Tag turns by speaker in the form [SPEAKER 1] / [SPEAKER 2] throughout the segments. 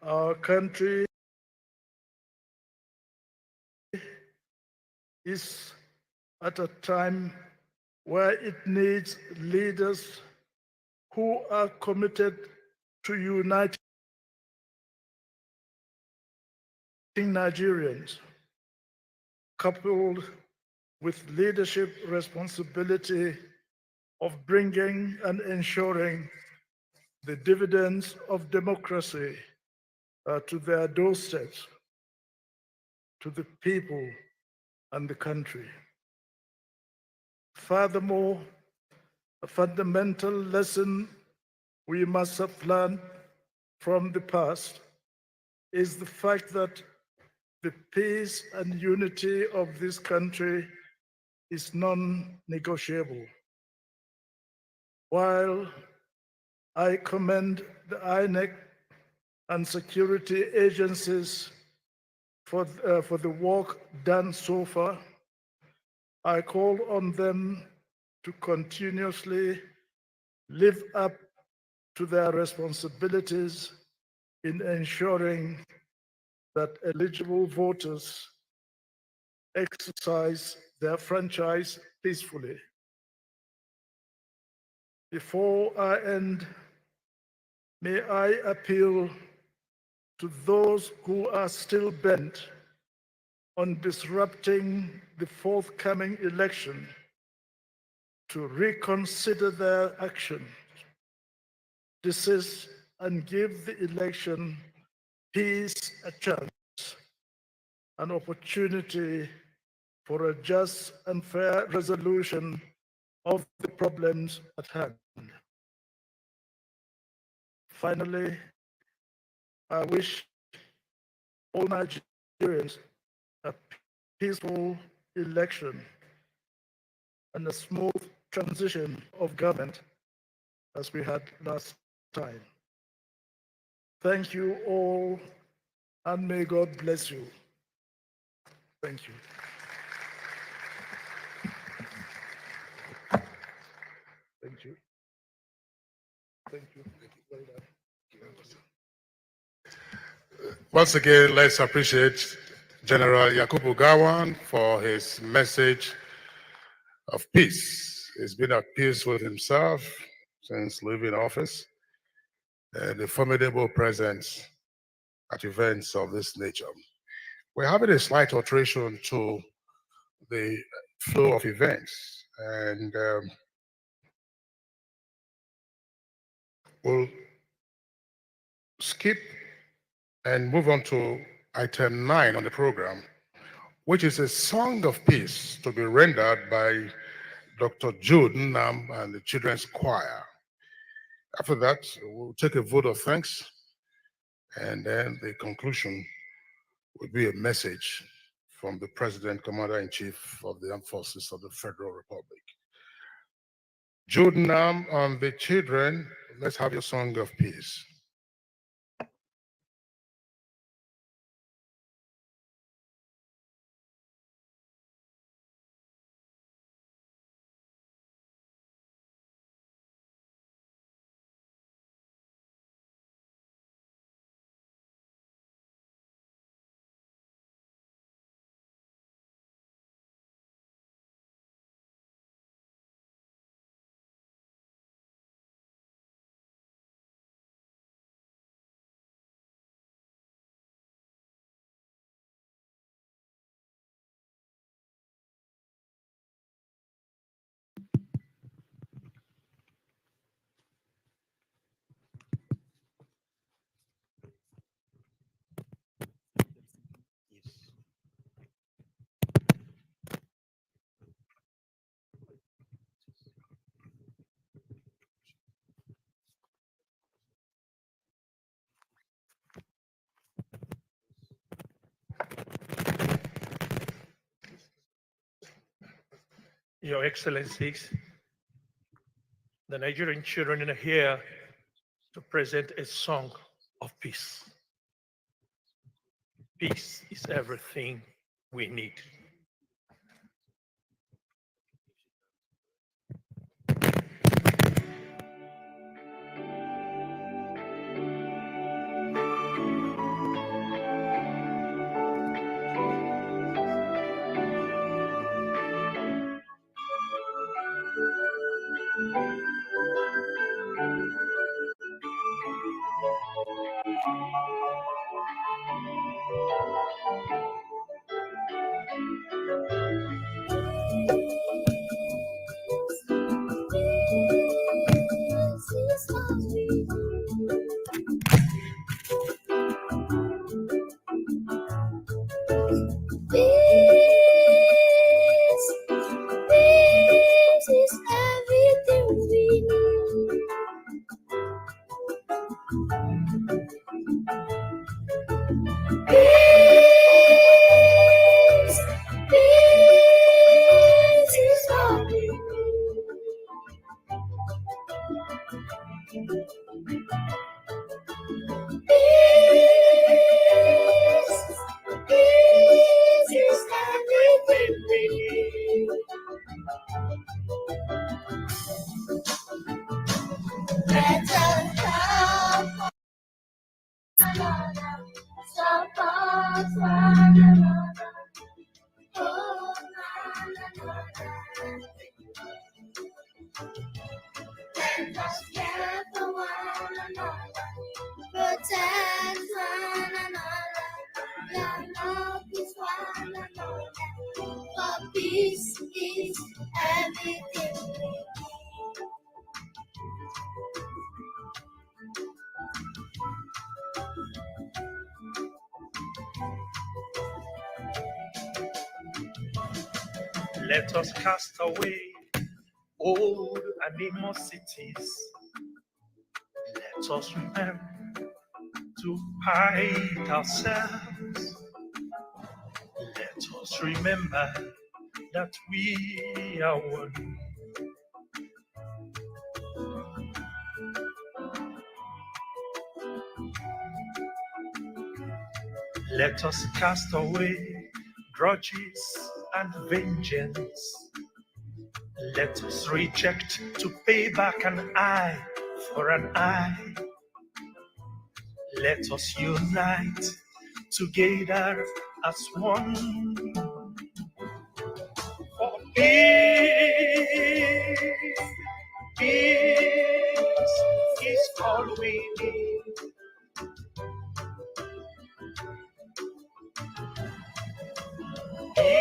[SPEAKER 1] Our country is at a time where it needs leaders who are committed to uniting Nigerians, coupled with leadership responsibility of bringing and ensuring the dividends of democracy to their doorsteps, to the people and the country. Furthermore, a fundamental lesson we must have learned from the past is the fact that the peace and unity of this country is non-negotiable. While I commend the INEC and security agencies for the work done so far, I call on them to continuously live up to their responsibilities in ensuring that eligible voters exercise their franchise peacefully. Before I end, may I appeal to those who are still bent on disrupting the forthcoming election to reconsider their actions, desist, and give the election peace a chance, an opportunity for a just and fair resolution of the problems at hand. Finally, I wish all Nigerians a peaceful election and a smooth transition of government as we had last time. Thank you all, and may God bless you. Thank you. Thank you. Thank you. Well done.
[SPEAKER 2] Once again, let's appreciate General Yakubu Gawan for his message of peace. He's been at peace with himself since leaving office, and a formidable presence at events of this nature. We're having a slight alteration to the flow of events, and we'll skip and move on to item 9 on the program, which is a song of peace to be rendered by Dr. Jude Nam and the Children's Choir. After that, we'll take a vote of thanks, and then the conclusion will be a message from the President, Commander-in-Chief of the Armed Forces of the Federal Republic. Jude Nam and the children, let's have your song of peace.
[SPEAKER 3] Your Excellencies, the Nigerian children are here to present a song of peace. Peace is everything we need.
[SPEAKER 4] Peace is everything we need. Peace, peace is all we need. Peace, peace is everything we need. Let us help one another, support one another, hold one another. Let us care for one another, protect one another, love is one another, for peace is everything we need.
[SPEAKER 3] Let us cast away old animosities. Let us remember to hide ourselves. Let us remember that we are one. Let us cast away grudges and vengeance. Let us reject to pay back an eye for an eye. Let us unite together as one. For peace, peace is all we need. Peace,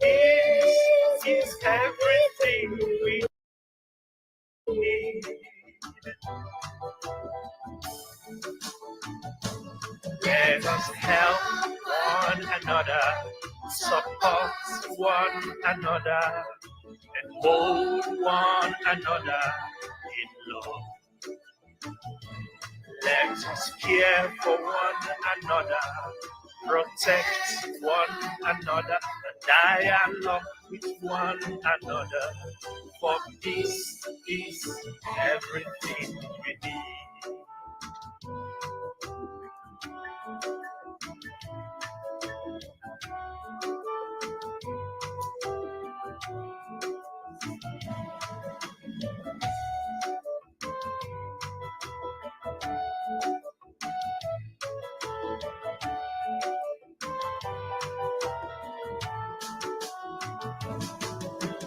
[SPEAKER 3] peace is everything we need. Let us help one another, support one another, and hold one another in love. Let us care for one another, protect one another, and dialogue with one another. For peace is everything we need.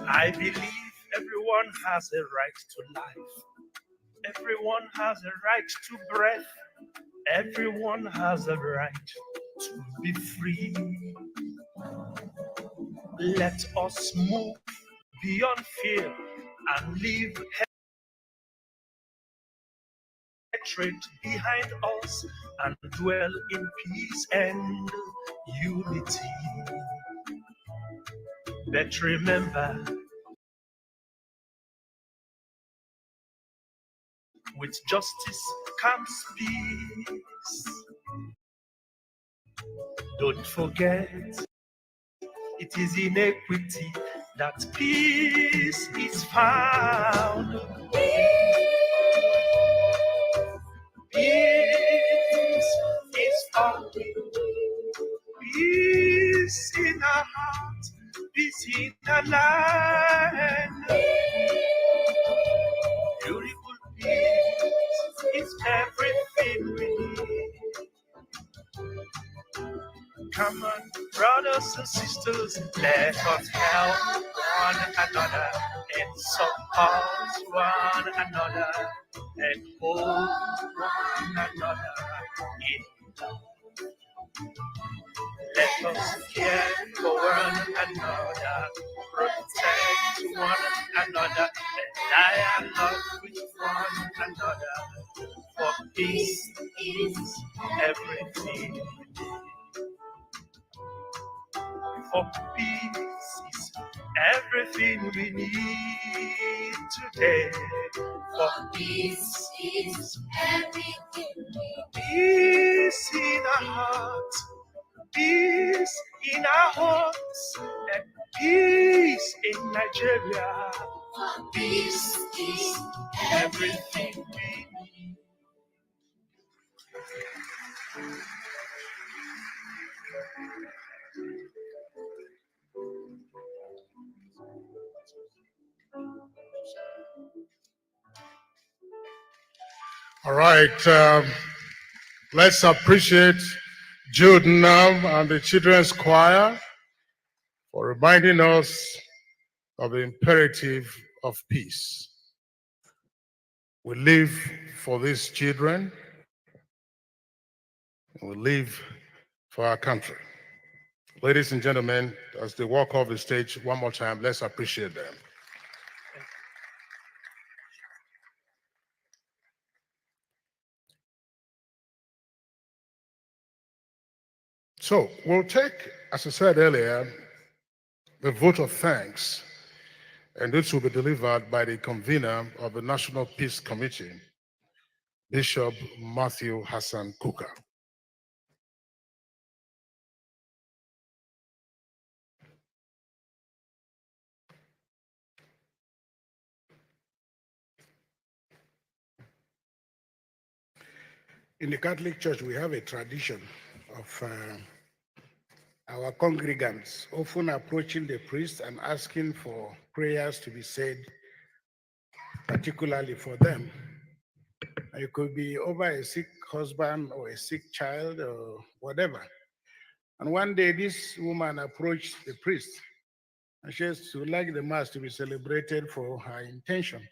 [SPEAKER 3] I believe everyone has a right to life. Everyone has a right to breath. Everyone has a right to be free. Let us move beyond fear and leave hatred behind us and dwell in peace and unity. But remember, with justice comes peace. Don't forget, it is in equity that peace is found. Peace is all we need. Peace in our heart, peace in our land. Beautiful peace is everything we need. Come on, brothers and sisters, let us help one another and support one another and hold one another in love. Let us care for one another, protect one another, and dialogue with one another. For peace is everything. For peace is everything we need today. For peace is everything we need. Peace in our hearts, peace in our hearts, and peace in Nigeria. For peace is everything we need.
[SPEAKER 2] All right, let's appreciate Jude Nam and the Children's Choir for reminding us of the imperative of peace. We live for these children, and we live for our country. Ladies and gentlemen, as they walk off the stage one more time, let's appreciate them. So we'll take, as I said earlier, the vote of thanks, and this will be delivered by the convener of the National Peace Committee, Bishop Matthew Hassan Kuka.
[SPEAKER 5] In the Catholic Church, we have a tradition of our congregants often approaching the priest and asking for prayers to be said, particularly for them. It could be over a sick husband or a sick child or whatever. And one day, this woman approached the priest and she would like the Mass to be celebrated for her intention.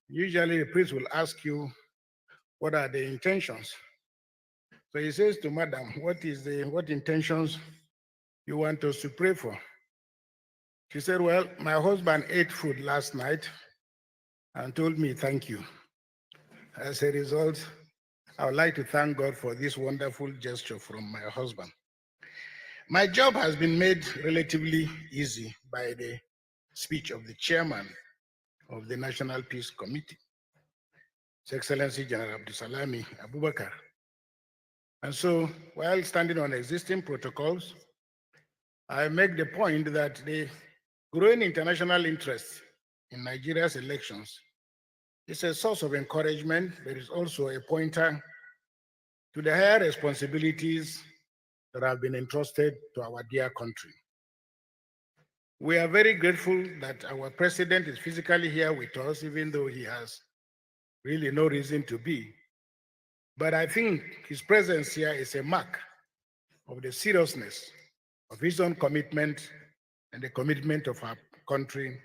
[SPEAKER 5] Usually, the priest will ask you, what are the intentions? So he says to Madam, what intentions you want us to pray for? She said, well, my husband ate food last night and told me thank you. As a result, I would like to thank God for this wonderful gesture from my husband. My job has been made relatively easy by the speech of the chairman of the National Peace Committee, His Excellency General Abdusalami Abubakar. And so, while standing on existing protocols, I make the point that the growing international interest in Nigeria's elections is a source of encouragement, but it's also a pointer to the higher responsibilities that have been entrusted to our dear country. We are very grateful that our president is physically here with us, even though he has really no reason to be. But I think his presence here is a mark of the seriousness of his own commitment and the commitment of our country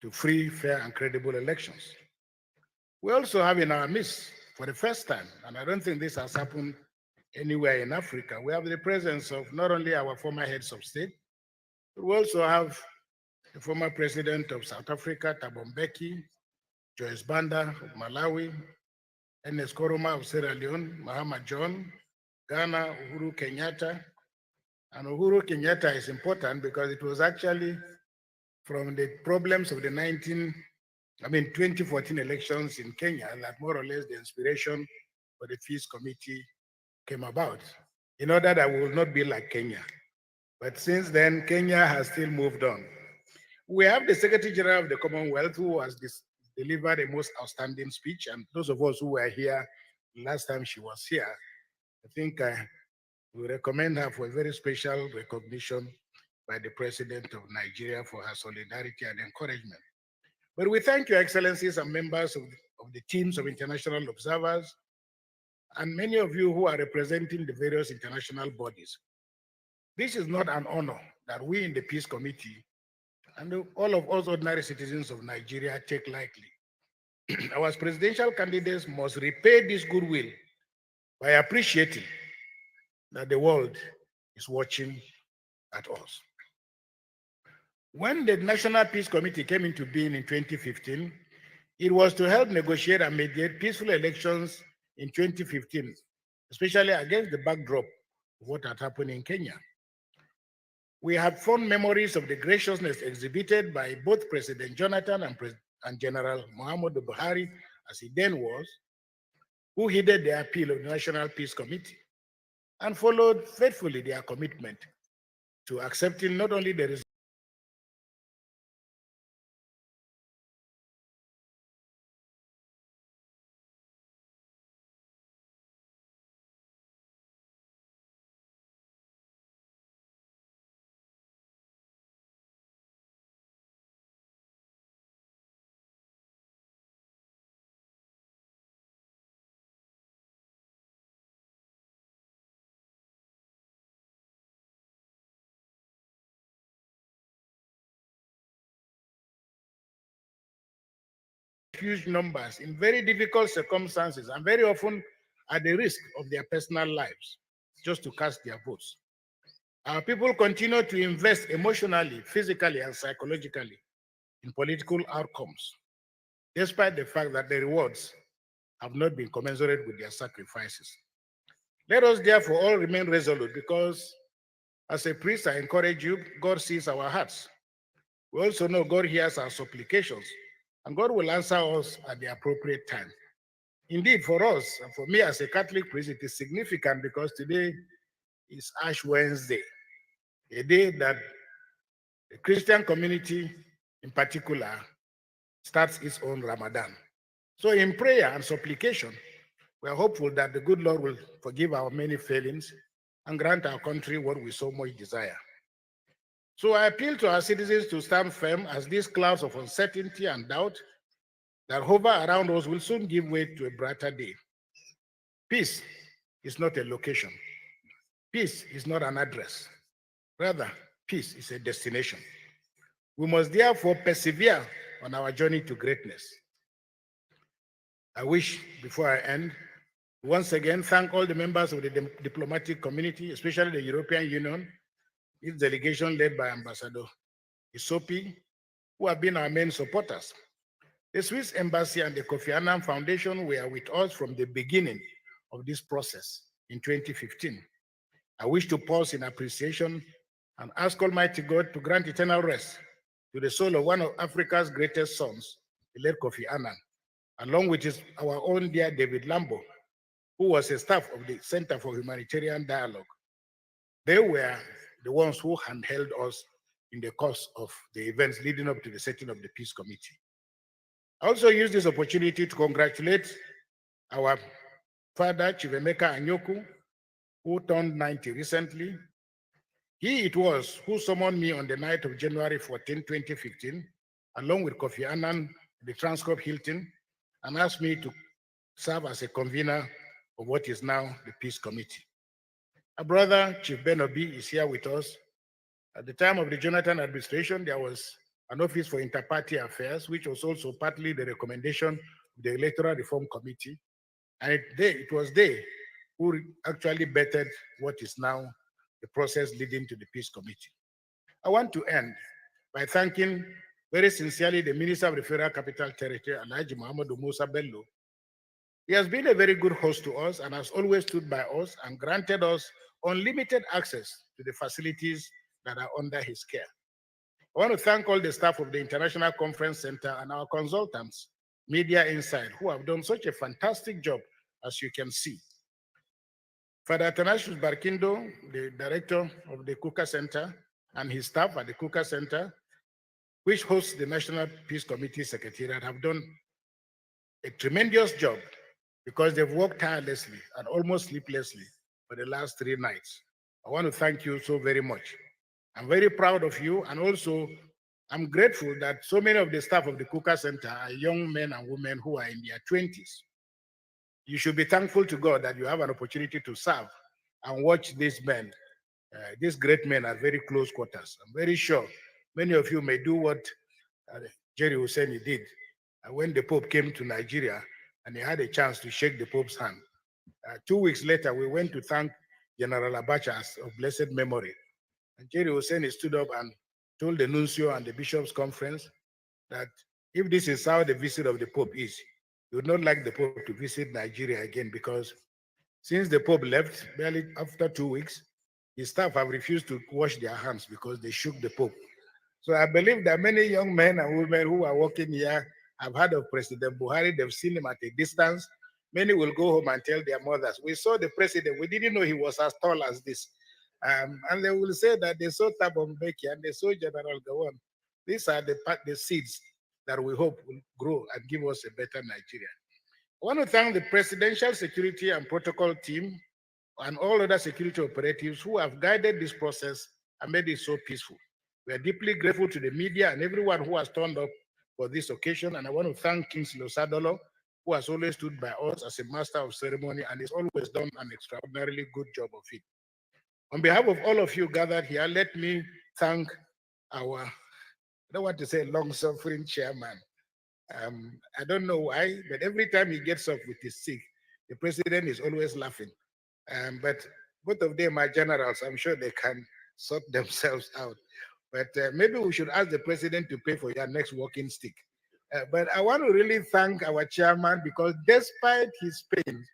[SPEAKER 5] to free, fair, and credible elections. We also have in our midst, for the first time, and I don't think this has happened anywhere in Africa, we have the presence of not only our former heads of state, but we also have the former president of South Africa, Thabo Mbeki, Joyce Banda of Malawi, Ernest Koroma of Sierra Leone, Mahama John, Ghana, Uhuru Kenyatta. And Uhuru Kenyatta is important because it was actually from the problems of the 2014 elections in Kenya that more or less the inspiration for the Peace Committee came about, in order that we will not be like Kenya. But since then, Kenya has still moved on. We have the Secretary General of the Commonwealth who has delivered a most outstanding speech, and those of us who were here last time she was here, I think we recommend her for a very special recognition by the President of Nigeria for her solidarity and encouragement. But we thank Your Excellencies and members of the teams of international observers, and many of you who are representing the various international bodies. This is not an honor that we in the Peace Committee and all of us ordinary citizens of Nigeria take lightly. Our presidential candidates must repay this goodwill by appreciating that the world is watching at us. When the National Peace Committee came into being in 2015, it was to help negotiate and mediate peaceful elections in 2015, especially against the backdrop of what had happened in Kenya. We have fond memories of the graciousness exhibited by both President Jonathan and General Muhammadu Buhari, as he then was, who heeded the appeal of the National Peace Committee and followed faithfully their commitment to accepting not only the huge numbers in very difficult circumstances and very often at the risk of their personal lives just to cast their votes. Our people continue to invest emotionally, physically, and psychologically in political outcomes, despite the fact that the rewards have not been commensurate with their sacrifices. Let us therefore all remain resolute, because as a priest, I encourage you, God sees our hearts. We also know God hears our supplications, and God will answer us at the appropriate time. Indeed, for us, and for me as a Catholic priest, it is significant because today is Ash Wednesday, a day that the Christian community in particular starts its own Ramadan. So in prayer and supplication, we are hopeful that the good Lord will forgive our many failings and grant our country what we so much desire. So I appeal to our citizens to stand firm, as these clouds of uncertainty and doubt that hover around us will soon give way to a brighter day. Peace is not a location. Peace is not an address. Rather, peace is a destination. We must therefore persevere on our journey to greatness. I wish, before I end, once again thank all the members of the diplomatic community, especially the European Union, its delegation led by Ambassador Isopi, who have been our main supporters. The Swiss Embassy and the Kofi Annan Foundation were with us from the beginning of this process in 2015. I wish to pause in appreciation and ask Almighty God to grant eternal rest to the soul of one of Africa's greatest sons, the late Kofi Annan, along with our own dear David Lambo, who was a staff of the Center for Humanitarian Dialogue. They were the ones who handheld us in the course of the events leading up to the setting of the Peace Committee. I also use this opportunity to congratulate our father, Chief Emeka Anyoku, who turned 90 recently. He it was who summoned me on the night of January 14, 2015, along with Kofi Annan, the Transcorp Hilton, and asked me to serve as a convener of what is now the Peace Committee. Our brother, Chief Ben Obi, is here with us. At the time of the Jonathan administration, there was an Office for Inter-Party Affairs, which was also partly the recommendation of the Electoral Reform Committee. And it was they who actually bettered what is now the process leading to the Peace Committee. I want to end by thanking very sincerely the Minister of the Federal Capital Territory, Alhaji Muhammadu Musa Bello. He has been a very good host to us and has always stood by us and granted us unlimited access to the facilities that are under his care. I want to thank all the staff of the International Conference Center and our consultants, Media Insight, who have done such a fantastic job, as you can see. Father Athanasius Barkindo, the director of the Kuka Center, and his staff at the Kuka Center, which hosts the National Peace Committee Secretariat, have done a tremendous job because they've worked tirelessly and almost sleeplessly for the last 3 nights. I want to thank you so very much. I'm very proud of you, and also I'm grateful that so many of the staff of the Kuka Center are young men and women who are in their 20s. You should be thankful to God that you have an opportunity to serve and watch these men. These great men at very close quarters. I'm very sure Many of you may do what Jerry Hussein did when the Pope came to Nigeria and he had a chance to shake the Pope's hand. 2 weeks later, we went to thank General Abacha of blessed memory. And Jerry Hussein stood up and told the nuncio and the bishops' conference that if this is how the visit of the Pope is, he would not like the Pope to visit Nigeria again, because since the Pope left, barely after 2 weeks, his staff have refused to wash their hands because they shook the Pope. So I believe that many young men and women who are working here have heard of President Buhari. They've seen him at a distance. Many will go home and tell their mothers, we saw the president, we didn't know he was as tall as this. And they will say that they saw Thabo Mbeki and they saw General Gowon. These are the seeds that we hope will grow and give us a better Nigeria. I want to thank the Presidential Security and Protocol team and all other security operatives who have guided this process and made it so peaceful. We are deeply grateful to the media and everyone who has turned up for this occasion. And I want to thank Kingsley Osadolo, who has always stood by us as a master of ceremony and has always done an extraordinarily good job of it. On behalf of all of you gathered here, let me thank our, I don't want to say long-suffering chairman. I don't know why, but every time he gets up with his sick, the president is always laughing. But both of them are generals. I'm sure they can sort themselves out. But maybe we should ask the president to pay for your next walking stick. But I want to really thank our chairman, because despite his pain,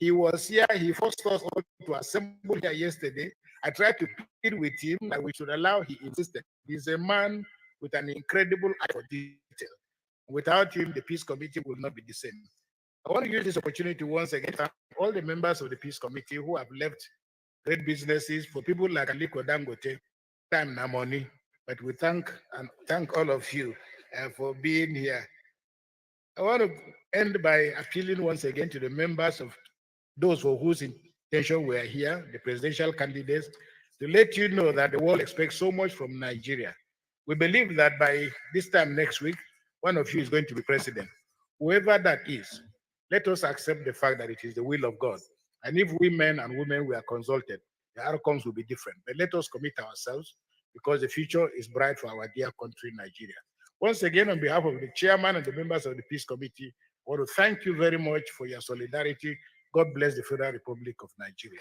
[SPEAKER 5] he was here. He forced us all to assemble here yesterday. I tried to plead with him that we should allow. He insisted. He's a man with an incredible eye for detail. Without him, the Peace Committee will not be the same. I want to use this opportunity once again to thank all the members of the Peace Committee who have left great businesses. For people like Aliko Dangote, time and money. But we thank all of you for being here. I want to end by appealing once again to the members of those for whose intention we are here, the presidential candidates, to let you know that the world expects so much from Nigeria. We believe that by this time next week, one of you is going to be president. Whoever that is, let us accept the fact that it is the will of God. And if we men and women were consulted, the outcomes will be different. But let us commit ourselves, because the future is bright for our dear country, Nigeria. Once again, on behalf of the chairman and the members of the Peace Committee, I want to thank you very much for your solidarity. God bless the Federal Republic of Nigeria.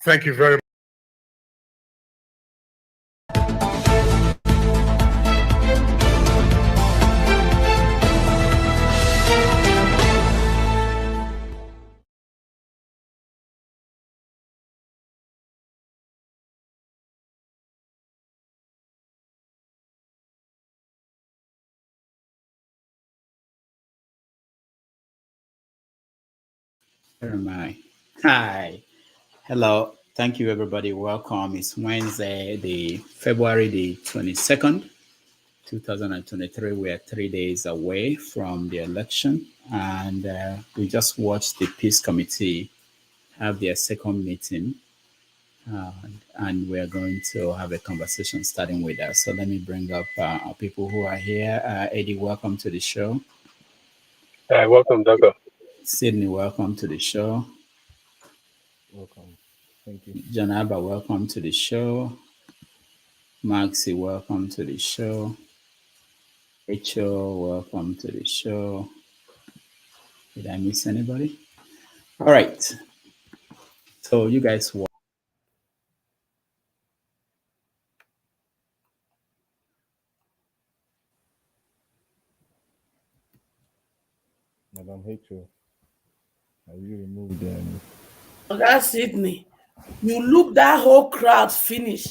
[SPEAKER 2] Thank you very much.
[SPEAKER 6] Where am I? Hi. Hello. Thank you, everybody. Welcome. It's Wednesday, February the 22nd, 2023. We are 3 days away from the election. And we just watched the Peace Committee have their second meeting. And we're going to have a conversation starting with us. So let me bring up our people who are here. Eddie, welcome to the show.
[SPEAKER 7] Welcome, Doctor.
[SPEAKER 6] Sydney, welcome to the show.
[SPEAKER 7] Welcome. Thank you.
[SPEAKER 6] Janaba, welcome to the show. Maxi, welcome to the show. Rachel, welcome to the show. Did I miss anybody? All right. So you guys
[SPEAKER 7] Madam Rachel, have you removed them?
[SPEAKER 8] That's Sydney. You look that whole crowd finish.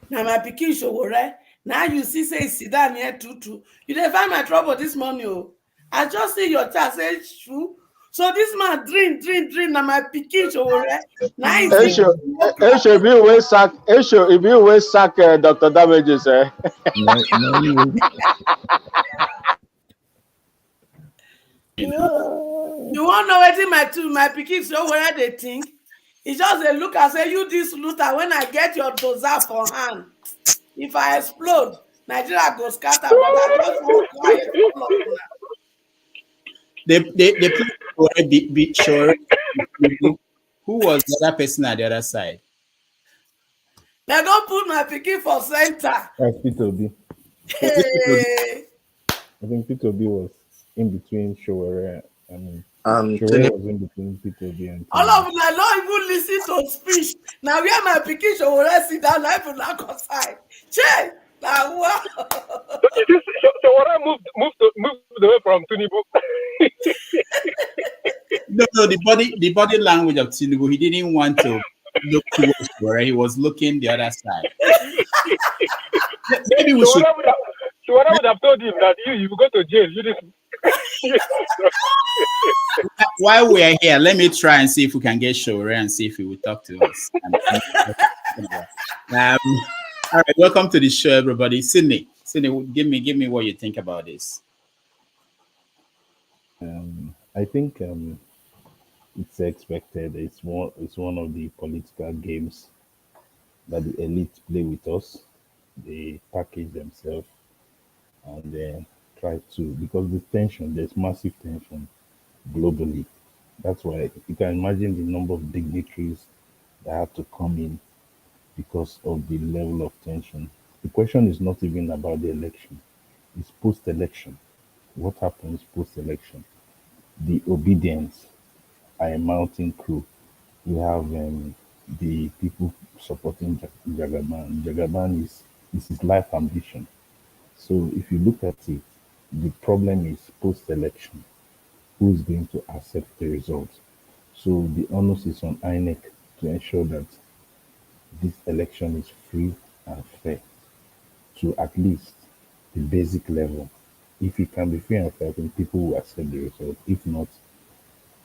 [SPEAKER 8] Now my pikin Showore. Now you see say sit down here too. You didn't find my trouble this morning. Oh. I just see your chat say true. So this man drink. Now my pikin Showore. Now
[SPEAKER 9] if you will sack Dr. Damages, eh?
[SPEAKER 8] You won't know anything my pikin Showore they think. It's just a look and say, you this looter, when I get your dozer for hand, if I explode, Nigeria goes scatter, but I just won't quiet.
[SPEAKER 6] they play Shore, Who was the other person at the other side?
[SPEAKER 8] They don't put my pikin for center.
[SPEAKER 7] That's Peter B.
[SPEAKER 8] Hey.
[SPEAKER 7] I think Peter B was in between Showere. I mean,
[SPEAKER 10] And
[SPEAKER 7] Showere was in between Peter B and
[SPEAKER 8] All
[SPEAKER 7] Tinubu.
[SPEAKER 8] of them don't even listen to speech. Now where my pikin show will sit down, I will not outside. Che, now what?
[SPEAKER 11] So what I moved away from Tinubu.
[SPEAKER 6] No, the body language of Tinubu, he didn't want to look towards where he was looking the other side. Maybe we should.
[SPEAKER 11] So what I would have told him that you go to jail. You just
[SPEAKER 6] While we are here, let me try and see if we can get Shore and see if he will talk to us. All right, welcome to the show, everybody. Sydney, give me what you think about this.
[SPEAKER 7] I think it's expected. It's one of the political games that the elite play with us. They package themselves and then try to, because there's massive tension globally. That's why you can imagine the number of dignitaries that have to come in because of the level of tension. The question is not even about the election, it's post-election. What happens post-election? The obedience are a mountain crew. We have the people supporting Jagaban. Jagaban is his life ambition. So if you look at it, the problem is post-election. Who is going to accept the results? So the onus is on INEC to ensure that this election is free and fair to at least the basic level. If it can be free and fair, then people will accept the result. If not,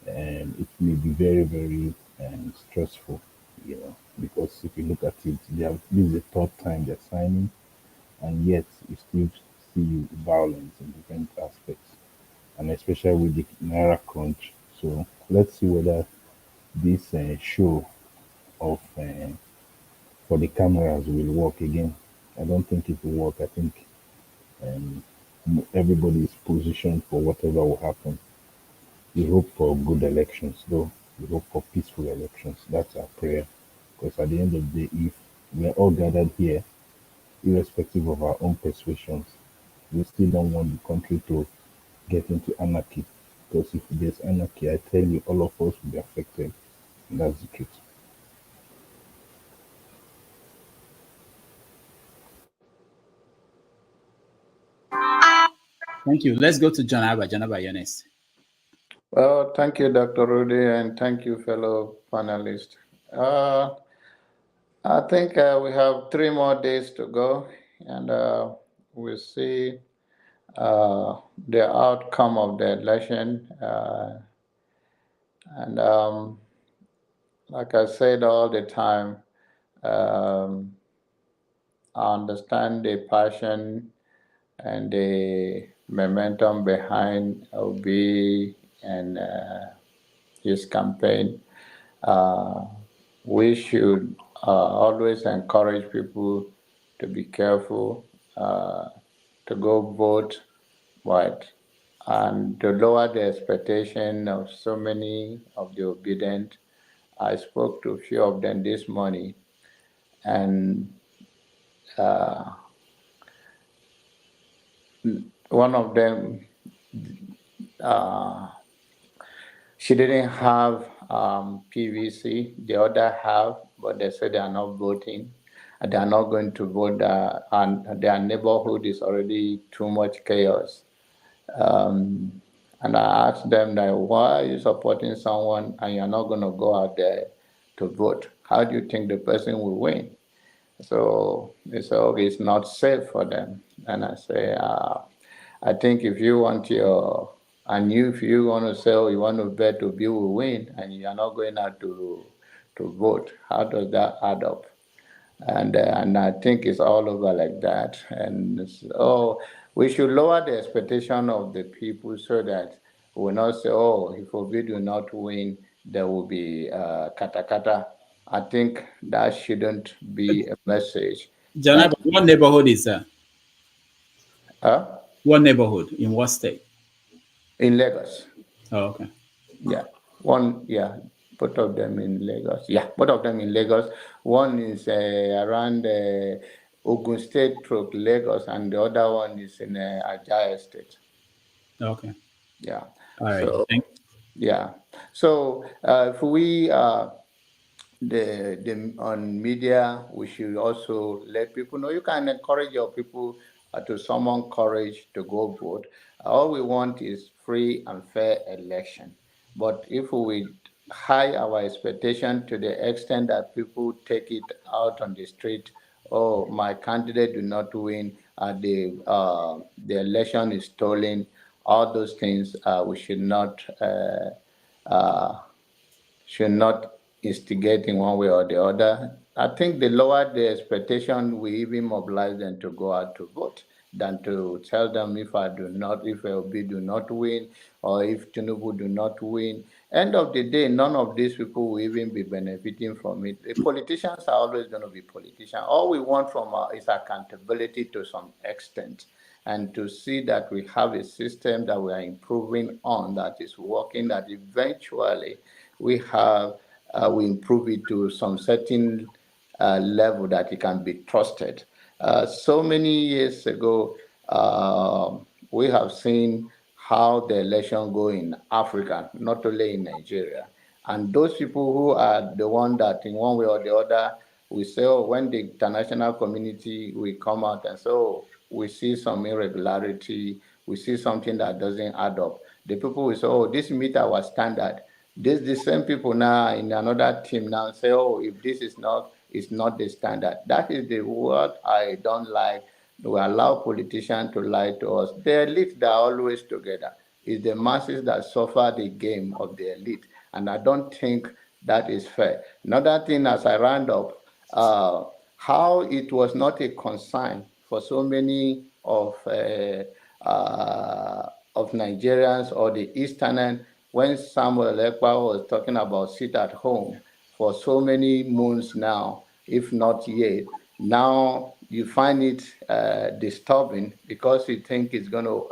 [SPEAKER 7] it may be very, very stressful, because if you look at it, this is the third time they're signing, and yet you still see violence in different aspects, and especially with the Naira crunch. So let's see whether this show of for the cameras will work again. I don't think it will work. I think um, everybody is positioned for whatever will happen. We hope for good elections, though. We hope for peaceful elections. That's our prayer. Because at the end of the day, if we're all gathered here, irrespective of our own persuasions, we still don't want the country to get into anarchy. Because if there's anarchy, I tell you, all of us will be affected. And that's the truth.
[SPEAKER 6] Thank you. Let's go to John Abba. John Abba, you're next.
[SPEAKER 10] Well, thank you, Dr. Rudy, and thank you, fellow panelists. I think we have 3 more days to go, and we'll see the outcome of the election. And like I said all the time, I understand the passion and the momentum behind Obi and his campaign. We should always encourage people to be careful, to go vote, right, and to lower the expectation of so many of the obedient. I spoke to a few of them this morning, and one of them, she didn't have PVC, the other have, but they said they are not voting. They are not going to vote, and their neighborhood is already too much chaos. And I asked them that, why are you supporting someone and you're not going to go out there to vote? How do you think the person will win? So they said, okay, it's not safe for them. And I say, I think if you want if you want to say, oh, you want to bet to be will win, and you're not going out to vote, how does that add up? And I think it's all over like that. And so we should lower the expectation of the people so that we will not say, oh, if Obi do not win, there will be kata kata. I think that shouldn't be a message.
[SPEAKER 6] John Abba, what neighborhood is that? What neighborhood? In what state?
[SPEAKER 10] In Lagos.
[SPEAKER 6] Oh, okay.
[SPEAKER 10] Yeah. Both of them in Lagos. Yeah, both of them in Lagos. One is around Ogun State, Lagos, and the other one is in Ajah State.
[SPEAKER 6] Okay.
[SPEAKER 10] Yeah.
[SPEAKER 6] All right.
[SPEAKER 10] So yeah. So if we the on media, we should also let people know. You can encourage your people to summon courage to go vote. All we want is free and fair election. But if we high our expectation to the extent that people take it out on the street, oh, my candidate do not win, the election is stolen, all those things we uh, should not instigate in one way or the other. I think the lower the expectation, we even mobilize them to go out to vote than to tell them if LB do not win or if Tinubu do not win. End of the day, none of these people will even be benefiting from it. The politicians are always going to be politicians. All we want from is accountability to some extent and to see that we have a system that we are improving on, that is working, that eventually we improve it to some certain level that it can be trusted. So many years ago, we have seen how the election go in Africa, not only in Nigeria. And those people who are the one that in one way or the other, we say, oh, when the international community will come out and say, oh, we see some irregularity, we see something that doesn't add up. The people will say, oh, this meet our standard. The same people now in another team now say, oh, if this is not, it's not the standard. That is the word I don't like. We allow politicians to lie to us. The elite, they're always together. It's the masses that suffer the game of the elite. And I don't think that is fair. Another thing, as I round up, how it was not a concern for so many of Nigerians or the Easterners when Samuel Ekpa was talking about sit at home for so many months now, if not yet. Now you find it disturbing because you think it's going to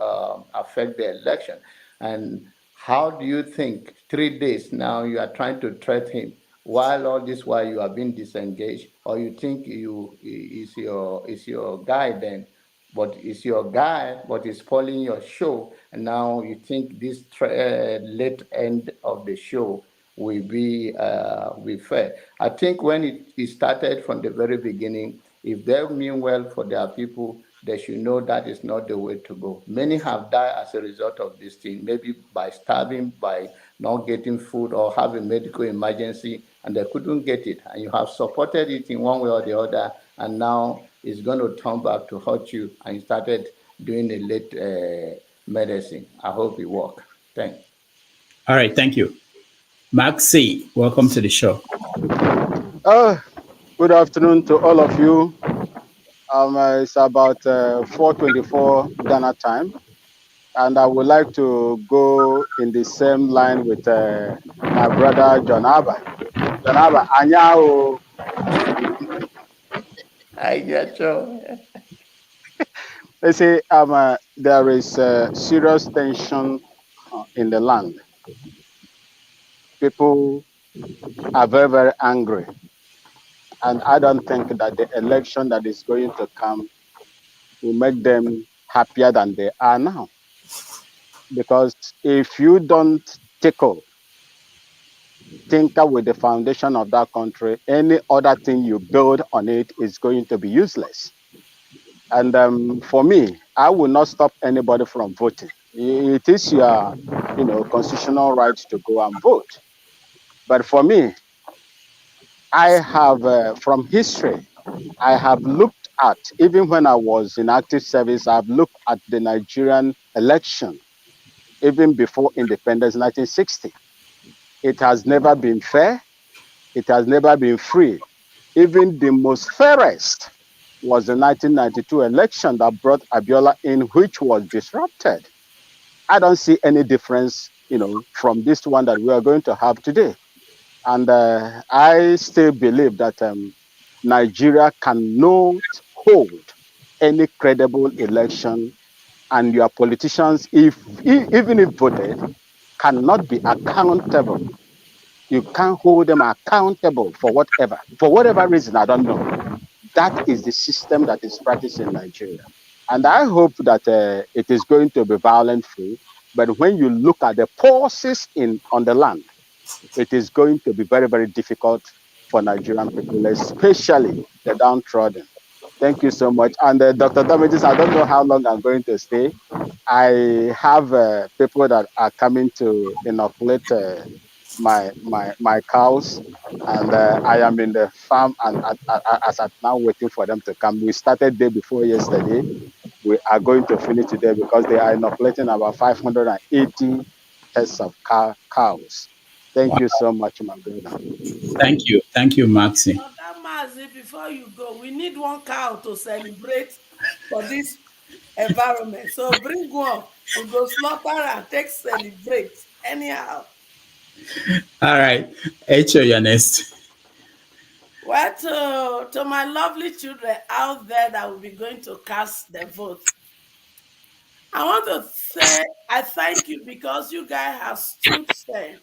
[SPEAKER 10] affect the election. And how do you think 3 days now you are trying to threat him while all this while you are being disengaged, or you think is your guy then, but it's your guy, but it's spoiling your show, and now you think this late end of the show will be fair. I think when it started from the very beginning, if they mean well for their people, they should know that is not the way to go. Many have died as a result of this thing, maybe by starving, by not getting food, or have a medical emergency, and they couldn't get it. And you have supported it in one way or the other, and now it's going to turn back to hurt you, and you started doing the late medicine. I hope it works. Thanks.
[SPEAKER 6] All right. Thank you. Maxi, welcome to the show.
[SPEAKER 9] Good afternoon to all of you. It's about 4:24 Ghana time, and I would like to go in the same line with my brother John Abba. John Abba, anyao. They say there is serious tension in the land. People are very, very angry. And I don't think that the election that is going to come will make them happier than they are now. Because if you don't tinker with the foundation of that country, any other thing you build on it is going to be useless. And for me, I will not stop anybody from voting. It is your, constitutional right to go and vote. But for me, I have, from history, I have looked at, even when I was in active service, I've looked at the Nigerian election, even before independence, 1960. It has never been fair. It has never been free. Even the most fairest was the 1992 election that brought Abiola in, which was disrupted. I don't see any difference, from this one that we are going to have today. And I still believe that Nigeria cannot hold any credible election, and your politicians, even if voted, cannot be accountable You can't hold them accountable for whatever reason, I don't know. That is the system that is practiced in Nigeria. And I hope that it is going to be violent free. But when you look at the forces on the land, it is going to be very, very difficult for Nigerian people, especially the downtrodden. Thank you so much. And Dr. Damages, I don't know how long I'm going to stay. I have people that are coming to inoculate my cows, and I am in the farm, and as I'm now waiting for them to come. We started day before yesterday. We are going to finish today because they are inoculating about 580 heads of cows. Thank
[SPEAKER 6] Wow.
[SPEAKER 9] you so much, my brother.
[SPEAKER 6] Thank you, Maxi.
[SPEAKER 8] Brother Mazi, before you go, we need one cow to celebrate for this environment. So bring one. We go slaughter and take celebrate. Anyhow.
[SPEAKER 6] All right, Echo, you're next.
[SPEAKER 8] Well, to my lovely children out there that will be going to cast the vote, I want to say I thank you because you guys have stood firm.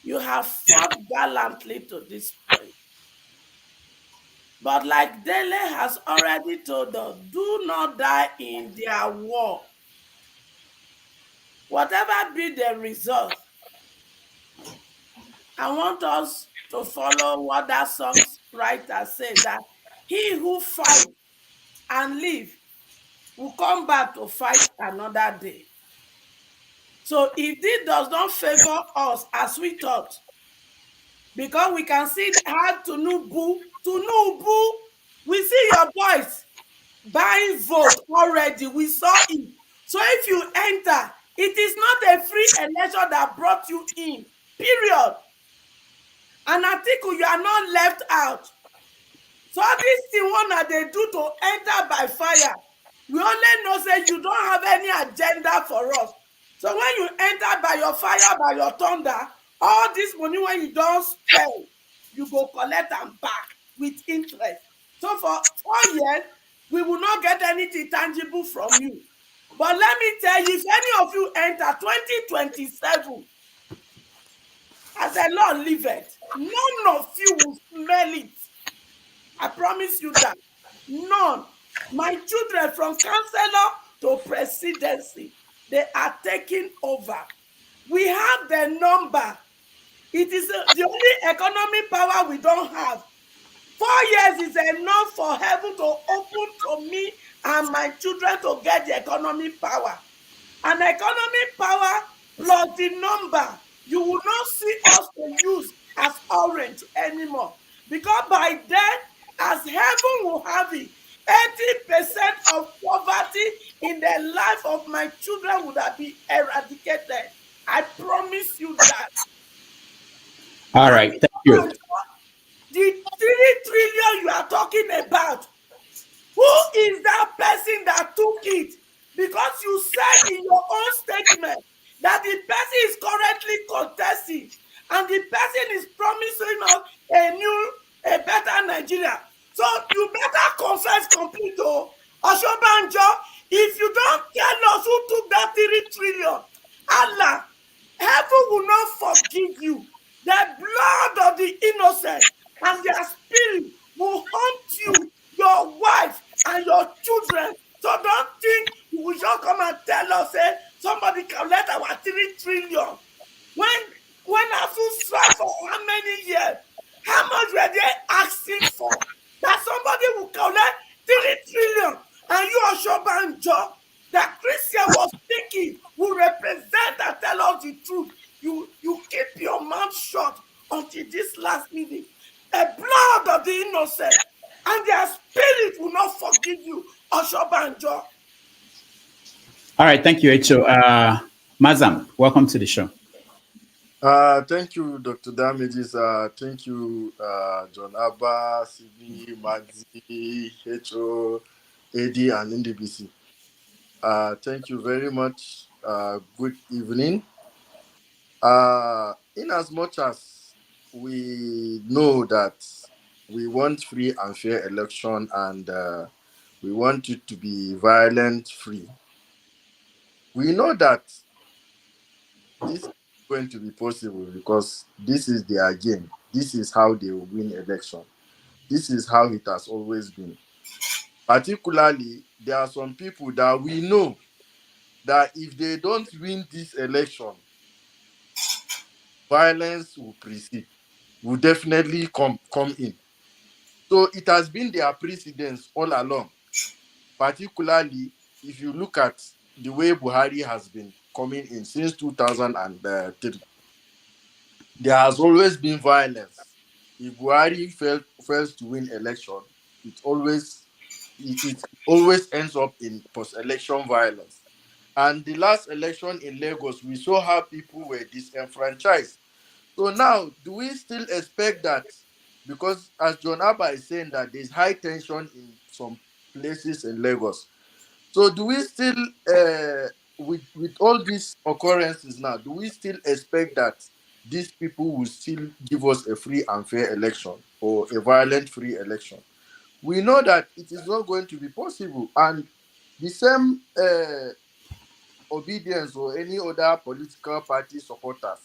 [SPEAKER 8] You have fought gallantly to this point. But like Dele has already told us, do not die in their war. Whatever be the result, I want us to follow what that songwriter said, that he who fights and live will come back to fight another day. So if this does not favor us as we thought, because we can see how Tinubu, we see your boys buying vote already. We saw it. So if you enter, it is not a free election that brought you in, period. And Atiku, you are not left out. So this thing one that they do to enter by fire, we only know say you don't have any agenda for us. So when you enter by your fire, by your thunder, all this money when you don't spend, you go collect them back with interest. So for 4 years, we will not get anything tangible from you. But let me tell you, if any of you enter 2027, as the Lord liveth, none of you will smell it. I promise you that. None. My children from councillor to presidency, they are taking over. We have the number. It is the only economic power we don't have. 4 years is enough for heaven to open to me and my children to get the economic power. An economic power plus the number, you will not see us to use as orange anymore. Because by then, as heaven will have it, 80% of poverty in the life of my children would have been eradicated. I promise you that.
[SPEAKER 6] All
[SPEAKER 8] And
[SPEAKER 6] right, thank you.
[SPEAKER 8] the 3 trillion you are talking about, who is that person that took it? Because you said in your own statement that the person is currently contesting and the person is promising us a better Nigeria. So you better confess complete, oh, Oshobanjo. If you don't tell us who took that 3 trillion, Allah, heaven will not forgive you. The blood of the innocent and their spirit will haunt you, your wife, and your children. So don't think you will just come and tell us, somebody collect our 3 trillion. When ASU served for how many years? How much were they asking for? That somebody will collect 3 trillion and you are Shobanjo, that Christian was thinking will represent and tell us the truth. You keep your mouth shut until this last minute. The blood of the innocent and their spirit will not forgive you, Oshobanjo.
[SPEAKER 6] All right, thank you, Echo. Mazam, welcome to the show.
[SPEAKER 12] Thank you, Dr. Damages. Thank you, John Abba, CB, Maxi, HO, AD, and NDBC. Thank you very much. Good evening. In as much as we know that we want free and fair election and we want it to be violent free, we know that this going to be possible because this is their game. This is how they will win election. This is how it has always been. Particularly, there are some people that we know that if they don't win this election, violence will precede, will definitely come in. So it has been their precedence all along. Particularly, if you look at the way Buhari has been coming in since 2003, there has always been violence. If Buhari fails to win election, it always ends up in post-election violence. And the last election in Lagos, we saw how people were disenfranchised. So now, do we still expect that? Because as John Abba is saying that there's high tension in some places in Lagos. So do we still, with all these occurrences now, do we still expect that these people will still give us a free and fair election or a violent free election? We know that it is not going to be possible. And the same obedience or any other political party supporters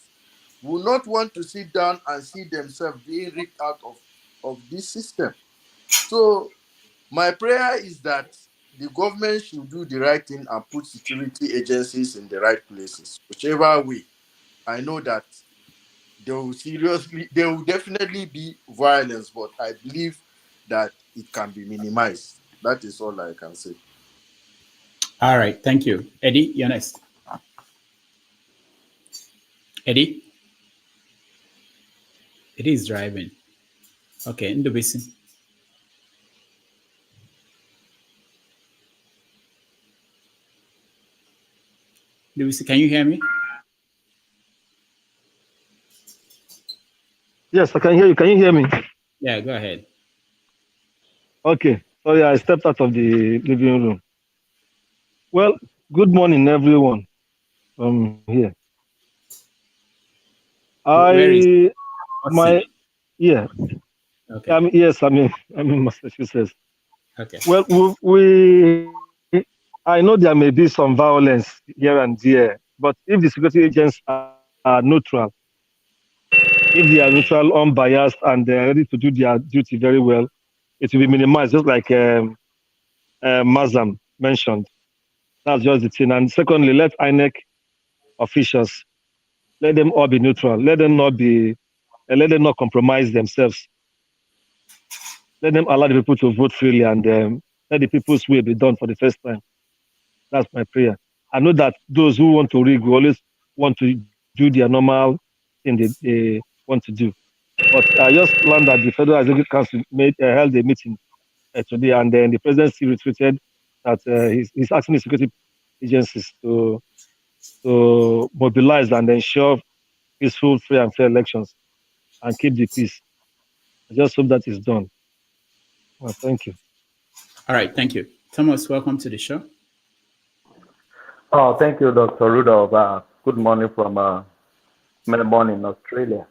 [SPEAKER 12] will not want to sit down and see themselves being ripped out of this system. So my prayer is that the government should do the right thing and put security agencies in the right places, whichever way. I know that there will definitely be violence, but I believe that it can be minimized. That is all I can say.
[SPEAKER 6] All right, thank you. Eddie, you're next. Eddie? Eddie is driving. Okay, Ndubisi. Ndubisi, can you hear me?
[SPEAKER 11] Yes, I can hear you. Can you hear me?
[SPEAKER 6] Yeah, go ahead.
[SPEAKER 11] Okay. Sorry, I stepped out of the living room. Well, good morning, everyone from here.
[SPEAKER 6] Where is
[SPEAKER 11] my
[SPEAKER 6] Austin?
[SPEAKER 11] yeah.
[SPEAKER 6] Okay.
[SPEAKER 11] Yes, I'm in Massachusetts.
[SPEAKER 6] Okay.
[SPEAKER 11] Well, I know there may be some violence here and there, but if the security agents are neutral, if they are neutral, unbiased, and they're ready to do their duty very well, it will be minimized, just like Mazam mentioned. That's just the thing. And secondly, let INEC officials, let them all be neutral. Let them not compromise themselves. Let them allow the people to vote freely, and let the people's will be done for the first time. That's my prayer. I know that those who want to rig will always want to do their normal thing they want to do. But I just learned that the Federal Executive Council held a meeting today, and then the presidency retweeted that he's asking the security agencies to mobilize and ensure peaceful, free, and fair elections and keep the peace. I just hope that is done. Well, thank you.
[SPEAKER 6] All right, thank you. Thomas, welcome to the show.
[SPEAKER 13] Oh, thank you, Dr. Rudolph. Good morning from Melbourne in Australia.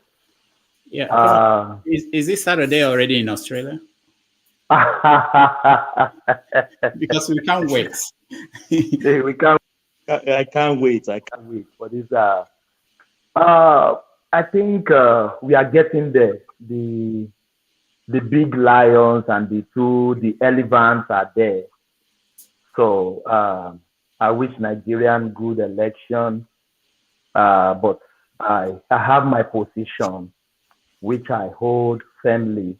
[SPEAKER 6] Yeah. Is this Saturday already in Australia? Because we can't wait.
[SPEAKER 13] we can't. I can't wait. I can't wait for this. I think we are getting there. The big lions and the elephants are there. So I wish Nigerian good election, but I have my position, which I hold firmly.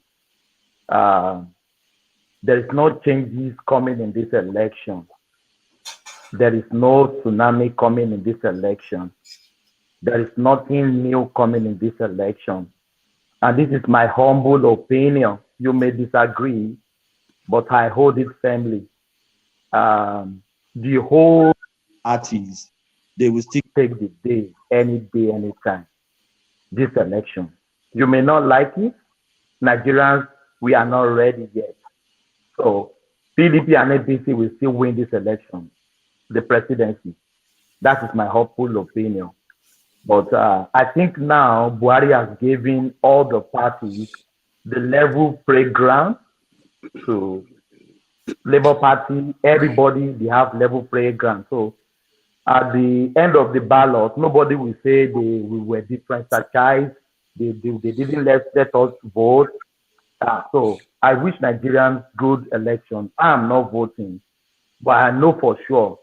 [SPEAKER 13] There is no changes coming in this election. There is no tsunami coming in this election. There is nothing new coming in this election. And this is my humble opinion. You may disagree, but I hold it firmly. The whole parties, they will still take the day, anytime. This election. You may not like it. Nigerians, we are not ready yet. So PDP and APC will still win this election, the presidency. That is my hopeful opinion. But I think now Buhari has given all the parties the level playground to Labour Party. Everybody, they have level playground. So at the end of the ballot, nobody will say we were disenfranchised. They didn't let us vote. So I wish Nigerians good elections. I am not voting, but I know for sure,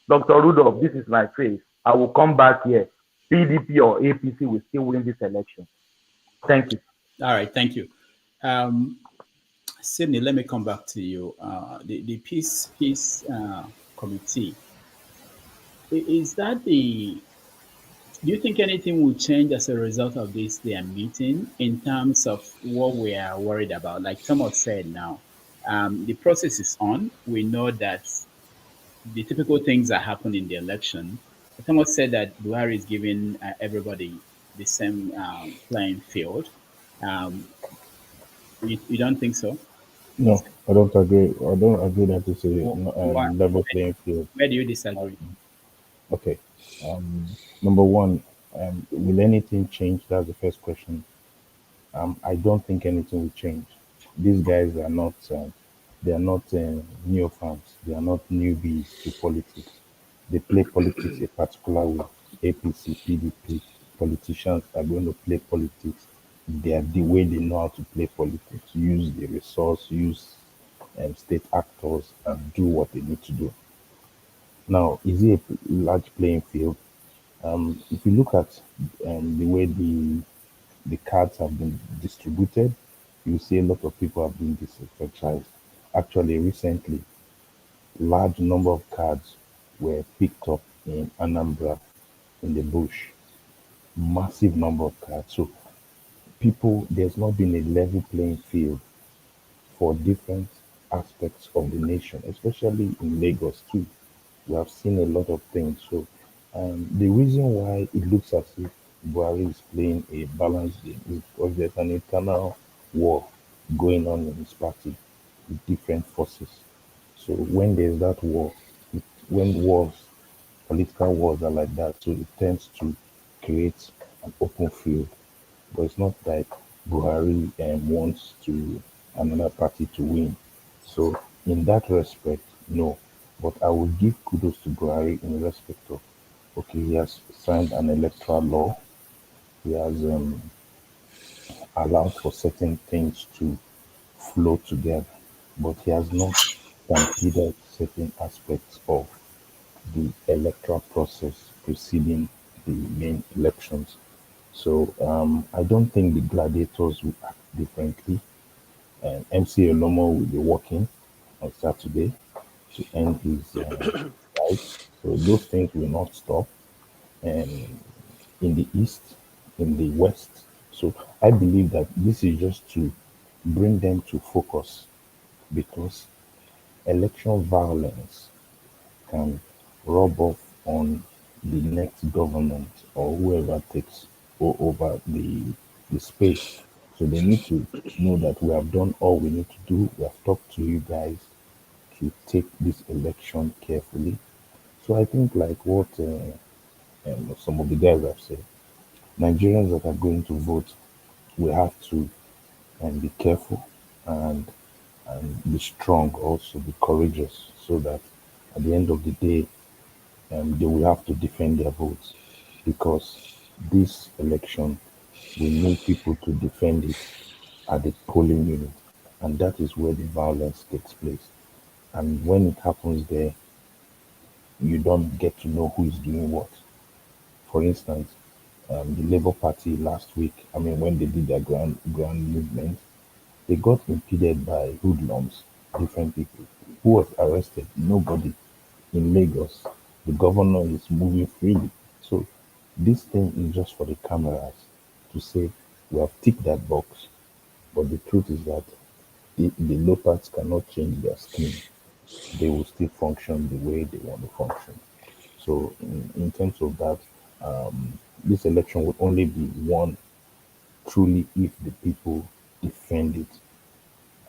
[SPEAKER 13] Dr. Rudolph, this is my face. I will come back here. PDP or APC will still win this election. Thank you.
[SPEAKER 6] All right, thank you. Sydney, let me come back to you. The peace committee, is that the, do you think anything will change as a result of this their meeting in terms of what we are worried about? Like Thomas said now, the process is on. We know that the typical things that happen in the election. Thomas said that Buhari is giving everybody the same playing field. Um, you don't think so?
[SPEAKER 7] No, I don't agree. I don't agree that it's a
[SPEAKER 6] Why?
[SPEAKER 7] level playing field.
[SPEAKER 6] Where do you disagree?
[SPEAKER 7] Okay. Number one, will anything change? That's the first question. I don't think anything will change. These guys are not. They are not neophytes. They are not newbies to politics. They play politics a particular way. APC, PDP, politicians are going to play politics. They are the way they know how to play politics. Use the resource, use state actors, and do what they need to do. Now, is it a large playing field? If you look at the way the cards have been distributed, you see a lot of people have been disenfranchised. Actually, recently, large number of cards were picked up in Anambra, in the bush. Massive number of cards. So people, there's not been a level playing field for different aspects of the nation, especially in Lagos too. We have seen a lot of things. So the reason why it looks as if Buhari is playing a balanced game is because there's an internal war going on in his party with different forces. So when there's that war, when wars, political wars are like that, so it tends to create an open field. But it's not like Buhari wants to another party to win. So in that respect, no. But I will give kudos to Buhari in respect of, okay, he has signed an electoral law. He has allowed for certain things to flow together, but he has not stampeded certain aspects of the electoral process preceding the main elections. So I don't think the gladiators will act differently. And MC Olomo will be working on Saturday to end his fight. So those things will not stop. And in the east, in the west. So I believe that this is just to bring them to focus because election violence can rub off on the next government or whoever takes over the space. So they need to know that we have done all we need to do. We have talked to you guys to take this election carefully. So I think like what some of the guys have said, Nigerians that are going to vote will have to be careful and be strong, also be courageous, so that at the end of the day, they will have to defend their votes because this election, we need people to defend it at the polling unit, and that is where the violence takes place. And when it happens there, you don't get to know who is doing what. For instance, the Labour Party last week, I mean, when they did their grand movement, they got impeded by hoodlums, different people. Who was arrested? Nobody. In Lagos, the governor is moving freely. So this thing is just for the cameras to say we have ticked that box. But the truth is that the leopards cannot change their skin. They will still function the way they want to function. So in terms of that, this election will only be won truly if the people defend it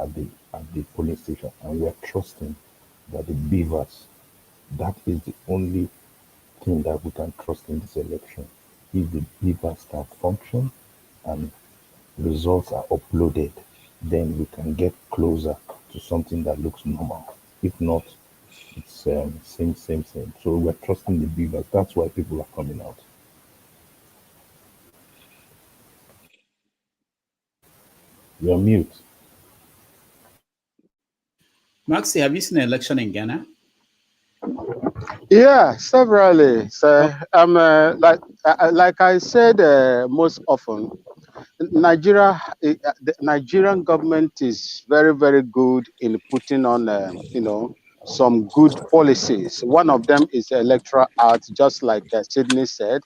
[SPEAKER 7] at the polling station, and we are trusting that the beavers, that is the only thing that we can trust in this election. If the beavers can function and results are uploaded, then we can get closer to something that looks normal. If not, It's same. So we're trusting the beavers. That's why people are coming out. You're mute.
[SPEAKER 6] Maxi, have you seen an election in Ghana?
[SPEAKER 9] Yeah, severally. So, like I said most often, the Nigerian government is very, very good in putting on, some good policies. One of them is electoral act, just like Sydney said,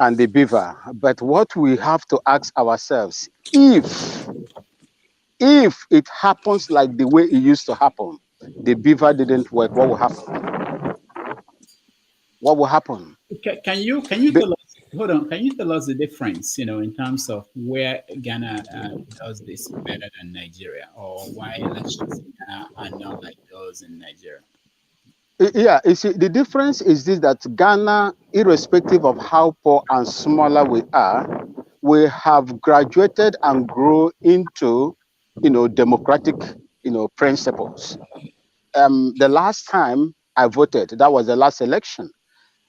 [SPEAKER 9] and the beaver. But what we have to ask ourselves, if it happens like the way it used to happen, the beaver didn't work, what will happen? What will happen?
[SPEAKER 6] Can you tell us? Hold on. Can you tell us the difference? In terms of where Ghana does this better than Nigeria, or why elections in Ghana are not like those in Nigeria?
[SPEAKER 9] Yeah, you see, the difference is this: that Ghana, irrespective of how poor and smaller we are, we have graduated and grow into, democratic, principles. The last time I voted, that was the last election.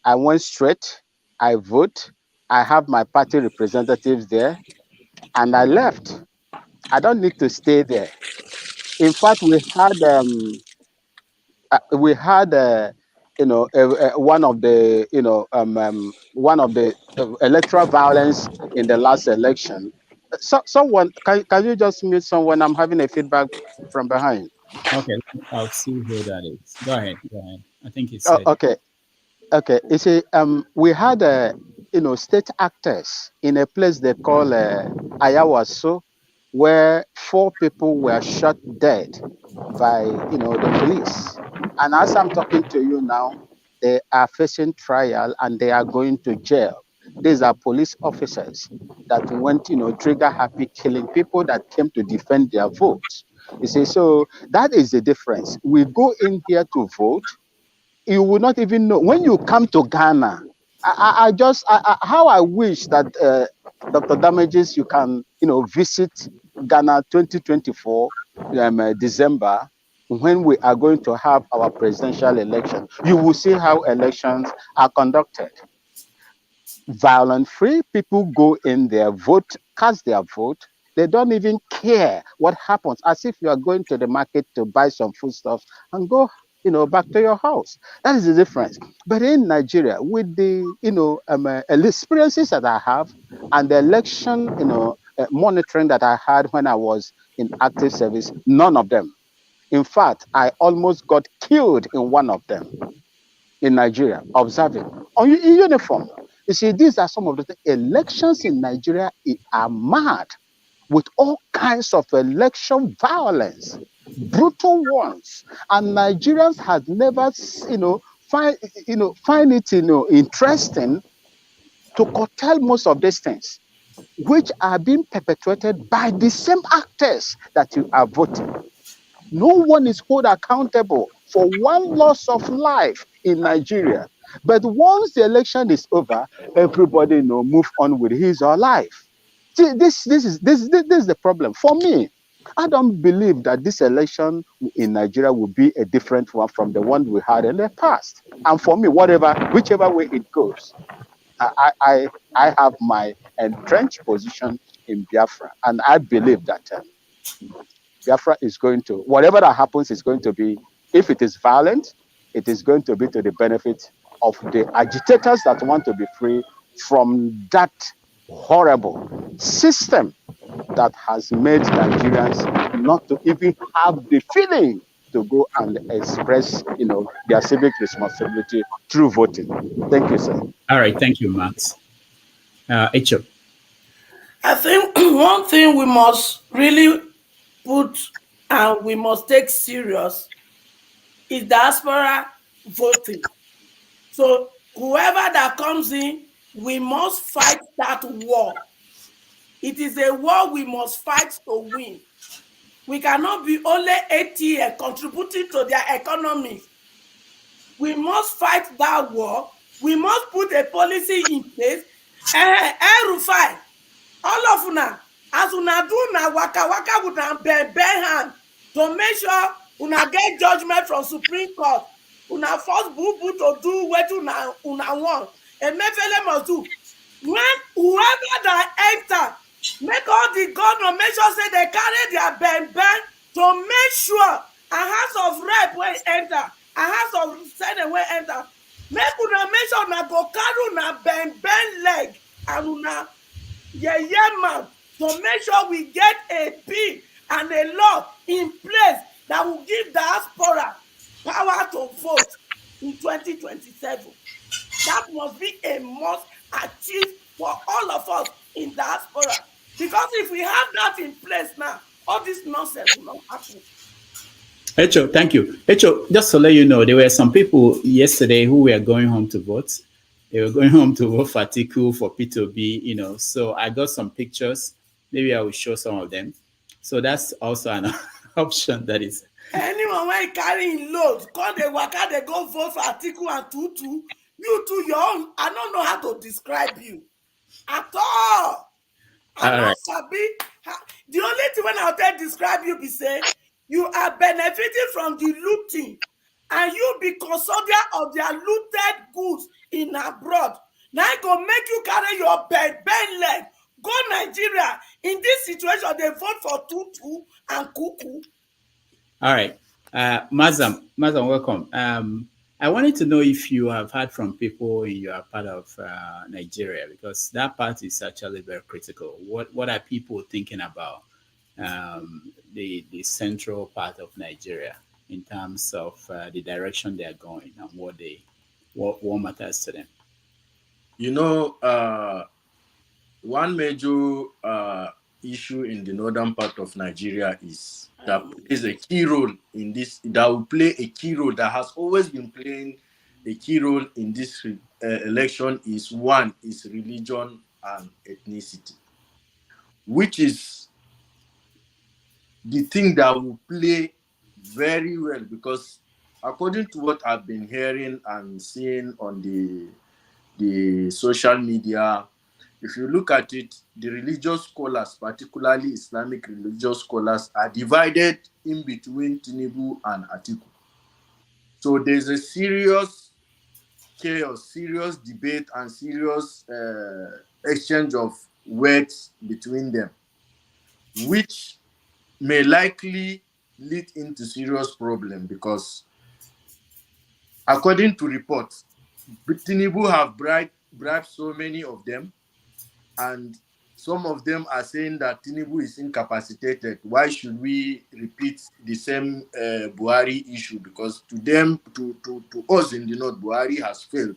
[SPEAKER 9] I went straight, I vote, I have my party representatives there, and I left. I don't need to stay there. In fact, we had one of the electoral violence in the last election. Someone, can you just mute someone? I'm having a feedback from behind.
[SPEAKER 6] Okay, I'll see who that is. Go ahead. I think he
[SPEAKER 9] Oh,
[SPEAKER 6] said.
[SPEAKER 9] okay. You see, we had state actors in a place they call Ayawaso, where 4 people were shot dead by the police. And as I'm talking to you now, they are facing trial and they are going to jail. These are police officers that went, trigger happy, killing people that came to defend their votes. You see, so that is the difference. We go in here to vote. You will not even know when you come to Ghana. How I wish that Dr. Damages, you can visit Ghana 2024 December, when we are going to have our presidential election. You will see how elections are conducted. Violent free, people go in there, vote, cast their vote. They don't even care what happens, as if you are going to the market to buy some foodstuffs and go back to your house. That is the difference. But in Nigeria, with the experiences that I have and the election monitoring that I had when I was in active service, none of them. In fact, I almost got killed in one of them in Nigeria, observing in uniform. You see, these are some of the elections in Nigeria are mad, with all kinds of election violence, brutal ones, and Nigerians had never, find it, interesting to curtail most of these things, which are being perpetuated by the same actors that you are voting. No one is held accountable for one loss of life in Nigeria. But once the election is over, everybody move on with his or her life. See, this is the problem. For me, I don't believe that this election in Nigeria will be a different one from the one we had in the past. And for me, whichever way it goes, I have my entrenched position in Biafra, and I believe that Biafra is going to, whatever that happens is going to be, if it is violent, it is going to be to the benefit of the agitators that want to be free from that horrible system that has made Nigerians not to even have the feeling to go and express, their civic responsibility through voting. Thank you, sir.
[SPEAKER 6] All right, thank you, Max. Echo.
[SPEAKER 8] I think one thing we must really put and we must take serious is diaspora voting. So whoever that comes in, we must fight that war. It is a war we must fight to win. We cannot be only ATM contributing to their economy. We must fight that war. We must put a policy in place. Rufai, all of una, as una do na waka with una bend hand to make sure una get judgment from Supreme Court una force bubu to do wetin una want. Emefiele must do. When whoever that enter, make all the governor make sure say they carry their ben to make sure a house of rep wey enter, a house of senate wey enter. Make una make sure una go carry una ben leg and una yeye mouth to make sure we get a bill and a law in place that will give diaspora power to vote in 2027. That must be a must achieve for all of us in diaspora. Because if we have that in place now, all this nonsense will not happen.
[SPEAKER 6] Echo, thank you. Echo, just to let you know, there were some people yesterday who were going home to vote. They were going home to vote for Atiku, for P2B, so I got some pictures. Maybe I will show some of them. So that's also an option that is.
[SPEAKER 8] Anyone when carrying load, call the waka, they go vote for Atiku and Tutu. You too, your own. I don't know how to describe you at all. I not sabi. The only thing when I tell describe you be say you are benefiting from the looting, and you be custodian of their looted goods in abroad. Now I go make you carry your bed leg go Nigeria. In this situation, they vote for Tutu and Kuku.
[SPEAKER 6] All right, Mazam, welcome. I wanted to know if you have heard from people in your part of Nigeria, because that part is actually very critical. What are people thinking about the central part of Nigeria in terms of the direction they are going and what matters to them?
[SPEAKER 12] One major issue in the northern part of Nigeria is that plays a key role in this, that will play a key role, that has always been playing a key role in this election is religion and ethnicity, which is the thing that will play very well, because according to what I've been hearing and seeing on the social media, if you look at it, the religious scholars, particularly Islamic religious scholars, are divided in between Tinubu and Atiku. So there's a serious chaos, serious debate, and serious exchange of words between them, which may likely lead into serious problem, because according to reports, Tinubu have bribed so many of them, and some of them are saying that Tinubu is incapacitated. Why should we repeat the same Buhari issue? Because to them, to us in the north, Buhari has failed.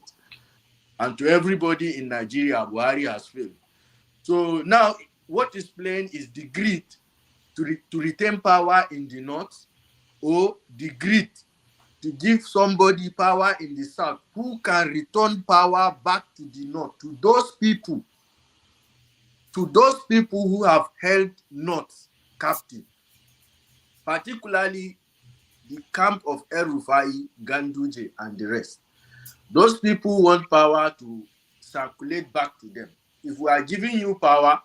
[SPEAKER 12] And to everybody in Nigeria, Buhari has failed. So now what is playing is the greed to retain power in the north, or the greed to give somebody power in the south who can return power back to the north, to those people who have held north captive, particularly the camp of El-Rufai, Ganduje, and the rest. Those people want power to circulate back to them. If we are giving you power,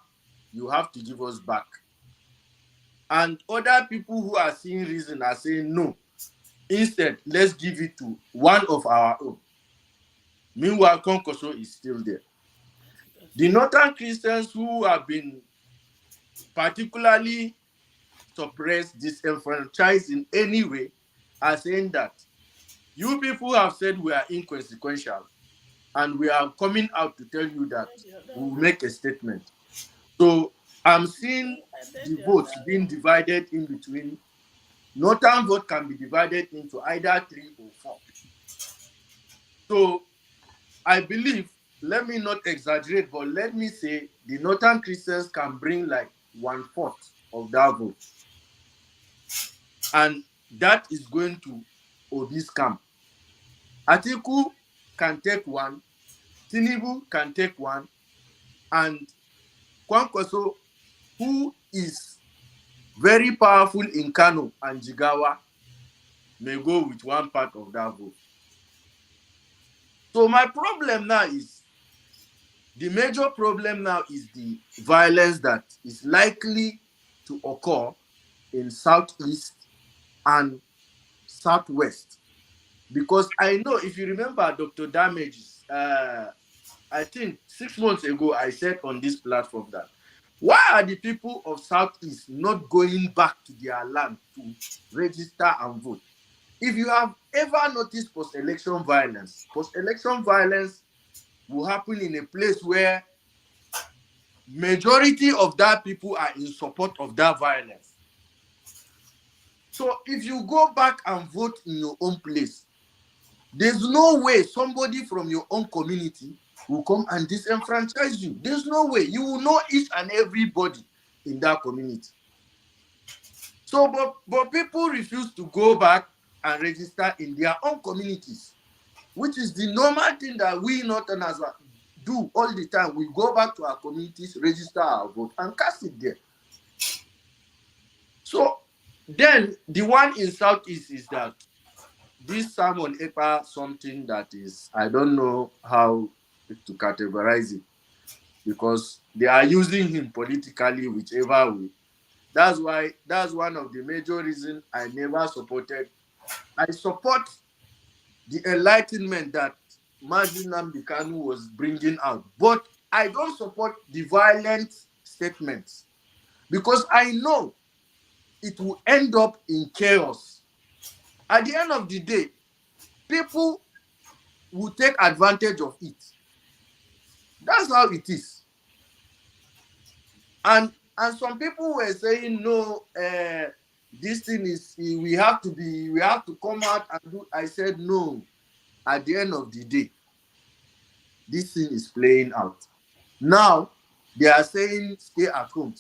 [SPEAKER 12] you have to give us back. And other people who are seeing reason are saying, no, instead, let's give it to one of our own. Meanwhile, Konkoso is still there. The northern Christians who have been particularly suppressed, disenfranchised in any way, are saying that you people have said we are inconsequential, and we are coming out to tell you that we will make a statement. So I'm seeing the votes being divided in between. Northern vote can be divided into either 3 or 4. So I believe, let me not exaggerate, but let me say the northern Christians can bring like 1/4 of that vote. And that is going to Obi's camp. Atiku can take 1, Tinubu can take 1, and Kwankwaso, who is very powerful in Kano and Jigawa, may go with 1 part of that vote. So my problem now is, the major problem now is the violence that is likely to occur in Southeast and Southwest. Because I know, if you remember Dr. Damages, I think 6 months ago, I said on this platform that, why are the people of Southeast not going back to their land to register and vote? If you have ever noticed post-election violence will happen in a place where majority of that people are in support of that violence. So if you go back and vote in your own place, there's no way somebody from your own community will come and disenfranchise you. There's no way. You will know each and everybody in that community. So, but people refuse to go back and register in their own communities, which is the normal thing that we Northerners do all the time. We go back to our communities, register our vote, and cast it there. So then the one in Southeast is that this Simon Ekpa something that is, I don't know how to categorize it, because they are using him politically whichever way. That's one of the major reasons I never supported. I support the enlightenment that Mazi Nnamdi Kanu was bringing out, but I don't support the violent statements, because I know it will end up in chaos. At the end of the day, people will take advantage of it. That's how it is. And some people were saying, no, this thing is, we have to come out and do. I said, no. At the end of the day, this thing is playing out. Now, they are saying, stay at home,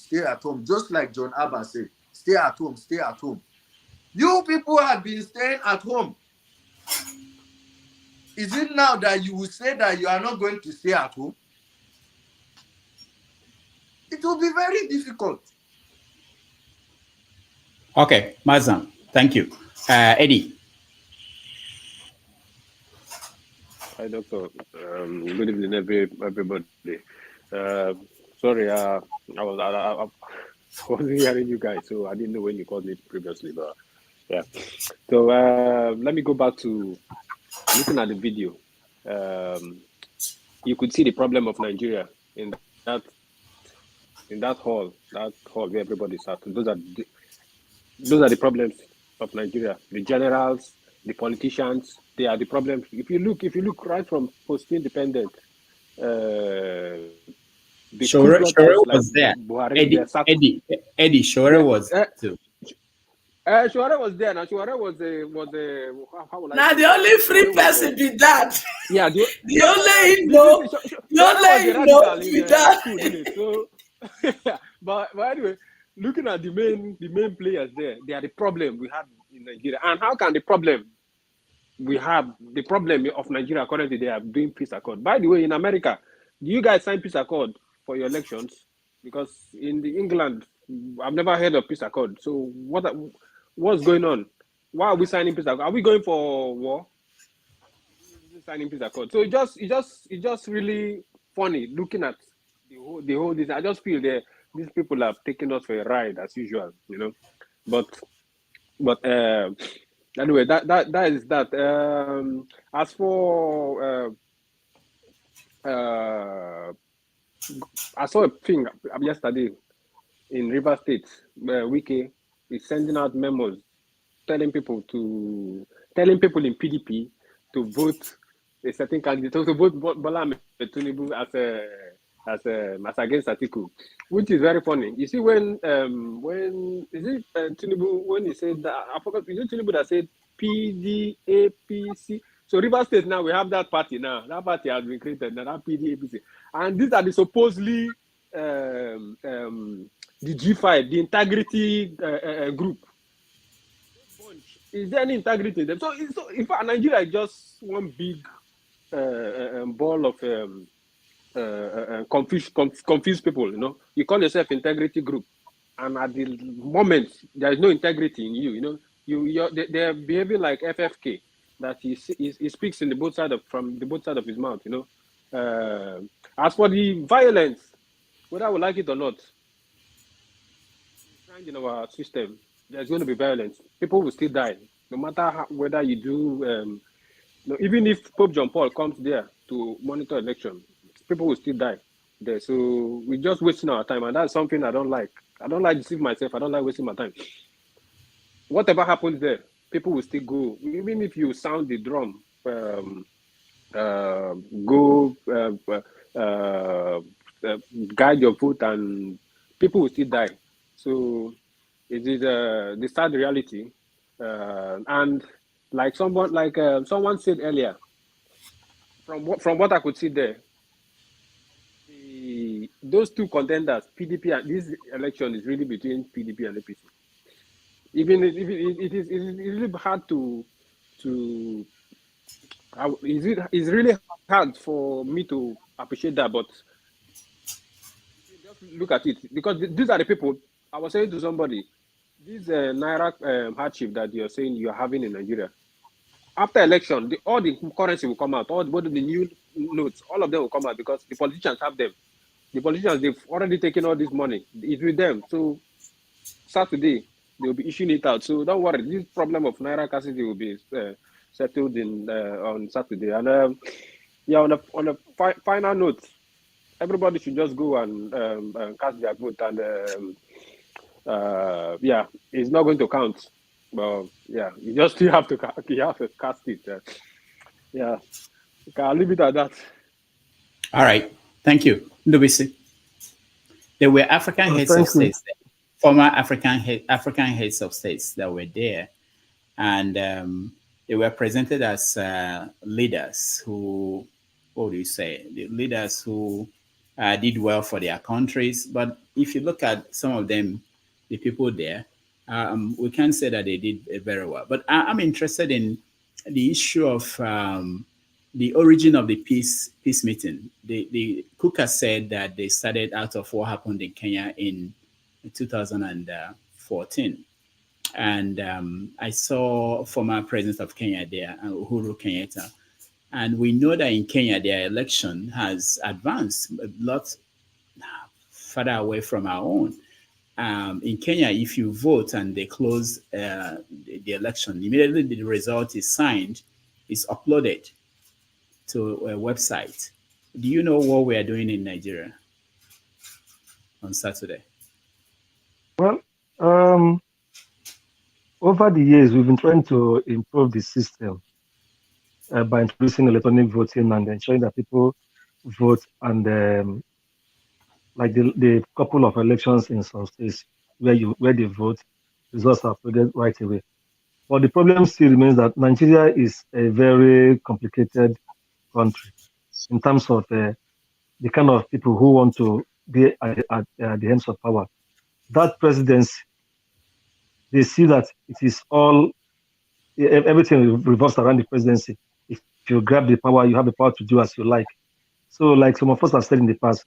[SPEAKER 12] just like John Abba said, stay at home, stay at home. You people have been staying at home. Is it now that you will say that you are not going to stay at home? It will be very difficult.
[SPEAKER 6] Okay, Mazam, thank you. Eddie.
[SPEAKER 14] Hi, Doctor. Good evening, everybody. Sorry, I wasn't hearing you guys, so I didn't know when you called me previously, but yeah. So let me go back to looking at the video. You could see the problem of Nigeria in that hall where everybody sat. Those are the problems of Nigeria. The generals, the politicians, they are the problems. If you look right from post-independent, the
[SPEAKER 6] Shore was there.
[SPEAKER 14] Buhari,
[SPEAKER 6] Eddie Shore was there too.
[SPEAKER 14] Shore was there. Now Shore was how will I
[SPEAKER 8] now
[SPEAKER 14] say
[SPEAKER 8] the only free person be that.
[SPEAKER 14] Yeah,
[SPEAKER 8] the only be that.
[SPEAKER 14] So, but anyway, looking at the main players there, they are the problem we have in Nigeria. And how can the problem of Nigeria currently they are doing peace accord? By the way, in America, do you guys sign peace accord for your elections? Because in England, I've never heard of peace accord. So what's going on? Why are we signing peace accord? Are we going for war? Signing peace accord. So it's just really funny looking at the whole this. I just feel that these people are taking us for a ride as usual, you know. But anyway, that is that. As for I saw a thing yesterday in River State where Wike is sending out memos telling people in PDP to vote a certain candidate, to vote Bola Ahmed Tinubu as against Atiku, which is very funny. You see, when is it Tinubu when he said that, I forgot, is it Tinubu that said PDAPC? So River State now we have that party now. That party has been created now, that PDAPC, and these are the supposedly the G5, the integrity group. Is there any integrity in them? So in fact, Nigeria is just one big ball of confused people. You know, you call yourself integrity group, and at the moment there is no integrity in you. You know, they're behaving like FFK, that he speaks in from the both side of his mouth. You know, as for the violence, whether we like it or not, in our system, there's going to be violence. People will still die, no matter whether you do No, even if Pope John Paul comes there to monitor election, people will still die there. So we're just wasting our time, and that's something I don't like. I don't like deceiving myself. I don't like wasting my time. Whatever happens there, people will still go. Even if you sound the drum, go guide your vote, and people will still die. So it is the sad reality. And like someone said earlier, from what I could see there, those two contenders, PDP, and this election is really between PDP and APC. Even it is really hard to it's really hard for me to appreciate that, but just look at it, because these are the people. I was saying to somebody, this naira hardship that you're saying you're having in Nigeria, after election, all the currency will come out, all the new notes, all of them will come out, because the politicians have them. The politicians, they've already taken all this money. It's with them. So Saturday, they'll be issuing it out. So don't worry, this problem of naira scarcity will be settled in on Saturday. And yeah, on a final note, everybody should just go and cast their vote. And yeah, it's not going to count. But yeah, you have to cast it. Yeah, I'll leave it at that.
[SPEAKER 6] All right, thank you, Ndubisi. There were African heads of states, former African heads of states that were there, and they were presented as leaders who, what do you say, the leaders who did well for their countries. But if you look at some of them, the people there, we can't say that they did very well. But I'm interested in the issue of the origin of the peace meeting. The Kuka said that they started out of what happened in Kenya in 2014. And I saw former president of Kenya there, Uhuru Kenyatta. And we know that in Kenya, their election has advanced a lot further away from our own. In Kenya, if you vote and they close the election, immediately the result is signed, is uploaded to a website. Do you know what we are doing in Nigeria on Saturday?
[SPEAKER 11] Well, over the years, we've been trying to improve the system by introducing electronic voting and ensuring that people vote. And like the couple of elections in some states where they vote, results are uploaded right away. But the problem still remains that Nigeria is a very complicated country in terms of the kind of people who want to be at the ends of power. That presidency, they see that it is all, everything revolves around the presidency. If you grab the power, you have the power to do as you like. So like some of us have said in the past,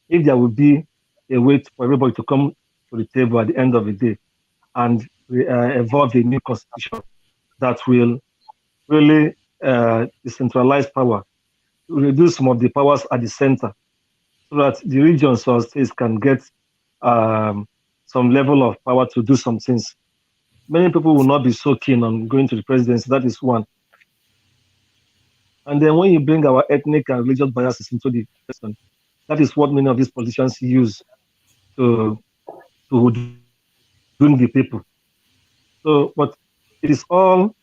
[SPEAKER 11] if there would be a way for everybody to come to the table at the end of the day and evolve a new constitution that will really decentralize power, reduce some of the powers at the center, so that the regions or states can get some level of power to do some things. Many people will not be so keen on going to the presidency. That is one. And then when you bring our ethnic and religious biases into the question, that is what many of these politicians use to doing the people. So, but it is all,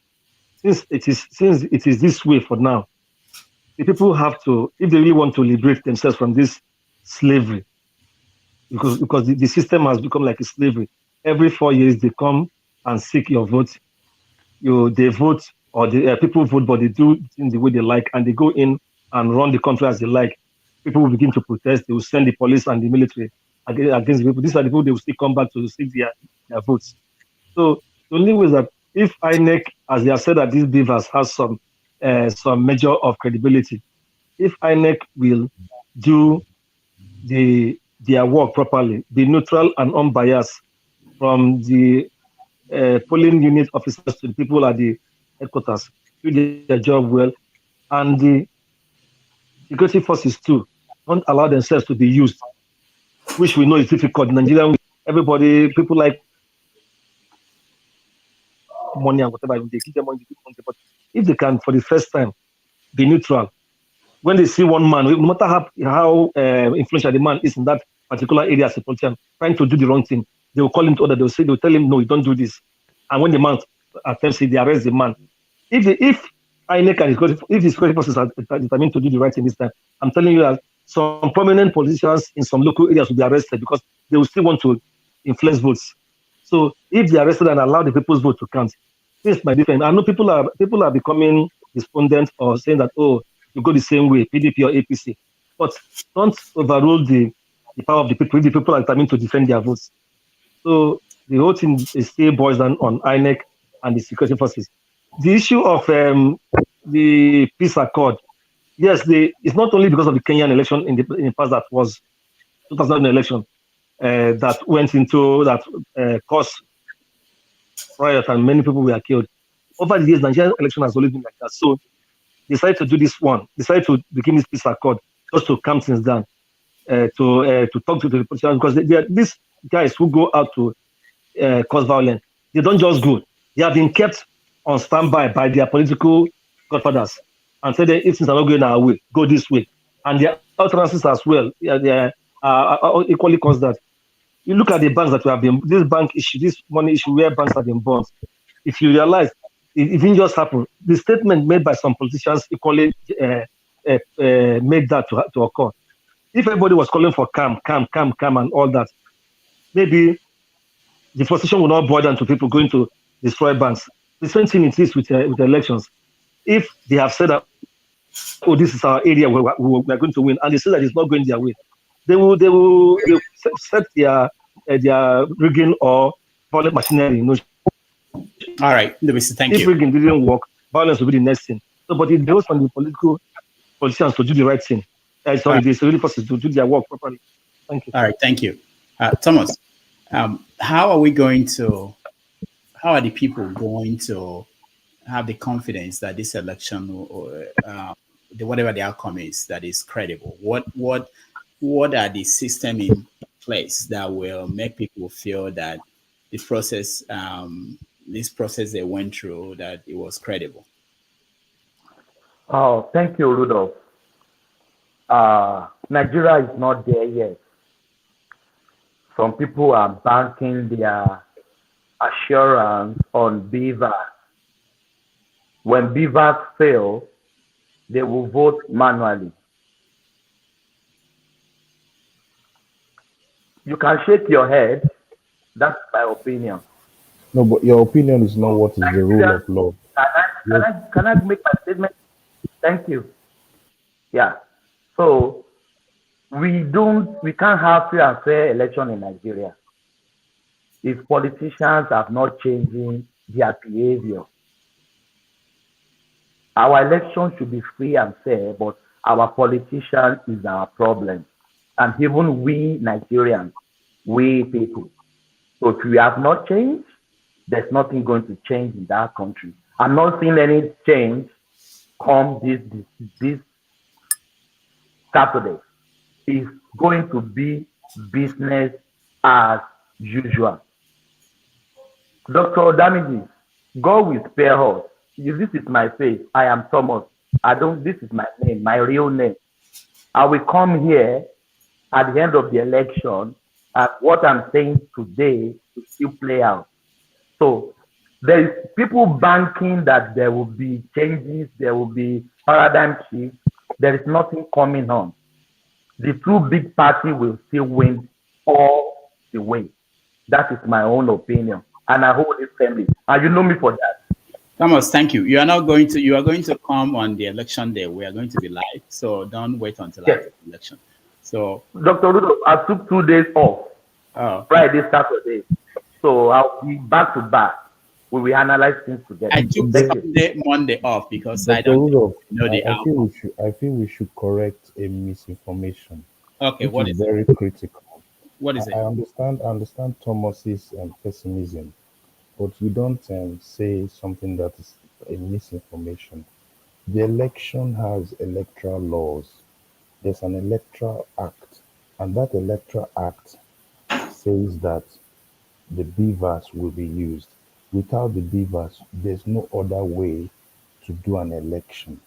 [SPEAKER 11] since it is this way for now, the people have to, if they really want to liberate themselves from this slavery, because the system has become like a slavery. Every 4 years they come and seek your vote. They vote, or the people vote, but they do in the way they like, and they go in and run the country as they like. People will begin to protest. They will send the police and the military against the people. These are the people they will still come back to seek their votes. So the only way is that if INEC, as they have said that these beavers has some measure of credibility, if INEC will do their work properly, be neutral and unbiased from the polling unit officers to the people at the headquarters, do their job well, and the security forces too don't allow themselves to be used, which we know is difficult. Nigerian, everybody, people like money and whatever, they give them money, but if they can, for the first time, be neutral, when they see one man, no matter how influential the man is in that particular area as a politician, trying to do the wrong thing, they will call him to order. They'll tell him, no, you don't do this. And when the man attempts it, they arrest the man. If INEC and if the security forces are determined to do the right thing this time, I'm telling you that some prominent politicians in some local areas will be arrested because they will still want to influence votes. So if they are arrested and allow the people's vote to count, things might be different. I know people are becoming despondent or saying that, oh, you go the same way, PDP or APC. But don't overrule the power of the people if the people are determined to defend their votes. So the whole thing is still boils down on INEC and the security forces. The issue of the peace accord, yes, it's not only because of the Kenyan election in the past that was 2000 election that went into that caused riot and many people were killed. Over the years, Nigerian election has always been like that. So decided to do this one, decided to begin this peace accord just to calm things down, to talk to the politicians because they are these guys who go out to cause violence. They don't just go; they have been kept on standby by their political godfathers and said that if things are not going our way, go this way. And their utterances as well, they are equally caused that. You look at the banks that we have been, this bank issue, this money issue where banks have been bought. If you realize it didn't just happen, the statement made by some politicians equally made that to occur. If everybody was calling for calm, and all that, maybe the frustration will not boil down to people going to destroy banks. The same thing it is with elections. If they have said that, oh, this is our area where we are going to win, and they say that it's not going their way, they will set their rigging or violent machinery.
[SPEAKER 6] All right, Lewis, thank you.
[SPEAKER 11] If rigging didn't work, violence will be the next thing. So, but it goes on the politicians to do the right thing. Sorry, the security forces to do their work properly. Thank you.
[SPEAKER 6] All right, thank you. Thomas, how are the people going to have the confidence that this election, whatever the outcome is, that is credible? What are the system in place that will make people feel that the process, this process they went through, that it was credible?
[SPEAKER 13] Oh, thank you, Rudolph. Nigeria is not there yet. Some people are banking their assurance on beavers. When beavers fail, they will vote manually. You can shake your head. That's my opinion.
[SPEAKER 7] No, but your opinion is not what is the rule of law.
[SPEAKER 13] Can I make my statement? Thank you. Yeah. So we can't have free and fair election in Nigeria if politicians have not changing their behavior. Our election should be free and fair, but our politician is our problem. And even we Nigerians, we people. So if we have not changed, there's nothing going to change in that country. I'm not seeing any change come this Saturday. It's going to be business as usual. Dr. Damages, God will spare us. This is my face. I am Thomas. This is my name, my real name. I will come here at the end of the election, and what I'm saying today will still play out. So there is people banking that there will be changes, there will be paradigm shifts. There is nothing coming on. The two big parties will still win all the way. That is my own opinion, and I hold it firmly. And you know me for that.
[SPEAKER 6] Thomas, thank you. You are going to come on the election day. We are going to be live, so don't wait until after the election. So,
[SPEAKER 13] Dr. Rudolph, I took 2 days off. Friday, Saturday. So I'll be back to back. We will analyze things together.
[SPEAKER 6] I took Monday off because
[SPEAKER 7] Dr.
[SPEAKER 6] I don't
[SPEAKER 7] Rudolph,
[SPEAKER 6] know the outcome.
[SPEAKER 7] I feel we should correct a misinformation.
[SPEAKER 6] Okay, what is
[SPEAKER 7] very critical.
[SPEAKER 6] What is it?
[SPEAKER 7] I understand Thomas's pessimism, but we don't say something that is a misinformation. The election has electoral laws. There's an electoral act, and that electoral act says that the beavers will be used. Without the beavers, there's no other way to do an election.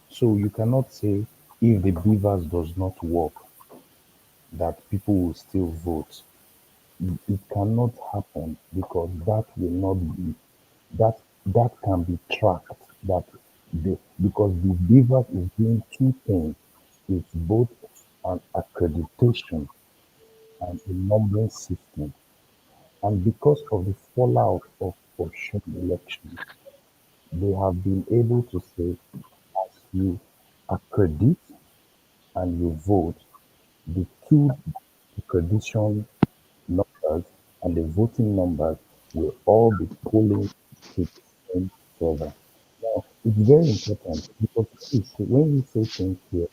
[SPEAKER 7] So you cannot say if the beavers does not work, that people will still vote. It cannot happen because that will not be that can be tracked. That because the beavers is doing two things. It's both an accreditation and a numbering system. And because of the fallout of Osun election, they have been able to say, as you accredit and you vote, the two accreditation numbers and the voting numbers will all be polling to the same server. Now, it's very important because when we say things here,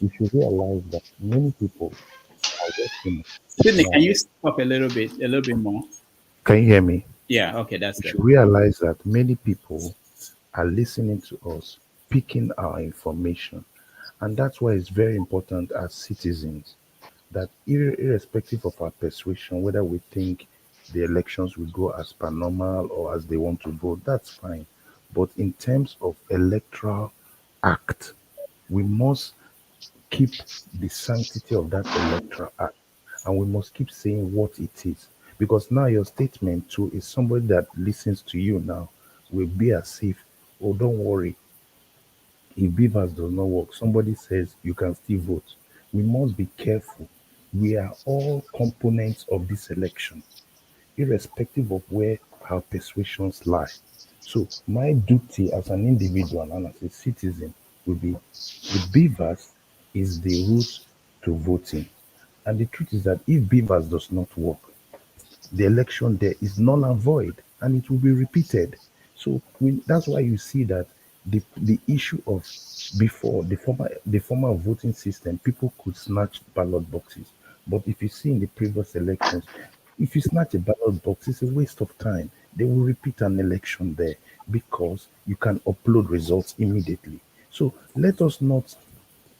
[SPEAKER 7] we should realize that many people are working
[SPEAKER 6] Sydney,
[SPEAKER 7] now.
[SPEAKER 6] can you stop a little bit more?
[SPEAKER 7] Can you hear me?
[SPEAKER 6] Yeah, okay, that's
[SPEAKER 7] We
[SPEAKER 6] good.
[SPEAKER 7] should realize that many people are listening to us, picking our information. And that's why it's very important as citizens that irrespective of our persuasion, whether we think the elections will go as per normal or as they want to vote, that's fine. But in terms of electoral act, we must keep the sanctity of that electoral act and we must keep saying what it is. Because now your statement too is somebody that listens to you now will be as if, oh, don't worry, if Beavers does not work, somebody says you can still vote. We must be careful. We are all components of this election, irrespective of where our persuasions lie. So my duty as an individual and as a citizen will be the Beavers is the route to voting. And the truth is that if Beavers does not work, the election there is null and void and it will be repeated. So that's why you see that the issue of before the former voting system, people could snatch ballot boxes. But if you see in the previous elections, if you snatch a ballot box, it's a waste of time. They will repeat an election there because you can upload results immediately. So let us not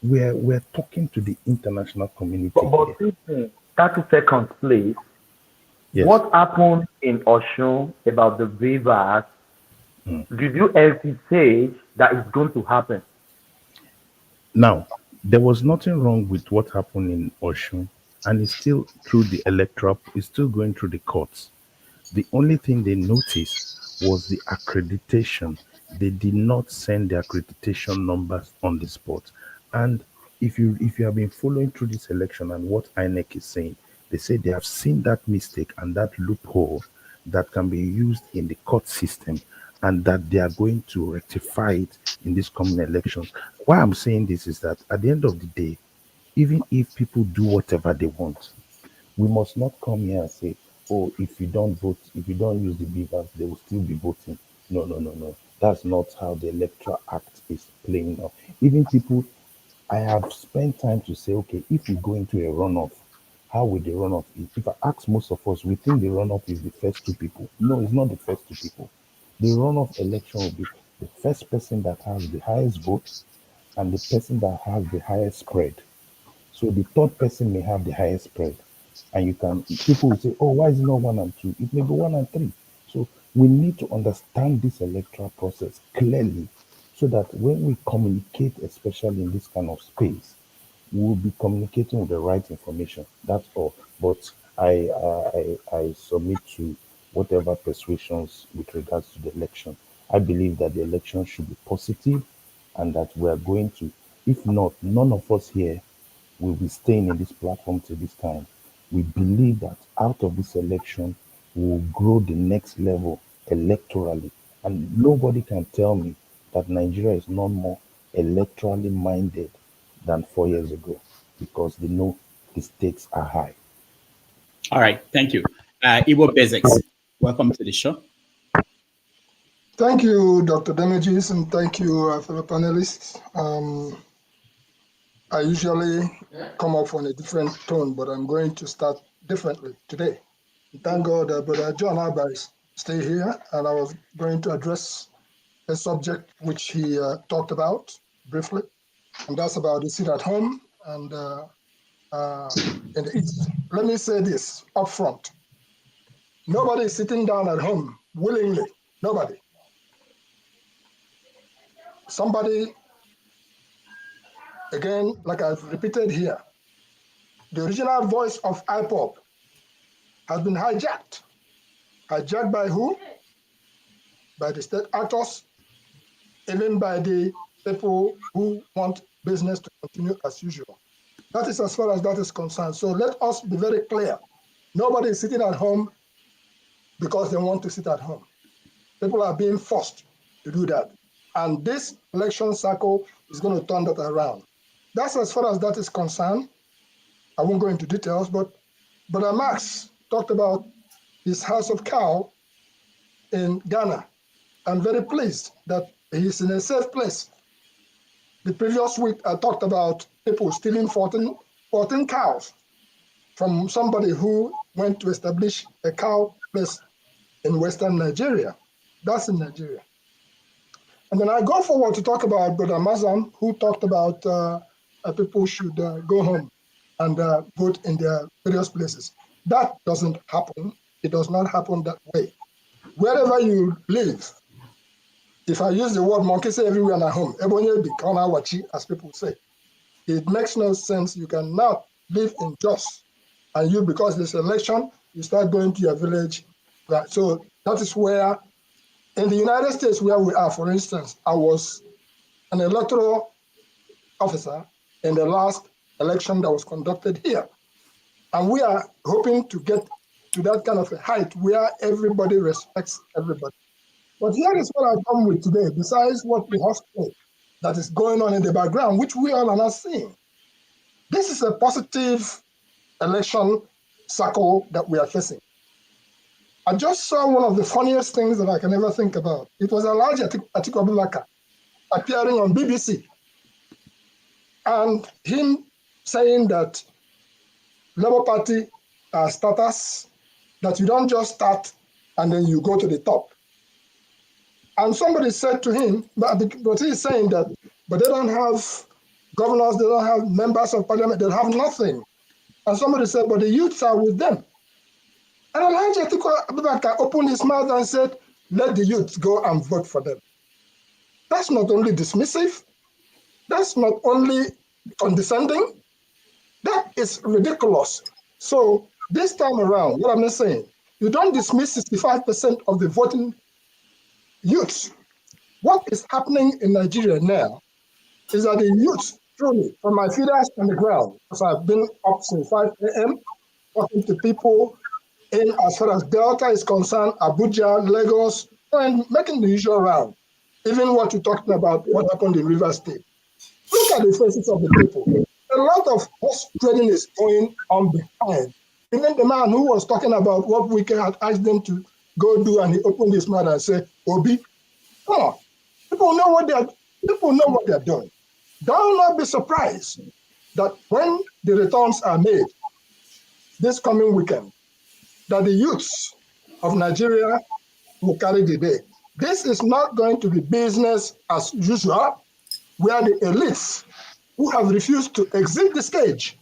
[SPEAKER 7] we're talking to the international community
[SPEAKER 13] But
[SPEAKER 7] here.
[SPEAKER 13] 30 seconds, please.
[SPEAKER 7] Yes.
[SPEAKER 13] What happened in Osun about the rivers? Did you envisage that it's going to happen?
[SPEAKER 7] Now, there was nothing wrong with what happened in Oshun, and it's still through the electoral, it's still going through the courts. The only thing they noticed was the accreditation. They did not send the accreditation numbers on the spot. And if you have been following through this election and what INEC is saying, they say they have seen that mistake and that loophole that can be used in the court system and that they are going to rectify it in this coming elections. Why I'm saying this is that at the end of the day, even if people do whatever they want, we must not come here and say, oh, if you don't vote, if you don't use the beavers, they will still be voting. No, no, no, no. That's not how the Electoral Act is playing now. Even people, I have spent time to say, okay, if we go into a runoff, how will the runoff be? If I ask most of us, we think the runoff is the first two people. No, it's not the first two people. The runoff election will be the first person that has the highest vote and the person that has the highest spread. So the third person may have the highest spread. And people will say, oh, why is it not 1 and 2? It may be 1 and 3. So we need to understand this electoral process clearly so that when we communicate, especially in this kind of space, we'll be communicating with the right information. That's all. But I submit to whatever persuasions with regards to the election. I believe that the election should be positive and that we are going to, if not, none of us here will be staying in this platform till this time. We believe that out of this election, we will grow the next level electorally. And nobody can tell me that Nigeria is not more electorally minded than 4 years ago because they know the stakes are high.
[SPEAKER 6] All right, thank you. Igbo Basics, welcome to the show.
[SPEAKER 15] Thank you, Dr. Damages, and thank you, fellow panelists. I usually come off on a different tone, but I'm going to start differently today. Thank God Brother John Abba is still here, and I was going to address a subject which he talked about briefly, and that's about the sit at home and in the East. Let me say this up front. Nobody is sitting down at home willingly. Nobody. somebody, again, like I've repeated here, the original voice of IPOP has been hijacked. Hijacked by who? By the state actors, even by the people who want business to continue as usual. That is as far as that is concerned. So let us be very clear. Nobody is sitting at home because they want to sit at home. People are being forced to do that. And this election cycle is going to turn that around. That's as far as that is concerned. I won't go into details, but Max talked about his house of cow in Ghana. I'm very pleased that he's in a safe place. The previous week, I talked about people stealing 14 cows from somebody who went to establish a cow place in Western Nigeria. That's in Nigeria. And then I go forward to talk about Brother Mazam, who talked about people should go home and vote in their various places. That doesn't happen. It does not happen that way. Wherever you live, if I use the word monkey say everywhere at home, as people say, it makes no sense. You cannot live in Jos, and you, because there's election, you start going to your village. Right? So that is where, in the United States where we are, for instance, I was an electoral officer in the last election that was conducted here. And we are hoping to get to that kind of a height where everybody respects everybody. But here is what I come with today, besides what we have said that is going on in the background, which we all are not seeing. This is a positive election cycle that we are facing. I just saw one of the funniest things that I can ever think about. It was Elijah Atiku Abubakar appearing on BBC and him saying that Labour Party starters, that you don't just start and then you go to the top. And somebody said to him, but he's saying that, but they don't have governors, they don't have members of parliament, they have nothing. And somebody said, but the youths are with them. And Elijah Abubakar opened his mouth and said, let the youths go and vote for them. That's not only dismissive, that's not only condescending, that is ridiculous. So this time around, what I'm saying, you don't dismiss 65% of the voting youths. What is happening in Nigeria now is that the youths, truly, from my feeders on the ground, because I've been up since 5 a.m., talking to people in as far as Delta is concerned, Abuja, Lagos, and making the usual round. Even what you're talking about, what happened in River State. Look at the faces of the people. A lot of horse trading is going on behind. Even the man who was talking about what we had asked them to go do, and he opened his mouth and said, Obi, come on. People know what they're doing. Do not be surprised that when the returns are made this coming weekend, that the youths of Nigeria will carry the day. This is not going to be business as usual, where the elites who have refused to exit the stage,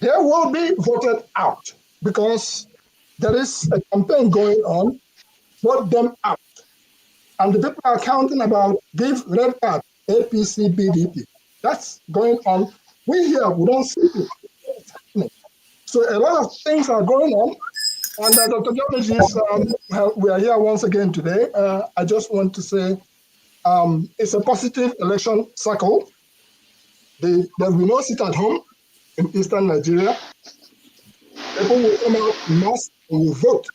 [SPEAKER 15] they will be voted out because there is a campaign going on, vote them out. And the people are counting about give red card, APC, BDP. That's going on. We here, we don't see it. So a lot of things are going on. And Dr. Jones, we are here once again today. I just want to say it's a positive election cycle. There will be no sit at home in Eastern Nigeria. People will come out in mass and will vote.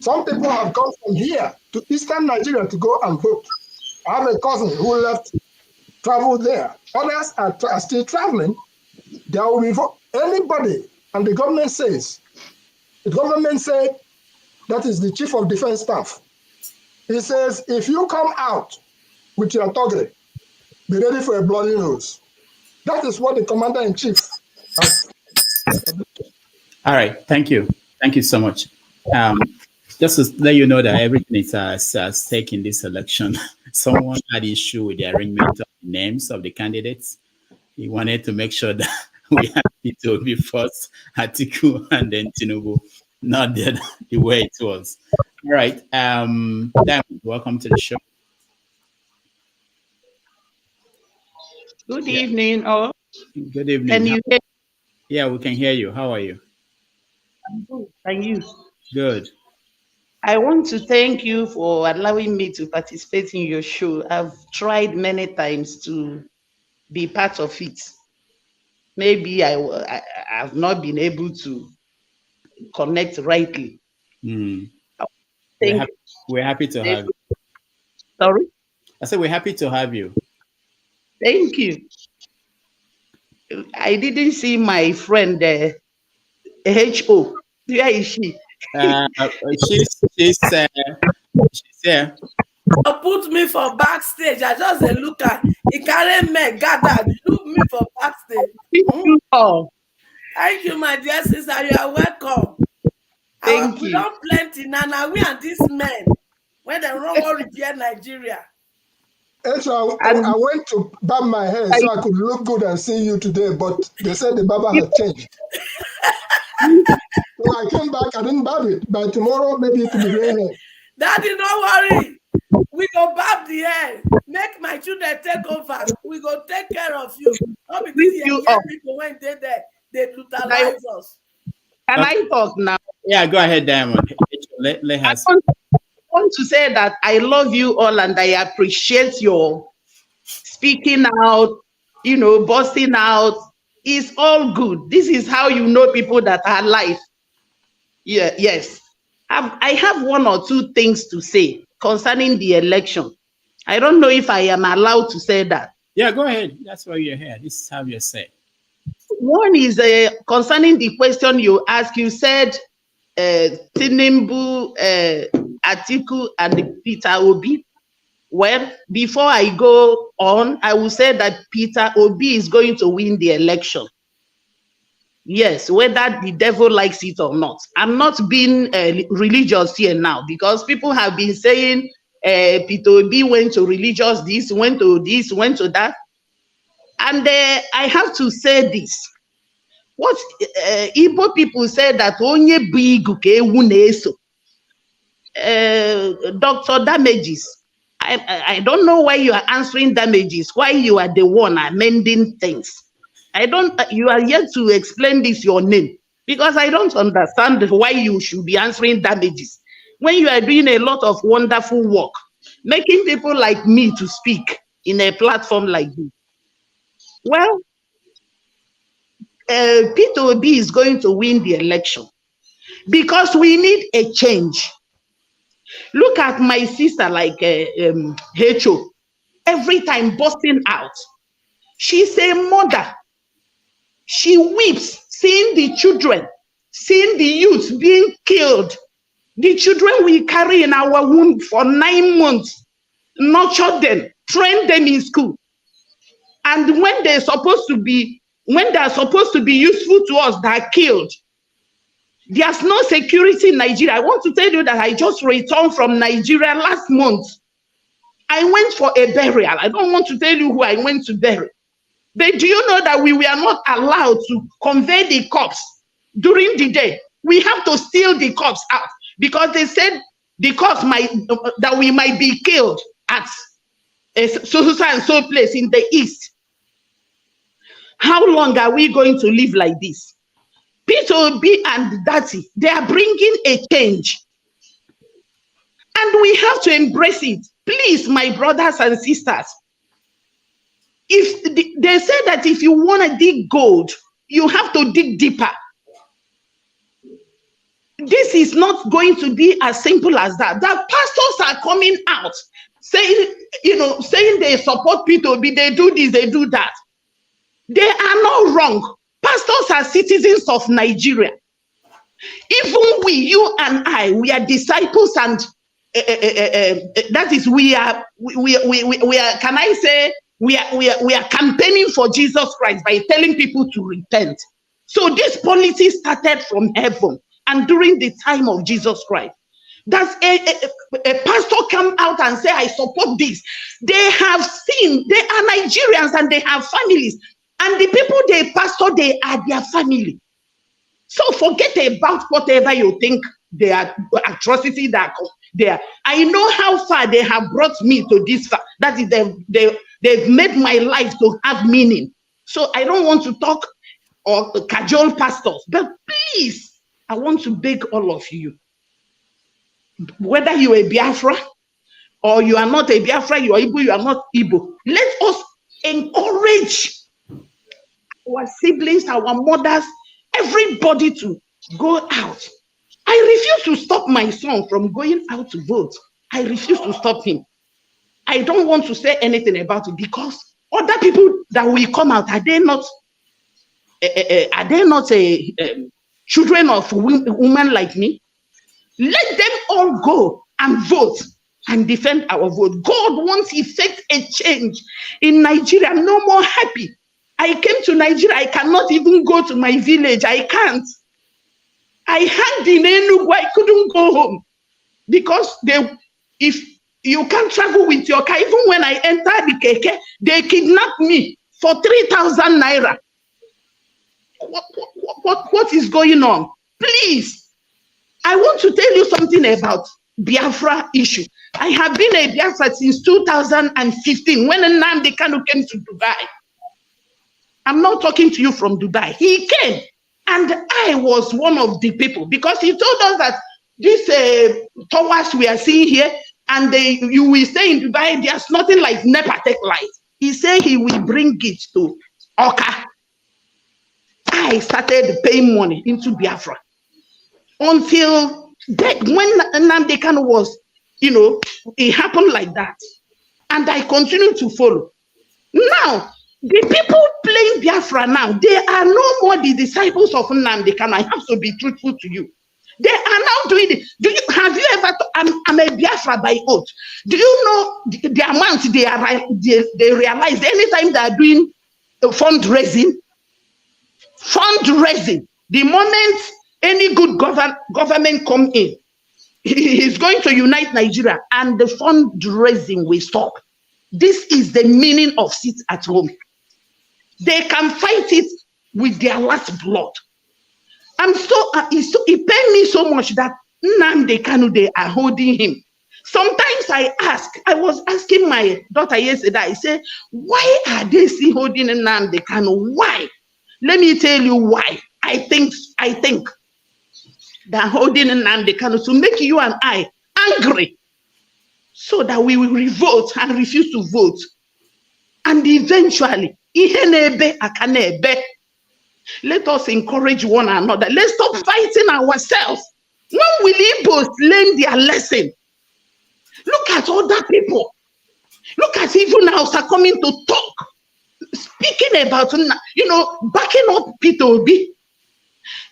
[SPEAKER 15] Some people have gone from here to Eastern Nigeria to go and vote. I have a cousin who traveled there. Others are still traveling. There will be anybody, and the government said, that is the chief of defense staff. He says, if you come out with your target, be ready for a bloody nose. That is what the commander-in-chief has.
[SPEAKER 6] All right, thank you. Thank you so much. Just to let you know that everything is at stake in this election. Someone had issue with the arrangement of the names of the candidates. He wanted to make sure that we had it to be first Atiku and then Tinubu, not the way it was. All right. Welcome to the show.
[SPEAKER 16] Good
[SPEAKER 6] Yeah.
[SPEAKER 16] evening, all.
[SPEAKER 6] Good evening.
[SPEAKER 16] Can you hear?
[SPEAKER 6] Yeah, we can hear you. How are you?
[SPEAKER 16] I'm good. And you?
[SPEAKER 6] Good.
[SPEAKER 16] I want to thank you for allowing me to participate in your show. I've tried many times to be part of it. Maybe I have not been able to connect rightly.
[SPEAKER 6] Mm.
[SPEAKER 16] Thank
[SPEAKER 6] We're happy to have you.
[SPEAKER 16] Sorry?
[SPEAKER 6] I said we're happy to have you.
[SPEAKER 16] Thank you. I didn't see my friend HO. Where is she?
[SPEAKER 6] She's there.
[SPEAKER 8] Put me for backstage. I just look at he carry me gathered. Look me for backstage. Thank you, my dear sister. You are welcome.
[SPEAKER 16] Thank
[SPEAKER 8] we
[SPEAKER 16] you.
[SPEAKER 8] don't plenty now. We and these men when they run all repair Nigeria.
[SPEAKER 15] And so I went to barb my hair so I could look good and see you today, but they said the barber had changed. So I came back, I didn't barb it. By tomorrow, maybe it will be gray hair.
[SPEAKER 8] Daddy, don't worry. We go barb the hair. Make my children take over. We go take care of you. Not be this young people when they there, they brutalize us.
[SPEAKER 16] Can I talk now?
[SPEAKER 6] Yeah, go ahead, Diamond. Let her
[SPEAKER 16] I want to say that I love you all and I appreciate your speaking out, busting out. It's all good. This is how you know people that are alive. Yeah, yes. I have one or two things to say concerning the election. I don't know if I am allowed to say that.
[SPEAKER 6] Yeah, go ahead. That's why you're here. This is how you say.
[SPEAKER 16] One is concerning the question you asked. You said Tinubu, Atiku, and Peter Obi. Well, before I go on, I will say that Peter Obi is going to win the election. Yes, whether the devil likes it or not. I'm not being religious here now because people have been saying Peter Obi went to religious this, went to that. And I have to say this. What Igbo people say that onye bigu ke ewu na-eso. Dr. Damages. I don't know why you are answering Damages, why you are the one amending things. You are yet to explain this your name because I don't understand why you should be answering Damages when you are doing a lot of wonderful work, making people like me to speak in a platform like this. Well, Peter Obi is going to win the election because we need a change. Look at my sister like Hecho, every time busting out. She's a mother. She weeps seeing the children, seeing the youth being killed. The children we carry in our womb for 9 months, nurture them, train them in school. And when they're supposed to be useful to us, they're killed. There's no security in Nigeria. I want to tell you that I just returned from Nigeria last month. I went for a burial. I don't want to tell you who I went to bury. But do you know that we were not allowed to convey the corpse during the day? We have to steal the corpse out because they said the corpse that we might be killed at a so and so place in the east. How long are we going to live like this? Peter Obi and Dati, they are bringing a change. And we have to embrace it. Please, my brothers and sisters, they say that if you want to dig gold, you have to dig deeper. This is not going to be as simple as that. The pastors are coming out saying they support Peter Obi, they do this, they do that. They are not wrong. Pastors are citizens of Nigeria. Even you and I, we are disciples, and that is we are. Can I say we are campaigning for Jesus Christ by telling people to repent. So this policy started from heaven and during the time of Jesus Christ. That's a pastor come out and say, I support this. They have seen, they are Nigerians and they have families. And the people they pastor, they are their family. So forget about whatever you think they are atrocity that there. I know how far they have brought me to this far. That is, they've made my life to have meaning. So I don't want to talk or cajole pastors, but please, I want to beg all of you, whether you are a Biafra or you are not a Biafra, you are Igbo, you are not Igbo, let us encourage our siblings, our mothers, everybody to go out. I refuse to stop my son from going out to vote. I refuse to stop him. I don't want to say anything about it because other people that will come out, are they not children of women like me? Let them all go and vote and defend our vote. God wants to effect a change in Nigeria. I'm no more happy. I came to Nigeria. I cannot even go to my village. I can't. I had in Enugu. I couldn't go home because if you can't travel with your car, even when I entered the keke, they kidnapped me for 3,000 naira. What is going on? Please, I want to tell you something about Biafra issue. I have been a Biafra since 2015 when Nnamdi Kanu came to Dubai. I'm not talking to you from Dubai. He came, and I was one of the people because he told us that this towers we are seeing here, and you will stay in Dubai, there's nothing like NEPA tech light. He said he will bring it to Oka. I started paying money into Biafra until when Nnamdi Kanu was, it happened like that. And I continue to follow. Now, the people playing Biafra now, they are no more the disciples of Nnamdi Kanu. I have to be truthful to you. They are now doing it. Have you ever, I'm a Biafra by oath. Do you know the amount they realize anytime they are doing fundraising? Fundraising. The moment any good government come in, he's going to unite Nigeria and the fundraising will stop. This is the meaning of sit at home. They can fight it with their last blood. It pained me so much that Nnamdi Kanu, they are holding him. Sometimes I was asking my daughter yesterday, I said, why are they still holding Nnamdi Kanu? Why? Let me tell you why. I think they're holding Nnamdi Kanu to make you and I angry so that we will revolt and refuse to vote. And eventually, let us encourage one another. Let's stop fighting ourselves. When will Igbos learn their lesson? Look at other people. Look at even now are coming to talk, speaking about, backing up Peter Obi.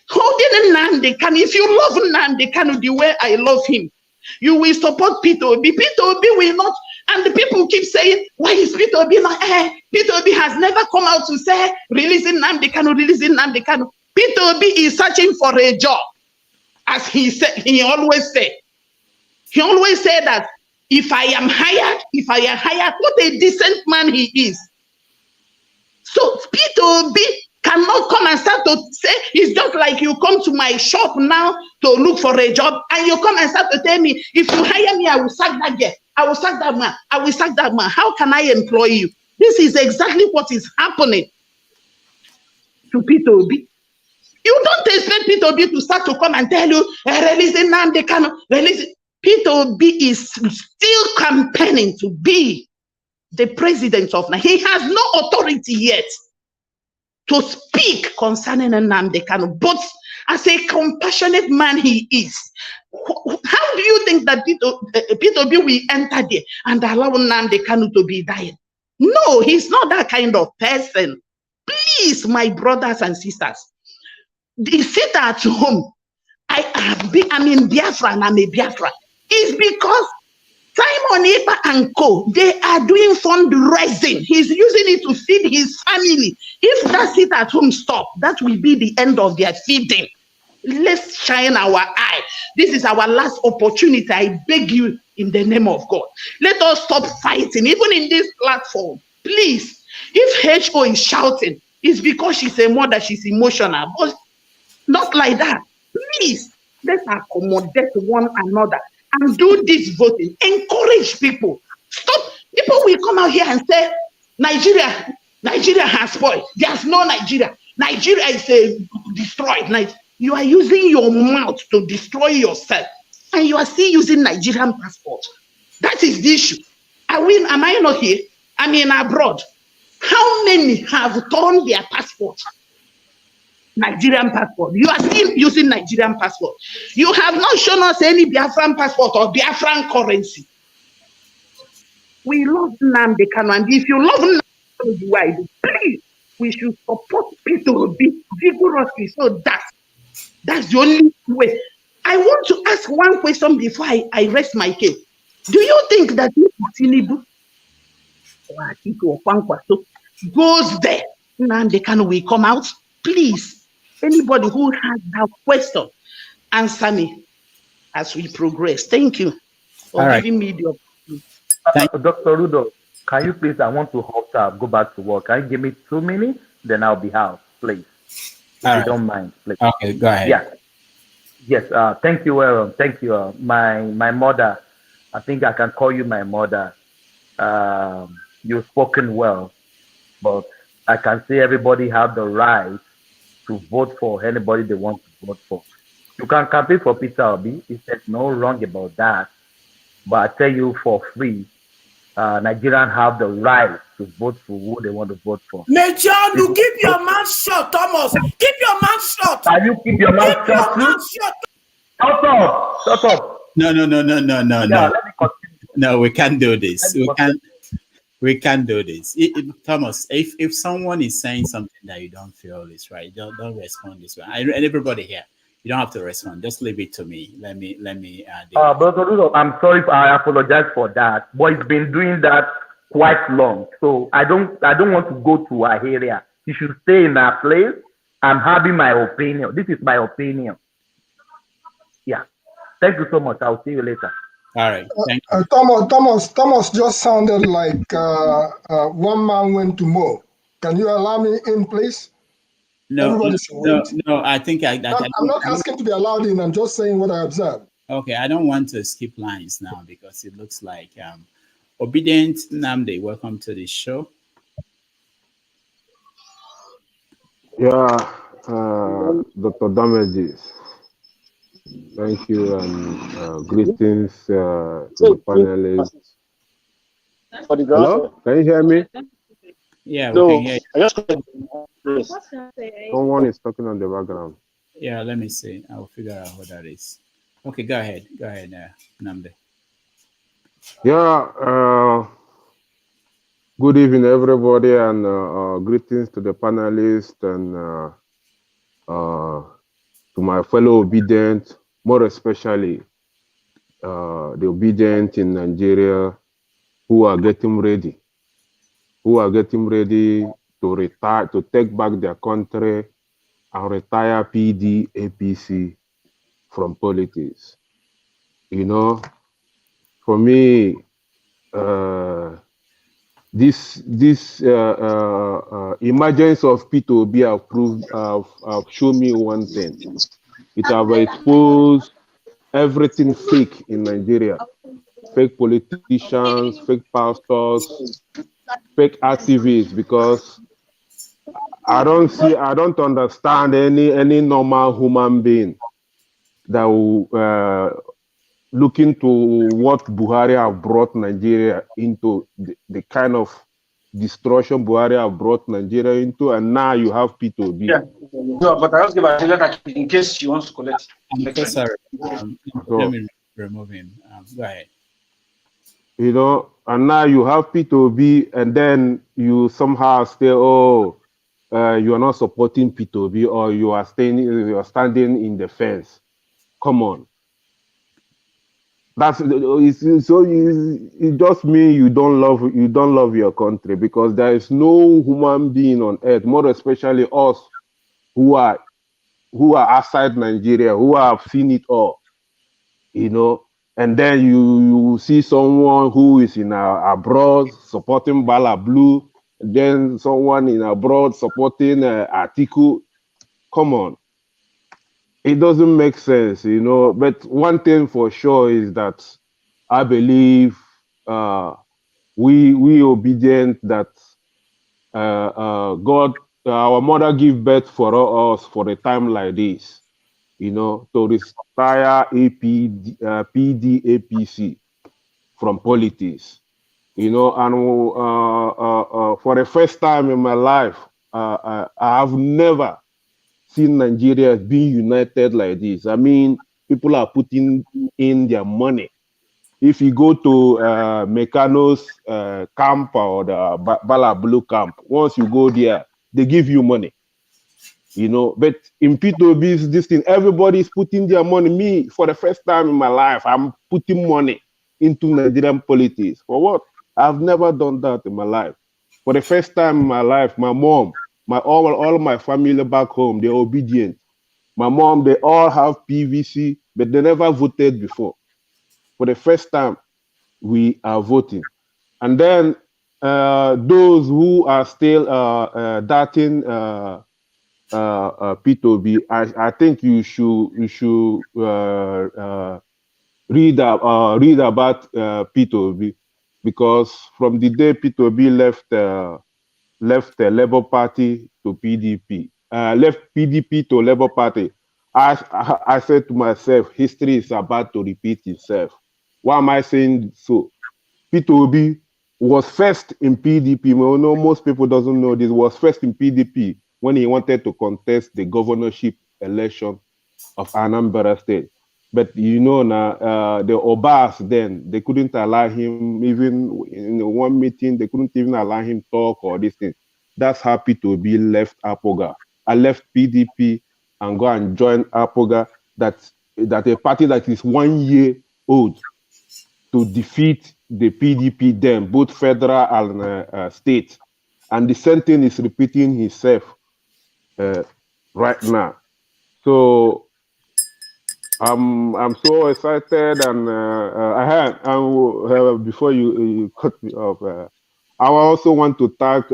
[SPEAKER 16] Holding Nnamdi Kanu. If you love Nnamdi Kanu the way I love him, you will support Peter Obi. Peter Obi will not. And the people keep saying, why is Peter Obi not? Peter Obi has never come out to say, releasing Nnamdi Kanu, releasing Nnamdi Kanu. Peter Obi is searching for a job. As he said, he always said that if I am hired, what a decent man he is. So Peter Obi cannot come and start to say, it's just like you come to my shop now to look for a job, and you come and start to tell me, if you hire me, I will sack that girl, I will sack that man, I will sack that man. How can I employ you? This is exactly what is happening to Peter Obi. You don't expect Peter Obi to start to come and tell you, releasing Nnamdi Kanu, releasing. Peter Obi is still campaigning to be the president of Nigeria. He has no authority yet to speak concerning Nnamdi Kanu, but as a compassionate man he is. How do you think that Peter Obi will enter there and allow Nnamdi Kanu to be dying? No, he's not that kind of person. Please, my brothers and sisters, sit at home. I'm in Biafra and I'm a Biafra. It's because Simon Ekpa and Co, they are doing fundraising. He's using it to feed his family. If that sit at home stop, that will be the end of their feeding. Let's shine our eye. This is our last opportunity. I beg you in the name of God. Let us stop fighting, even in this platform. Please, if HO is shouting, it's because she's a mother, she's emotional. But not like that. Please, let's accommodate one another. and do this voting. Encourage people. Stop. People will come out here and say, Nigeria has spoiled. There's no Nigeria. Nigeria is destroyed. You are using your mouth to destroy yourself, and you are still using Nigerian passport. That is the issue. Am I not here? I mean, abroad. How many have torn their passport? Nigerian passport. You are still using Nigerian passport. You have not shown us any Biafran passport or Biafran currency. We love Nnamdi Kanu, and if you love Nnamdi, please, we should support people vigorously. So that's the only way. I want to ask one question before I rest my case. Do you think that Tinubu or Atiku or Kwankwaso goes there, Nnamdi Kanu will come out? Please, anybody who has that question, answer me as we progress. Thank you for giving me the opportunity.
[SPEAKER 13] Dr. Rudolph, can you please, I want to hop up, go back to work. Can you give me 2 minutes? Then I'll be out, please. If you don't mind, please.
[SPEAKER 6] Okay, go ahead.
[SPEAKER 13] Yeah. Yes, thank you, thank you. My mother, I think I can call you my mother. You've spoken well, but I can say everybody have the right to vote for anybody they want to vote for. You can campaign for Peter Obi. There's no wrong about that. But I tell you for free, Nigerians have the right to vote for who they want to vote for.
[SPEAKER 8] Major, you keep your mouth shut, Thomas. Keep your mouth shut.
[SPEAKER 13] Can you keep your mouth shut? Shut up. Shut up.
[SPEAKER 6] No.
[SPEAKER 13] Yeah, let me continue.
[SPEAKER 6] No, we can't do this. We can't do this. Thomas, if someone is saying something that you don't feel is right, don't respond this way. And everybody here, you don't have to respond. Just leave it to me. Let me.
[SPEAKER 13] Brother, I'm sorry. I apologize for that. But it's been doing that quite long. So I don't want to go to our area. You should stay in our place. I'm having my opinion. This is my opinion. Yeah. Thank you so much. I'll see you later.
[SPEAKER 6] All right. Thank you.
[SPEAKER 15] Thomas just sounded like one man went to mow. Can you allow me in, please?
[SPEAKER 6] No. I think I'm
[SPEAKER 15] not asking to be allowed in. I'm just saying what I observed.
[SPEAKER 6] Okay, I don't want to skip lines now because it looks like Obedient Nnamdi. Welcome to the show.
[SPEAKER 17] Yeah, Dr. Damages. Thank you, and greetings to the panelists. Hello, can you hear me?
[SPEAKER 6] Yeah, we can hear
[SPEAKER 17] you. Someone is talking on the background.
[SPEAKER 6] Yeah, let me see. I'll figure out who that is. Okay, go ahead, Nnamdi.
[SPEAKER 17] Yeah, good evening, everybody, and greetings to the panelists and to my fellow obedient, more especially the obedient in Nigeria who are getting ready to retire, to take back their country and retire PD, APC from politics. You know, for me, this emergence of P2B have shown me one thing. It have exposed everything fake in Nigeria. Fake politicians, fake pastors, fake activists, because I don't understand any normal human being that will look into what Buhari have brought Nigeria into, the kind of destruction Buhari have brought Nigeria into, and now you have P2B.
[SPEAKER 18] Yeah, no, but I was give her in case she wants to collect.
[SPEAKER 6] I'm so sorry. Let me remove him. Go ahead.
[SPEAKER 17] You know, and now you have P2B, and then you somehow say, you are not supporting P2B, or you are standing in the fence. Come on. It just means you don't love your country, because there is no human being on earth, more especially us who are outside Nigeria, who have seen it all, you know. And then you see someone who is in abroad supporting Bala Blue, then someone in abroad supporting Atiku. Come on. it doesn't make sense, you know. But one thing for sure is that I believe we obedient that God, our mother give birth for us for a time like this, you know, to retire PDAPC from politics, you know, and for the first time in my life, I have never seen Nigeria being united like this. I mean, people are putting in their money. If you go to Mecano's camp or the Bala Blue camp, once you go there, they give you money, you know. But in P2B's this thing, everybody's putting their money. Me, for the first time in my life, I'm putting money into Nigerian politics. For what? I've never done that in my life. For the first time in my life, my mom, all my family back home, they're obedient. My mom, they all have PVC, but they never voted before. For the first time, we are voting. And then those who are still dating P2B, I think you should read about P2B, because from the day P2B left the Labour Party to PDP, left PDP to Labour Party, I said to myself, history is about to repeat itself. Why am I saying so? P2B was first in PDP. Well, no, most people doesn't know this. Was first in PDP when he wanted to contest the governorship election of Anambra State. But you know now, the Obas then, they couldn't allow him, even in one meeting, they couldn't even allow him talk or this thing. That's how P2B left Apoga. I left PDP and go and join Apoga, that a party that is 1 year old, to defeat the PDP then, both federal and state. And the same thing is repeating itself right now. So I'm so excited, and before you cut me off, I also want to thank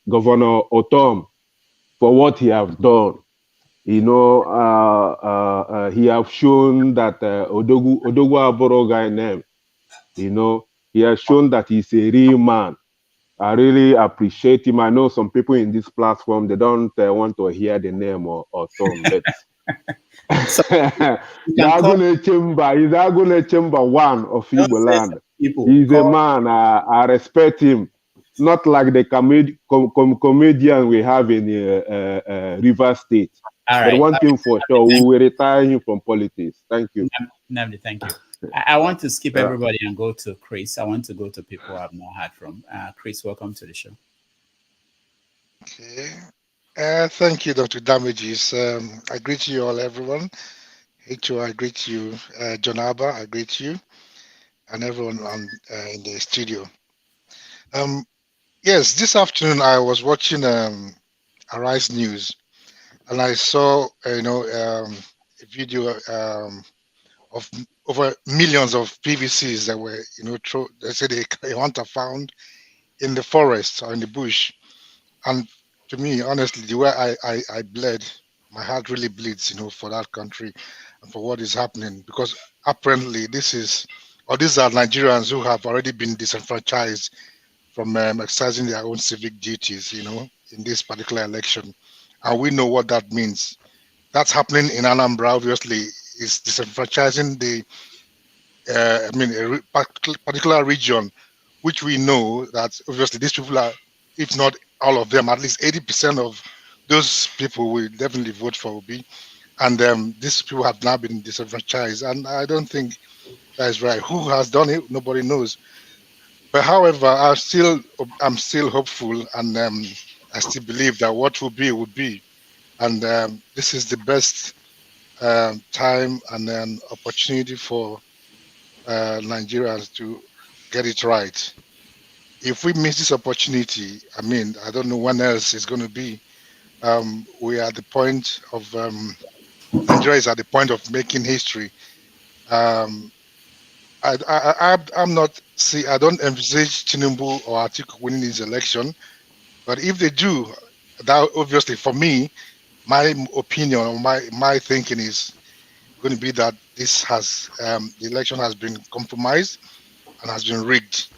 [SPEAKER 17] Governor Otom for what he has done. You know, he have shown that Odogu Aboro guy name, you know, he has shown that he's a real man. I really appreciate him. I know some people in this platform, they don't want to hear the name or Tom, but Dagune Chamber, he's Dagune Chamber 1 of Igbo land. He's a man, I respect him. Not like the comedian we have in River State. But one thing for sure, we will retire him from politics. Thank you.
[SPEAKER 6] Namdi, thank you. I want to skip everybody and go to Chris. I want to go to people I've not heard from. Chris, welcome to the show.
[SPEAKER 19] Okay. Thank you, Dr. Damages. I greet you all, everyone. H.O., I greet you. John Abba, I greet you. And everyone in the studio. Yes, this afternoon I was watching Arise News, and I saw, a video of over millions of PVCs that were, they said a hunter found in the forest or in the bush. And to me, honestly, the way I bled, my heart really bleeds, for that country and for what is happening, because apparently these are Nigerians who have already been disenfranchised from exercising their own civic duties, in this particular election. And we know what that means. That's happening in Anambra, obviously, is disenfranchising a particular region, which we know that obviously these people are, if not all of them, at least 80% of those people will definitely vote for Obi. And these people have now been disenfranchised. And I don't think that is right. Who has done it? Nobody knows. But however, I'm still hopeful, and I still believe that what will be will be. And this is the best time and opportunity for Nigerians to get it right. If we miss this opportunity, I don't know when else it's going to be. We are at the point of Nigeria is at the point of making history. I don't envisage Tinubu or Atiku winning this election, but if they do, that obviously for me, my opinion or my thinking is going to be that this has the election has been compromised and has been rigged.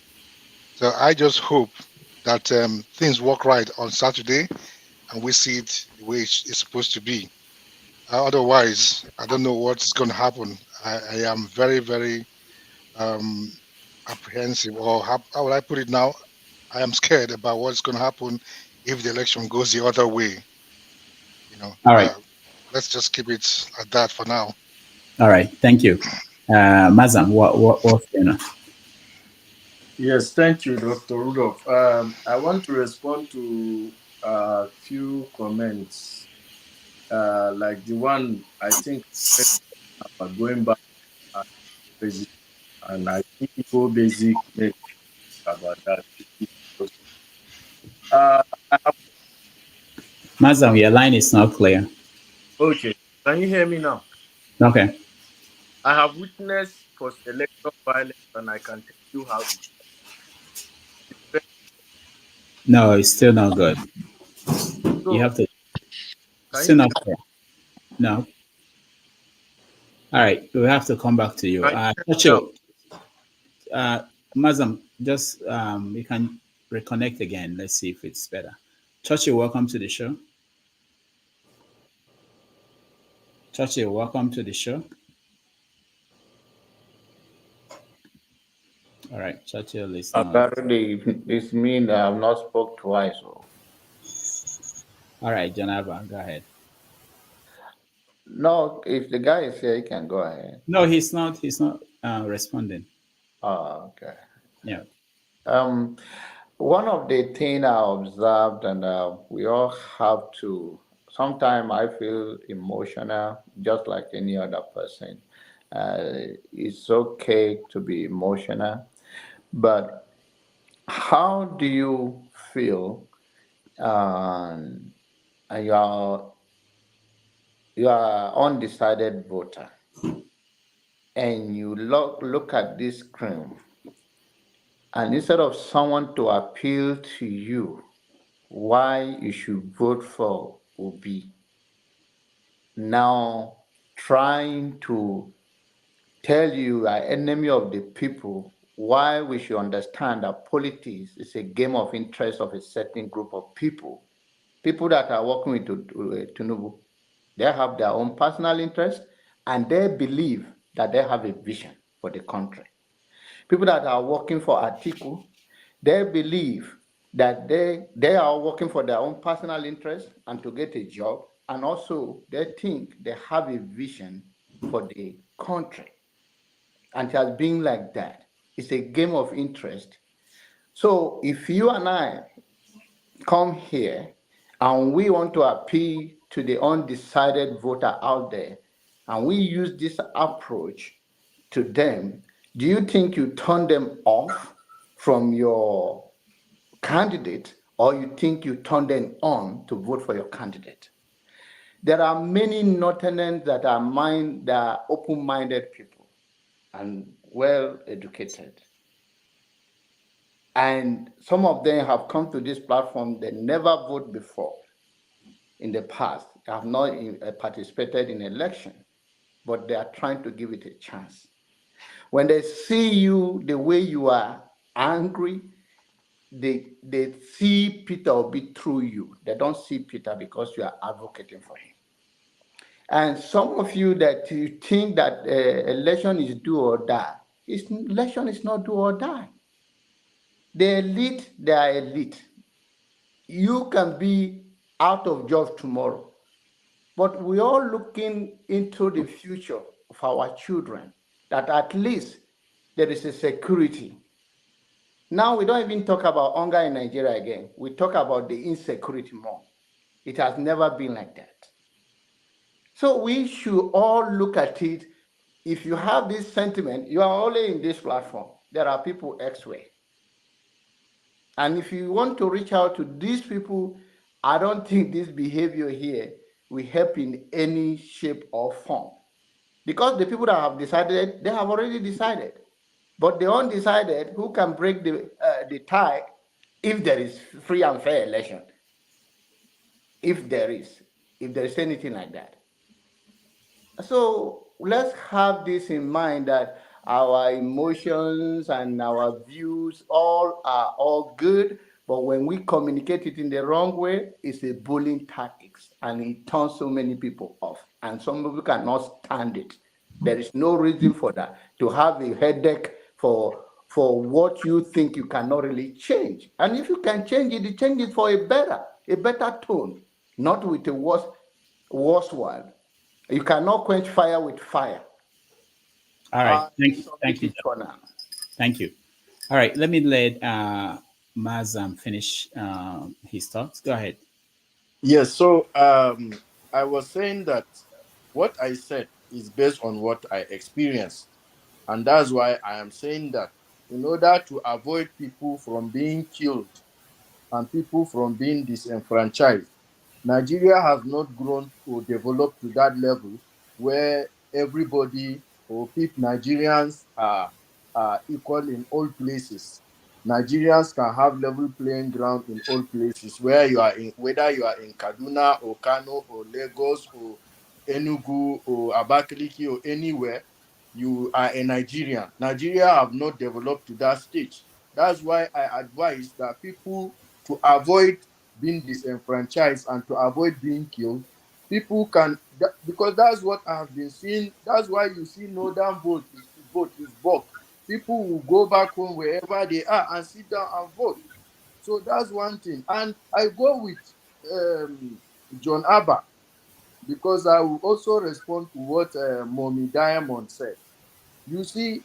[SPEAKER 19] So I just hope that things work right on Saturday and we see it the way it's supposed to be. Otherwise, I don't know what's going to happen. I am very, very um, apprehensive, or how would I put it now? I am scared about what's going to happen if the election goes the other way. You know,
[SPEAKER 6] All right.
[SPEAKER 19] let's just keep it at that for now.
[SPEAKER 6] All right. Thank you. Mazam, what's going on?
[SPEAKER 12] Yes, thank you, Dr. Rudolph. I want to respond to a few comments, like the one I think going back at basic, and I think go basic make about that. I have,
[SPEAKER 6] Mazam, your line is not clear.
[SPEAKER 12] okay, can you hear me now?
[SPEAKER 6] Okay.
[SPEAKER 12] I have witnessed post-electoral violence, and I can tell you how it.
[SPEAKER 6] No, it's still not good. You
[SPEAKER 12] So,
[SPEAKER 6] have to.
[SPEAKER 12] can
[SPEAKER 6] Still
[SPEAKER 12] you
[SPEAKER 6] not clear. No. All right. We have to come back to you.
[SPEAKER 12] can you hear me now?
[SPEAKER 6] Chacho, Mazam, just you can reconnect again. Let's see if it's better. Chachi, welcome to the show. Chachi, welcome to the show. All right, Churchill is not.
[SPEAKER 10] Apparently, this means I have not spoke twice.
[SPEAKER 6] All right, Janaba, go ahead.
[SPEAKER 10] No, if the guy is here, he can go ahead.
[SPEAKER 6] No, he's not. He's not responding.
[SPEAKER 10] Oh, okay.
[SPEAKER 6] Yeah.
[SPEAKER 10] One of the things I observed, and we all have to. Sometimes I feel emotional, just like any other person. It's okay to be emotional, but how do you feel? And you are undecided voter, and you look at this screen, and instead of someone to appeal to you why you should vote for Obi, now trying to tell you are enemy of the people, why we should understand that politics is a game of interest of a certain group of people. People that are working with Tinubu, they have their own personal interest, and they believe that they have a vision for the country. People that are working for Atiku, they believe that they are working for their own personal interest and to get a job, and also they think they have a vision for the country. And it has been like that. It's a game of interest. So if you and I come here and we want to appeal to the undecided voter out there, and we use this approach to them, do you think you turn them off from your candidate, or you think you turn them on to vote for your candidate? There are many Northerners that are open-minded people and well educated. And some of them have come to this platform, they never voted before in the past, they have not participated in election, but they are trying to give it a chance. When they see you the way you are angry, they see Peter Obi through you. They don't see Peter because you are advocating for him. And some of you that you think that election is do or die, election is not do or die. The elite, they are elite. You can be out of job tomorrow, but we are looking into the future of our children, that at least there is a security. Now we don't even talk about hunger in Nigeria again. We talk about the insecurity more. It has never been like that. So we should all look at it. If you have this sentiment, you are only in this platform. There are people elsewhere. And if you want to reach out to these people, I don't think this behavior here will help in any shape or form. Because the people that have decided, they have already decided. But the undecided, who can break the tie if there is free and fair election? If there is. if there is anything like that. So let's have this in mind that our emotions and our views all are all good, but when we communicate it in the wrong way, it's a bullying tactics and it turns so many people off. And some people cannot stand it. There is no reason for that. To have a headache for what you think you cannot really change. And if you can change it, you change it for a better tone, not with a worse one. You cannot quench fire with fire.
[SPEAKER 6] All right. Thank
[SPEAKER 10] Submit
[SPEAKER 6] you.
[SPEAKER 10] it for now.
[SPEAKER 6] Thank you. All right. Let me let Mazam finish his thoughts. Go ahead.
[SPEAKER 12] Yes, so I was saying that what I said is based on what I experienced. And that's why I am saying that in order to avoid people from being killed and people from being disenfranchised, Nigeria has not grown or developed to that level where everybody or people, Nigerians are equal in all places. Nigerians can have level playing ground in all places where you are in, whether you are in Kaduna or Kano or Lagos or Enugu or Abakaliki or anywhere, you are a Nigerian. Nigeria have not developed to that stage. That's why I advise that people, to avoid being disenfranchised and to avoid being killed, people can, because that's what I have been seeing. That's why you see northern vote is bulk. People will go back home wherever they are and sit down and vote. So that's one thing. And I go with John Abba because I will also respond to what Mommy Diamond said. You see,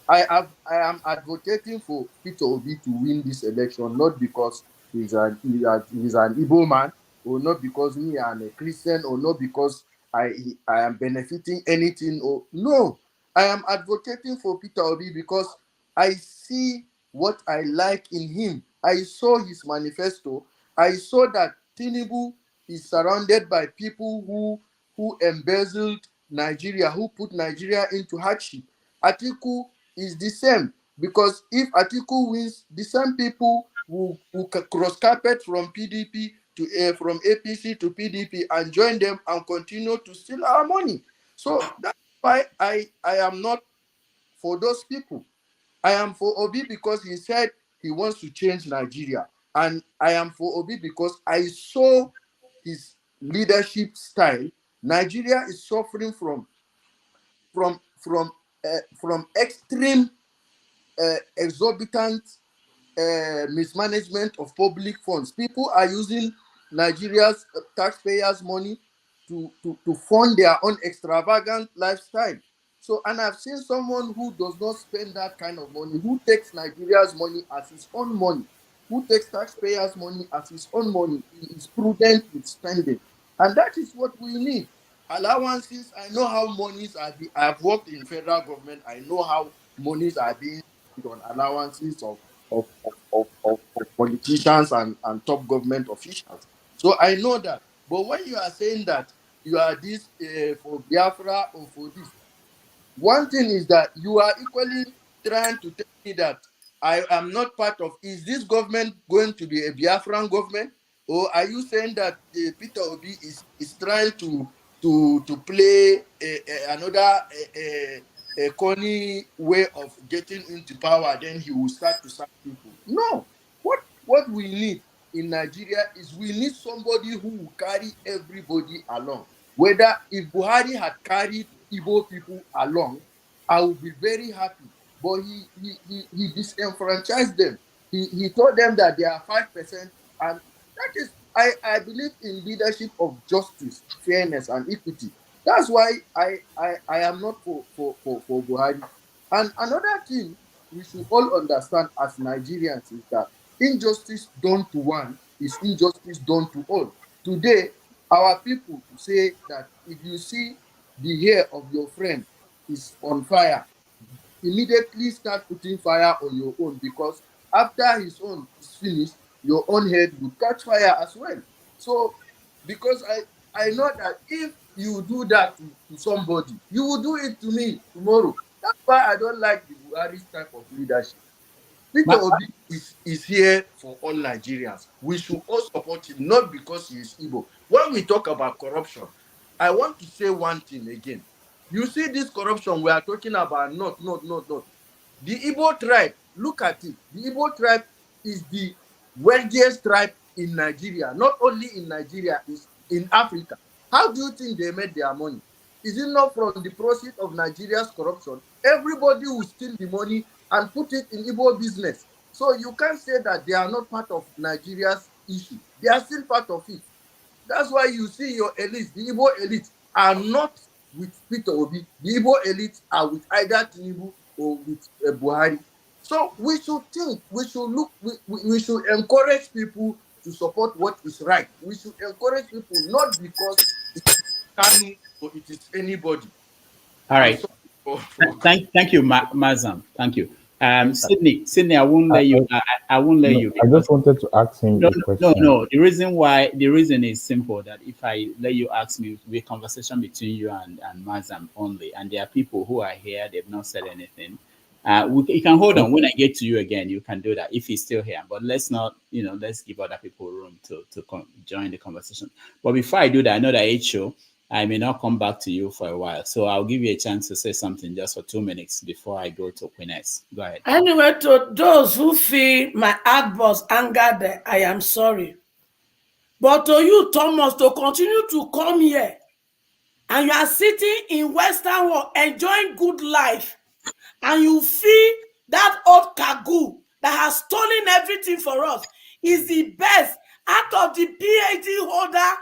[SPEAKER 12] I am advocating for Peter Obi to win this election, not because he's an Igbo man, or not because me I'm a Christian, or not because I am benefiting anything. Or no, I am advocating for Peter Obi because I see what I like in him. I saw his manifesto. I saw that Tinubu is surrounded by people who embezzled Nigeria, who put Nigeria into hardship. Atiku is the same, because if Atiku wins, the same people will cross carpet from PDP to from APC to PDP and join them and continue to steal our money. So that's why I am not for those people. I am for Obi because he said he wants to change Nigeria, and I am for Obi because I saw his leadership style. Nigeria is suffering from from from extreme exorbitant mismanagement of public funds. People are using Nigeria's taxpayers' money to fund their own extravagant lifestyle. So, and I've seen someone who does not spend that kind of money, who takes Nigeria's money as his own money, who takes taxpayers' money as his own money. He is prudent with spending. And that is what we need. Allowances, I know how monies are I've worked in federal government. I know how monies are being spent on allowances of politicians and top government officials. So I know that. But when you are saying that you are this for Biafra or for this, one thing is that you are equally trying to tell me that I am not part of. Is this government going to be a Biafran government, or are you saying that Peter Obi is trying to play another a corny way of getting into power? Then he will start to sack people. No, what we need in Nigeria is we need somebody who will carry everybody along. Whether if Buhari had carried Igbo people along, I would be very happy. But he disenfranchised them. He told them that they are 5%, and that is, I believe in leadership of justice, fairness, and equity. That's why I am not for Buhari. And another thing we should all understand as Nigerians is that injustice done to one is injustice done to all. Today, our people say that if you see the hair of your friend is on fire, immediately start putting fire on your own, because after his own is finished, your own head will catch fire as well. So, because I know that if you do that to somebody, you will do it to me tomorrow. That's why I don't like the Buhari type of leadership. Peter Obi is here for all Nigerians. We should all support him, not because he is Igbo. When we talk about corruption, I want to say one thing again. You see this corruption we are talking about, not. The Igbo tribe, look at it. The Igbo tribe is the wealthiest tribe in Nigeria. Not only in Nigeria, is in Africa. How do you think they made their money? Is it not from the proceeds of Nigeria's corruption? Everybody will steal the money and put it in Igbo business. So you can't say that they are not part of Nigeria's issue. They are still part of it. That's why you see your elites, the Igbo elites, are not with Peter Obi. The Igbo elites are with either Tinubu or with Buhari. So we should think, we should look, we should encourage people to support what is right. We should encourage people not because it's Kanu or it is anybody.
[SPEAKER 6] All right. Thank you, Mazam. Thank you. Sydney, I won't let you. I won't let you.
[SPEAKER 7] I just wanted to ask him a question.
[SPEAKER 6] No. The reason is simple. That if I let you ask me, we conversation between you and Mazam only, and there are people who are here. They've not said anything. You can hold on. When I get to you again, you can do that if he's still here. But let's not, let's give other people room to join the conversation. But before I do that, I know that HO, I may not come back to you for a while. So I'll give you a chance to say something just for 2 minutes before I go to Queen S. Go ahead.
[SPEAKER 8] Anyway, to those who feel my outburst angered, I am sorry. But to you, Thomas, to continue to come here and you are sitting in Western world enjoying good life, and you feel that old Kagu that has stolen everything for us is the best out of the PhD holder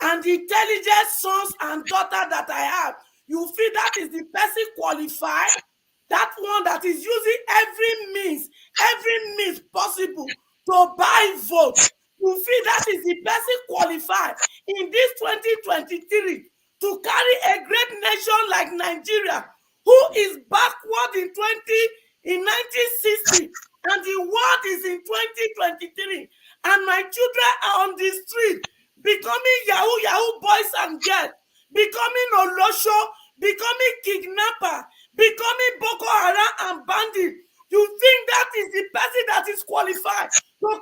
[SPEAKER 8] and the intelligent sons and daughters that I have. You feel that is the person qualified, that one that is using every means possible to buy votes. You feel that is the person qualified in this 2023 to carry a great nation like Nigeria, who is backward in 1960, and the world is in 2023, and my children are on the street becoming Yahoo boys and girls, becoming Olosho, becoming kidnapper, becoming Boko Haram and bandit. You think that is the person that is qualified to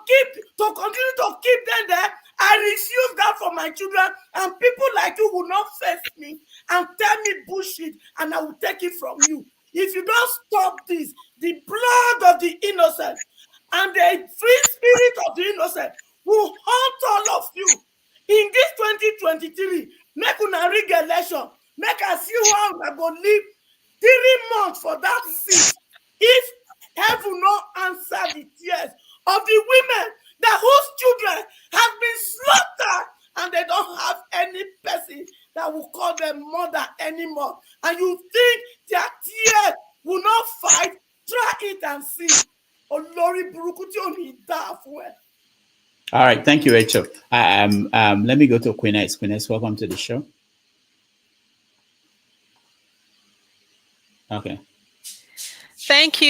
[SPEAKER 8] continue to keep them there? I refuse that for my children, and people like you will not face me and tell me bullshit, and I will take it from you. If you don't stop this, the blood of the innocent and the free spirit of the innocent will haunt all of you. In this 2023, make una rig election, make us see how we go live 3 months for that seat. If heaven not answer the tears of the women that whose children have been slaughtered and they don't have any person that will call them mother anymore, and you think their tears will not fight, try it and see. Oh, Lori Burukuti only that.
[SPEAKER 6] All right, thank you, Rachel. Let me go to Queen S. Queen S, welcome to the show. Okay.
[SPEAKER 20] Thank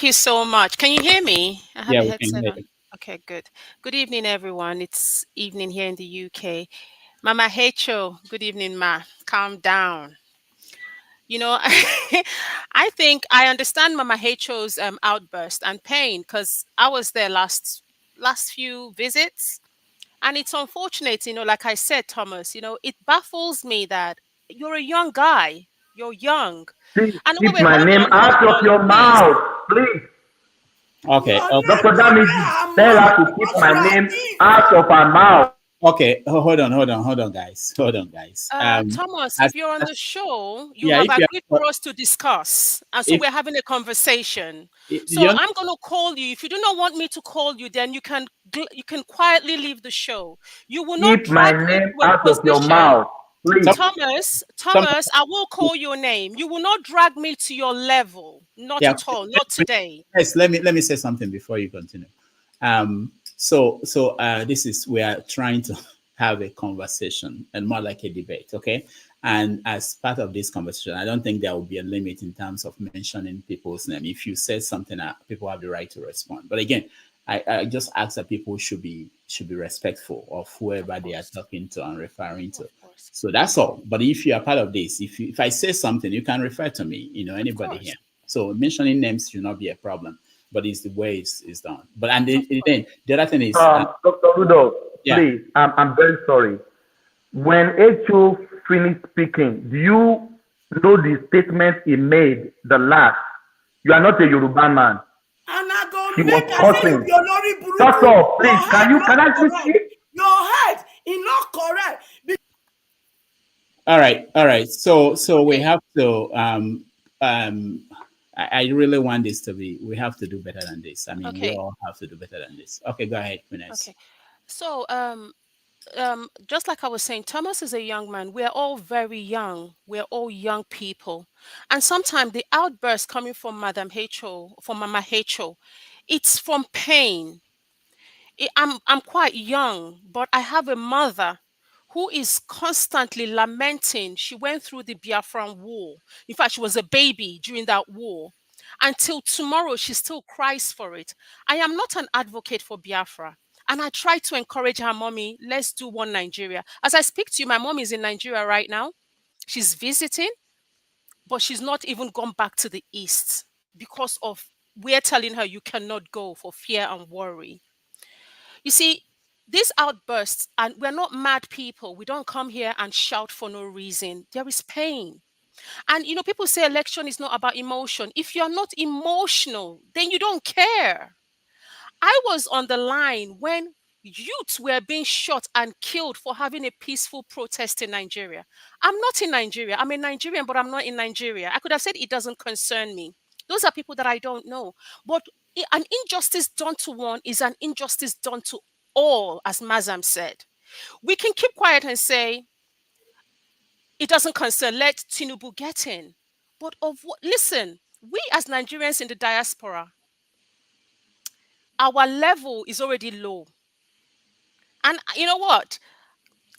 [SPEAKER 20] you so much. Can you hear me? I have
[SPEAKER 6] Yeah,
[SPEAKER 20] a
[SPEAKER 6] we
[SPEAKER 20] headset
[SPEAKER 6] can hear
[SPEAKER 20] on.
[SPEAKER 6] you.
[SPEAKER 20] Okay, good. Good evening, everyone. It's evening here in the UK. Mama Hecho, good evening, Ma. Calm down. I think I understand Mama Hecho's outburst and pain because I was there last few visits. And it's unfortunate, like I said, Thomas, it baffles me that you're a young guy. You're young.
[SPEAKER 13] Please
[SPEAKER 20] And
[SPEAKER 13] keep
[SPEAKER 20] wait,
[SPEAKER 13] my name out of your mouth, please.
[SPEAKER 6] Okay.
[SPEAKER 13] Dr. Damiji, tell her to keep my name out of her mouth.
[SPEAKER 6] Okay. Hold on, guys.
[SPEAKER 20] Thomas, if you're on the show, you
[SPEAKER 6] yeah,
[SPEAKER 20] have
[SPEAKER 6] if you
[SPEAKER 20] agreed for us to discuss. And so we're having a conversation. So I'm going to call you. If you do not want me to call you, then you can quietly leave the show. You will not
[SPEAKER 13] Keep my
[SPEAKER 20] drag me
[SPEAKER 13] name
[SPEAKER 20] to a
[SPEAKER 13] out of your
[SPEAKER 20] position.
[SPEAKER 13] mouth, please.
[SPEAKER 20] Thomas, I will call your name. You will not drag me to your level. Not at all. Not today.
[SPEAKER 6] Yes, let me say something before you continue. So this is, we are trying to have a conversation and more like a debate, okay? And as part of this conversation, I don't think there will be a limit in terms of mentioning people's name. If you said something, people have the right to respond. But again, I just ask that people should be respectful of whoever they are talking to and referring to. So that's all. But if you are part of this, if I say something, you can refer to me, anybody here. So mentioning names should not be a problem. but it's the way it's done. But and then the other thing is,
[SPEAKER 13] Dr. Rudolph,
[SPEAKER 6] yeah.
[SPEAKER 13] please, I'm very sorry. When HO finished speaking, do you know the statement he made, the last? You are not a Yoruba man.
[SPEAKER 8] And I go
[SPEAKER 13] He
[SPEAKER 8] make
[SPEAKER 13] was
[SPEAKER 8] I say
[SPEAKER 13] cursing.
[SPEAKER 8] your lorry buruku.
[SPEAKER 13] Shut up, please. Can I
[SPEAKER 8] correct.
[SPEAKER 13] speak?
[SPEAKER 8] Your head is not correct.
[SPEAKER 6] All right. So we have to I really want this to be, we have to do better than this. I mean, we all have to do better than this. Okay, go ahead, Finesse.
[SPEAKER 20] Okay. So just like I was saying, Thomas is a young man. We're all very young. We're all young people. And sometimes the outburst coming from Madam H.O., from Mama H.O., it's from pain. I'm quite young, but I have a mother who is constantly lamenting. She went through the Biafran war. In fact, she was a baby during that war. Until tomorrow, she still cries for it. I am not an advocate for Biafra. And I try to encourage her, mommy, let's do one Nigeria. As I speak to you, my mom is in Nigeria right now. She's visiting, but she's not even gone back to the East because of, we're telling her you cannot go for fear and worry. You see, these outbursts, and we're not mad people. We don't come here and shout for no reason. There is pain. And, people say election is not about emotion. If you're not emotional, then you don't care. I was on the line when youths were being shot and killed for having a peaceful protest in Nigeria. I'm not in Nigeria. I'm a Nigerian, but I'm not in Nigeria. I could have said it doesn't concern me. Those are people that I don't know. But an injustice done to one is an injustice done to all, as Mazam said. We can keep quiet and say, it doesn't concern, let Tinubu get in. But listen, we as Nigerians in the diaspora, our level is already low. And you know what?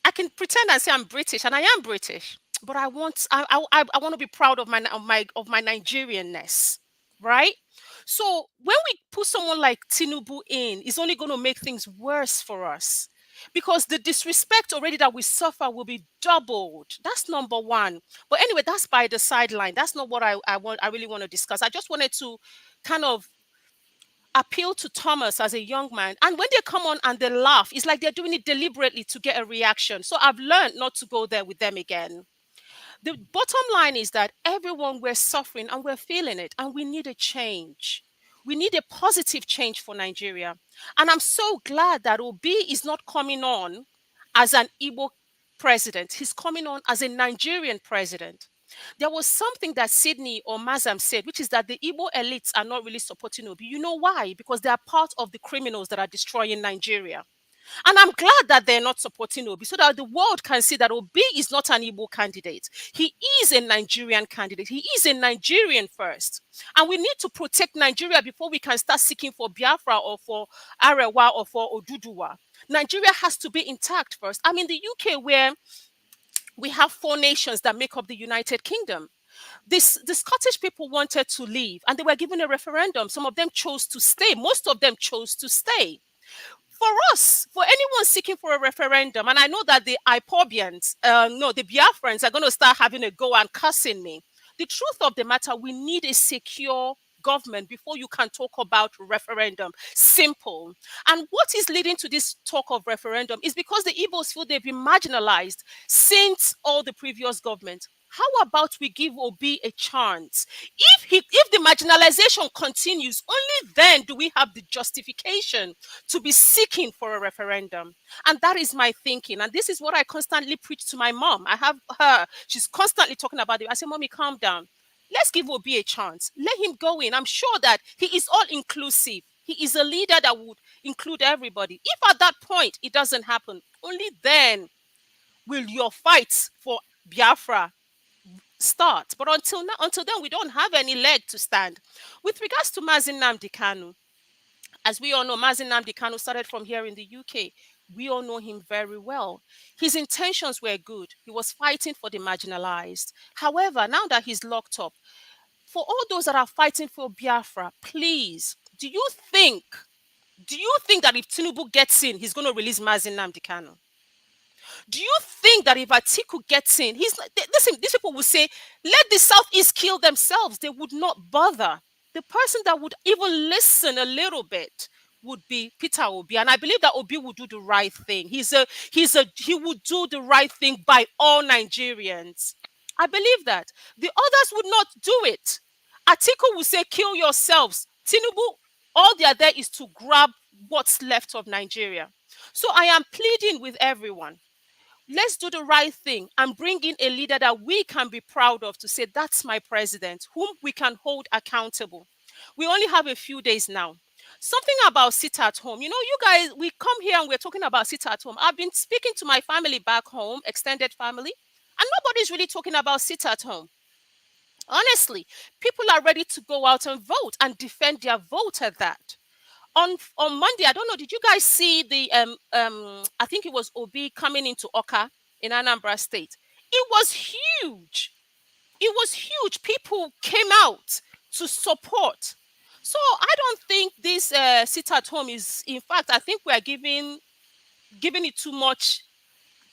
[SPEAKER 20] I can pretend and say I'm British, and I am British, but I want to be proud of my Nigerianness, right? So when we put someone like Tinubu in, it's only going to make things worse for us, because the disrespect already that we suffer will be doubled. That's number one. But anyway, that's by the sideline. That's not what I really want to discuss. I just wanted to kind of appeal to Thomas as a young man. And when they come on and they laugh, it's like they're doing it deliberately to get a reaction. So I've learned not to go there with them again. The bottom line is that everyone, we're suffering and we're feeling it, and we need a change. We need a positive change for Nigeria. And I'm so glad that Obi is not coming on as an Igbo president. He's coming on as a Nigerian president. There was something that Sydney or Mazam said, which is that the Igbo elites are not really supporting Obi. You know why? Because they are part of the criminals that are destroying Nigeria. And I'm glad that they're not supporting Obi, so that the world can see that Obi is not an Igbo candidate. He is a Nigerian candidate. He is a Nigerian first. And we need to protect Nigeria before we can start seeking for Biafra or for Arewa or for Oduduwa. Nigeria has to be intact first. I'm in the UK, where we have 4 nations that make up the United Kingdom. The Scottish people wanted to leave, and they were given a referendum. Some of them chose to stay. Most of them chose to stay. For us, for anyone seeking for a referendum, and I know that the IPOBians, the Biafrans are going to start having a go and cussing me. The truth of the matter, we need a secure government before you can talk about referendum. Simple. And what is leading to this talk of referendum is because the Igbos feel they've been marginalized since all the previous governments. How about we give Obi a chance? If the marginalization continues, only then do we have the justification to be seeking for a referendum. And that is my thinking. And this is what I constantly preach to my mom. I have her. She's constantly talking about it. I say, Mommy, calm down. Let's give Obi a chance. Let him go in. I'm sure that he is all inclusive. He is a leader that would include everybody. If at that point it doesn't happen, only then will your fight for Biafra start. But until then, we don't have any leg to stand. With regards to Mazin Nnamdi Kanu, as we all know, Mazin Nnamdi Kanu started from here in the UK. We all know him very well. His intentions were good. He was fighting for the marginalized. However, now that he's locked up, for all those that are fighting for Biafra, please, do you think that if Tinubu gets in, he's going to release Mazin Nnamdi Kanu? Do you think that if Atiku gets in, listen, these people will say, let the Southeast kill themselves. They would not bother. the person that would even listen a little bit would be Peter Obi, and I believe that Obi would do the right thing. He would do the right thing by all Nigerians. I believe that. The others would not do it. Atiku will say, kill yourselves. Tinubu, all they are there is to grab what's left of Nigeria. So I am pleading with everyone. Let's do the right thing and bring in a leader that we can be proud of to say, that's my president, whom we can hold accountable. We only have a few days now. Something about sit at home. You know, you guys, we come here and we're talking about sit at home. I've been speaking to my family back home, extended family, and nobody's really talking about sit at home. Honestly, people are ready to go out and vote and defend their vote at that. On Monday, I don't know, did you guys see the I think it was Obi coming into Oka in Anambra State? It was huge. It was huge. People came out to support. So I don't think this sit at home is, in fact, I think we are giving it too much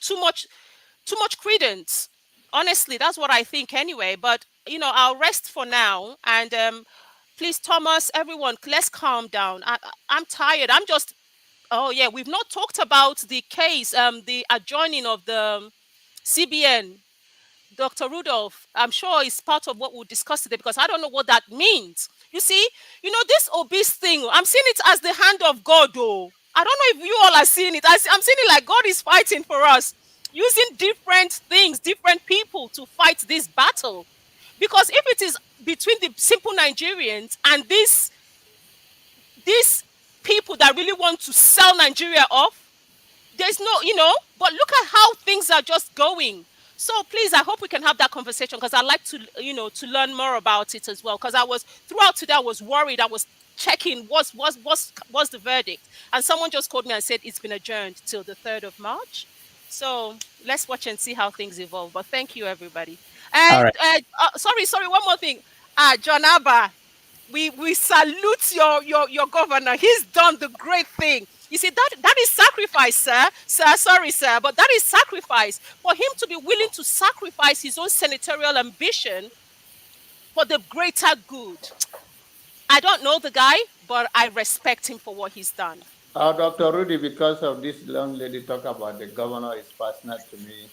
[SPEAKER 20] too much credence. Honestly, that's what I think anyway. But I'll rest for now. And please, Thomas, everyone, let's calm down. I'm tired. I'm just. Oh yeah, we've not talked about the case, the adjoining of the CBN. Dr. Rudolph, I'm sure it's part of what we'll discuss today because I don't know what that means. You see, this obese thing, I'm seeing it as the hand of God, though. I don't know if you all are seeing it. I'm seeing it like God is fighting for us, using different things, different people to fight this battle. Because if it is between the simple Nigerians and these people that really want to sell Nigeria off, there's no, but look at how things are just going. So please, I hope we can have that conversation because I'd like to learn more about it as well. Because throughout today, I was worried. I was checking what's the verdict. And someone just called me and said it's been adjourned till the 3rd of March. So let's watch and see how things evolve. But thank you, everybody.
[SPEAKER 6] All right.
[SPEAKER 20] Sorry, one more thing. John Abba, we salute your governor. He's done the great thing. You see, that is sacrifice, sir. Sorry, sir, but that is sacrifice. For him to be willing to sacrifice his own senatorial ambition for the greater good. I don't know the guy, but I respect him for what he's done.
[SPEAKER 10] Dr. Rudy, because of this long lady talk about the governor is personal to me.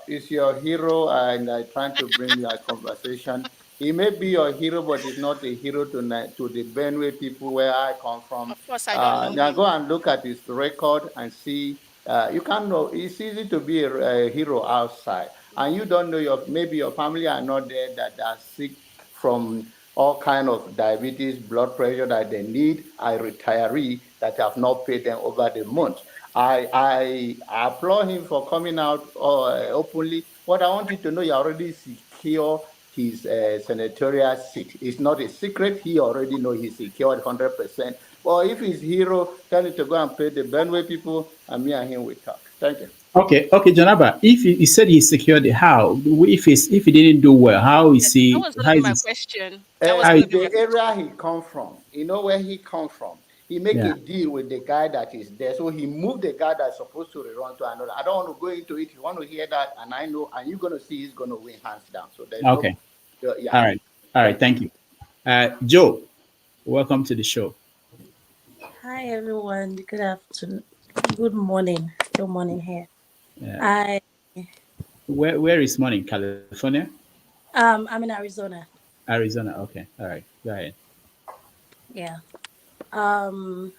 [SPEAKER 10] Is your hero, and I trying to bring that conversation. He may be your hero, but he's not a hero to the Benue people where I come from.
[SPEAKER 20] Of course, I don't know
[SPEAKER 10] Now
[SPEAKER 20] him.
[SPEAKER 10] go and look at his record and see. You can know it's easy to be a hero outside, and you don't know maybe your family are not there that are sick from all kind of diabetes, blood pressure that they need, a retiree that have not paid them over the month. I applaud him for coming out openly. What I want you to know, he already secure his senatorial seat. It's not a secret. He already know he's secured 100%. But if his hero tell him to go and pay the Benway people, and me and him will talk. Thank you.
[SPEAKER 6] Okay, Janaba. If he said he secured it, how? If he didn't do well, how is
[SPEAKER 20] That
[SPEAKER 6] he?
[SPEAKER 20] was
[SPEAKER 6] How
[SPEAKER 20] gonna be
[SPEAKER 6] is
[SPEAKER 20] my
[SPEAKER 6] it?
[SPEAKER 20] question.
[SPEAKER 10] The area he come from, you know where he come from. He make
[SPEAKER 6] Yeah.
[SPEAKER 10] a deal with the guy that is there. So he moved the guy that's supposed to run to another. I don't want to go into it. You want to hear that, and I know, and you're going to see he's going to win hands down. So there's
[SPEAKER 6] Okay.
[SPEAKER 10] no, yeah.
[SPEAKER 6] All right. Thank you. Joe, welcome to the show.
[SPEAKER 21] Hi everyone. Good afternoon. Good morning. Good morning here.
[SPEAKER 6] Yeah. Where is morning? California?
[SPEAKER 21] I'm in Arizona.
[SPEAKER 6] Arizona. Okay. All right. Go ahead.
[SPEAKER 21] Yeah. I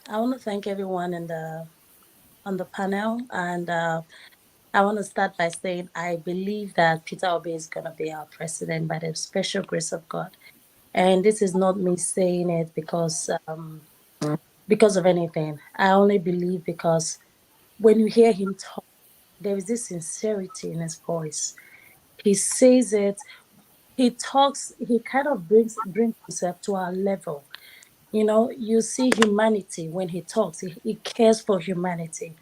[SPEAKER 21] want to thank everyone on the panel, and I want to start by saying I believe that Peter Obi is going to be our president by the special grace of God, and this is not me saying it because of anything. I only believe because when you hear him talk, there is this sincerity in his voice. He says it. He talks. He kind of brings himself to our level. You see humanity when he talks. He cares for humanity.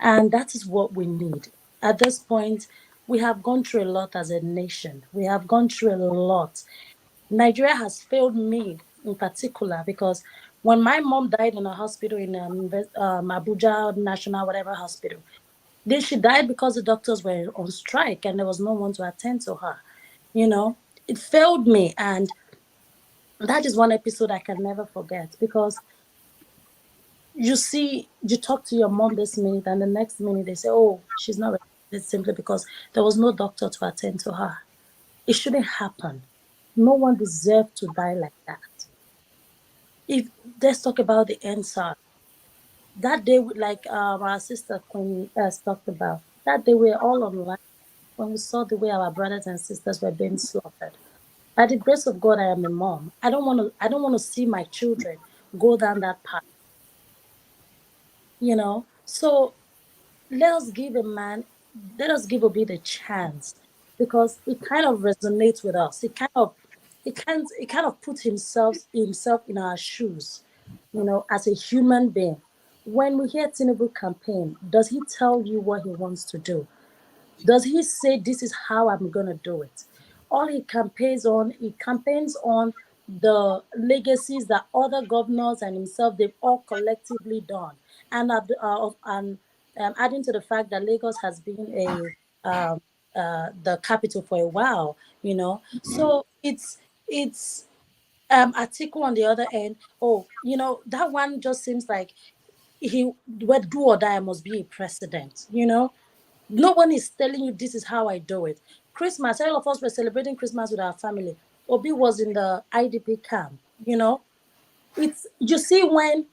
[SPEAKER 21] And that is what we need. At this point, we have gone through a lot as a nation. We have gone through a lot. Nigeria has failed me in particular because when my mom died in a hospital in Abuja National whatever hospital, then she died because the doctors were on strike and there was no one to attend to her. It failed me. And That is one episode I can never forget, because you see, you talk to your mom this minute, and the next minute they say, oh, she's not ready, simply because there was no doctor to attend to her. It shouldn't happen. No one deserves to die like that. If let's talk about the answer. That day, like our sister Queen talked about, that day we were all online when we saw the way our brothers and sisters were being slaughtered. By the grace of God, I am a mom. I don't want to. I don't want to see my children go down that path. So let us give a man, let us give Obi the chance, because it kind of resonates with us. It kind of put himself in our shoes, as a human being. When we hear Tinubu campaign, does he tell you what he wants to do? Does he say this is how I'm gonna do it? All he campaigns on the legacies that other governors and himself they've all collectively done, and adding to the fact that Lagos has been the capital for a while, So it's Atiku on the other end. Oh, that one just seems like he would do or die. I must be a president. No one is telling you this is how I do it. Christmas, all of us were celebrating Christmas with our family. Obi was in the IDP camp. It's you see when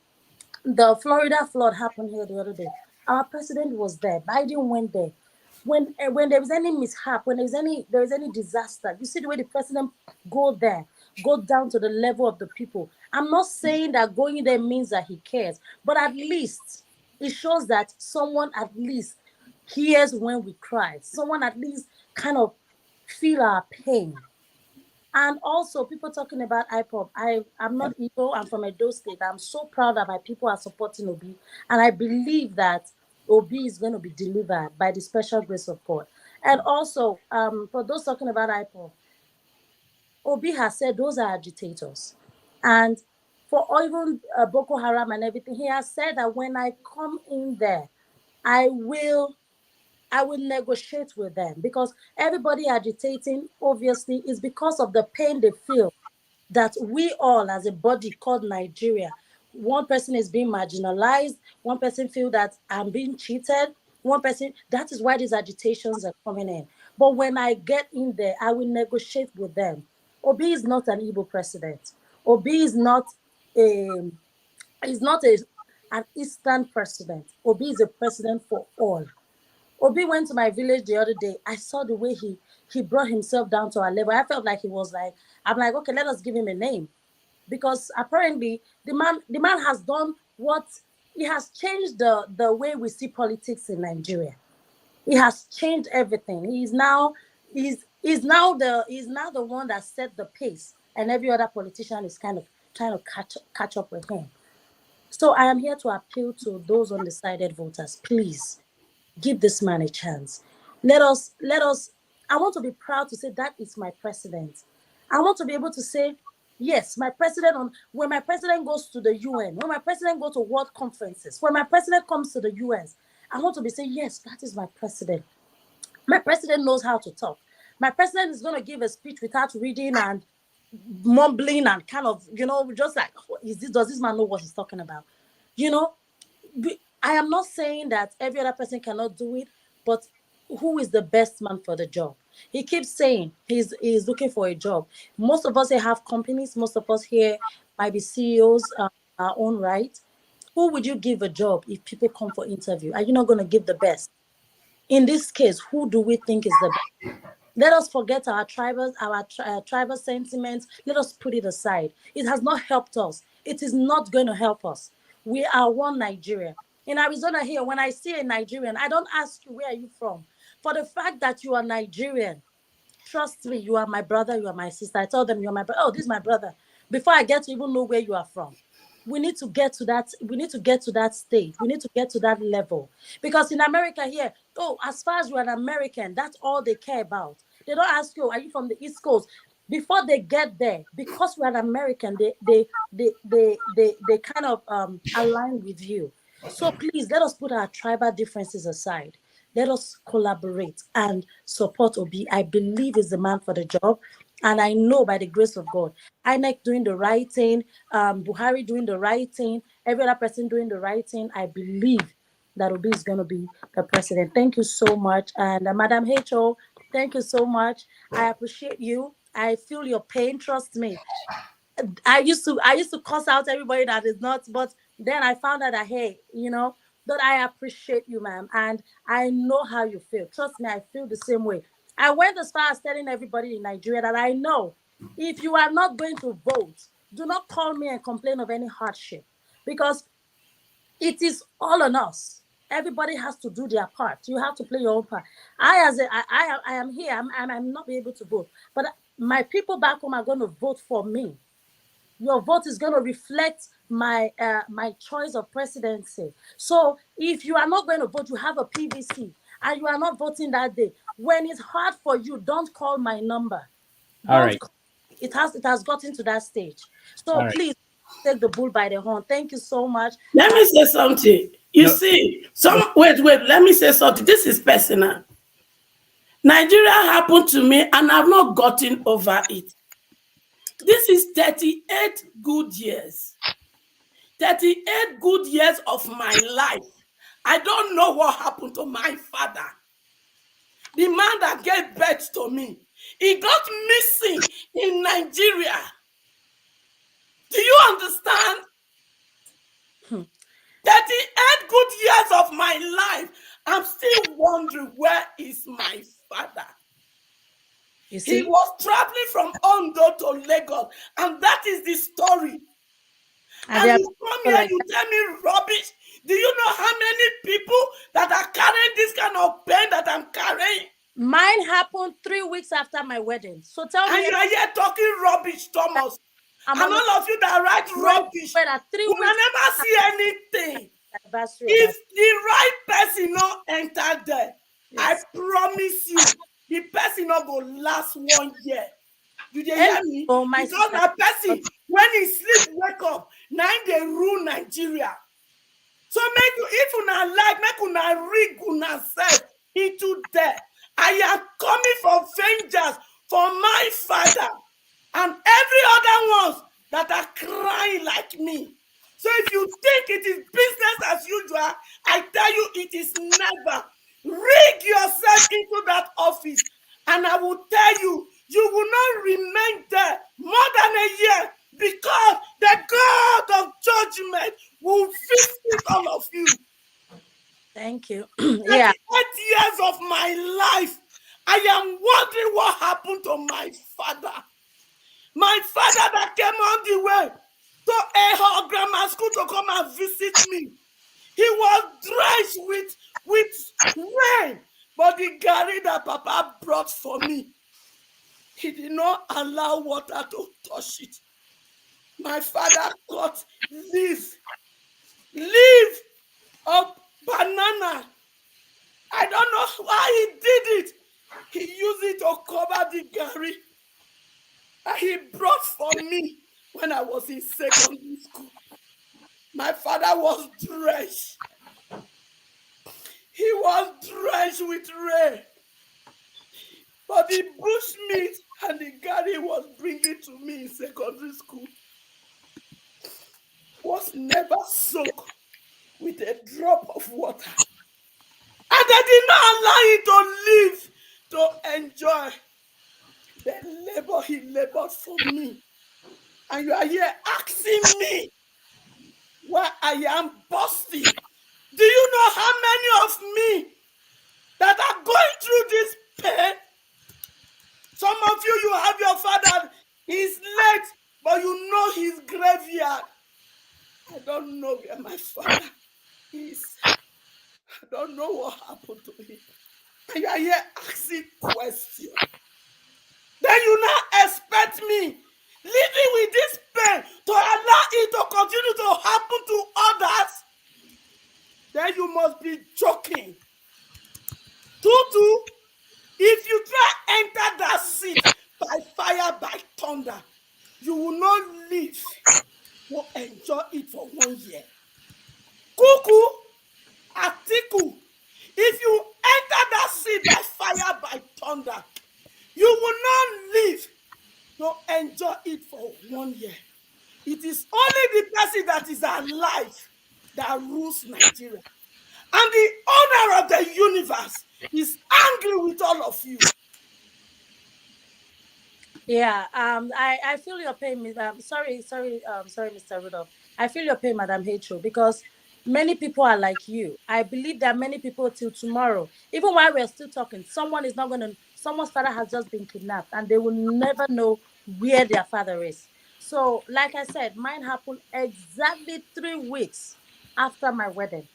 [SPEAKER 21] the Florida flood happened here the other day. Our president was there. Biden went there. When there was any mishap, when there was any disaster, you see the way the president go down to the level of the people. I'm not saying that going there means that he cares, but at least it shows that someone at least hears when we cry. Someone at least kind of feel our pain. And also, people talking about IPOP. I'm not Igbo. I'm from Edo State. I'm so proud that my people are supporting Obi. And I believe that Obi is going to be delivered by the special grace of God. And also, for those talking about IPOP, Obi has said those are agitators. And for even Boko Haram and everything, he has said that when I come in there, I will negotiate with them, because everybody agitating obviously is because of the pain they feel that we all as a body called Nigeria, one person is being marginalized, one person feel that I'm being cheated, one person, that is why these agitations are coming in. But when I get in there, I will negotiate with them. Obi is not an Igbo president. Obi a is not an Eastern president. Obi is a president for all. Obi went to my village the other day. I saw the way he brought himself down to our level. I felt like he was like, I'm like, okay, let us give him a name. Because apparently the man has done what he has changed the way we see politics in Nigeria. He has changed everything. He's now the one that set the pace, and every other politician is kind of trying to catch up with him. So I am here to appeal to those undecided voters. Please give this man a chance. Let us. I want to be proud to say that is my president. I want to be able to say, yes, my president, when my president goes to the UN, when my president goes to world conferences, when my president comes to the US, I want to be saying, yes, that is my president. My president knows how to talk. My president is going to give a speech without reading and mumbling and kind of, just like, does this man know what he's talking about? You know, I am not saying that every other person cannot do it, but who is the best man for the job? He keeps saying he's looking for a job. Most of us here have companies. Most of us here might be CEOs our own right. Who would you give a job if people come for interview? Are you not going to give the best? In this case, who do we think is the best? Let us forget our tribal sentiments. Let us put it aside. It has not helped us. It is not going to help us. We are one Nigeria. In Arizona here, when I see a Nigerian, I don't ask you, where are you from? For the fact that you are Nigerian, trust me, you are my brother, you are my sister. I tell them you're my brother. Oh, this is my brother. Before I get to even know where you are from. We need to get to that state. We need to get to that level. Because in America here, oh, as far as you're an American, that's all they care about. They don't ask you, are you from the East Coast? Before they get there, because we're an American, they kind of align with you. So please, let us put our tribal differences aside. Let us collaborate and support Obi. I believe is the man for the job. And I know by the grace of God, INEC doing the right thing, Buhari doing the right thing, every other person doing the right thing, I believe that Obi is going to be the president. Thank you so much. And Madam H.O., thank you so much. I appreciate you. I feel your pain. Trust me. I used to cuss out everybody that is not, but then I found out that, hey, that I appreciate you, ma'am, and I know how you feel. Trust me, I feel the same way. I went as far as telling everybody in Nigeria that I know if you are not going to vote, do not call me and complain of any hardship, because it is all on us. Everybody has to do their part. You have to play your own part. I am here. I'm not be able to vote, but my people back home are going to vote for me. Your vote is going to reflect my choice of presidency. So if you are not going to vote, you have a PVC and you are not voting that day. When it's hard for you, don't call my number.
[SPEAKER 6] All
[SPEAKER 21] Don't
[SPEAKER 6] right.
[SPEAKER 21] call. It has gotten to that stage. So
[SPEAKER 6] All right.
[SPEAKER 21] please take the bull by the horn. Thank you so much.
[SPEAKER 8] Let me say something. You see, wait, let me say something. This is personal. Nigeria happened to me and I've not gotten over it. This is 38 good years. 38 good years of my life. I don't know what happened to my father. The man that gave birth to me. He got missing in Nigeria. Do you understand? 38 good years of my life. I'm still wondering, where is my father?
[SPEAKER 21] You see?
[SPEAKER 8] He was traveling from Ondo to Lagos, and that is the story. And you come here, you tell me rubbish. Do you know how many people that are carrying this kind of pain that I'm carrying?
[SPEAKER 21] Mine happened 3 weeks after my wedding. So tell me.
[SPEAKER 8] And you are here talking rubbish, Thomas. And all of you that write rubbish, you will never see anything. If the right person not enter there, I promise you, the person not go last 1 year. Do they hear me? Because that person, when he sleep, wake up, now they rule Nigeria. So make you, if you not like, make you not rig una self into there. I am coming for vengeance for my father and every other ones that are crying like me. So if you think it is business as usual, I tell you it is never. Rig yourself into that office, and I will tell you, you will not remain there more than a year, because the God of judgment will visit all of you.
[SPEAKER 21] Thank you.
[SPEAKER 8] 38 years of my life, I am wondering what happened to my father. My father that came on the way to Eho Grammar School to come and visit me. He was drenched with rain, but the gari that Papa brought for me, he did not allow water to touch it. My father cut leaf of banana. I don't know why he did it. He used it to cover the gari that he brought for me when I was in secondary school. My father was drenched. He was drenched with rain. But the bush meat and the gari was bringing to me in secondary school was never soaked with a drop of water. And they did not allow him to live, to enjoy the labor he labored for me. And you are here asking me why I am busting. Do you know how many of me that are going through this pain? Some of you have your father, he's late, but you know his graveyard. I don't know where my father is. I don't know what happened to him. And you are here asking questions. Then you now expect me living with this pain to allow it to continue to happen to others? Then you must be joking. Tutu, if you try enter that seat by fire, by thunder, you will not live or enjoy it for 1 year. Cuckoo, Atiku, if you enter that seat by fire, by thunder, you will not live to enjoy it for 1 year. It is only the person that is alive that rules Nigeria. And the owner of the universe is angry with all of you.
[SPEAKER 21] Yeah, I feel your pain. Sorry, Mr. Rudolph. I feel your pain, Madam Hatro, because many people are like you. I believe that many people till tomorrow, even while we're still talking, someone's father has just been kidnapped and they will never know where their father is. So, like I said, mine happened exactly 3 weeks after my wedding.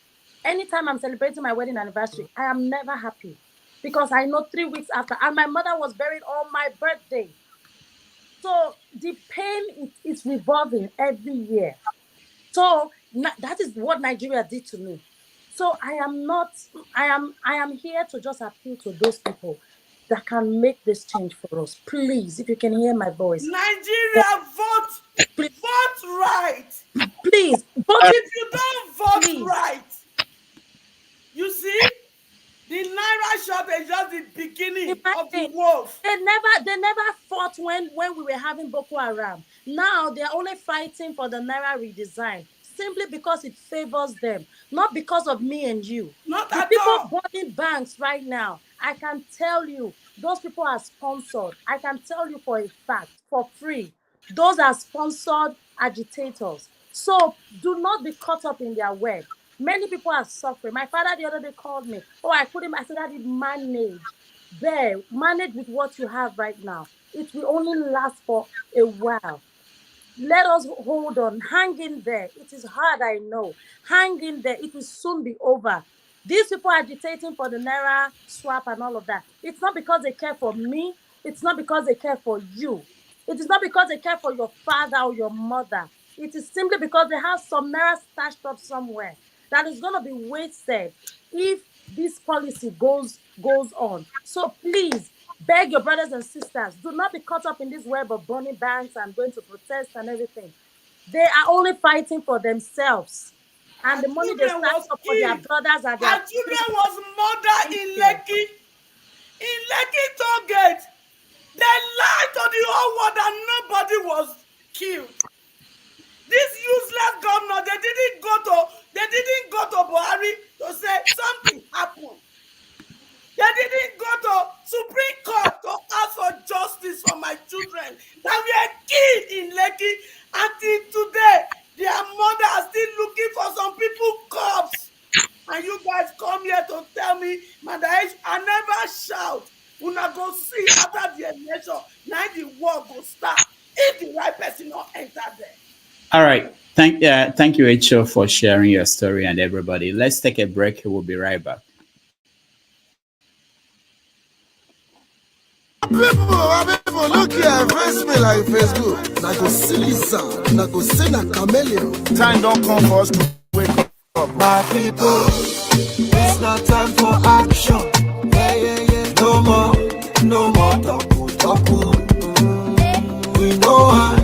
[SPEAKER 21] Anytime I'm celebrating my wedding anniversary, I am never happy because I know 3 weeks after, and my mother was buried on my birthday. So the pain is revolving every year. So that is what Nigeria did to me. So I am here to just appeal to those people that can make this change for us. Please, if you can hear my voice.
[SPEAKER 8] Nigeria, vote right.
[SPEAKER 21] Please, vote.
[SPEAKER 8] If you don't vote right, you see, the Naira shortage is just the beginning of the wolf.
[SPEAKER 21] They never fought when we were having Boko Haram. Now they're only fighting for the Naira redesign simply because it favors them, not because of me and you.
[SPEAKER 8] Not
[SPEAKER 21] the
[SPEAKER 8] at
[SPEAKER 21] people
[SPEAKER 8] all.
[SPEAKER 21] burning banks right now, I can tell you, those people are sponsored. I can tell you for a fact, for free. Those are sponsored agitators. So do not be caught up in their web. Many people are suffering. My father the other day called me. Oh, I said, I did manage. Manage with what you have right now. It will only last for a while. Let us hold on. Hang in there. It is hard, I know. Hang in there. It will soon be over. These people are agitating for the Naira swap and all of that. It's not because they care for me. It's not because they care for you. It is not because they care for your father or your mother. It is simply because they have some Naira stashed up somewhere that is going to be wasted if this policy goes on. So please, beg your brothers and sisters, do not be caught up in this web of burning banks and going to protest and everything. They are only fighting for themselves. And the money they stack up for their brothers and their
[SPEAKER 8] children was murdered in Lekki. In Lekki toll gate. They lied to the whole world that nobody was killed. This useless governor, they didn't go to Buhari to say something happened. They didn't go to Supreme Court to ask for justice for my children that were killed in Lekki. Until today, their mother are still looking for some people's corpse. And you guys come here to tell me, Mother H, I never shout. Una go see after the election, now the war go start. If the right person not enter there.
[SPEAKER 6] All right. Thank you, H.O., for sharing your story and everybody. Let's take a break. We'll be right back.
[SPEAKER 1] People, look here, face me like Facebook. I go silly sound, I go sing a chameleon. Time don't come for us to wake up. My people, it's not time for action. Yeah. No more talk. We know how.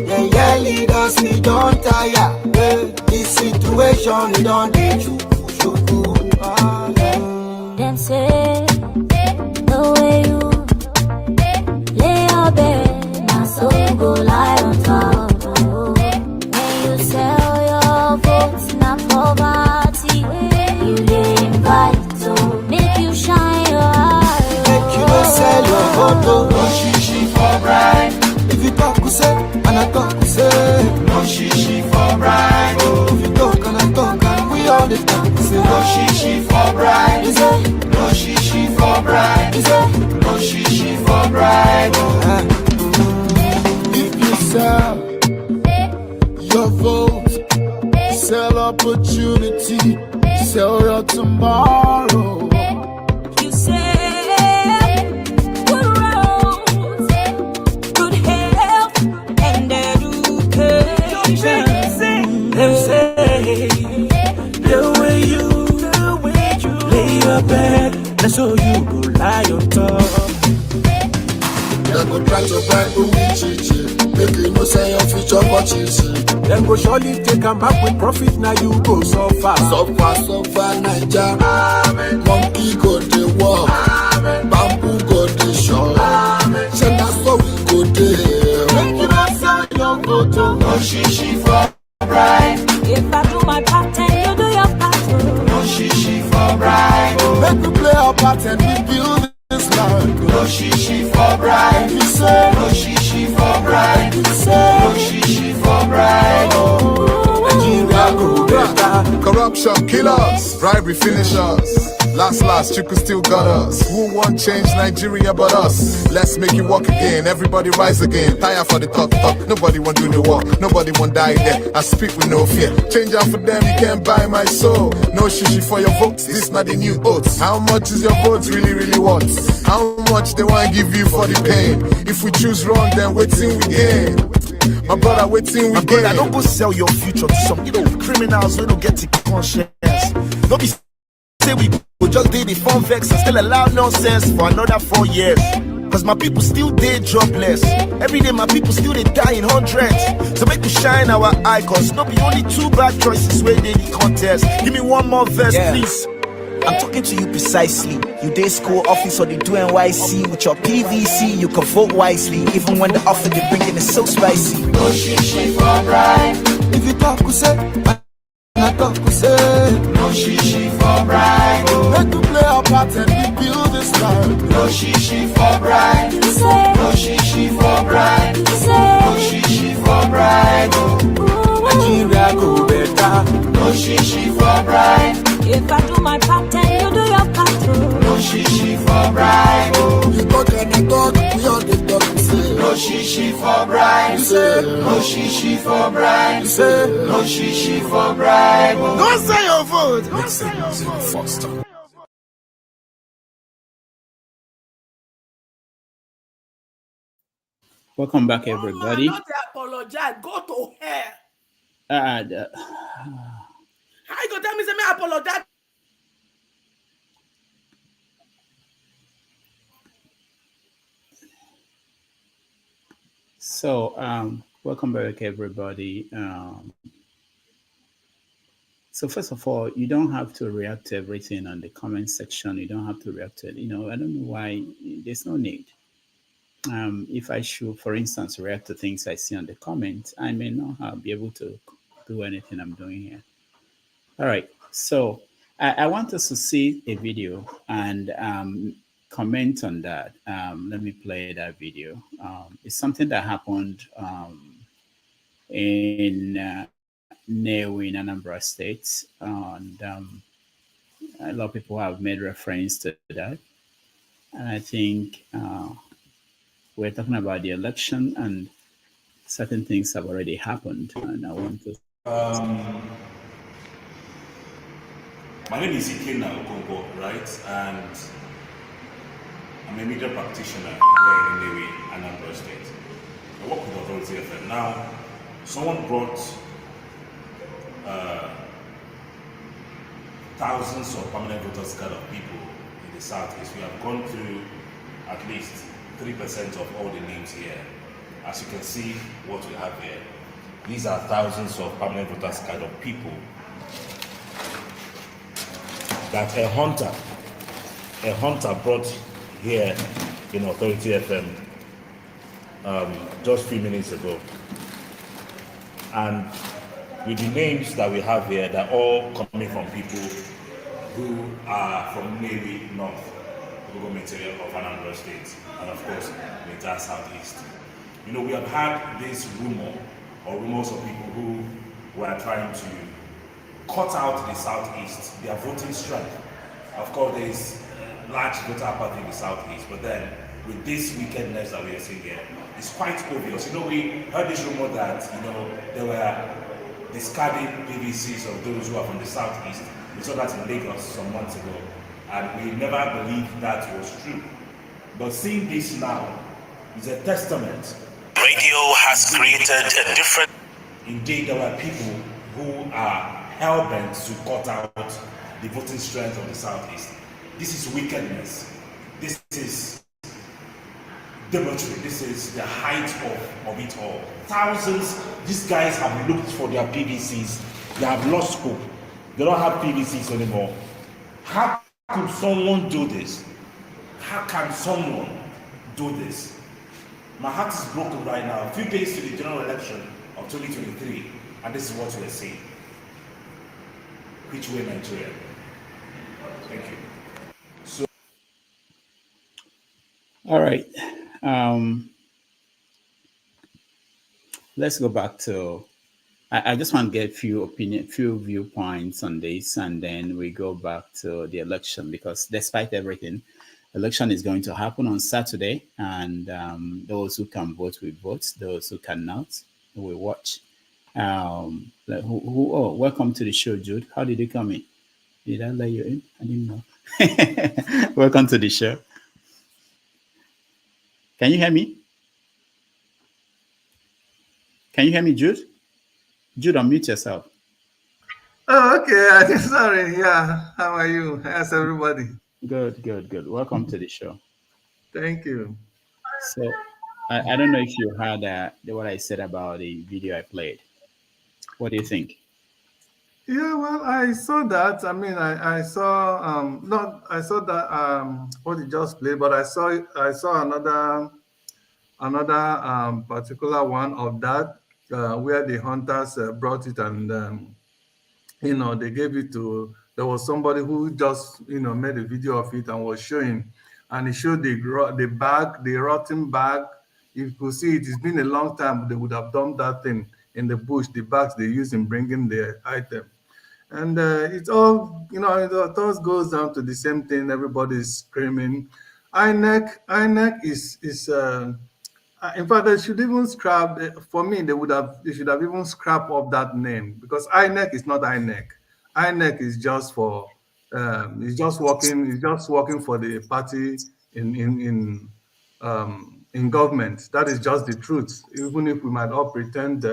[SPEAKER 1] Yeah, leaders, we don't tire. This situation, we don't need you.
[SPEAKER 4] Them say, the way you lay your bed, now so you go lie on top. When you sell your votes, not poverty, you dey invite to make you shine your eye.
[SPEAKER 1] Make you no sell your vote, no shishi for bribe. If you talk, you say, and I talk, you say, no shishi for bribe. If you talk and I talk, and we all the time, you say, no shishi for bribe. You say, no shishi for bribe. You say, no shishi for bribe. If you sell your vote, sell opportunity, sell your tomorrow.
[SPEAKER 4] You say, good roads, good health, and education.
[SPEAKER 1] They say, the way you lay your bed, that's how you go lie on top. They go try to buy who we chichi, make you no say your future for chichi. They go surely take them back with profit, now you go so far, Naija. Monkey go the walk, bamboo go the shore. Say that's how we go there. No shishi for bribe.
[SPEAKER 4] If I do my part and you do your part,
[SPEAKER 1] no shishi for bribe. Make we play our part and we build this land. No shishi for bribe. We say no shishi for bribe. We say no shishi for bribe. Nigeria go better.
[SPEAKER 3] Corruption kill us, bribery finish us. Last, Chiku still got us. Who won't change Nigeria but us? Let's make it work again, everybody rise again. Tire for the talk, nobody want do the work. Nobody want die there, I speak with no fear. Change out for them, you can't buy my soul. No shishi for your votes, this not the new oats. How much is your vote really, really worth? How much they want to give you for the pain? If we choose wrong, then waiting we gain. My brother, waiting we gain.
[SPEAKER 1] Don't go sell your future to some criminals who don't get the conscience. Don't be say we go just did the phone vex and still allow nonsense for another 4 years. Cause my people still dead jobless. Every day my people still they die in hundreds. So make we shine our eye, cause no be only 2 bad choices where they the contest. Give me one more verse, please.
[SPEAKER 22] I'm talking to you precisely. You day school office or they do NYC. With your PVC, you can vote wisely. Even when the offer they bring in is so spicy.
[SPEAKER 1] No shishi for bribe.
[SPEAKER 22] If you talk, we say.
[SPEAKER 1] No shishi for bribe. Make we play our part and we build this land. No shishi for bribe. No shishi for bribe. No shishi for bribe. Nigeria go better. No shishi for bribe.
[SPEAKER 4] if I do my part and you do your part,
[SPEAKER 1] no shishi for bribe. You talk and you talk, we all the talk. No shishi for bribe. No shishi for bribe. No shishi for bribe. Don't say your vote. Don't say your vote. Foster.
[SPEAKER 6] Welcome back, everybody.
[SPEAKER 8] Not apologize. Go to hell. How you gonna tell me say me apologize?
[SPEAKER 6] So, welcome back, everybody. So first of all, you don't have to react to everything on the comment section. You don't have to react to it. I don't know why. There's no need. If I should, for instance, react to things I see on the comments, I may not be able to do anything I'm doing here. All right. So I want us to see a video and comment on that. Let me play that video. It's something that happened in Nnewi in Anambra State, and a lot of people have made reference to that. And I think we're talking about the election, and certain things have already happened, and I want to.
[SPEAKER 23] My name is Ikena Okongo, right? And I'm a media practitioner here in Nnewi, Anambra State. I work with Authority FM. Now, someone brought thousands of permanent voters card of people in the Southeast. We have gone through at least 3% of all the names here. As you can see what we have here, these are thousands of permanent voters card of people that a hunter brought here in Authority FM just a few minutes ago. And with the names that we have here, they're all coming from people who are from Nnewi North, local material of Anambra State, and of course, the entire Southeast. We have had this rumor, or rumors of people who were trying to cut out the Southeast, their voting strength. Of course, there is large voter apathy in the Southeast, but then with this wickedness that we are seeing here, it's quite obvious. We heard this rumor that, there were discarded PVCs of those who are from the Southeast. We saw that in Lagos some months ago, and we never believed that was true. But seeing this now is a testament.
[SPEAKER 24] Radio has created a different...
[SPEAKER 23] Indeed, there were people who are hell-bent to cut out the voting strength of the Southeast. This is wickedness. This is debauchery. This is the height of it all. Thousands, these guys have looked for their PVCs. They have lost hope. They don't have PVCs anymore. How could someone do this? How can someone do this? My heart is broken right now. A few days to the general election, of 2023, and this is what we're seeing. Which way Nigeria? Thank you.
[SPEAKER 6] All right. Let's go back to. I just want to get few viewpoints on this, and then we go back to the election, because despite everything, election is going to happen on Saturday, and those who can vote will vote. Those who cannot will watch. Oh, welcome to the show, Jude. How did you come in? Did I let you in? I didn't know. Welcome to the show. Can you hear me? Can you hear me, Jude? Jude, unmute yourself.
[SPEAKER 2] Oh, okay. Sorry. Yeah. How are you? How's everybody?
[SPEAKER 6] Good. Welcome to the show.
[SPEAKER 2] Thank you.
[SPEAKER 6] So, I don't know if you heard what I said about the video I played. What do you think?
[SPEAKER 2] Yeah, well, I saw that. I mean, I saw not I saw that what you just played, but I saw another particular one of that where the hunters brought it, and they gave it to. There was somebody who just made a video of it and was showing, and he showed the bag, the rotten bag. You could see it's been a long time they would have dumped that thing in the bush, the bags they use in bringing the item. And it's all, it all goes down to the same thing. Everybody's screaming. INEC is in fact, they should even scrap. For me, they should have even scrapped off that name, because INEC is not INEC. INEC is just for it's just working for the party in government. That is just the truth. Even if we might all pretend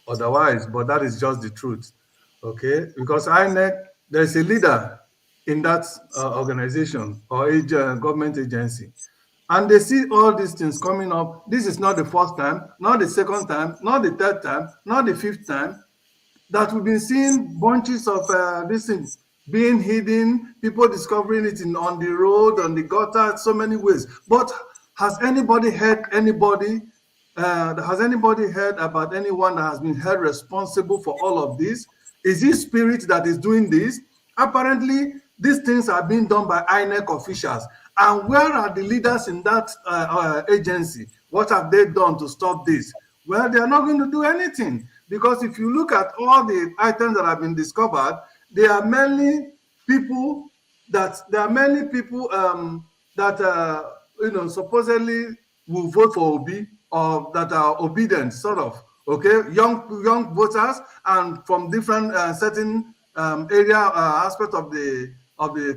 [SPEAKER 2] otherwise, but that is just the truth. Okay, because INEC, there's a leader in that organization or government agency, and they see all these things coming up. This is not the first time, not the second time, not the third time, not the fifth time that we've been seeing bunches of this thing being hidden, people discovering it on the road, on the gutter, so many ways. But has anybody heard about anyone that has been held responsible for all of this? Is it spirit that is doing this? Apparently, these things are being done by INEC officials. And where are the leaders in that agency? What have they done to stop this? Well, they are not going to do anything, because if you look at all the items that have been discovered, there are many people that supposedly will vote for Obi, or that are obedient, sort of. Okay, young voters, and from different certain area aspect of the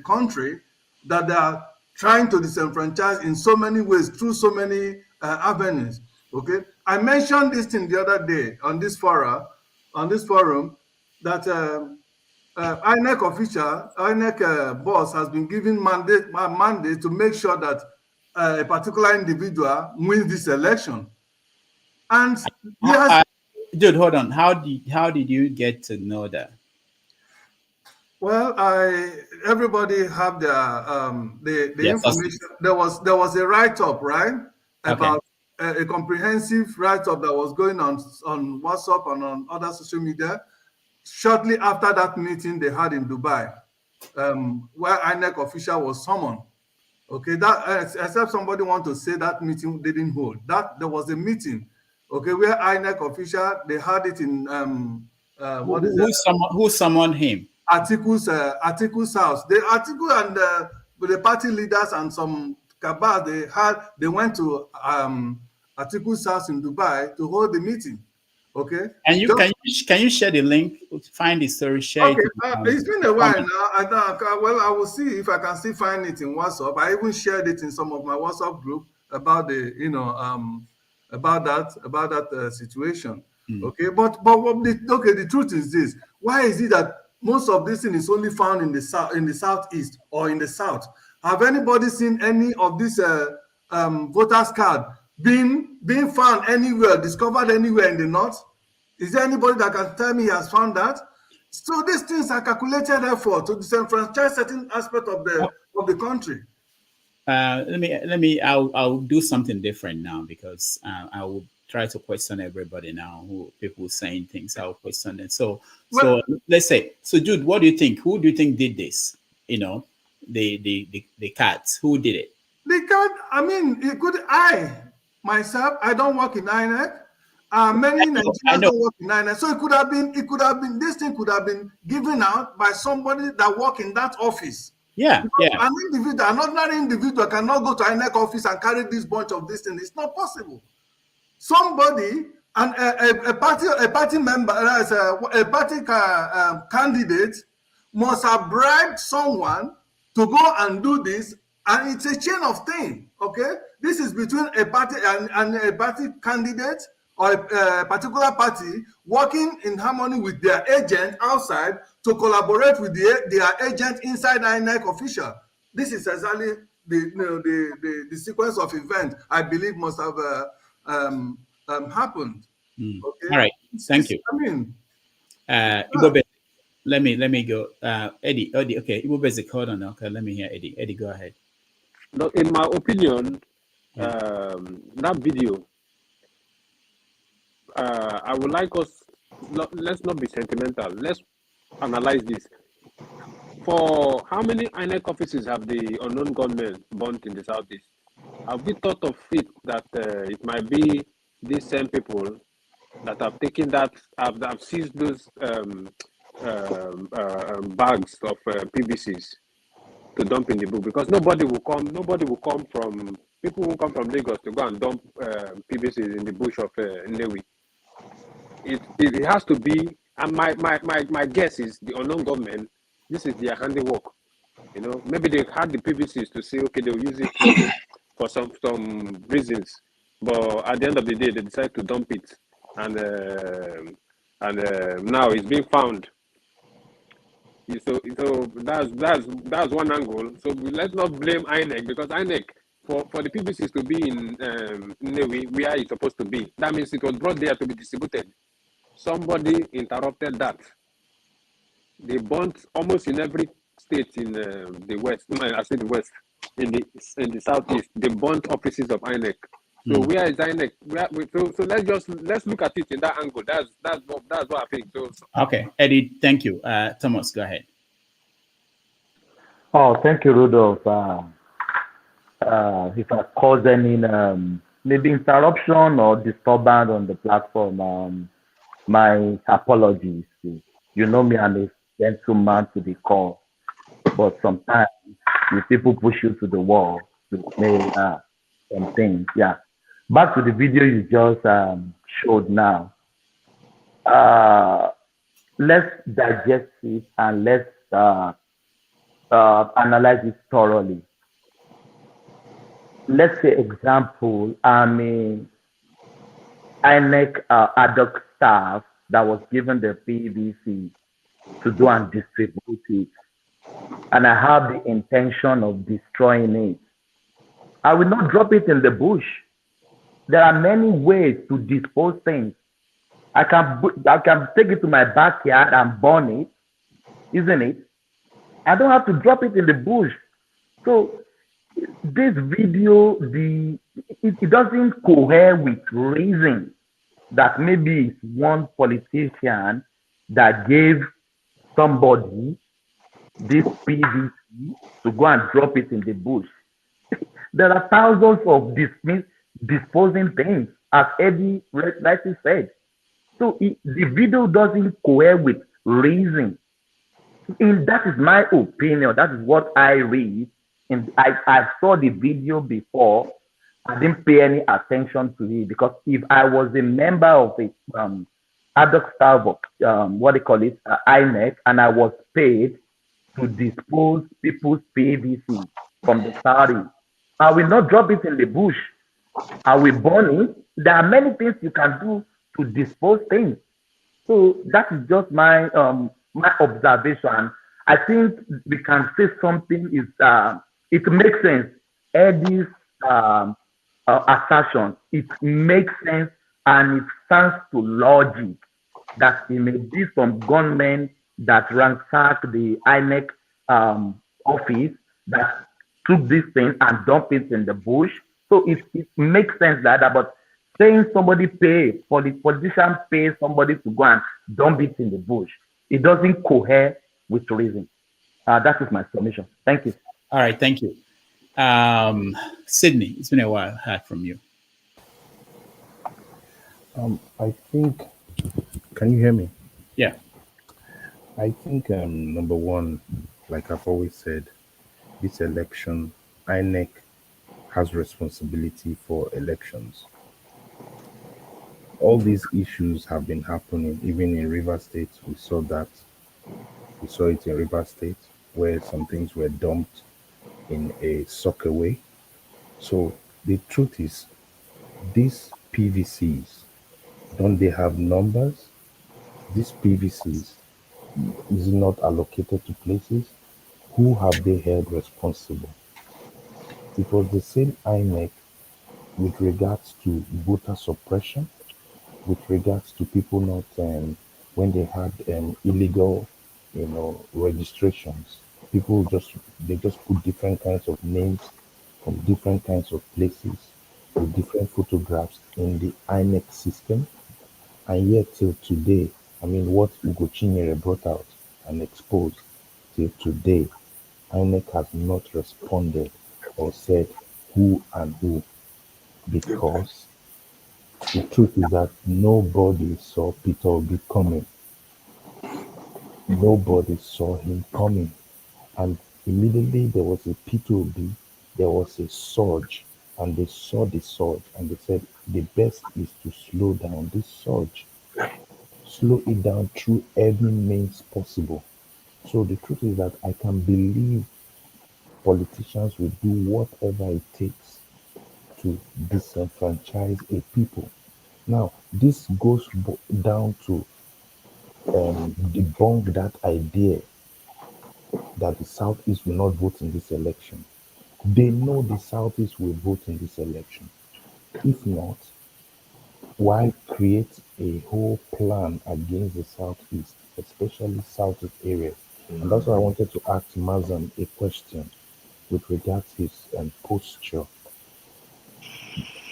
[SPEAKER 2] country, that they are trying to disenfranchise in so many ways, through so many avenues. Okay, I mentioned this thing the other day on this forum, that INEC boss has been given mandate to make sure that a particular individual wins this election. And yes,
[SPEAKER 6] Dude, hold on. How did you get to know that?
[SPEAKER 2] well, everybody have their the information. There was a write-up, right, about a comprehensive write-up that was going on WhatsApp and on other social media shortly after that meeting they had in Dubai, where INEC official was summoned. Okay, that except somebody want to say that meeting didn't hold. That there was a meeting, okay, where INEC official, they had it in
[SPEAKER 6] who summoned him?
[SPEAKER 2] Atiku's house. The Atiku and the party leaders and some cabal, they went to Atiku's house in Dubai to hold the meeting. Okay.
[SPEAKER 6] And can you share the link? Find the story. Share
[SPEAKER 2] okay.
[SPEAKER 6] it.
[SPEAKER 2] It's been a while now. I will see if I can still find it in WhatsApp. I even shared it in some of my WhatsApp group about the about that situation. Okay, but the truth is this: why is it that most of this thing is only found in the southeast or in the south? Have anybody seen any of this voters card being found anywhere, discovered anywhere in the north? Is there anybody that can tell me he has found that? So these things are calculated effort to disenfranchise certain aspect of the country.
[SPEAKER 6] I'll do something different now, because I will try to question everybody now. Who people saying things, I'll question them. So
[SPEAKER 2] Well,
[SPEAKER 6] let's say, so Jude, what do you think? Who do you think did this? You know, the cats. Who did it?
[SPEAKER 2] they can't, I mean, it could, myself, I don't work in INEC. Many
[SPEAKER 6] I
[SPEAKER 2] Nigerians
[SPEAKER 6] know.
[SPEAKER 2] don't work in INEC. So this thing could have been given out by somebody that work in that office.
[SPEAKER 6] Yeah,
[SPEAKER 2] Because an individual, an ordinary individual cannot go to INEC office and carry this bunch of this thing. It's not possible. Somebody, and a party member, a party candidate must have bribed someone to go and do this, and it's a chain of things. Okay, this is between a party and a party candidate or a particular party working in harmony with their agent outside to collaborate with their agent inside INEC official. This is exactly the sequence of events I believe must have happened. Okay.
[SPEAKER 6] All right. Thank you.
[SPEAKER 2] I mean,
[SPEAKER 6] Ibo, let me go. Eddie. Okay. Ibo Basic, hold on. Okay, let me hear Eddie. Eddie, go ahead.
[SPEAKER 17] No, in my opinion, that video, I would like us, let's not be sentimental. Let's analyze this. For how many INEC offices have the unknown gunmen burnt in the southeast? Have we thought of it that it might be these same people that have taken that, have seized those bags of PVCs to dump in the book? Because nobody will come from, people won't come from Lagos to go and dump PVCs in the bush of Nnewi. It has to be, and my guess is the unknown government, this is their handiwork. You know, maybe they had the PVCs to say, okay, they'll use it for some reasons, but at the end of the day, they decide to dump it, and now it's being found. So that's one angle. So let's not blame INEC, because INEC, for the PVCs to be in Nnewi, where it's supposed to be, that means it was brought there to be distributed. Somebody interrupted that. They burnt almost in every state in the west. I say the west, in the southeast. They burnt offices of INEC. So where is INEC? So let's look at it in that angle. That's what I think. So
[SPEAKER 6] okay, Eddie, thank you. Thomas, go ahead.
[SPEAKER 13] Oh, thank you, Rudolph. If I caused any maybe interruption or disturbance on the platform, my apologies. You know me, I'm a gentleman to the core, but sometimes if people push you to the wall, you may some things. Yeah. Back to the video you just showed now. Let's digest it and let's analyze it thoroughly. Let's say, example, I'm a INEC ad hoc staff that was given the PVC to do and distribute it, and I have the intention of destroying it. I will not drop it in the bush. There are many ways to dispose things. I can take it to my backyard and burn it, isn't it? I don't have to drop it in the bush. So this video, it doesn't cohere with reason that maybe it's one politician that gave somebody this PVC to go and drop it in the bush. There are thousands of disposing things, as Eddie rightly said. So the video doesn't cohere with reason. That is my opinion. That is what I read. And I saw the video before. I didn't pay any attention to it, because if I was a member of a ad hoc staff of INEC, and I was paid to dispose people's PVC from the Saudi, I will not drop it in the bush. I will burn it. There are many things you can do to dispose things. So that is just my observation. I think we can say something is it makes sense. Eddie's assertion, it makes sense, and it stands to logic that it may be some gunmen that ransacked the INEC office that took this thing and dumped it in the bush. So it makes sense like that, but saying somebody for the politician pay somebody to go and dump it in the bush, it doesn't cohere with reason. That is my submission. Thank you.
[SPEAKER 6] All right, thank you. Sydney, it's been a while. I heard from you.
[SPEAKER 7] I think, can you hear me?
[SPEAKER 6] Yeah.
[SPEAKER 7] I think, number one, like I've always said, this election, INEC has responsibility for elections. All these issues have been happening, even in River State. We saw that. We saw it in River State, where some things were dumped in a soccer way. So the truth is, these PVCs, don't they have numbers? These PVCs, is it not allocated to places? Who have they held responsible? It was the same INEC with regards to voter suppression, with regards to people not, when they had illegal, registrations. People they just put different kinds of names from different kinds of places with different photographs in the INEC system. And yet till today, I mean, what Ugo Chinyere brought out and exposed, till today, INEC has not responded or said who and who, because the truth is that nobody saw Peter Obi coming. Nobody saw him coming. And immediately there was a Peter Obi, there was a surge, and they saw the surge and they said the best is to slow down this surge. Slow it down through any means possible. So the truth is that I can believe politicians will do whatever it takes to disenfranchise a people. Now, this goes down to debunk that idea that the Southeast will not vote in this election. They know the Southeast will vote in this election. If not, why create a whole plan against the Southeast, especially Southeast areas? And that's why I wanted to ask Mazam a question with regards to his posture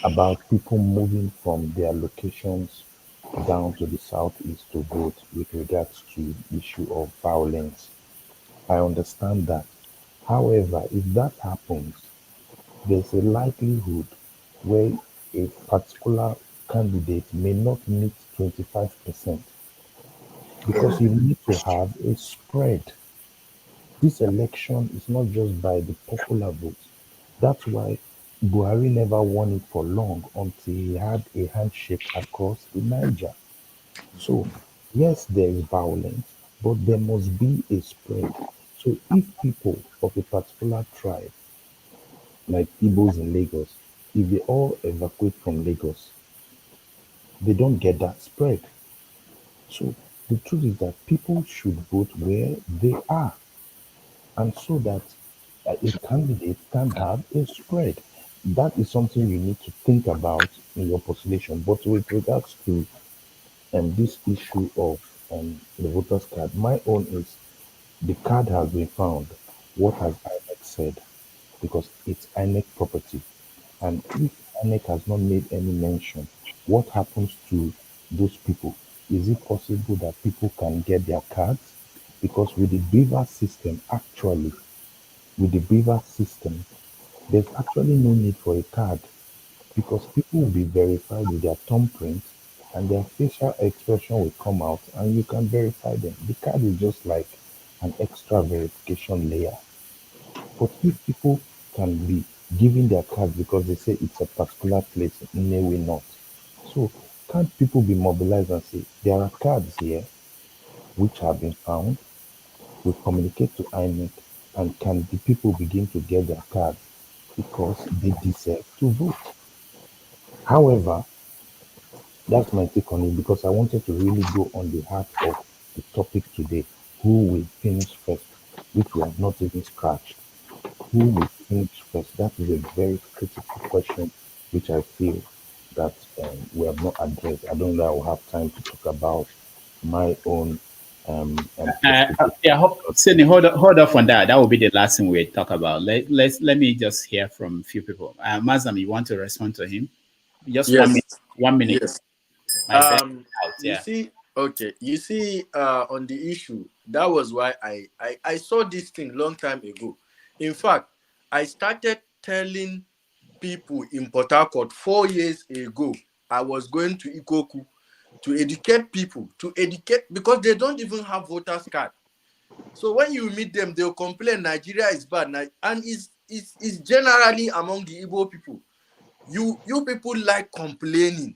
[SPEAKER 7] about people moving from their locations down to the Southeast to vote with regards to the issue of violence. I understand that. However, if that happens, there's a likelihood where a particular candidate may not meet 25% because you need to have a spread. This election is not just by the popular vote. That's why Buhari never won it for long until he had a handshake across the Niger. So, yes, there is violence, but there must be a spread. So, if people of a particular tribe, like Igbos in Lagos, if they all evacuate from Lagos, they don't get that spread. So, the truth is that people should vote where they are, and so that a candidate can have a spread. That is something you need to think about in your postulation. But with regards to this issue of the voters card, my own is the card has been found. What has INEC said? Because it's INEC property. And if INEC has not made any mention, what happens to those people? Is it possible that people can get their cards? Because with the beaver system, there's actually no need for a card because people will be verified with their thumbprint and their facial expression will come out and you can verify them. The card is just like an extra verification layer. But if people can be giving their cards because they say it's a particular place, may we not. So can't people be mobilized and say, there are cards here which have been found, we communicate to INEC, and can the people begin to get their cards because they deserve to vote? However, that's my take on it because I wanted to really go on the heart of the topic today. Who will finish first, which we have not even scratched. Who will finish first? That is a very critical question, which I feel that we have not addressed. I don't know I will have time to talk about my own
[SPEAKER 6] Sydney, hold off on that. That will be the last thing we talk about. Let me just hear from a few people. Mazam, you want to respond to him? Just 1 minute. 1 minute.
[SPEAKER 12] Yes.
[SPEAKER 6] My best out.
[SPEAKER 12] You
[SPEAKER 6] Yeah.
[SPEAKER 12] see, okay, you see, on the issue, that was why I saw this thing long time ago. In fact, I started telling people in Port Harcourt 4 years ago. I was going to Ikoku to educate people, because they don't even have voters card. So when you meet them, they'll complain Nigeria is bad, and it's generally among the Igbo people. You people like complaining.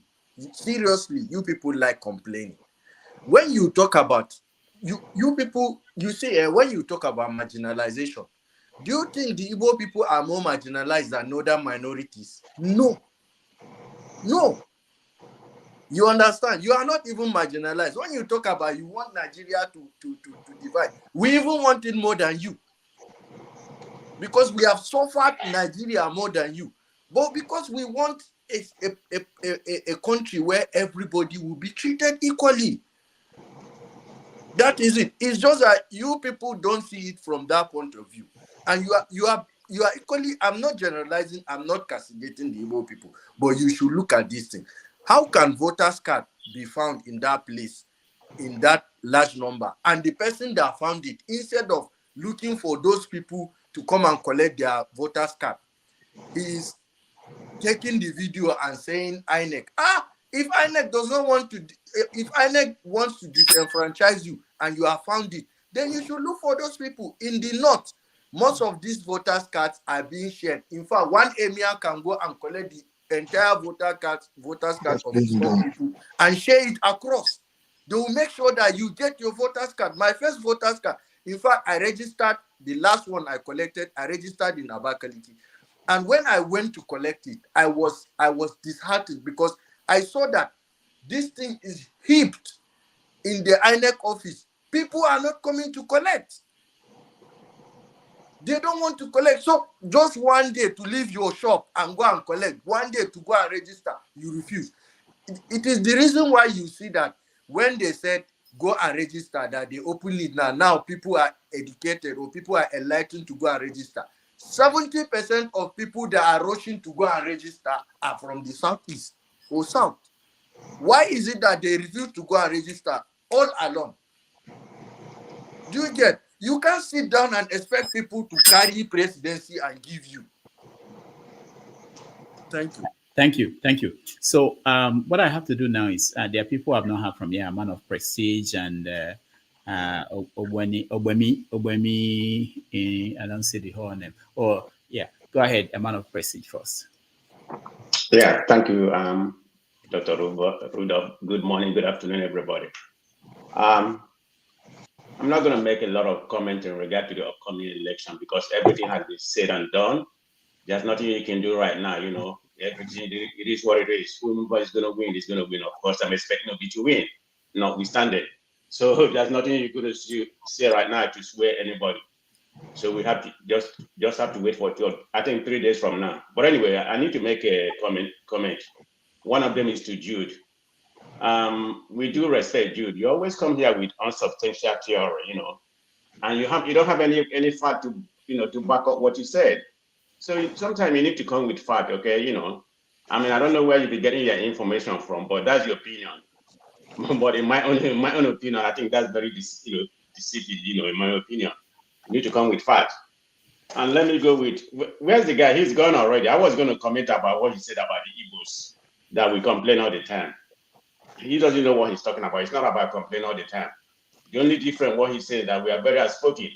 [SPEAKER 12] Seriously, you people like complaining. When you talk about you people, you say when you talk about marginalization, do you think the Igbo people are more marginalized than other minorities? No. No. You understand? You are not even marginalized. When you talk about you want Nigeria to divide, we even want it more than you. Because we have suffered Nigeria more than you. But because we want a country where everybody will be treated equally. That is it. It's just that you people don't see it from that point of view. And you are equally, I'm not generalizing, I'm not castigating the Igbo people, but you should look at this thing. How can voters card be found in that place, in that large number? And the person that found it, instead of looking for those people to come and collect their voters card, is taking the video and saying INEC. If INEC does not want to, if INEC wants to disenfranchise you and you have found it, then you should look for those people. In the north, most of these voters cards are being shared. In fact, one emir can go and collect the entire voters card of his own people and share it across. They will make sure that you get your voters card. My first voters card, in fact, I registered, the last one I collected, I registered in Abakaliki. And when I went to collect it, I was disheartened because I saw that this thing is heaped in the INEC office. People are not coming to collect. They don't want to collect. So just one day to leave your shop and go and collect, one day to go and register, you refuse. It is the reason why you see that when they said go and register, that they open it now. Now people are educated or people are enlightened to go and register. 70% of people that are rushing to go and register are from the southeast or south. Why is it that they refuse to go and register all along? Do you get? You can't sit down and expect people to carry presidency and give you. Thank you.
[SPEAKER 6] Thank you. So what I have to do now is there are people I've not heard from here, a man of prestige and Obemi, I don't see the whole name. Oh, yeah, go ahead, a man of prestige first.
[SPEAKER 5] Yeah, thank you, Dr. Rudolph. Good morning, good afternoon, everybody. I'm not going to make a lot of comment in regard to the upcoming election because everything has been said and done. There's nothing you can do right now, you know. Everything, it is what it is. Whoever is going to win is going to win. Of course, I'm expecting Obi to win, notwithstanding. So there's nothing you could say right now to swear anybody. So we have to just have to wait for I think 3 days from now. But anyway, I need to make a comment. One of them is to Jude. We do respect Jude. You always come here with unsubstantial theory, you know, and you don't have any fact to to back up what you said. So sometimes you need to come with fact, okay? You know, I mean, I don't know where you'll be getting your information from, but that's your opinion. But in my own opinion, I think that's very deceiving, in my opinion. You need to come with facts. And let me go with, where's the guy? He's gone already. I was going to comment about what he said about the Igbos, that we complain all the time. He doesn't know what he's talking about. It's not about complaining all the time. The only difference what he said that we are very outspoken.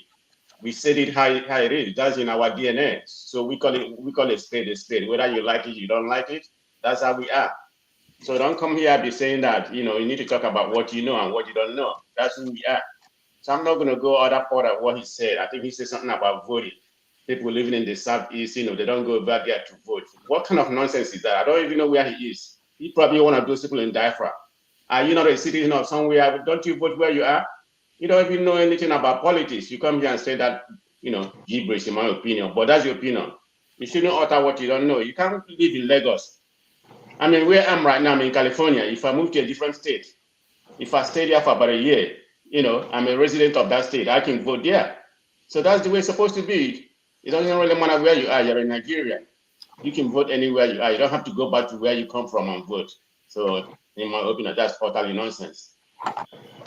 [SPEAKER 5] We said it how it is. That's in our DNA. So we call it spade a spade. Whether you like it, you don't like it, that's how we are. So don't come here and be saying that, you need to talk about what you know and what you don't know. That's who we are. So I'm not going to go other part of what he said. I think he said something about voting. People living in the Southeast, they don't go back there to vote. What kind of nonsense is that? I don't even know where he is. He probably one of those people in Diaphragm. Are you not a citizen of somewhere? Don't you vote where you are? You don't even know anything about politics. You come here and say that, gibberish in my opinion, but that's your opinion. You shouldn't utter what you don't know. You can't live in Lagos. I mean, where I am right now, I'm in California. If I move to a different state, if I stay there for about a year, I'm a resident of that state, I can vote there. So that's the way it's supposed to be. It doesn't really matter where you are. You're in Nigeria. You can vote anywhere you are. You don't have to go back to where you come from and vote. So, in my opinion, that's totally nonsense.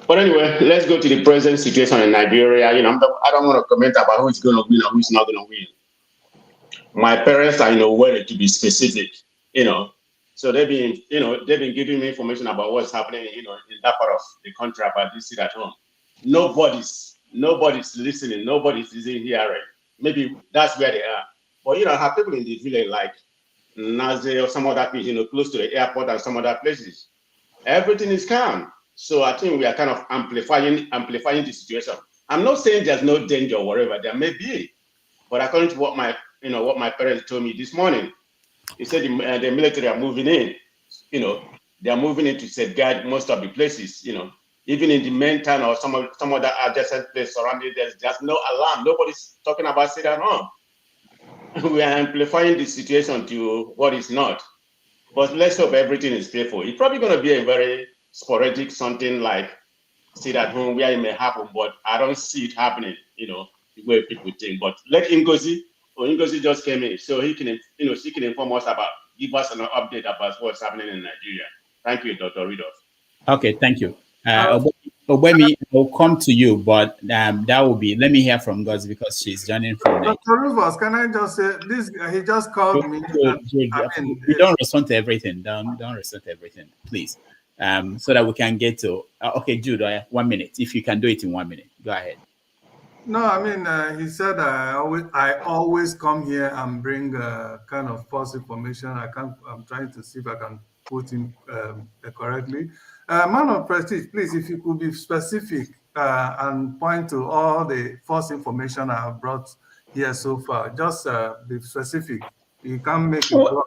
[SPEAKER 5] But anyway, let's go to the present situation in Nigeria. You know, I don't want to comment about who's going to win or who's not going to win. My parents are, worried to be specific, So they've been giving me information about what's happening, in that part of the country about this seat at home. Nobody's listening. Nobody's hearing. Maybe that's where they are. But, I have people in the village like Naze or some other place, close to the airport and some other places. Everything is calm. So I think we are kind of amplifying the situation. I'm not saying there's no danger or whatever. There may be. But according to what my parents told me this morning, he said the military are moving in. They are moving in to safeguard most of the places. Even in the main town or some other adjacent place surrounding, there's no alarm. Nobody's talking about sit at home. We are amplifying the situation to what is not. But let's hope everything is peaceful. It's probably going to be a very sporadic something like sit at home where it may happen, but I don't see it happening. The way people think. But let Ngozi just came in, so he can, she can inform us give us an update about what's happening in Nigeria. Thank you, Dr. Ridolph.
[SPEAKER 6] Okay, thank you. Obemi, will come to you, but that will be, let me hear from Ngozi because she's joining from there.
[SPEAKER 2] Dr. Rivers, can I just say this? He just called me.
[SPEAKER 6] We don't respond to everything. Don't respond to everything, please. So that we can get to, okay, Jude, 1 minute. If you can do it in 1 minute, go ahead.
[SPEAKER 2] No, he said I always come here and bring kind of false information. I'm trying to see if I can put him correctly. Man of prestige, please, if you could be specific and point to all the false information I have brought here so far. Just be specific. You can't make it broad,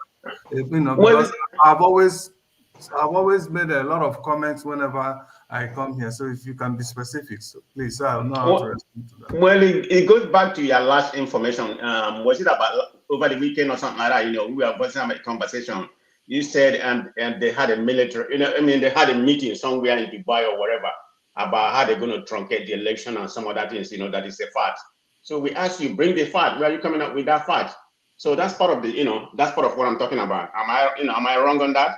[SPEAKER 2] because I've always made a lot of comments whenever I come here. So if you can be specific, so please, I'll know how to respond to that.
[SPEAKER 5] Well, it goes back to your last information. Was it about over the weekend or something like that? We were having a conversation. You said and they had a military, they had a meeting somewhere in Dubai or whatever about how they're going to truncate the election and some other things. That is a fact. So we asked you, bring the fact. Where are you coming up with that fact? So that's part of the, that's part of what I'm talking about. Am I wrong on that?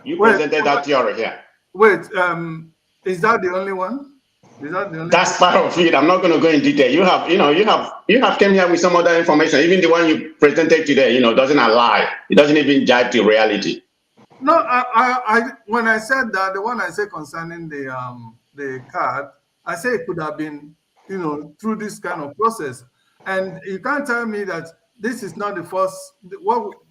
[SPEAKER 5] You presented that theory here.
[SPEAKER 2] Wait, is that the only one?
[SPEAKER 5] That's part of it. I'm not going to go in detail. You have came here with some other information. Even the one you presented today, doesn't lie. It doesn't even jive to reality.
[SPEAKER 2] No, I when I said that, the one I said concerning the card, I say it could have been, through this kind of process. And you can't tell me that this is not the first.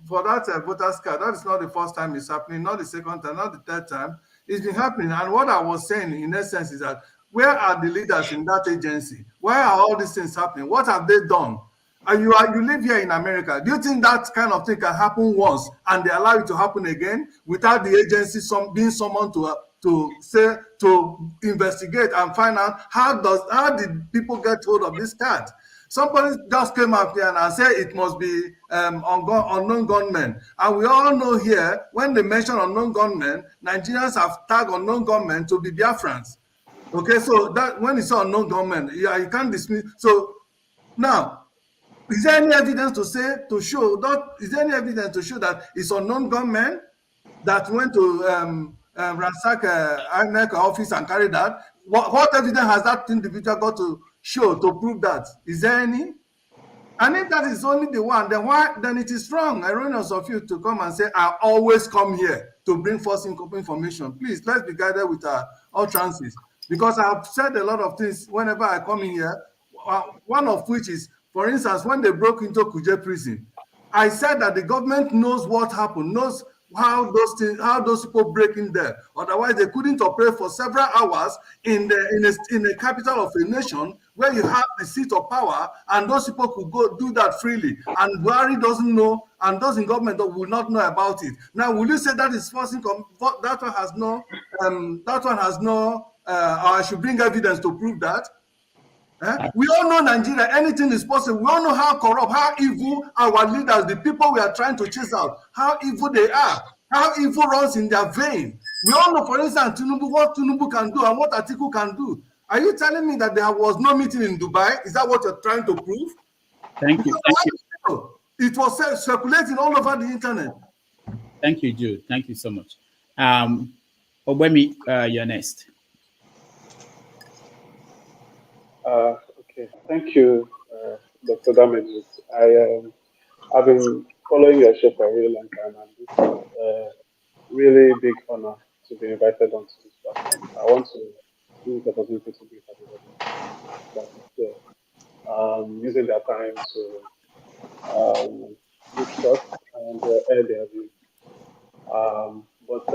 [SPEAKER 2] For that voter's card, that is not the first time it's happening, not the second time, not the third time. It's been happening. And what I was saying, in essence, is that where are the leaders in that agency? Why are all these things happening? What have they done? You live here in America. Do you think that kind of thing can happen once and they allow it to happen again without the agency being someone to investigate and find out how did people get hold of this card? Somebody just came up here and said it must be unknown gunmen. And we all know here, when they mention unknown gunmen, Nigerians have tagged unknown gunmen to be Biafrans. Okay, so that when it's unknown gunmen, you can't dismiss. So now, is there any evidence to show that it's unknown gunmen that went to ransack INEC office and carry that? What evidence has that individual got to show to prove that? Is there any? And if that is only the one, then it is wrong, erroneous of you to come and say, I always come here to bring false information. Please, let's be guided with our utterances. Because I have said a lot of things whenever I come in here, one of which is, for instance, when they broke into Kuje prison, I said that the government knows what happened, knows how those people break in there. Otherwise, they couldn't operate for several hours in the capital of a nation where you have the seat of power, and those people could go do that freely. And Buhari doesn't know, and those in government will not know about it. Now, will you say that is forcing? That one has no. I should bring evidence to prove that. We all know Nigeria, anything is possible. We all know how corrupt, how evil our leaders, the people we are trying to chase out, how evil they are, how evil runs in their vein. We all know, for instance, what Tinubu can do and what Atiku can do. Are you telling me that there was no meeting in Dubai? Is that what you're trying to prove?
[SPEAKER 6] Thank you.
[SPEAKER 2] It was circulating all over the internet.
[SPEAKER 6] Thank you, Jude. Thank you so much. Obemi, you're next.
[SPEAKER 9] Okay, thank you, Dr. Damages. I've been following your show for a really long time, and this is a really big honor to be invited onto this platform. I want to use the opportunity to greet everybody that is here, using their time to discuss and air their views. But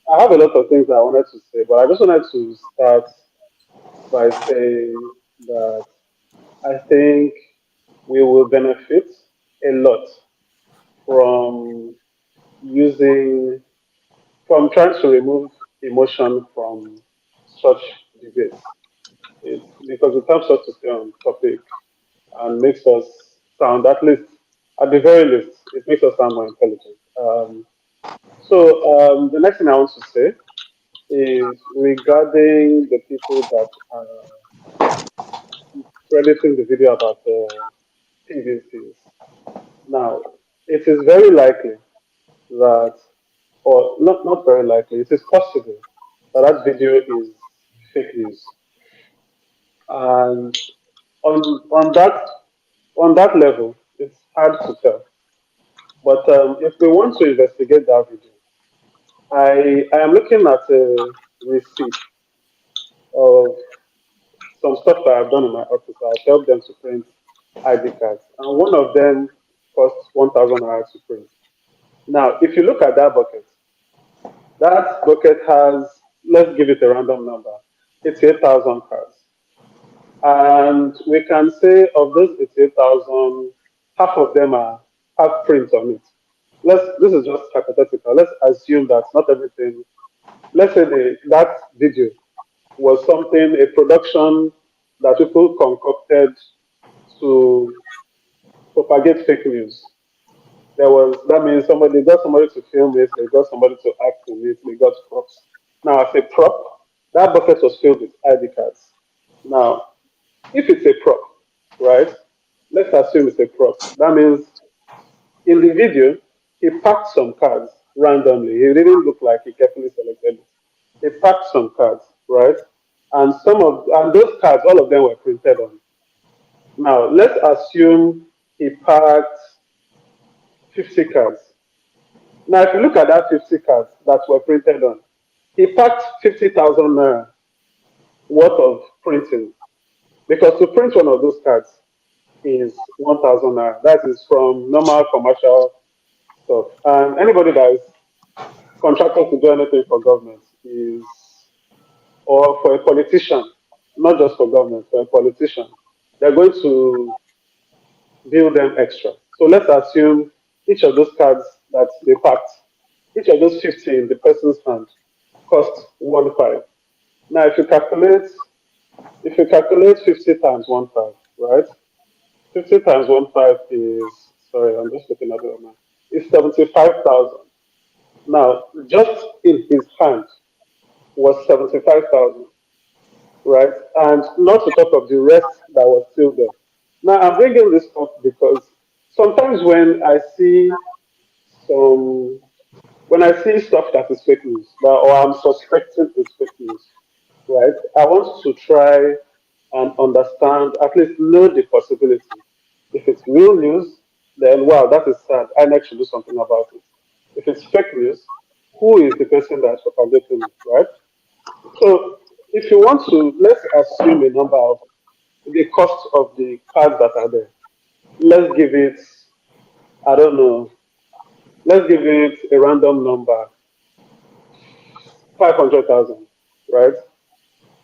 [SPEAKER 9] I have a lot of things that I wanted to say, but I just wanted to start by saying that I think we will benefit a lot from using, from trying to remove emotion from such debates. Because it helps us to stay on topic and makes us sound, at least, at the very least, it makes us sound more intelligent. So the next thing I want to say is regarding the people that are crediting the video about the PVCs. Now, it is very likely that, or not very likely, it is possible that that video is fake news. And on that level, it's hard to tell. But if we want to investigate that video, I am looking at a receipt of some stuff that I've done in my office. I've helped them to print ID cards, and one of them costs 1,000 naira to print. Now, if you look at that bucket has, let's give it a random number, 88,000 cards. And we can say of those 88,000, half of them have prints on it. This is just hypothetical. Let's assume that not everything, let's say that video was something, a production that people concocted to propagate fake news. That means somebody got somebody to film it, they got somebody to act in it, they got props. Now, as a prop, that bucket was filled with ID cards. Now, if it's a prop, right? Let's assume it's a prop. That means in the video, he packed some cards randomly. He didn't look like he carefully selected it. He packed some cards, right? And those cards, all of them were printed on. Now, let's assume he packed 50 cards. Now, if you look at that 50 cards that were printed on, he packed 50,000 naira worth of printing. Because to print one of those cards is 1,000 naira. That is from normal commercial stuff. And anybody that is contracted to do anything for government or for a politician, not just for government, for a politician, they're going to bill them extra. So let's assume each of those cards that they packed, each of those 50 in the person's hand cost 1.5. Now, if you calculate 50 times 1.5, right? 50 times 1.5 is, sorry, I'm just looking at it now. It's 75,000. Now, just in his hand was 75,000, right? And not to talk of the rest that was still there. Now, I'm bringing this up because sometimes when I see stuff that is fake news, or I'm suspecting it's fake news, right? I want to try and understand, at least know the possibility. If it's real news, then wow, that is sad. INEC should do something about it. If it's fake news, who is the person that's propagating it, right? So if you want to, let's assume a number of the cost of the cards that are there. Let's give it, I don't know, let's give it a random number, 500,000, right?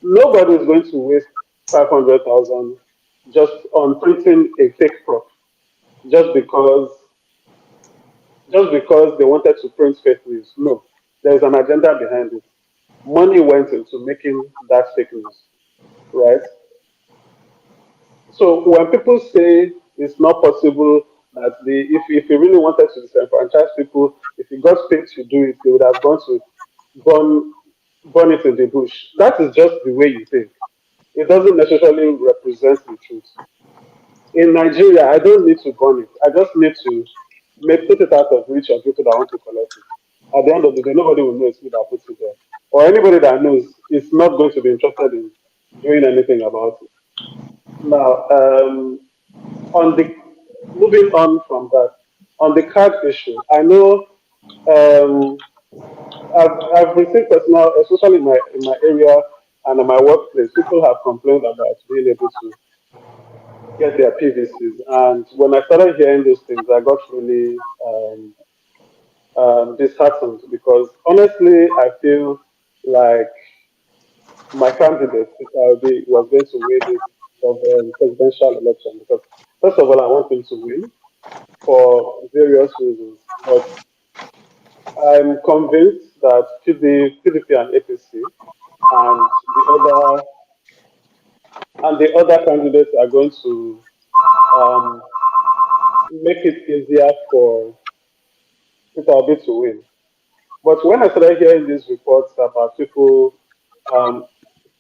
[SPEAKER 9] Nobody is going to waste 500,000 just on printing a fake prop, just because they wanted to print fake news. No, there's an agenda behind it. Money went into making that fake news, right? So when people say it's not possible that if he really wanted to disenfranchise people, if he got paid to do it, they would have gone to burn it in the bush. That is just the way you think. It doesn't necessarily represent the truth. In Nigeria, I don't need to burn it. I just need to put it out of reach of people that want to collect it. at the end of the day, nobody will know it's me that puts it there. Or anybody that knows is not going to be interested in doing anything about it. Now, on the moving on from that, on the card issue, I know um, I've received personal, especially in my area and in my workplace, people have complained about being able to get their PVCs. And when I started hearing those things, I got really disheartened because honestly, I feel like my candidate, Peter Obi, was going to win this presidential election because, first of all, I want him to win for various reasons. But I'm convinced that PDP and APC and the other candidates are going to um, make it easier for Peter Obi to win. But when I started hearing these reports about people um,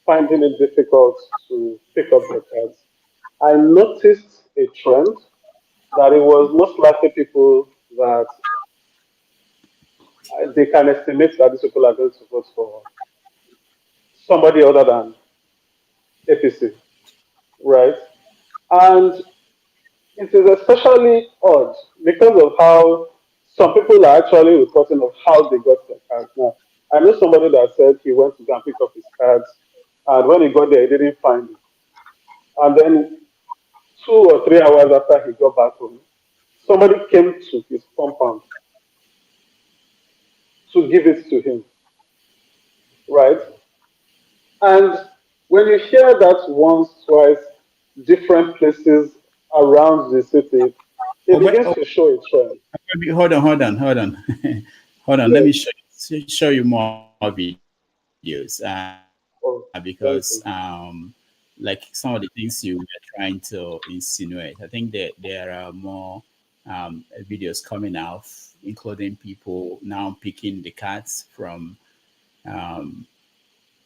[SPEAKER 9] finding it difficult to pick up their cards, I noticed a trend that it was most likely people that they can estimate that these people are going to vote for somebody other than APC, right? And it is especially odd because of how some people are actually reporting of how they got their cards. Now, I know somebody that said he went to go and pick up his cards, and when he got there, he didn't find it. And then 2 or 3 hours after he got back home, somebody came to his compound to give it to him, right? And when you hear that once, twice, different places around the city, it begins to show a trend.
[SPEAKER 6] Hold on. Hold on. Let
[SPEAKER 9] Yes.
[SPEAKER 6] me show you more videos because
[SPEAKER 9] Oh, thank you.
[SPEAKER 6] like some of the things you were trying to insinuate, I think that there are more videos coming out, including people now picking the cards from. Um,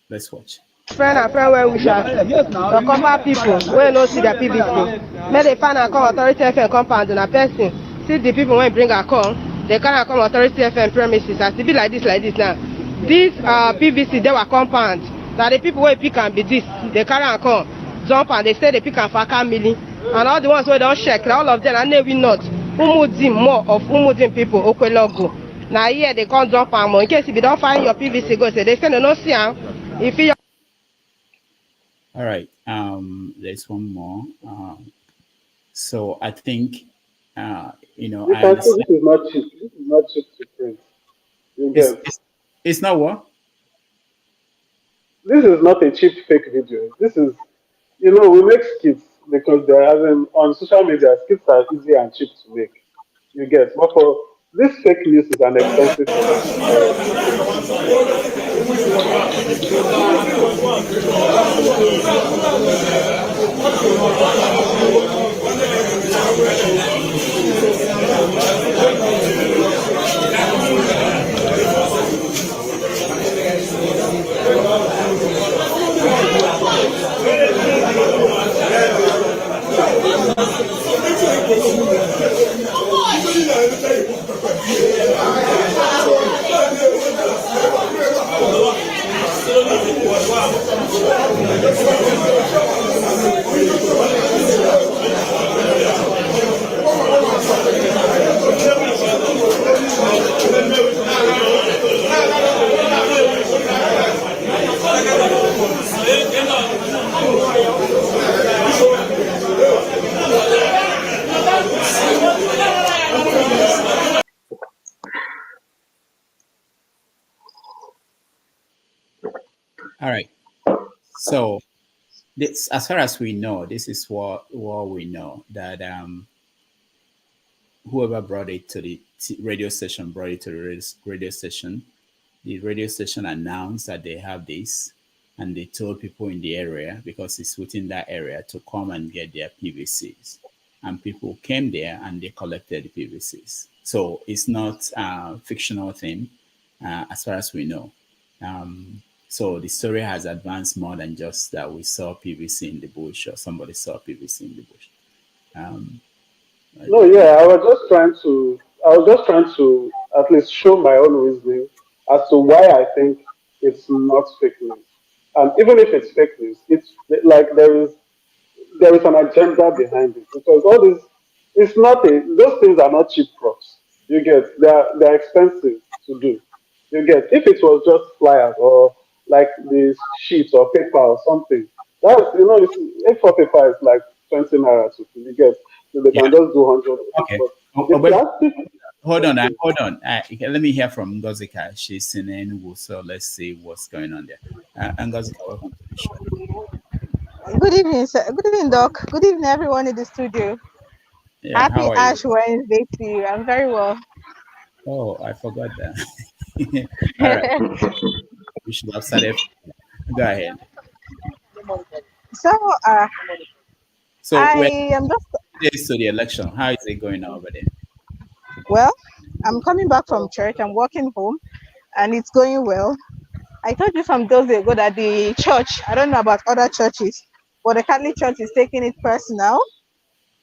[SPEAKER 6] let's watch.
[SPEAKER 11] Friend and friend well wishers. The cover people wey no see their PVC. Make they find and come authority FM compound na person. See the people wey bring her come. They carry her come authority FM premises. As e be like this now. This PVC they were compound. Na the people wey pick am be this. They carry am come. Jump and they say they pick am for Akamili. And all the ones wey don check, all of them na Nnewi North. Umudim more of Umudim people Okwelogo. Na here they come jump am. In case if you don't find your PVC go say they say they no see am. If you
[SPEAKER 6] All right. There's one more. So I think,
[SPEAKER 9] You
[SPEAKER 6] I
[SPEAKER 9] can see
[SPEAKER 6] understand.
[SPEAKER 9] this is not cheap. This is not cheap to print. You
[SPEAKER 6] It's,
[SPEAKER 9] get.
[SPEAKER 6] it's, it's not what?
[SPEAKER 9] This is not a cheap fake video. This is, we make skits because they're having on social media, skits are easy and cheap to make. You get. But for this fake news is an expensive thing.
[SPEAKER 6] All right. So this, as far as we know, this is what we know that whoever brought it to the radio station brought it to the radio station. The radio station announced that they have this, and they told people in the area because it's within that area to come and get their PVCs. And people came there and they collected the PVCs. So it's not a fictional thing, as far as we know. So the story has advanced more than just that we saw PVC in the bush or somebody saw PVC in the bush. Um,
[SPEAKER 9] No, yeah, I was just trying to at least show my own reasoning as to why I think it's not fake news. And even if it's fake news, it's like there is an agenda behind it because all this it's not a those things are not cheap props. You get they're expensive to do. You get if it was just flyers or like the sheets or paper or something. That's it's A4 paper is like 20 naira to you get so they
[SPEAKER 6] Yeah.
[SPEAKER 9] can just do 100 of it.
[SPEAKER 6] Okay.
[SPEAKER 9] But
[SPEAKER 6] Oh,
[SPEAKER 9] the
[SPEAKER 6] but
[SPEAKER 9] plastic
[SPEAKER 6] hold on. Hold on. Let me hear from Ngozika. She's in Enugu, so let's see what's going on there. Ngozika, welcome to the show.
[SPEAKER 14] Good evening, sir. Good evening, Doc. Good evening, everyone in the studio.
[SPEAKER 6] Yeah,
[SPEAKER 14] Happy
[SPEAKER 6] how are you?
[SPEAKER 14] Ash Wednesday to you. I'm very well.
[SPEAKER 6] Oh, I forgot that. All right. We should have started. Go ahead.
[SPEAKER 14] So,
[SPEAKER 6] So
[SPEAKER 14] I
[SPEAKER 6] we're
[SPEAKER 14] am just,
[SPEAKER 6] 2 days to the election. How is it going over there?
[SPEAKER 14] well, I'm coming back from church. I'm walking home and it's going well. I told you some days ago that the church, I don't know about other churches, but the Catholic Church is taking it personal.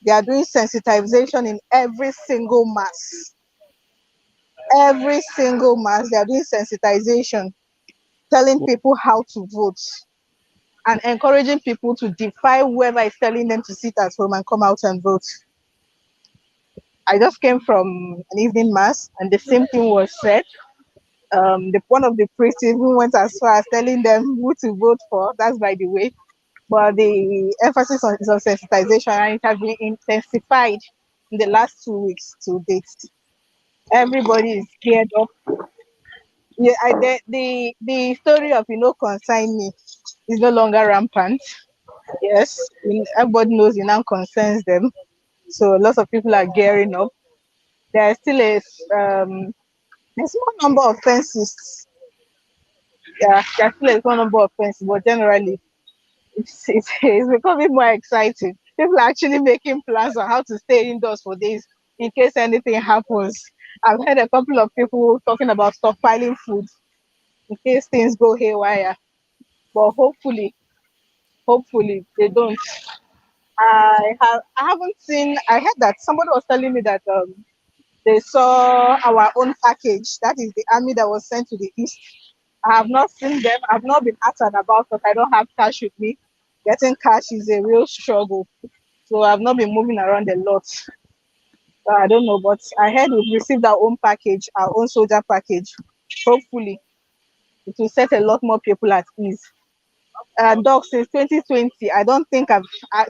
[SPEAKER 14] They are doing sensitization in every single mass. Every single mass, they are doing sensitization, telling people how to vote and encouraging people to defy whoever is telling them to sit at home and come out and vote. I just came from an evening mass and the same thing was said. One of the priests even went as far as telling them who to vote for. That's by the way. But the emphasis is on sensitization and it has been intensified in the last 2 weeks to date. Everybody is geared up. Yeah, the story of consign me is no longer rampant. Yes, everybody knows it now concerns them. So lots of people are gearing up. There is still a small number of fences. Yeah, there's still a small number of fences, but generally it's becoming more exciting. People are actually making plans on how to stay indoors for days in case anything happens. I've heard a couple of people talking about stockpiling food in case things go haywire. But hopefully they don't. I haven't seen. I heard that somebody was telling me that they saw our own package. That is the army that was sent to the east. I have not seen them. I've not been asked about because I don't have cash with me. Getting cash is a real struggle. So I've not been moving around a lot. So I don't know, but I heard we've received our own package, our own soldier package. Hopefully, it will set a lot more people at ease. Doc, since 2020, I don't think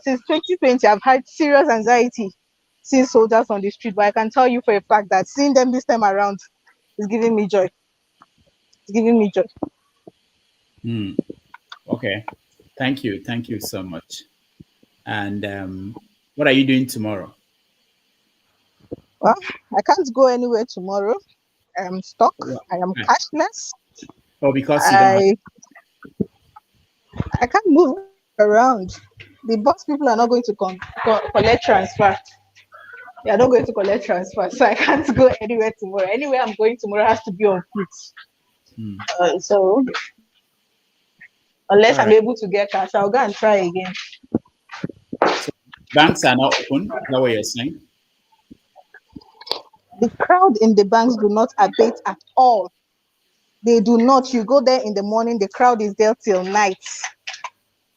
[SPEAKER 14] since 2020, I've had serious anxiety seeing soldiers on the street. But I can tell you for a fact that seeing them this time around is giving me joy. It's giving me joy.
[SPEAKER 6] Okay. Thank you so much. And what are you doing tomorrow?
[SPEAKER 14] Well, I can't go anywhere tomorrow. I am stuck. I am cashless.
[SPEAKER 6] Oh, because you don't have.
[SPEAKER 14] I can't move around. The bus people are not going to collect transfer. They are not going to collect transfer, so I can't go anywhere tomorrow. Anywhere I'm going tomorrow has to be on foot. So unless I'm able to get cash, I'll go and try again.
[SPEAKER 6] So banks are not open. Is that what you're saying?
[SPEAKER 14] The crowd in the banks do not abate at all. They do not. You go there in the morning, the crowd is there till night.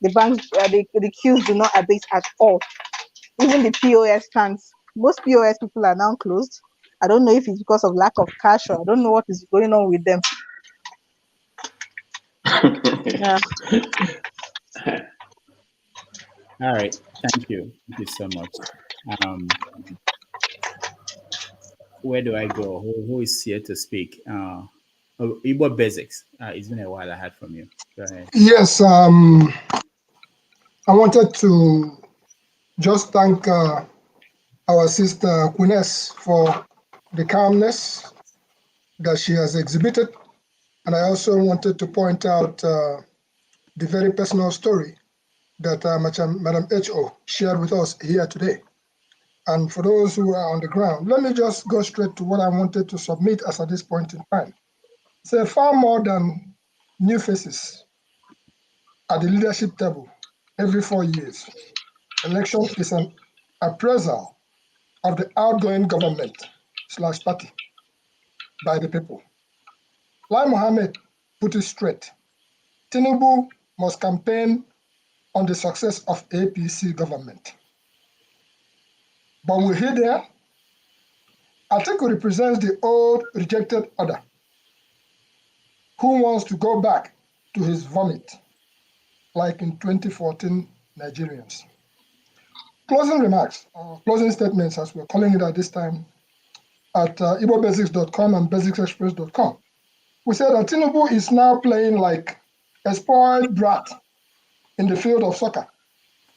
[SPEAKER 14] The banks, the queues do not abate at all. Even the POS stands. Most POS people are now closed. I don't know if it's because of lack of cash or I don't know what is going on with them. Yeah.
[SPEAKER 6] All right. Thank you. Thank you so much. Where do I go? Who is here to speak? Igbo Basics. It's been a while I heard from you. Go ahead.
[SPEAKER 15] Yes, I wanted to just thank our sister Quines for the calmness that she has exhibited. And I also wanted to point out the very personal story that Madam H.O. shared with us here today. And for those who are on the ground, let me just go straight to what I wanted to submit as at this point in time. Say far more than new faces at the leadership table every 4 years. Election is an appraisal of the outgoing government / party. by the people. Lai Mohammed put it straight. Tinubu must campaign on the success of APC government. But will he there? Atiku represents the old rejected order. Who wants to go back to his vomit, like in 2014 Nigerians? Closing remarks, or closing statements, as we're calling it at this time, at igbobasics.com and basicsexpress.com. We said that Tinubu is now playing like a spoiled brat in the field of soccer,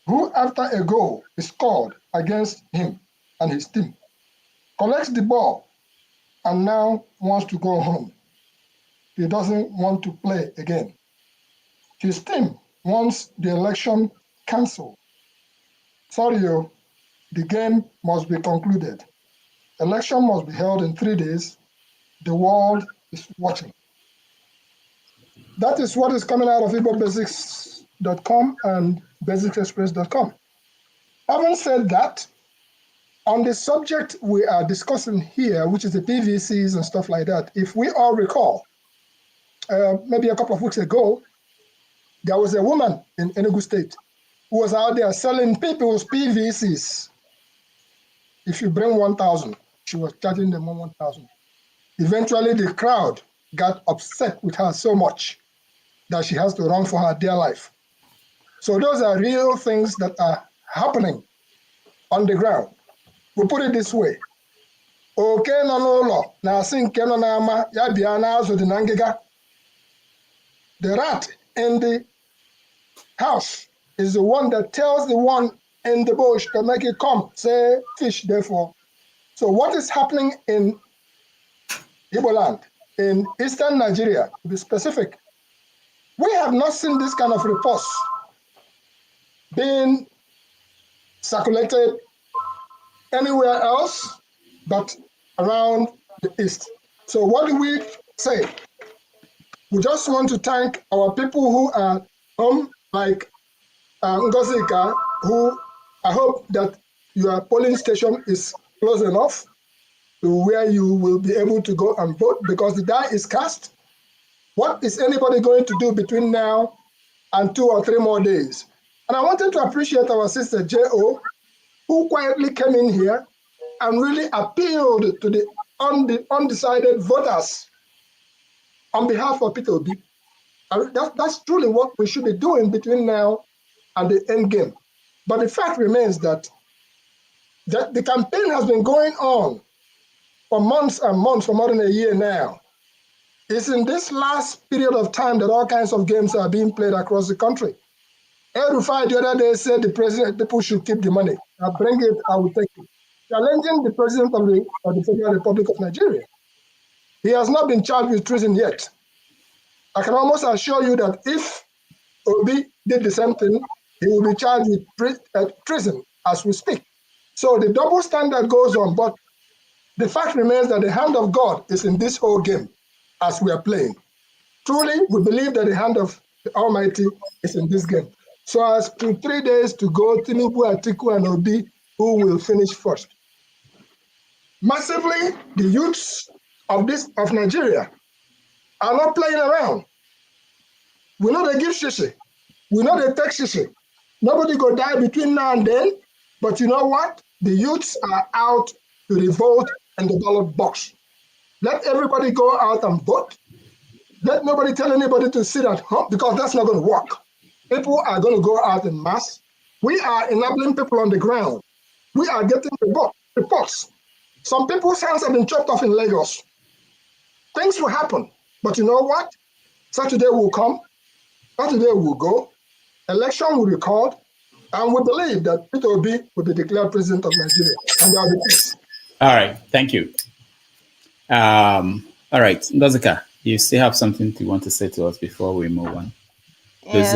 [SPEAKER 15] who after a goal is scored against him and his team, collects the ball and now wants to go home. He doesn't want to play again. His team wants the election cancelled. Sorry, the game must be concluded. Election must be held in 3 days. The world is watching. That is what is coming out of igbobasics.com and basicsexpress.com. Having said that, on the subject we are discussing here, which is the PVCs and stuff like that, if we all recall, maybe a couple of weeks ago, there was a woman in Enugu State who was out there selling people's PVCs. If you bring 1,000, she was charging them 1,000. Eventually, the crowd got upset with her so much that she has to run for her dear life. So those are real things that are happening on the ground. We put it this way. Oke no n'ụlọ na-asị nke nọ n'ama ya bịa n'azụ dị na ngịga. The rat in the house is the one that tells the one in the bush to make it come, say fish, therefore. So what is happening in Igbo land, in eastern Nigeria, to be specific, we have not seen this kind of reports being circulated anywhere else but around the east. So what do we say? We just want to thank our people who are home, like Ngozika, who I hope that your polling station is close enough to where you will be able to go and vote, because the die is cast. What is anybody going to do between now and 2 or 3 more days? And I wanted to appreciate our sister J.O., who quietly came in here and really appealed to the undecided voters on behalf of Peter Obi. That's truly what we should be doing between now and the end game. But the fact remains that the campaign has been going on for months and months, for more than a year now. It's in this last period of time that all kinds of games are being played across the country. El-Rufai the other day said the president, people should keep the money. I'll bring it, I will take it. Challenging the president of the Federal Republic of Nigeria. He has not been charged with treason yet. I can almost assure you that if Obi did the same thing, he will be charged with treason as we speak. So the double standard goes on, but the fact remains that the hand of God is in this whole game as we are playing. Truly, we believe that the hand of the Almighty is in this game. So as to 3 days to go, Tinubu, Atiku, and Obi, who will finish first? Massively, the youths of Nigeria are not playing around. We know they give shishi. We know they take shishi. Nobody go die between now and then. But you know what? The youths are out to revolt in the ballot box. Let everybody go out and vote. Let nobody tell anybody to sit at home, because that's not going to work. People are going to go out in mass. We are enabling people on the ground. We are getting reports. Some people's hands have been chopped off in Lagos. Things will happen. But you know what? Saturday will come. Saturday will go. Election will be called. And we believe that Peter Obi will be declared president of Nigeria. And there will be peace.
[SPEAKER 6] All right. Thank you. All right. Ngozika, you still have something you want to say to us before we move on?
[SPEAKER 14] Yes,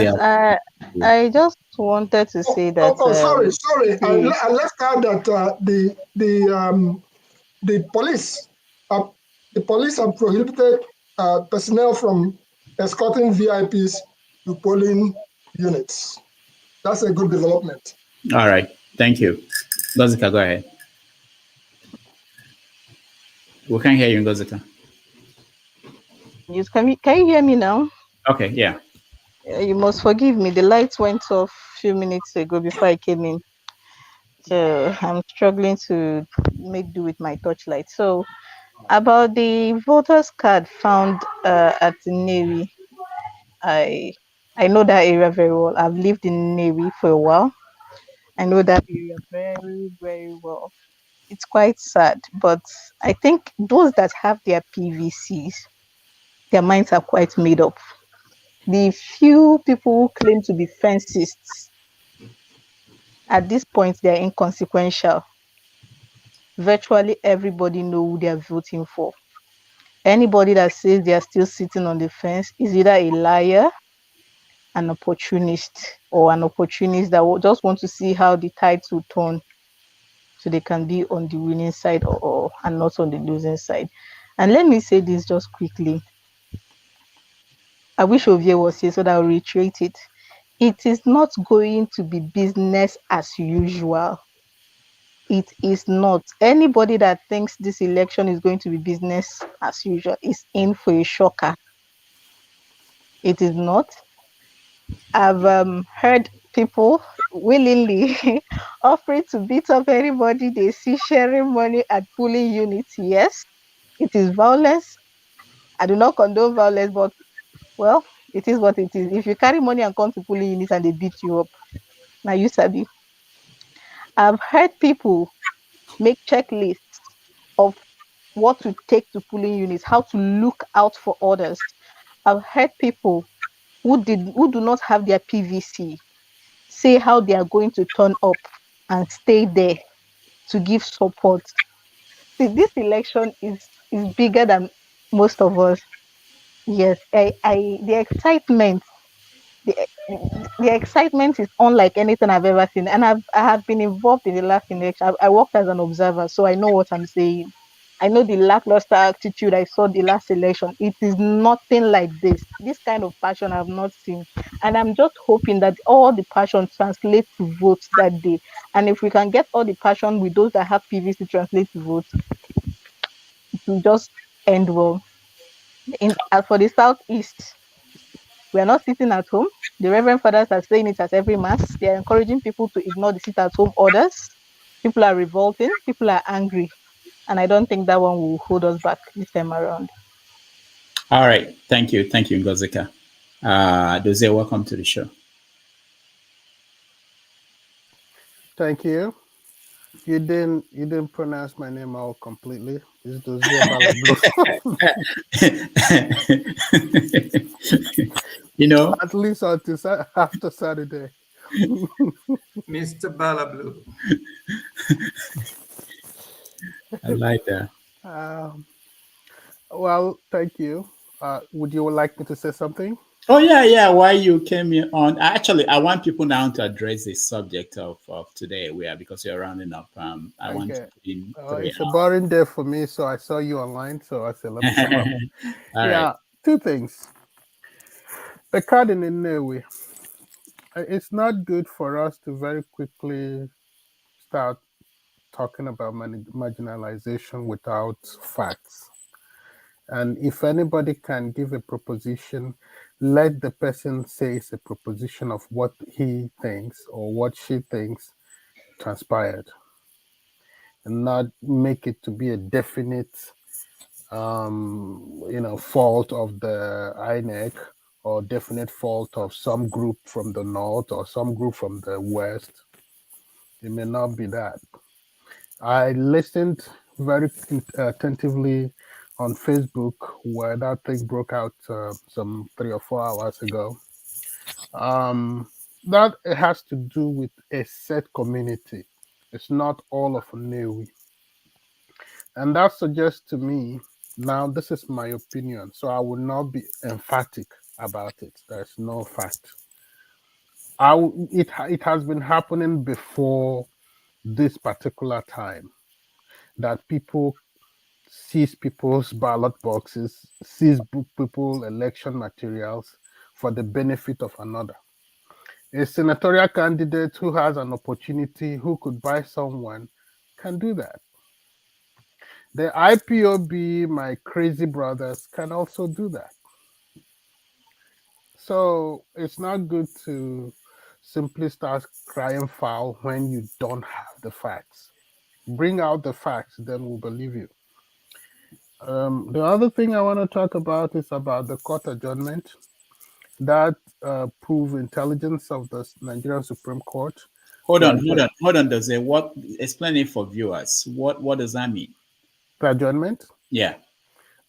[SPEAKER 14] I just wanted to say that.
[SPEAKER 15] Sorry. I left out that the police have prohibited personnel from escorting VIPs to polling units. That's a good development.
[SPEAKER 6] All right. Thank you. Ngozika, go ahead. We can't hear you, Ngozika.
[SPEAKER 14] Can you hear me now?
[SPEAKER 6] Okay, yeah.
[SPEAKER 14] You must forgive me. The lights went off a few minutes ago before I came in. So I'm struggling to make do with my torchlight. So about the voters card found at the Navy, I I know that area very well. I've lived in Navy for a while. I know that area very, very well. It's quite sad, but I think those that have their PVCs, their minds are quite made up. The few people who claim to be fencists, at this point, they are inconsequential. Virtually everybody know who they are voting for. Anybody that says they are still sitting on the fence is either a liar, an opportunist, or an opportunist that just want to see how the tides will turn so they can be on the winning side or and not on the losing side. And let me say this just quickly. I wish Ovie was here so that I'll reiterate it. It is not going to be business as usual. It is not. Anybody that thinks this election is going to be business as usual is in for a shocker. It is not. I've heard people willingly offering to beat up anybody they see sharing money at polling units. Yes, it is violence. I do not condone violence, but well, it is what it is. If you carry money and come to polling units and they beat you up, now you sabi. I've heard people make checklists of what to take to polling units, how to look out for others. I've heard people who do not have their PVC say how they are going to turn up and stay there to give support. See, this election is bigger than most of us. Yes, the excitement, the, the excitement is unlike anything I've ever seen, and I have been involved in the last election. I worked as an observer, so I know what I'm saying. I know the lackluster attitude I saw the last election. It is nothing like this. This kind of passion I've not seen. And I'm just hoping that all the passion translates to votes that day. And if we can get all the passion with those that have PVC translate to votes, it will just end well. As for the Southeast, we are not sitting at home. The Reverend Fathers are saying it at every mass. They are encouraging people to ignore the sit at home orders. People are revolting. People are angry. And I don't think that one will hold us back this time around.
[SPEAKER 6] All right. Thank you. Thank you, Ngozika. Doze, welcome to the show.
[SPEAKER 16] Thank you. You didn't pronounce my name out completely. It's Dozie Balablu.
[SPEAKER 6] You know,
[SPEAKER 16] at least until after Saturday.
[SPEAKER 2] Mr. Balablu.
[SPEAKER 6] I like that.
[SPEAKER 16] Well, thank you. Would you like me to say something?
[SPEAKER 6] Oh yeah. Why you came here on? Actually, I want people now to address the subject of today. Because you're rounding up. I want to put in
[SPEAKER 16] it's a boring day for me, so I saw you online, so I said, let me come up.
[SPEAKER 6] Right.
[SPEAKER 16] Two things. The card in Nnewi. It's not good for us to very quickly start talking about marginalization without facts. And if anybody can give a proposition, let the person say it's a proposition of what he thinks or what she thinks transpired, and not make it to be a definite, fault of the INEC or definite fault of some group from the north or some group from the west. It may not be that. I listened very attentively on Facebook where that thing broke out some 3 or 4 hours ago. That it has to do with a set community. It's not all of Newi. And that suggests to me, now this is my opinion, so I will not be emphatic about it. There's no fact. It has been happening before this particular time that people seize people's ballot boxes, seize people election materials for the benefit of another. A senatorial candidate who has an opportunity, who could buy someone, can do that. The IPOB, my crazy brothers, can also do that. So it's not good to simply start crying foul when you don't have the facts. Bring out the facts, then we'll believe you. The other thing I want to talk about is about the court adjournment that prove intelligence of the Nigerian Supreme Court.
[SPEAKER 6] Hold
[SPEAKER 16] that
[SPEAKER 6] on, Does it what explain it for viewers? What does that mean?
[SPEAKER 16] The adjournment?
[SPEAKER 6] Yeah.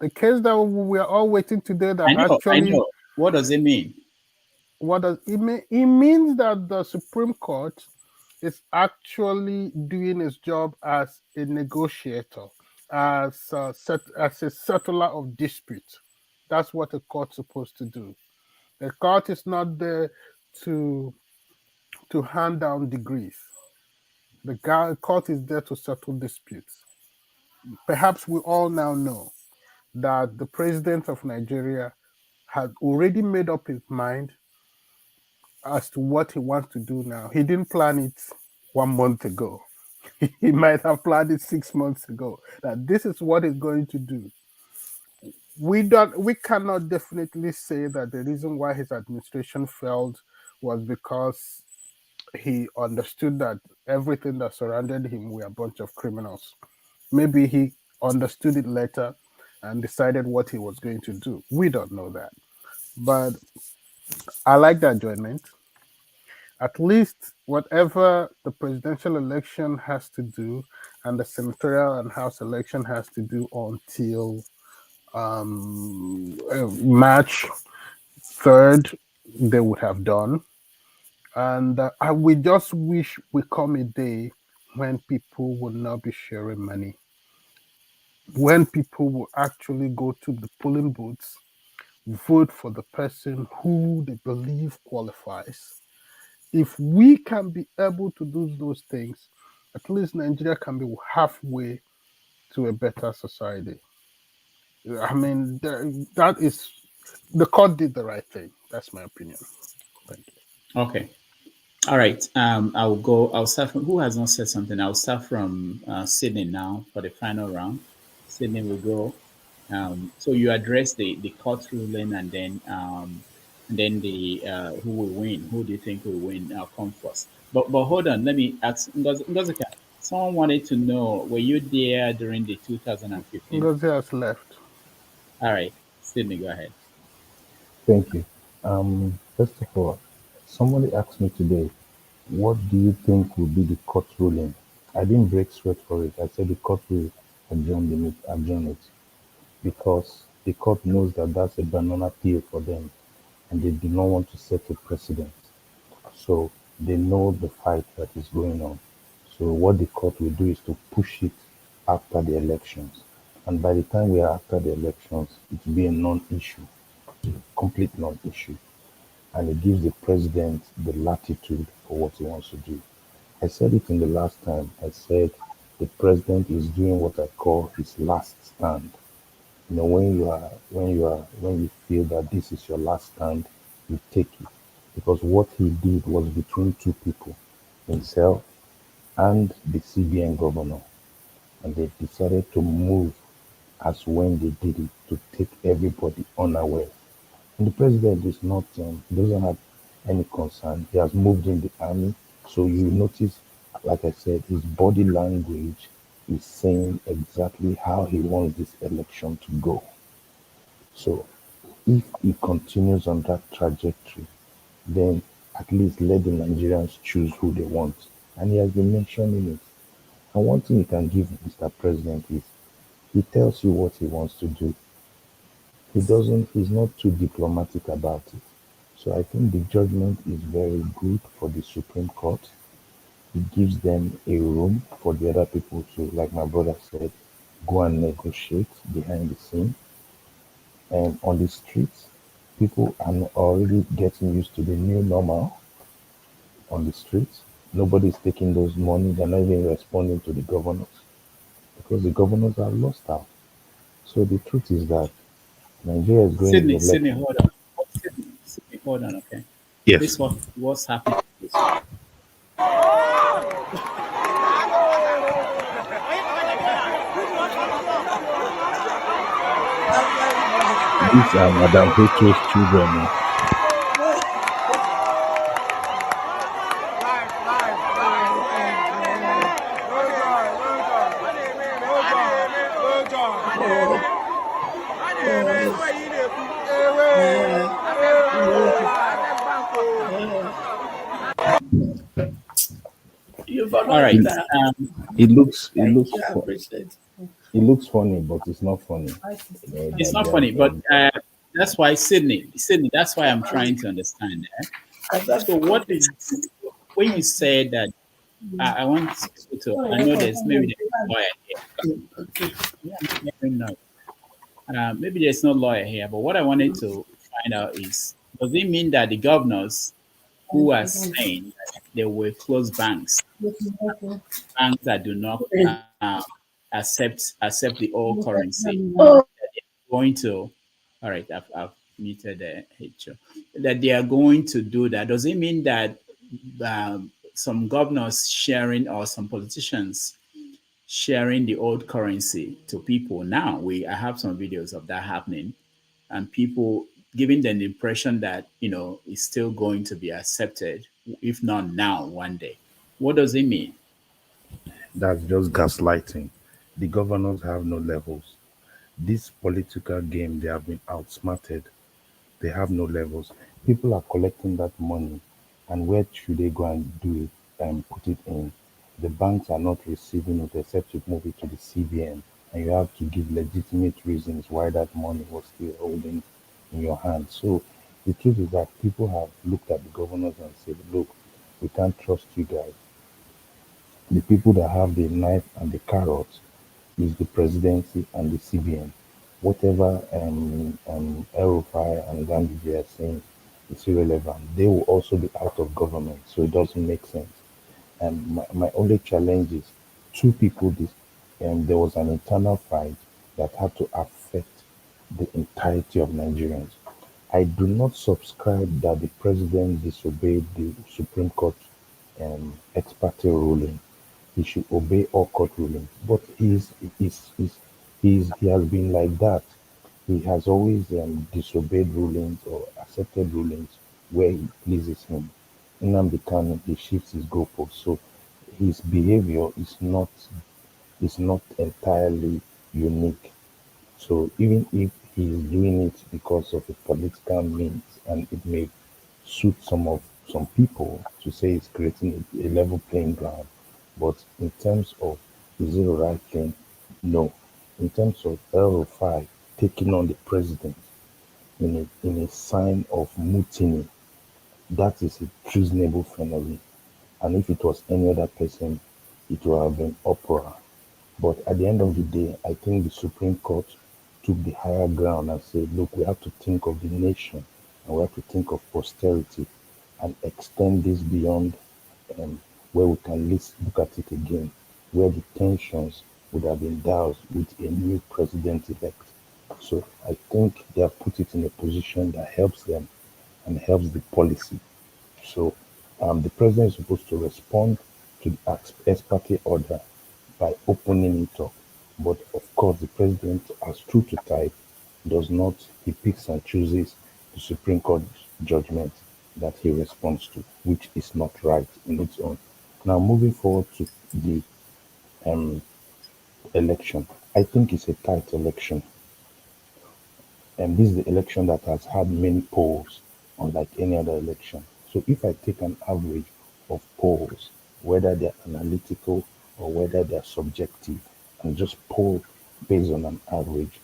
[SPEAKER 16] The case that we are all waiting today that
[SPEAKER 6] I know. What does it mean?
[SPEAKER 16] What does it mean? It means that the Supreme Court is actually doing its job as a negotiator, as a settler of dispute. That's what a court's supposed to do. The court is not there to hand down degrees. The court is there to settle disputes. Perhaps we all now know that the president of Nigeria had already made up his mind as to what he wants to do now. He didn't plan it 1 month ago. He might have planned it 6 months ago, that this is what he's going to do. We cannot definitely say that the reason why his administration failed was because he understood that everything that surrounded him were a bunch of criminals. Maybe he understood it later and decided what he was going to do. We don't know that. But I like that adjournment. At least whatever the presidential election has to do and the senatorial and house election has to do until March 3rd, they would have done. And we just wish we come a day when people will not be sharing money, when people will actually go to the polling booths, vote for the person who they believe qualifies. If we can be able to do those things, at least Nigeria can be halfway to a better society. I mean, that is, the court did the right thing. That's my opinion. Thank you.
[SPEAKER 6] Okay. All right. I'll start from, who has not said something? I'll start from Sydney now for the final round. Sydney will go. So you address the court ruling and then the who will win. Who do you think will win? Come first. But hold on. Let me ask Ngozika. Someone wanted to know, were you there during the 2015?
[SPEAKER 16] Ngozi has left.
[SPEAKER 6] All right. Sydney, go ahead.
[SPEAKER 7] Thank you. First of all, somebody asked me today, what do you think will be the court ruling? I didn't break sweat for it. I said the court will adjourn it, because the court knows that that's a banana peel for them, and they do not want to set a precedent. So they know the fight that is going on. So what the court will do is to push it after the elections. And by the time we are after the elections, it will be a non-issue, complete non-issue. And it gives the president the latitude for what he wants to do. I said it in the last time. I said the president is doing what I call his last stand. You know, when you feel that this is your last stand, you take it. Because what he did was between two people, himself and the CBN governor. And they decided to move as when they did it, to take everybody unaware. And the president is not, doesn't have any concern. He has moved in the army. So you notice, like I said, his body language is saying exactly how he wants this election to go. So if he continues on that trajectory, then at least let the Nigerians choose who they want. And he has been mentioning it. And one thing you can give Mr. President is he tells you what he wants to do. He's not too diplomatic about it. So I think the judgment is very good for the Supreme Court. It gives them a room for the other people to, like my brother said, go and negotiate behind the scene. And on the streets, people are already getting used to the new normal on the streets. Nobody's taking those money. They're not even responding to the governors, because the governors are lost out. So the truth is that Nigeria is going to the
[SPEAKER 6] Sydney, hold on. Sydney, hold on, okay?
[SPEAKER 7] Yes.
[SPEAKER 6] This what's happening.
[SPEAKER 7] These are Madame Petro's children.
[SPEAKER 8] You've
[SPEAKER 6] All
[SPEAKER 8] honored
[SPEAKER 6] right.
[SPEAKER 8] it.
[SPEAKER 7] It looks
[SPEAKER 8] Thank you. I appreciate
[SPEAKER 7] it looks funny, but it's not funny.
[SPEAKER 6] It's
[SPEAKER 7] That
[SPEAKER 6] not funny, but that's why Sydney, that's why I'm trying to understand that. So what is when you say that I want people to I know there's a lawyer here. Yeah, I'm hearing no. Maybe there's no lawyer here, but what I wanted to find out is does it mean that the governors who are saying that they will close banks that do not accept the old currency, that they're going to all right, I've muted the HR, that they are going to do that? Does it mean that some governors sharing or some politicians sharing the old currency to people now? I have some videos of that happening, and people giving them the impression that it's still going to be accepted, if not now, one day. What does it mean?
[SPEAKER 7] That's just gaslighting. The governors have no levels. This political game, they have been outsmarted. They have no levels. People are collecting that money, and where should they go and do it and put it in? The banks are not receiving it except to move it to the CBN, and you have to give legitimate reasons why that money was still holding in your hand. So the truth is that people have looked at the governors and said, look, we can't trust you guys. The people that have the knife and the carrot is the presidency and the CBN. Whatever El-Rufai and Gandhi are saying is irrelevant. They will also be out of government, so it doesn't make sense. And my only challenge is two people. There was an internal fight that had to affect the entirety of Nigerians. I do not subscribe that the president disobeyed the Supreme Court ex parte ruling. He should obey all court rulings. But he has been like that. He has always disobeyed rulings or accepted rulings where it pleases him. Nnamdi Kanu, he shifts his goalposts. So his behavior is not entirely unique. So even if he's doing it because of a political means and it may suit some people to say it's creating a level playing ground, but in terms of is it the right thing? No. In terms of El-Rufai taking on the president in a sign of mutiny, that is a treasonable felony. And if it was any other person, it would have been uproar. But at the end of the day, I think the Supreme Court took the higher ground and said, look, we have to think of the nation and we have to think of posterity and extend this beyond where we can look at it again, where the tensions would have been doused with a new president-elect. So I think they have put it in a position that helps them and helps the policy. So the president is supposed to respond to the ex parte order by opening it up. But of course, the president, as true to type, does not, he picks and chooses the Supreme Court judgment that he responds to, which is not right in its own. Now, moving forward to the um, election, I think it's a tight election. And this is the election that has had many polls, unlike any other election. So if I take an average of polls, whether they're analytical or whether they're subjective, and just poll based on an average,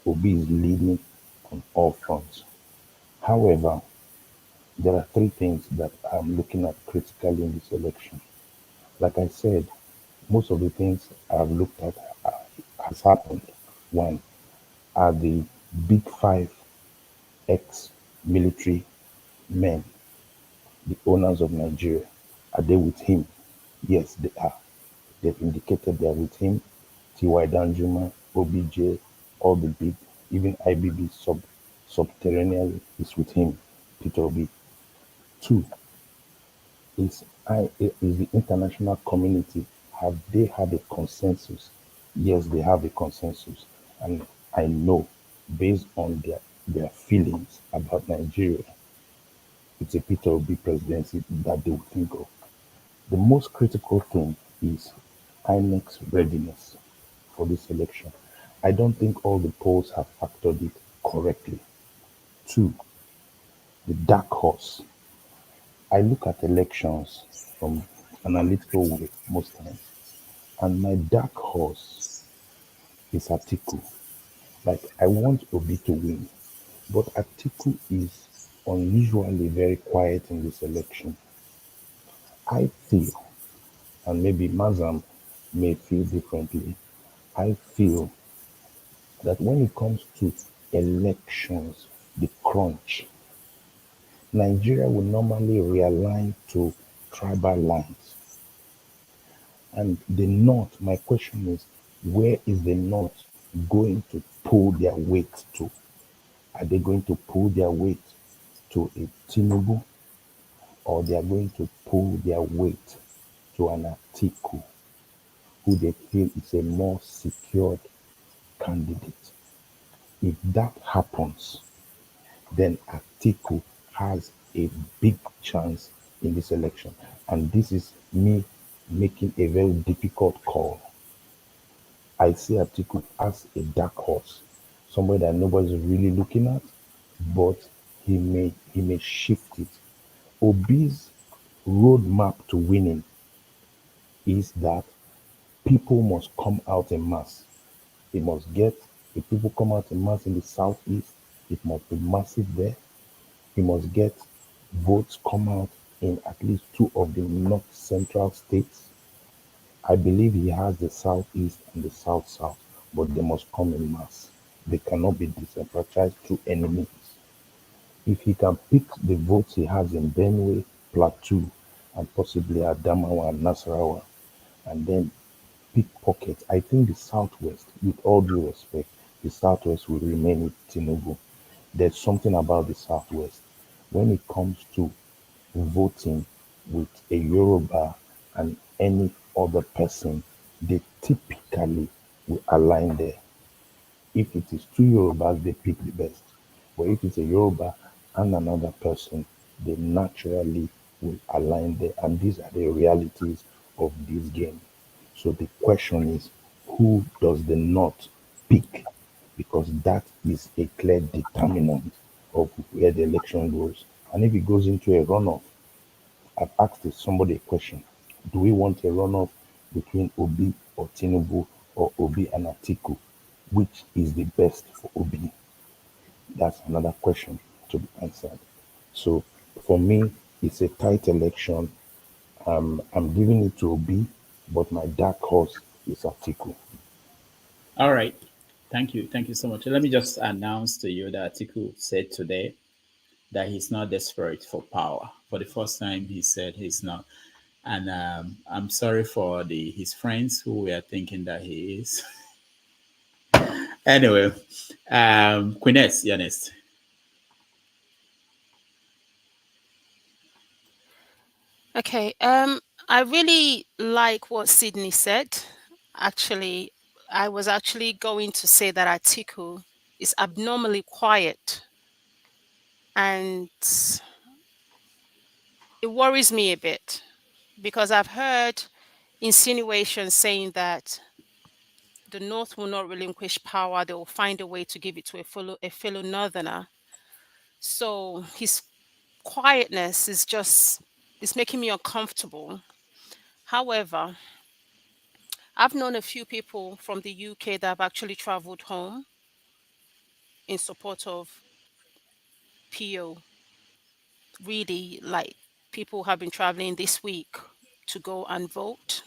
[SPEAKER 7] Obi is leading on all fronts. However, there are three things that I'm looking at critically in this election. Like I said, most of the things I've looked at has happened. One, are the big five ex-military men, the owners of Nigeria, are they with him? Yes, they are. They've indicated they are with him. T.Y. Danjuma, OBJ, all the big, even IBB subterranean is with him. Peter Obi. Two, is the international community, have they had a consensus? Yes, they have a consensus. And I know, based on their feelings about Nigeria, it's a Peter Obi presidency that they will think of. The most critical thing is INEC's readiness for this election. I don't think all the polls have factored it correctly. Two, the dark horse. I look at elections from an analytical way most times, and my dark horse is Atiku. Like, I want Obi to win, but Atiku is unusually very quiet in this election. I feel, and maybe Mazam may feel differently, I feel that when it comes to elections, the crunch, Nigeria will normally realign to tribal lines. And the North, my question is, where is the North going to pull their weight to? Are they going to pull their weight to a Tinubu, or they are going to pull their weight to an Atiku, who they feel is a more secured candidate? If that happens, then Atiku has a big chance in this election. And this is me making a very difficult call. I see Atiku as a dark horse, somebody that nobody's really looking at, but he may shift it. Obi's roadmap to winning is that people must come out in mass. He must get, if people come out in mass in the southeast, it must be massive there. He must get votes come out in at least two of the north central states. I believe he has the southeast and the south, but they must come in mass. They cannot be disenfranchised through any means. If he can pick the votes he has in Benue, Plateau, and possibly Adamawa and Nasarawa, and then pick pockets, I think the southwest, with all due respect, the southwest will remain with Tinubu. There's something about the southwest. When it comes to voting with a Yoruba and any other person, they typically will align there. If it is two Yorubas, they pick the best. But if it's a Yoruba and another person, they naturally will align there. And these are the realities of this game. So the question is, who does the North pick? Because that is a clear determinant of where the election goes. And if it goes into a runoff, I've asked somebody a question. Do we want a runoff between Obi or Tinubu, or Obi and Atiku? Which is the best for Obi? That's another question to be answered. So for me, it's a tight election. I'm giving it to Obi, but my dark horse is Atiku.
[SPEAKER 6] All right. Thank you. Thank you so much. Let me just announce to you that Atiku said today that he's not desperate for power. For the first time, he said he's not. And I'm sorry for his friends who were thinking that he is. Anyway, Quiness, you're next.
[SPEAKER 10] Okay. I really like what Sydney said. Actually, I was actually going to say that Atiku is abnormally quiet, and it worries me a bit because I've heard insinuations saying that the North will not relinquish power; they will find a way to give it to a fellow Northerner. So his quietness is making me uncomfortable. However, I've known a few people from the UK that have actually traveled home in support of PO. Really, like, people have been traveling this week to go and vote,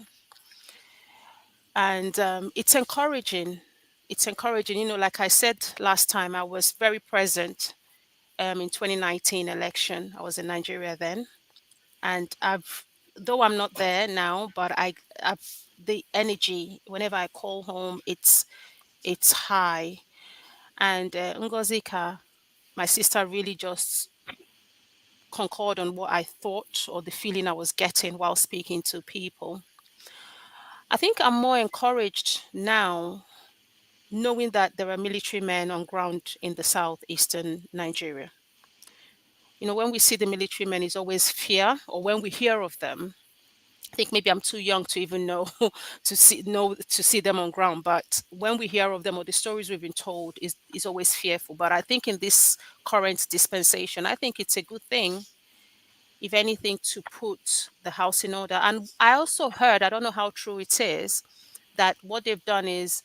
[SPEAKER 10] and it's encouraging. It's encouraging. Like I said last time, I was very present in 2019 election. I was in Nigeria then, and though I'm not there now, but I've the energy whenever I call home, it's high. And Ngozika, my sister, really just concord on what I thought or the feeling I was getting while speaking to people. I think I'm more encouraged now knowing that there are military men on ground in the southeastern Nigeria. When we see the military men, it's always fear, or when we hear of them, I think maybe I'm too young to even know to see them on ground. But when we hear of them or the stories we've been told is always fearful. But I think in this current dispensation, I think it's a good thing, if anything, to put the house in order. And I also heard, I don't know how true it is, that what they've done is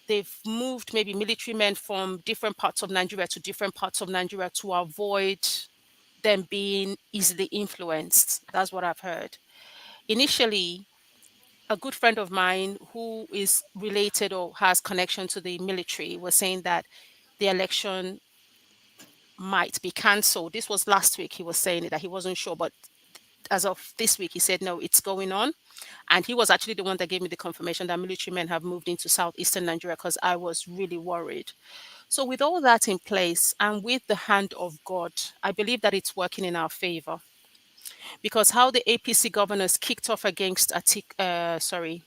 [SPEAKER 10] they've moved maybe military men from different parts of Nigeria to different parts of Nigeria to avoid them being easily influenced. That's what I've heard. Initially, a good friend of mine who is related or has connection to the military was saying that the election might be cancelled. This was last week. He was saying it, that he wasn't sure, but as of this week, he said no, it's going on. And he was actually the one that gave me the confirmation that military men have moved into southeastern Nigeria, because I was really worried. So with all that in place and with the hand of God, I believe that it's working in our favor, because how the APC governors kicked off against Buhari,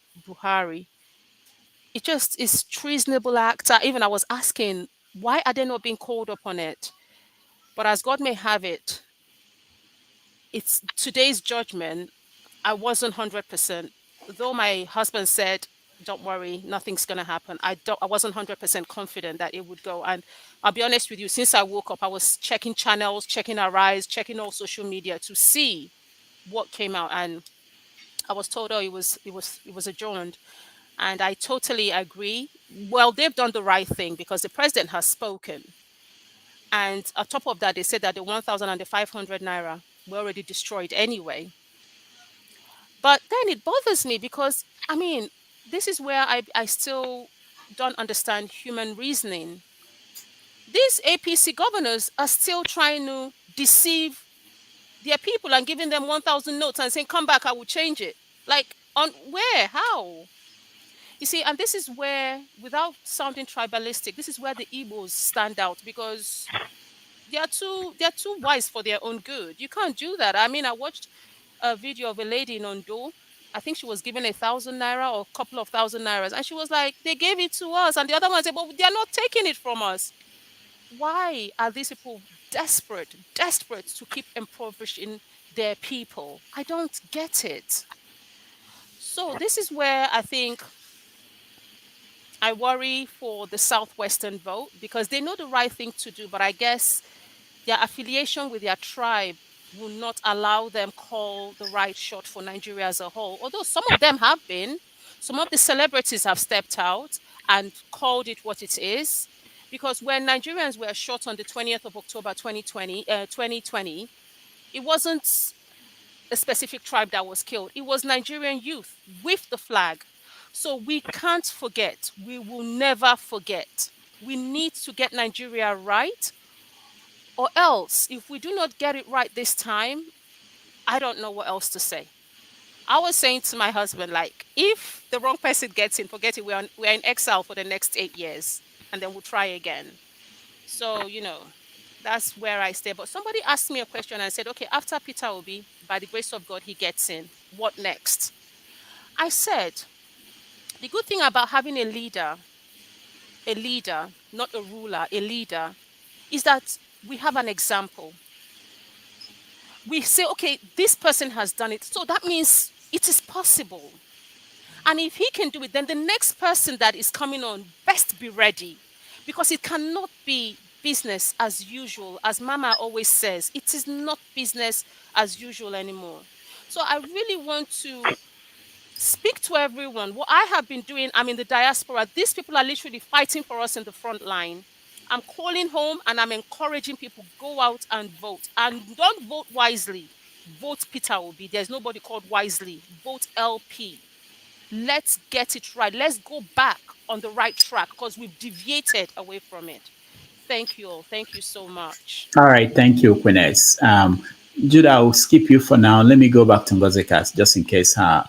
[SPEAKER 10] it just is treasonable act. Even I was asking, why are they not being called upon it? But as God may have it, it's today's judgment. I wasn't 100%. Though my husband said, "Don't worry, nothing's gonna happen." I wasn't 100% confident that it would go. And I'll be honest with you, since I woke up, I was checking channels, checking Arise, checking all social media to see what came out. And I was told, oh, it was adjourned. And I totally agree. Well, they've done the right thing because the president has spoken. And on top of that, they said that the 1,000 and the 500 naira were already destroyed anyway. But then it bothers me because, I mean, this is where I still don't understand human reasoning. These APC governors are still trying to deceive their people and giving them 1,000 notes and saying, come back, I will change it. Like, on where? How? You see, and this is where, without sounding tribalistic, this is where the Igbos stand out, because they're too wise for their own good. You can't do that. I mean, I watched a video of a lady in Ondo. I think she was given 1,000 naira or a couple of thousand nairas, and she was like, "They gave it to us," and the other one said, "But they are not taking it from us." Why are these people desperate to keep impoverishing their people? I don't get it. So this is where I think I worry for the Southwestern vote, because they know the right thing to do, but I guess their affiliation with their tribe will not allow them call the right shot for Nigeria as a whole. Although some of them have been, some of the celebrities have stepped out and called it what it is. Because when Nigerians were shot on the 20th of October 2020, it wasn't a specific tribe that was killed. It was Nigerian youth with the flag. So we can't forget. We will never forget. We need to get Nigeria right, or else, if we do not get it right this time, I don't know what else to say. I was saying to my husband, like, if the wrong person gets in, forget it. We're in exile for the next 8 years, and then we'll try again. So, that's where I stay. But somebody asked me a question and said, okay, after Peter Obi, by the grace of God, he gets in. What next? I said, the good thing about having a leader, not a ruler, a leader, is that we have an example. We say, okay, this person has done it. So that means it is possible. And if he can do it, then the next person that is coming on best be ready, because it cannot be business as usual. As Mama always says, it is not business as usual anymore. So I really want to speak to everyone. What I have been doing, I'm in the diaspora. These people are literally fighting for us in the front line. I'm calling home and I'm encouraging people, go out and vote. And don't vote wisely. Vote Peter Obi. There's nobody called wisely. Vote LP. Let's get it right. Let's go back on the right track, because we've deviated away from it. Thank you all. Thank you so much.
[SPEAKER 6] All right, thank you, Quinnes. Judah, I'll skip you for now. Let me go back to Ngozikas just in case her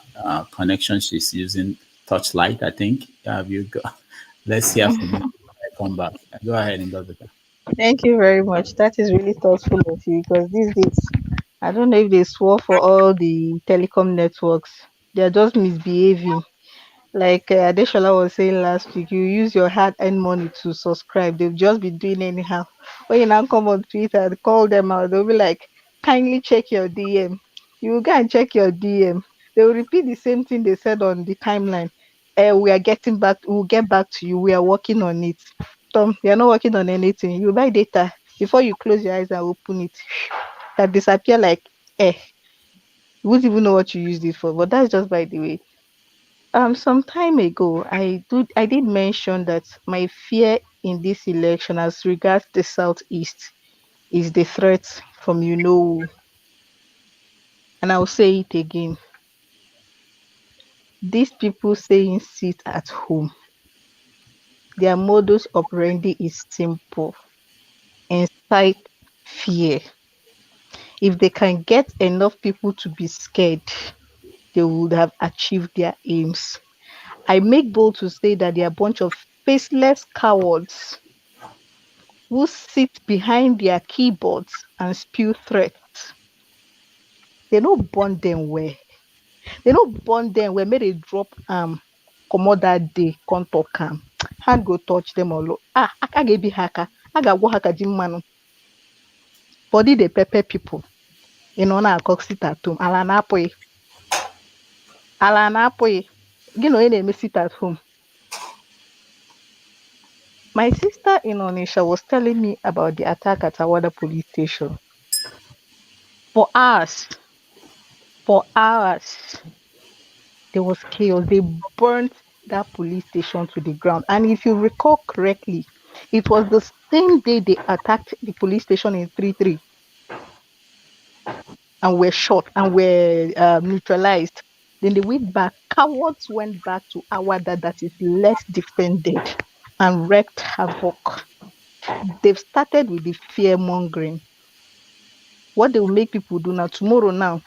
[SPEAKER 6] connection, she's using Touchlight, I think. You go. Let's hear from you. Come back. Go ahead, Ngozika.
[SPEAKER 14] Thank you very much. That is really thoughtful of you, because these days, I don't know if they swore for all the telecom networks. They are just misbehaving. Like Adeshola was saying last week, you use your hard-earned money to subscribe. They'll just be doing anyhow. When you now come on Twitter and call them out, they'll be like, kindly check your DM. You will go and check your DM. They will repeat the same thing they said on the timeline. We are getting back. We'll get back to you. We are working on it. Tom, you're not working on anything. You buy data before you close your eyes and open it. That disappear like eh. You wouldn't even know what you used it for. But that's just by the way. Some time ago, I did mention that my fear in this election, as regards the southeast, is the threat from and I'll say it again. These people saying sit at home, their modus operandi is simple: incite fear. If they can get enough people to be scared, they would have achieved their aims. I make bold to say that they are a bunch of faceless cowards who sit behind their keyboards and spew threats. They don't burn them where. They don't burn them where. May they drop comot that day, come talk hand go touch them all. Aka ga-ebi ha aka. A ga-agwọ ha ka ji mmanụ. Body dey pepper people. Na-akọ sit at home. Ala na-apụghị. Ala na-apụghị. Gị na onye na-eme sit at home. My sister in Onisha was telling me about the attack at Awada police station. For hours, there was chaos. They burnt that police station to the ground. And if you recall correctly, it was the same day they attacked the police station in 3-3 and were shot and were neutralized. Then they went back. Cowards went back to Awada that is less defended and wreaked havoc. They've started with the fear mongering. What they will make people do now, tomorrow now,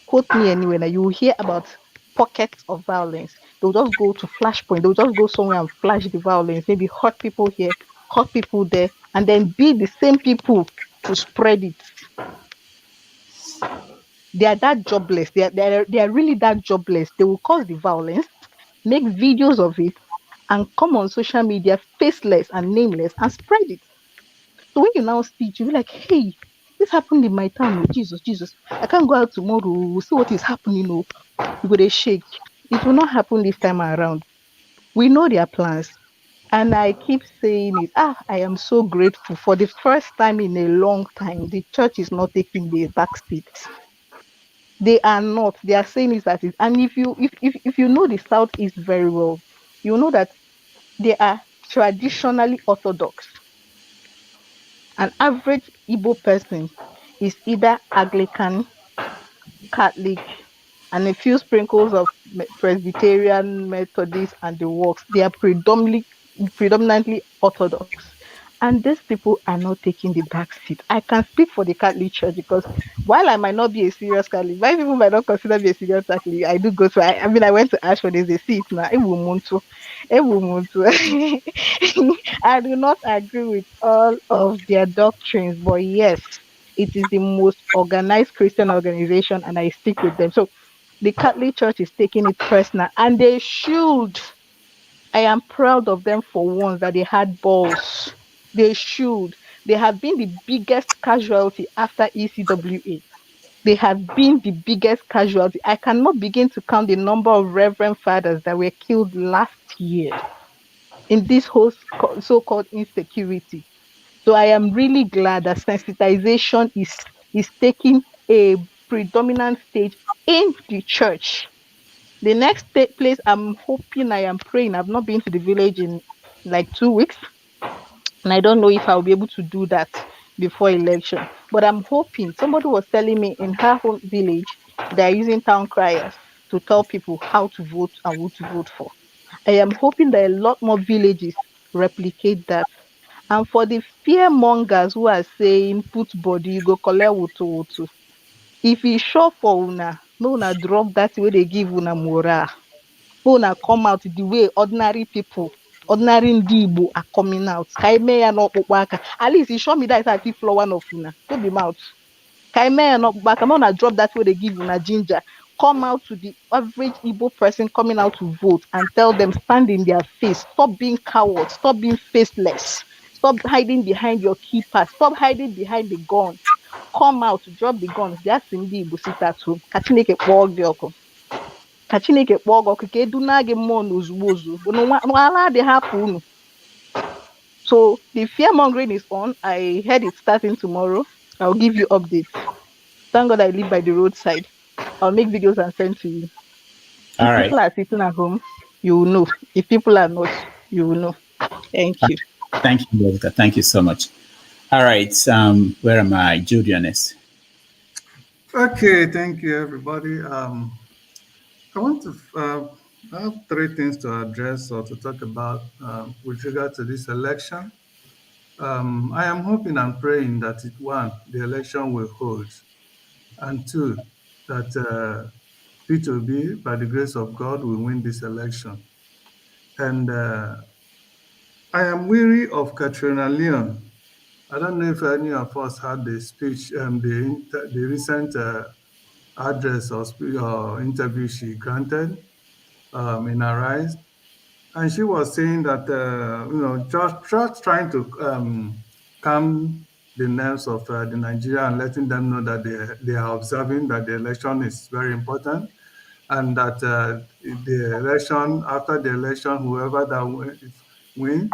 [SPEAKER 14] quote me anywhere, now you will hear about pockets of violence. They'll just go to flashpoint. They'll just go somewhere and flash the violence. Maybe hurt people here, hurt people there, and then be the same people to spread it. They are that jobless. They are really that jobless. They will cause the violence, make videos of it, and come on social media faceless and nameless and spread it. So when you now see it, you'll be like, hey, this happened in my town. Oh, Jesus. I can't go out tomorrow. We'll see what is happening. You go to shake. It will not happen this time around. We know their plans. And I keep saying it. I am so grateful. For the first time in a long time, the church is not taking the back seat. They are not. They are saying it as it. And if you know the Southeast very well, you know that they are traditionally orthodox. An average Igbo person is either Anglican, Catholic, and a few sprinkles of Presbyterian, Methodist, and the works. They are predominantly Orthodox. And these people are not taking the back seat. I can speak for the Catholic Church because while I might not be a serious Catholic, many people might not consider me a serious Catholic. I do go to, I went to Ashford, there's a seat now. I do not agree with all of their doctrines, but yes, it is the most organized Christian organization, and I stick with them. So the Catholic Church is taking it personal, and they should. I am proud of them for once that they had balls. They should. They have been the biggest casualty after ECWA. They have been the biggest casualty. I cannot begin to count the number of Reverend Fathers that were killed last year in this whole so-called insecurity. So I am really glad that sensitization is taking a predominant stage in the church. The next place I'm hoping, I am praying, I've not been to the village in like 2 weeks, and I don't know if I'll be able to do that before election. But I'm hoping. Somebody was telling me in her home village, they're using town criers to tell people how to vote and who to vote for. I am hoping that a lot more villages replicate that. And for the fear mongers who are saying, put body, you go collect wutu. If e sure for una, no una drop that way they give una morale. Una come out the way ordinary people, ordinary ndị Igbo are coming out. Ka ime ya n'ọkpụkpụ aka. At least e show me that I fit flow one of una. No be mouth. Ka ime ya n'ọkpụkpụ aka. Una drop that way they give una ginger. Come out to the average Igbo person coming out to vote and tell them, stand in their face. Stop being cowards. Stop being faceless. Stop hiding behind your keypad. Stop hiding behind the gun. Come out, drop the guns. That's in the Igbo sit at home. Ka Chineke kpọọ gị ọkụ. ka Chineke kpọọ gị ọkụ ka eduna gị mmụọ n'ozugbo ozugbo n'ala dị hapụ unu. So the fear mongering is on. I heard it's starting tomorrow. I'll give you updates. Thank God I live by the roadside. I'll make videos and send to you.
[SPEAKER 6] All
[SPEAKER 14] If
[SPEAKER 6] right.
[SPEAKER 14] people are sitting at home, you will know. If people are not, you will know. Thank you.
[SPEAKER 6] Thank you, Jessica. Thank you so much. All right. Where am I? Julianus.
[SPEAKER 2] Okay, thank you, everybody. I want to I have three things to address or to talk about with regard to this election. I am hoping and praying that one, the election will hold, and two, that P2B, by the grace of God, will win this election. And I am weary of Katrina Leon. I don't know if any of us had the speech, the recent address or interview she granted in her rise. And she was saying that, just trying to calm the nerves of the Nigeria and letting them know that they are observing that the election is very important, and that the election, after the election, whoever that win,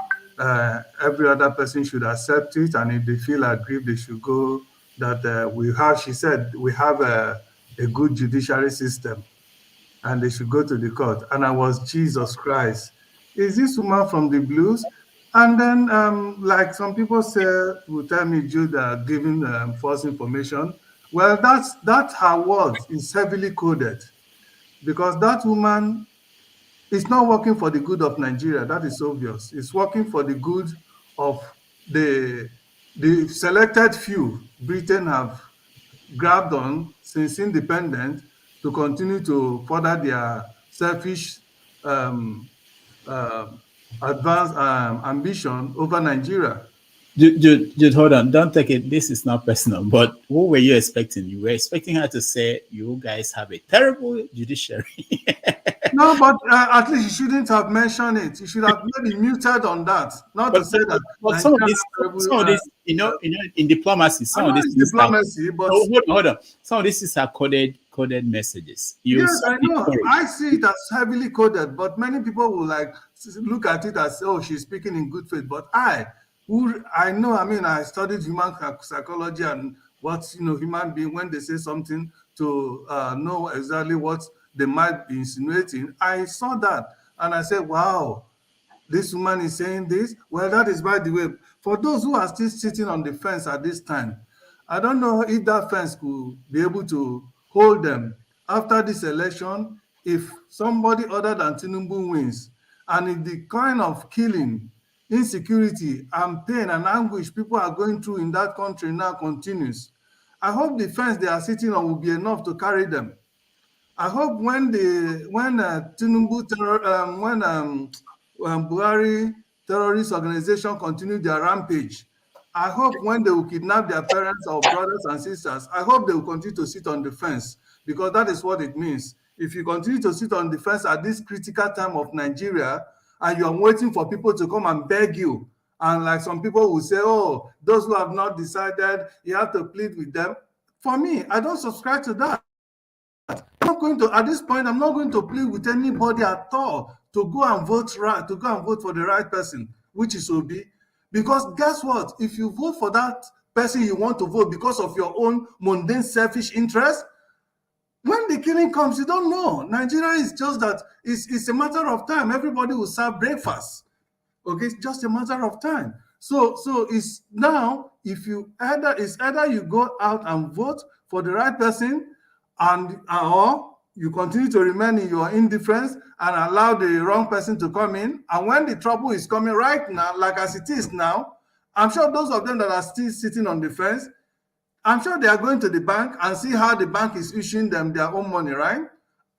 [SPEAKER 2] every other person should accept it, and if they feel aggrieved, they should go. She said, we have a good judiciary system, and they should go to the court. And I was, Jesus Christ, is this woman from the blues? And then, like some people say, will tell me, Jude, giving false information. Well, that's her words is heavily coded, because that woman is not working for the good of Nigeria. That is obvious. It's working for the good of the selected few Britain have grabbed on since independence to continue to further their selfish advanced ambition over Nigeria.
[SPEAKER 6] Jude, hold on. Don't take it. This is not personal. But what were you expecting? You were expecting her to say, you guys have a terrible judiciary.
[SPEAKER 2] No, but at least you shouldn't have mentioned it. You should have maybe muted on that, not to say that.
[SPEAKER 6] But some of this, in diplomacy, some of this
[SPEAKER 2] diplomacy. But
[SPEAKER 6] hold on. Some of this is coded messages.
[SPEAKER 2] Yes, I know. I see it as heavily coded, but many people will look at it as, oh, she's speaking in good faith. But I know. I mean, I studied human psychology and what human being, when they say something, to know exactly what they might be insinuating. I saw that and I said, wow, this woman is saying this. Well, that is, by the way, for those who are still sitting on the fence at this time, I don't know if that fence could be able to hold them after this election. If somebody other than Tinubu wins, and if the kind of killing, insecurity, and pain and anguish people are going through in that country now continues, I hope the fence they are sitting on will be enough to carry them. I hope when Tinubu Buhari terrorist organization continue their rampage, I hope when they will kidnap their parents or brothers and sisters, I hope they will continue to sit on the fence, because that is what it means. If you continue to sit on the fence at this critical time of Nigeria, and you are waiting for people to come and beg you, and like some people will say, oh, those who have not decided, you have to plead with them. For me, I don't subscribe to that. At this point, I'm not going to plead with anybody at all to go and vote for the right person, which is Obi. Because guess what? If you vote for that person you want to vote because of your own mundane, selfish interest, when the killing comes, you don't know. Nigeria is just that. It's a matter of time. Everybody will serve breakfast. Okay, it's just a matter of time. So it's now, it's either you go out and vote for the right person, or you continue to remain in your indifference and allow the wrong person to come in. And when the trouble is coming right now, like as it is now, I'm sure those of them that are still sitting on the fence, I'm sure they are going to the bank and see how the bank is issuing them their own money, right?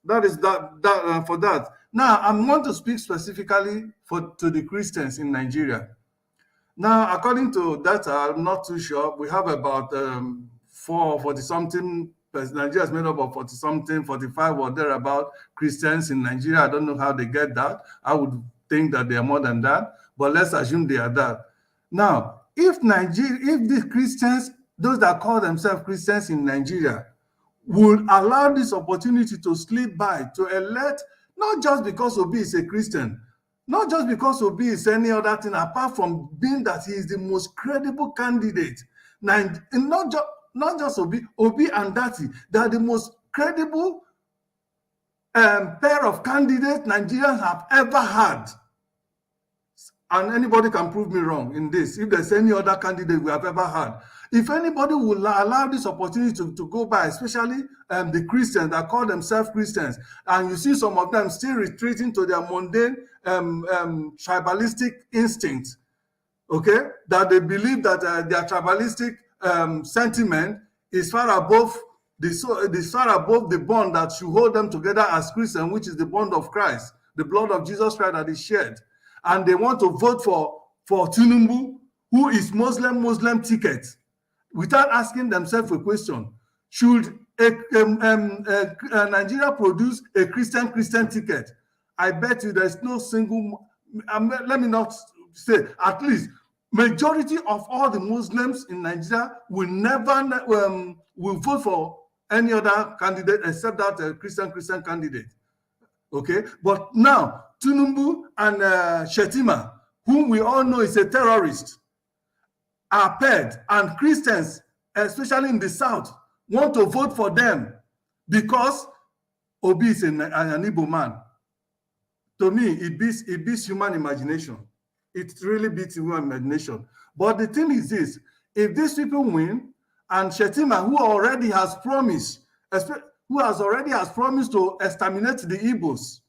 [SPEAKER 2] That is for that. Now, I want to speak specifically to the Christians in Nigeria. Now, according to data, I'm not too sure, we have about 40-something. Nigeria is made up of 40-something, 45 or thereabout Christians in Nigeria. I don't know how they get that. I would think that they are more than that, but let's assume they are that. Now, if the Christians, those that call themselves Christians in Nigeria, would allow this opportunity to slip by to elect, not just because Obi is a Christian, not just because Obi is any other thing, apart from being that he is the most credible candidate. Not just Obi and Dati, they are the most credible pair of candidates Nigerians have ever had. And anybody can prove me wrong in this, if there's any other candidate we have ever had. If anybody will allow this opportunity to go by, especially the Christians that call themselves Christians, and you see some of them still retreating to their mundane tribalistic instincts, okay, that they believe that their tribalistic sentiment is far above the bond that should hold them together as Christians, which is the bond of Christ, the blood of Jesus Christ that is shed. And they want to vote for Tinubu, who is Muslim ticket, without asking themselves a question: should Nigeria produce a Christian ticket? I bet you there's no single. Let me not say, at least majority of all the Muslims in Nigeria will never will vote for any other candidate except that Christian candidate. Okay, but now Tinubu and Shetima, whom we all know is a terrorist, are paired, and Christians, especially in the South, want to vote for them because Obi is an Igbo man. To me, it beats human imagination. It really beats human imagination. But the thing is this: if these people win, and Shetima, who already has promised to exterminate the Igbos,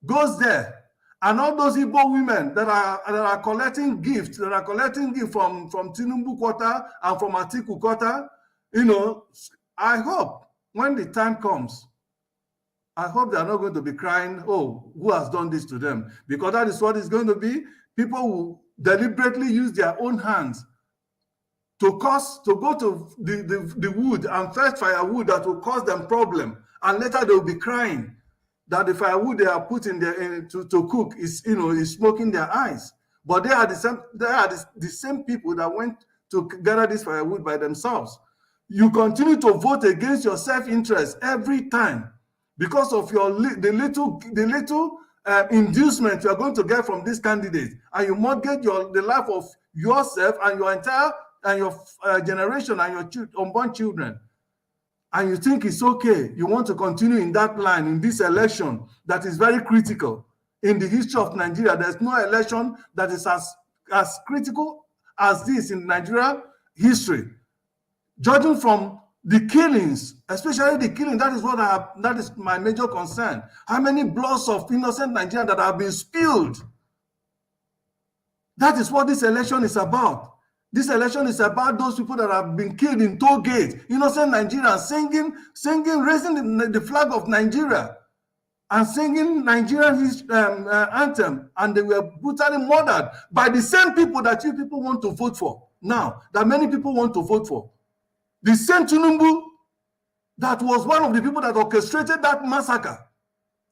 [SPEAKER 2] goes there, and all those Igbo women that are collecting gifts, from Tinubu quarter and from Atiku quarter, I hope when the time comes, I hope they are not going to be crying, oh, who has done this to them? Because that is what it's going to be. People will deliberately use their own hands to go to the wood and fetch firewood that will cause them problem, and later they will be crying that the firewood they are putting there to cook is smoking their eyes. But they are the same people that went to gather this firewood by themselves. You continue to vote against your self-interest every time because of the little inducement you are going to get from this candidate, and you mortgage the life of yourself and your entire generation and your unborn children. And you think it's okay, you want to continue in that line in this election that is very critical in the history of Nigeria. There's no election that is as critical as this in Nigeria history. Judging from the killings, especially the killing, that is my major concern. How many bloods of innocent Nigerians that have been spilled? That is what this election is about. This election is about those people that have been killed in toll gate, innocent Nigerians singing, raising the flag of Nigeria and singing Nigerian anthem, and they were brutally murdered by the same people that you people want to vote for now, that many people want to vote for. The same Tinubu that was one of the people that orchestrated that massacre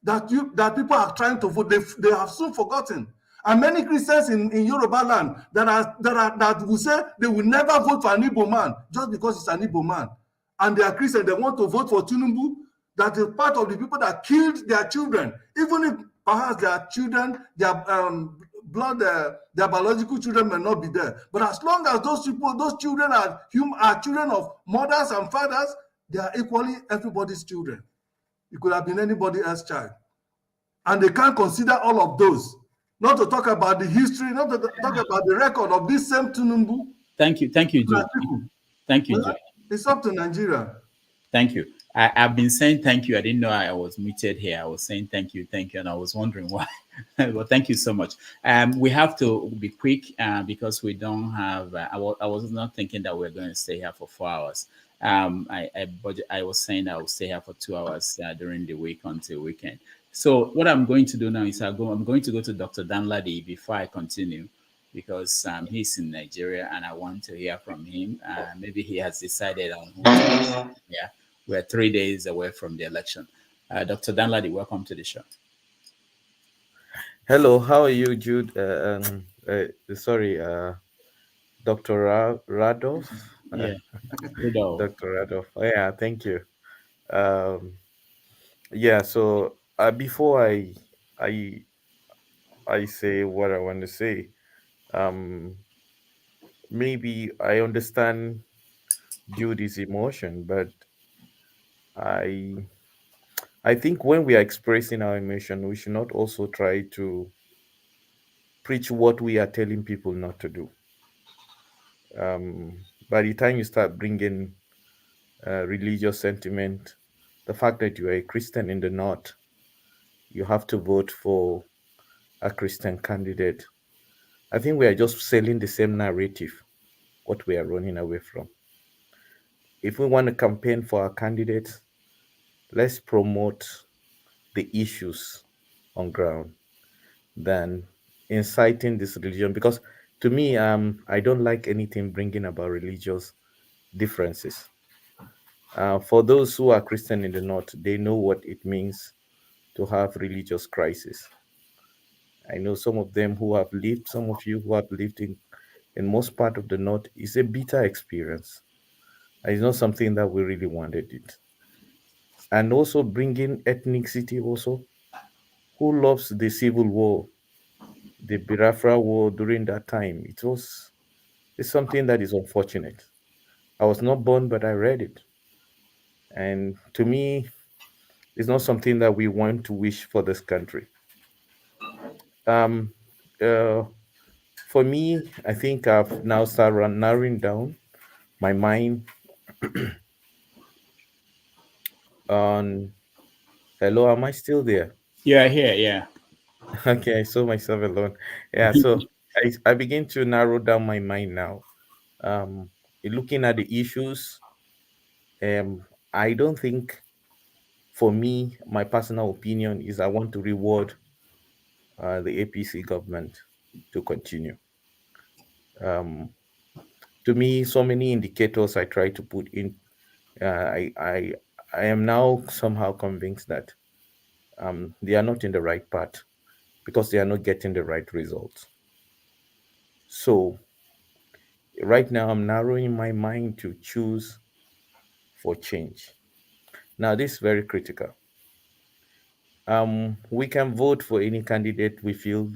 [SPEAKER 2] that people are trying to vote, they have soon forgotten. And many Christians in Yoruba land that will say they will never vote for an Igbo man just because it's an Igbo man. And they are Christians, they want to vote for Tinubu, that is part of the people that killed their children, even if perhaps their children, their biological children may not be there. But as long as those children are children of mothers and fathers, they are equally everybody's children. It could have been anybody else's child. And they can't consider all of those. Not to talk about the history, not to talk about the record of this same Tinubu.
[SPEAKER 6] Thank you, Joe. Thank you, Joe.
[SPEAKER 2] It's up to Nigeria.
[SPEAKER 6] Thank you. I've been saying thank you. I didn't know I was muted here. I was saying thank you, and I was wondering why. Well, thank you so much. We have to be quick because we don't have. I was not thinking that we're going to stay here for 4 hours. I was saying I will stay here for 2 hours during the week until weekend. So what I'm going to do now is I'm going to go to Dr. Danladi before I continue, because he's in Nigeria and I want to hear from him. Maybe he has decided on who to. Yeah, we're 3 days away from the election. Dr. Danladi, welcome to the show.
[SPEAKER 18] Hello, how are you, Jude? Sorry, Dr. Radolf.
[SPEAKER 6] Yeah. Rudolph.
[SPEAKER 18] Dr. Adolf. Yeah, thank you. Um, yeah, so before I I say what I want to say, um, maybe I understand Judy's emotion, but I I think when we are expressing our emotion, we should not also try to preach what we are telling people not to do. By the time you start bringing religious sentiment, the fact that you are a Christian in the North, you have to vote for a Christian candidate. I think we are just selling the same narrative, what we are running away from. If we want to campaign for our candidates, let's promote the issues on ground than inciting this religion. Because to me, I don't like anything bringing about religious differences. For those who are Christian in the North, they know what it means to have religious crisis. I know some of them who have lived, some of you who have lived in most part of the North, is a bitter experience. It's not something that we really wanted it. And also bringing ethnicity also. Who loves the civil war, the Biafra war during that time? It's something that is unfortunate. I was not born, but I read it. And to me, it's not something that we want to wish for this country. Um, uh, for me, I think I've now started narrowing down my mind on. Hello, am I still there?
[SPEAKER 6] Yeah, here, yeah.
[SPEAKER 18] Okay, I saw myself alone. Yeah, so I begin to narrow down my mind now. Looking at the issues, I don't think, for me, my personal opinion is I want to reward the APC government to continue. Um, to me, so many indicators I try to put in. I am now somehow convinced that they are not in the right path because they are not getting the right results. So right now, I'm narrowing my mind to choose for change. Now, this is very critical. We can vote for any candidate we feel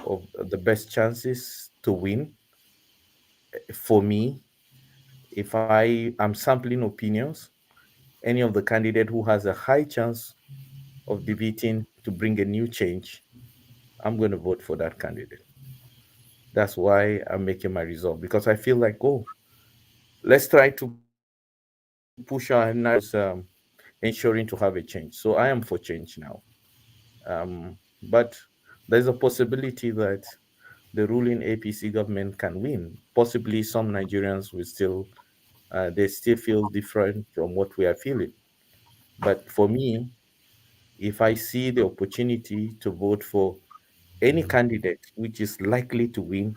[SPEAKER 18] of the best chances to win. For me, if I am sampling opinions, any of the candidate who has a high chance of defeating to bring a new change, I'm going to vote for that candidate. That's why I'm making my resolve because I feel like, oh, let's try to push our narratives ensuring to have a change. So I am for change now. But there's a possibility that the ruling APC government can win. Possibly some Nigerians will still, they still feel different from what we are feeling. But for me, if I see the opportunity to vote for any candidate which is likely to win,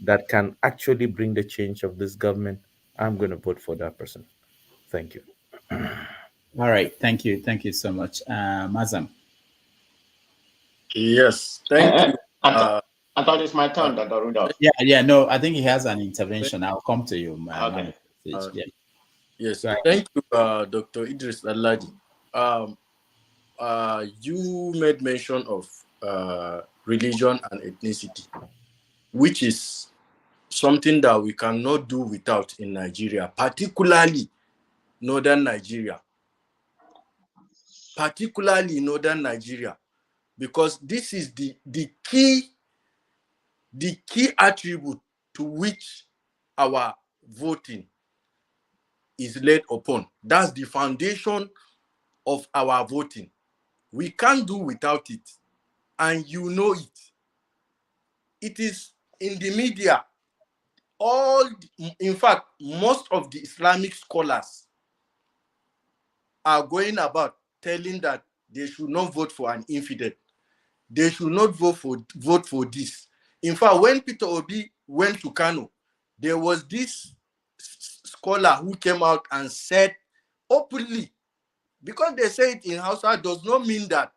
[SPEAKER 18] that can actually bring the change of this government, I'm going to vote for that person. Thank you.
[SPEAKER 6] All right. Thank you. Thank you so much. Mazam.
[SPEAKER 12] Yes, thank you.
[SPEAKER 5] I thought it's my turn, Dr. Rudolph.
[SPEAKER 6] Yeah. No, I think he has an intervention. I'll come to you, man.
[SPEAKER 12] Okay.
[SPEAKER 6] Yeah.
[SPEAKER 12] Yes,
[SPEAKER 6] Right.
[SPEAKER 12] thank you, Dr. Idris Aladi. You made mention of religion and ethnicity, which is something that we cannot do without in Nigeria, particularly northern Nigeria. Because this is the key attribute to which our voting is laid upon. That's the foundation of our voting. We can't do without it, and you know it. It is in the media. In fact, most of the Islamic scholars are going about telling that they should not vote for an infidel. They should not vote for this. In fact, when Peter Obi went to Kano, there was this scholar who came out and said openly, because they say it in Hausa does not mean that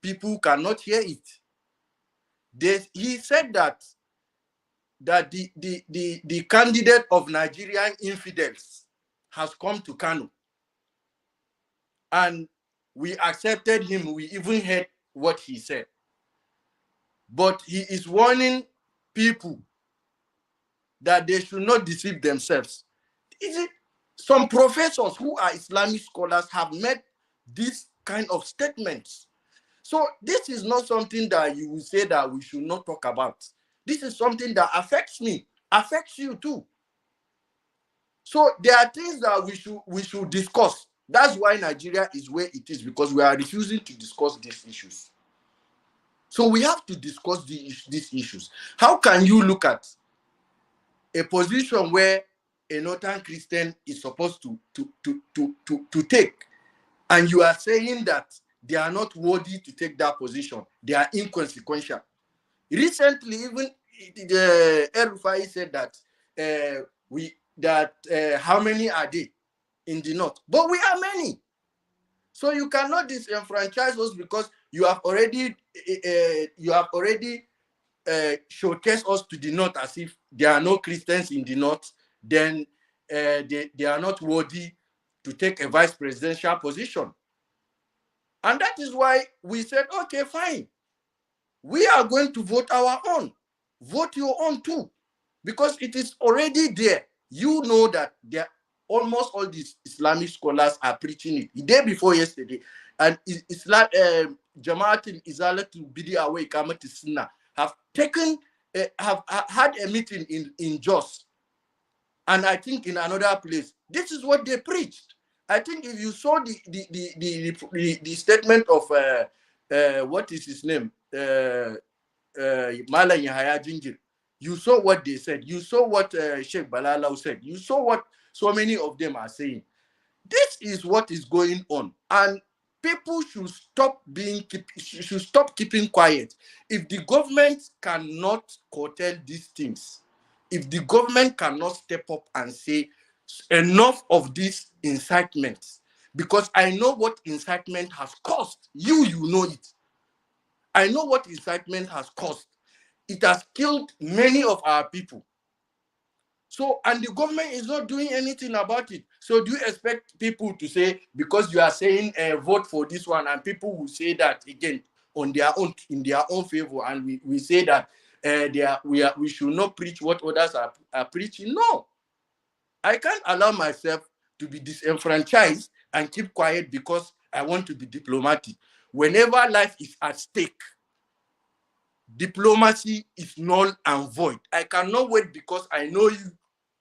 [SPEAKER 12] people cannot hear it. He said that that the candidate of Nigerian infidels has come to Kano. And we accepted him. We even heard what he said. But he is warning people that they should not deceive themselves. Is it some professors who are Islamic scholars have made this kind of statements? So this is not something that you will say that we should not talk about. This is something that affects me, affects you too. So there are things that we should discuss. That's why Nigeria is where it is, because we are refusing to discuss these issues. So we have to discuss these issues. How can you look at a position where a Northern Christian is supposed to take, and you are saying that they are not worthy to take that position? They are inconsequential. Recently, even the El-Rufai said that how many are they in the north? But we are many. So you cannot disenfranchise us because you have already showcased us to the north as if there are no Christians in the north. Then they are not worthy to take a vice presidential position. And that is why we said, okay, fine. We are going to vote our own. Vote your own too. Because it is already there. You know that almost all these Islamic scholars are preaching it. The day before yesterday, and Islam, Jamaatin Izalatul Bid'ah wa Iqamati Sunnah have had a meeting in Jos, and I think in another place. This is what they preached. I think if you saw the statement of what is his name, Malam Yahya Jingir, you saw what they said. You saw what Sheikh Balalau said. You saw what so many of them are saying. This is what is going on, and people should stop keeping quiet. If the government cannot curtail these things, if the government cannot step up and say enough of these incitements, because I know what incitement has cost. You know it. I know what incitement has cost. It has killed many of our people. So, and the government is not doing anything about it. So do you expect people to say, because you are saying vote for this one, and people will say that again on their own, in their own favor, and we say that we should not preach what others are preaching? No. I can't allow myself to be disenfranchised and keep quiet because I want to be diplomatic. Whenever life is at stake, diplomacy is null and void. I cannot wait because I know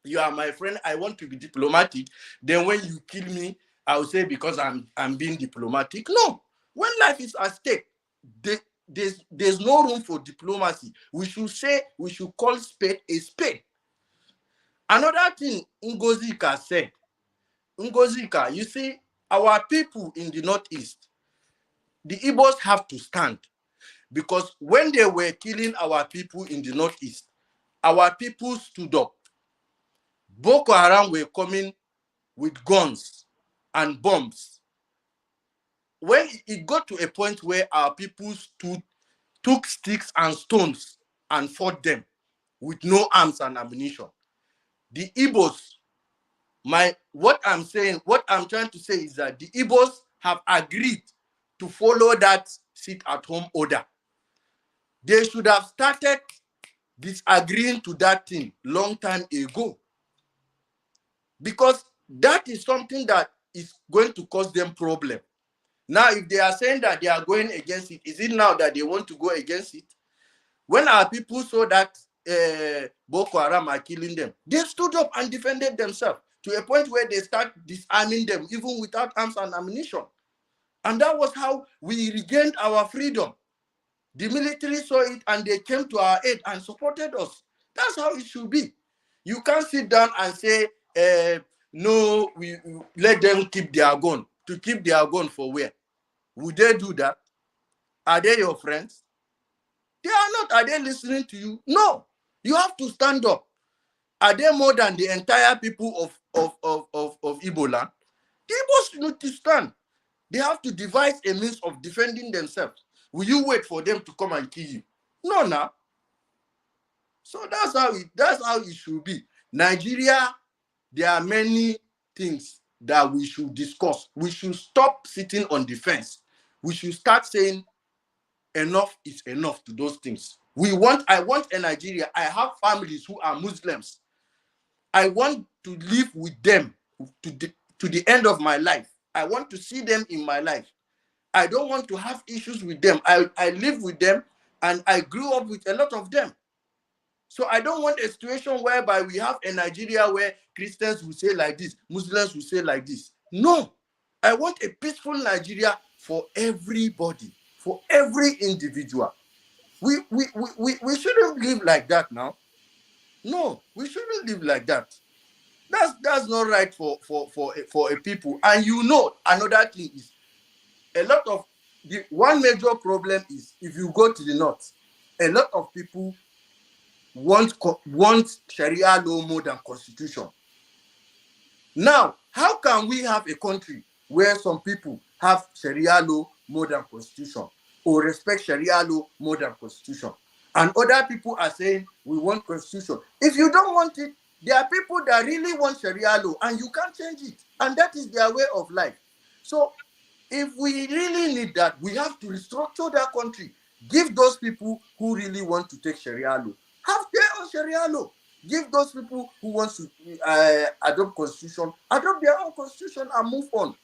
[SPEAKER 12] you are my friend. I want to be diplomatic. Then when you kill me, I will say because I'm being diplomatic. No. When life is at stake, there's no room for diplomacy. We should call spade a spade. Another thing Ngozika said, Ngozika, you see, our people in the Northeast, the Igbos have to stand. Because when they were killing our people in the Northeast, our people stood up. Boko Haram were coming with guns and bombs. When it got to a point where our people took sticks and stones and fought them with no arms and ammunition, the Igbos, what I'm trying to say is that the Igbos have agreed to follow that sit-at-home order. They should have started disagreeing to that thing long time ago, because that is something that is going to cause them problem. Now, if they are saying that they are going against it, is it now that they want to go against it? When our people saw that Boko Haram are killing them, they stood up and defended themselves to a point where they start disarming them even without arms and ammunition. And that was how we regained our freedom. The military saw it and they came to our aid and supported us. That's how it should be. You can't sit down and say, no, we let them keep their gun. To keep their gun for where? Would they do that? Are they your friends? They are not. Are they listening to you? No. You have to stand up. Are they more than the entire people of Igbo land? The Igbos need to stand. They have to devise a means of defending themselves. Will you wait for them to come and kill you? No, now. So that's how it should be. Nigeria, there are many things that we should discuss. We should stop sitting on the fence. We should start saying enough is enough to those things. I want a Nigeria. I have families who are Muslims. I want to live with them to the end of my life. I want to see them in my life. I don't want to have issues with them. I live with them and I grew up with a lot of them. So I don't want a situation whereby we have a Nigeria where Christians will say like this, Muslims will say like this. No, I want a peaceful Nigeria for everybody, for every individual. We shouldn't live like that now. No, we shouldn't live like that. That's not right for a people. And you know, another thing is a lot of one major problem is if you go to the north, a lot of people want Sharia law more than constitution. Now, how can we have a country where some people have Sharia law more than constitution or respect Sharia law more than constitution, and other people are saying we want constitution? If you don't want it, there are people that really want Sharia law and you can't change it, and that is their way of life. So if we really need that, we have to restructure that country. Give those people who really want to take Sharia law, have their own Sharia law. Give those people who want to adopt constitution, adopt their own constitution and move on.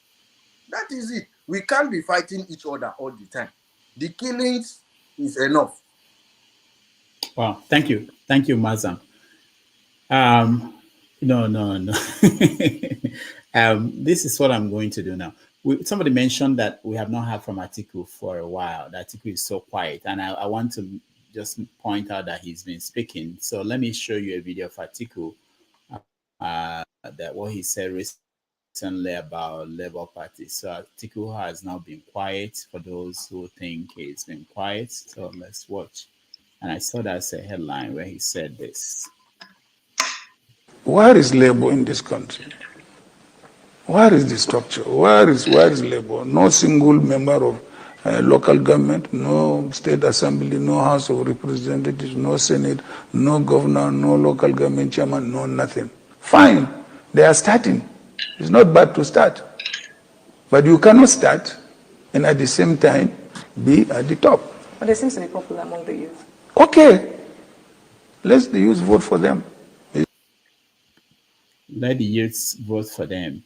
[SPEAKER 12] That is it. We can't be fighting each other all the time. The killings is enough.
[SPEAKER 6] Wow, thank you, Mazam. No. This is what I'm going to do now. Somebody mentioned that we have not heard from Atiku for a while. That Atiku is so quiet, and I want to just point out that he's been speaking. So let me show you a video of Atiku, that what he said recently about Labour Party. So Atiku has now been quiet, for those who think he's been quiet. So let's watch. And I saw that as a headline where he said this.
[SPEAKER 3] Where is Labour in this country? Where is the structure? Where is Labour? No single member of local government, no state assembly, no House of Representatives, no Senate, no governor, no local government chairman, no nothing. Fine, they are starting. It's not bad to start. But you cannot start and at the same time be at the top.
[SPEAKER 19] But they seem to be popular among the youth.
[SPEAKER 3] Okay, let the youth vote for them.
[SPEAKER 6] Let the youths vote for them.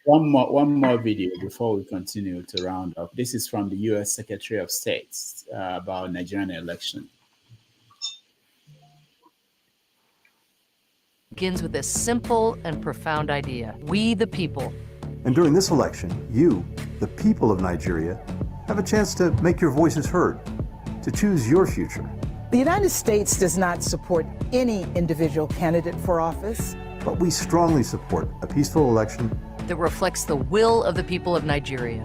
[SPEAKER 6] One more video before we continue to round up. This is from the U.S. Secretary of State about Nigerian election.
[SPEAKER 20] Begins with this simple and profound idea: we the people.
[SPEAKER 21] And during this election, you, the people of Nigeria, have a chance to make your voices heard, to choose your future.
[SPEAKER 25] The United States does not support any individual candidate for office.
[SPEAKER 21] But we strongly support a peaceful election
[SPEAKER 20] that reflects the will of the people of Nigeria.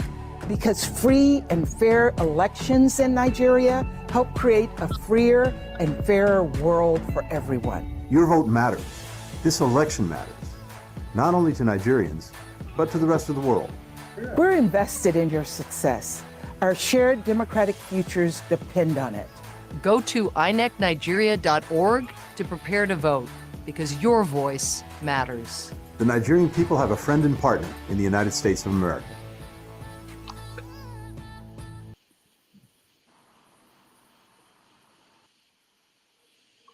[SPEAKER 25] Because free and fair elections in Nigeria help create a freer and fairer world for everyone.
[SPEAKER 21] Your vote matters. This election matters, not only to Nigerians, but to the rest of the world.
[SPEAKER 25] We're invested in your success. Our shared democratic futures depend on it.
[SPEAKER 20] Go to INECNigeria.org to prepare to vote, because your voice matters.
[SPEAKER 21] The Nigerian people have a friend and partner in the United States of America.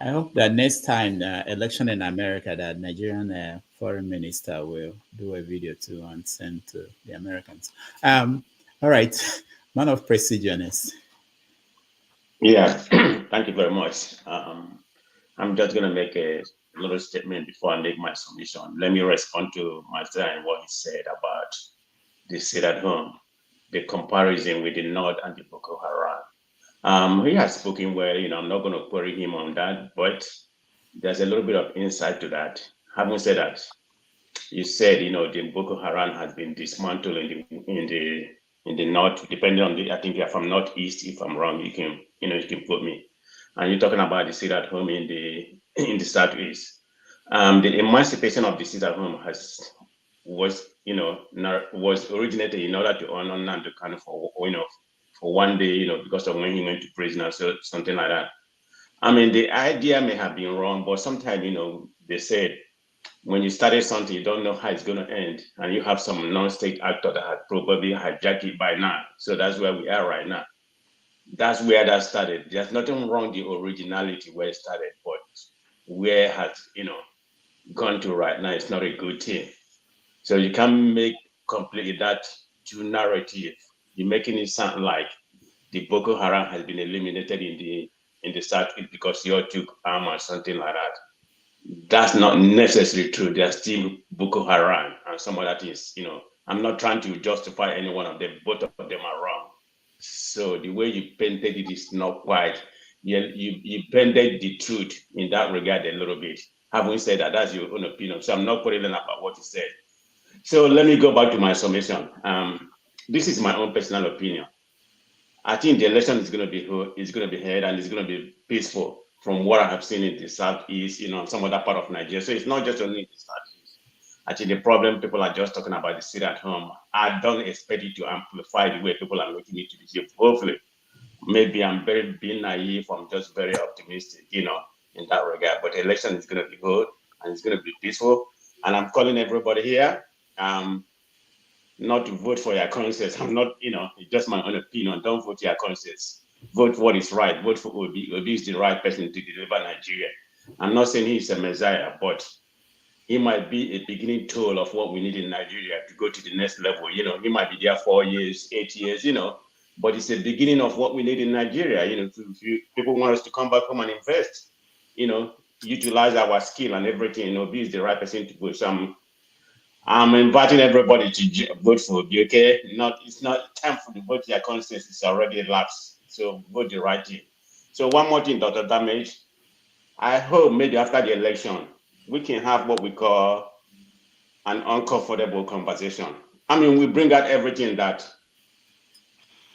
[SPEAKER 6] I hope that next time election in America, that Nigerian foreign minister will do a video too and send to the Americans. All right, man of precision.
[SPEAKER 5] Yeah, thank you very much. I'm just going to make a little statement before I make my submission. Let me respond to Master and what he said about the sit at home, the comparison with the North and the Boko Haram. He has spoken well, I'm not going to query him on that, but there's a little bit of insight to that. Having said that, you said, the Boko Haram has been dismantled in the North, depending on I think you're from Northeast. If I'm wrong, you can quote me. And you're talking about the sit at home in the Southeast. The emancipation of the sit at home was originated in order to honor Nnamdi Kanu for one day, because of when he went to prison or something like that. I mean, the idea may have been wrong, but sometimes, they said when you started something, you don't know how it's going to end. And you have some non-state actor that had probably hijacked it by now. So that's where we are right now. That's where that started. There's nothing wrong the originality where it started, but where it has, gone to right now, it's not a good thing. So you can't make completely that two narrative. You're making it sound like the Boko Haram has been eliminated in the South because you took arm or something like that. That's not necessarily true. There's still Boko Haram and some other things. I'm not trying to justify any one of them. Both of them are wrong. So the way you painted it is not quite. You painted the truth in that regard a little bit. Having said that, that's your own opinion. So I'm not putting about what you said. So let me go back to my summation. This is my own personal opinion. I think the election is going to be held and it's going to be peaceful from what I have seen in the southeast, some other part of Nigeria. So it's not just only in the southeast. I think the problem people are just talking about the sit at home. I don't expect it to amplify the way people are making it to be. Hopefully, maybe I'm being naive. I'm just very optimistic, in that regard. But the election is going to be good and it's going to be peaceful. And I'm calling everybody here. Not to vote for your conscience. I'm not, it's just my own opinion. Don't vote your conscience. Vote what is right. Vote for Obi. Obi is the right person to deliver Nigeria. I'm not saying he's a messiah, but he might be a beginning tool of what we need in Nigeria to go to the next level. He might be there 4 years, 8 years, but it's a beginning of what we need in Nigeria. If people want us to come back home and invest, utilize our skill and everything. Obi is the right person to vote. So I'm inviting everybody to vote for Obi, okay? It's not time for the vote your conscience. It's already elapsed. So vote the right thing. So one more thing, Dr. Damage. I hope maybe after the election, we can have what we call an uncomfortable conversation. I mean, we bring out everything that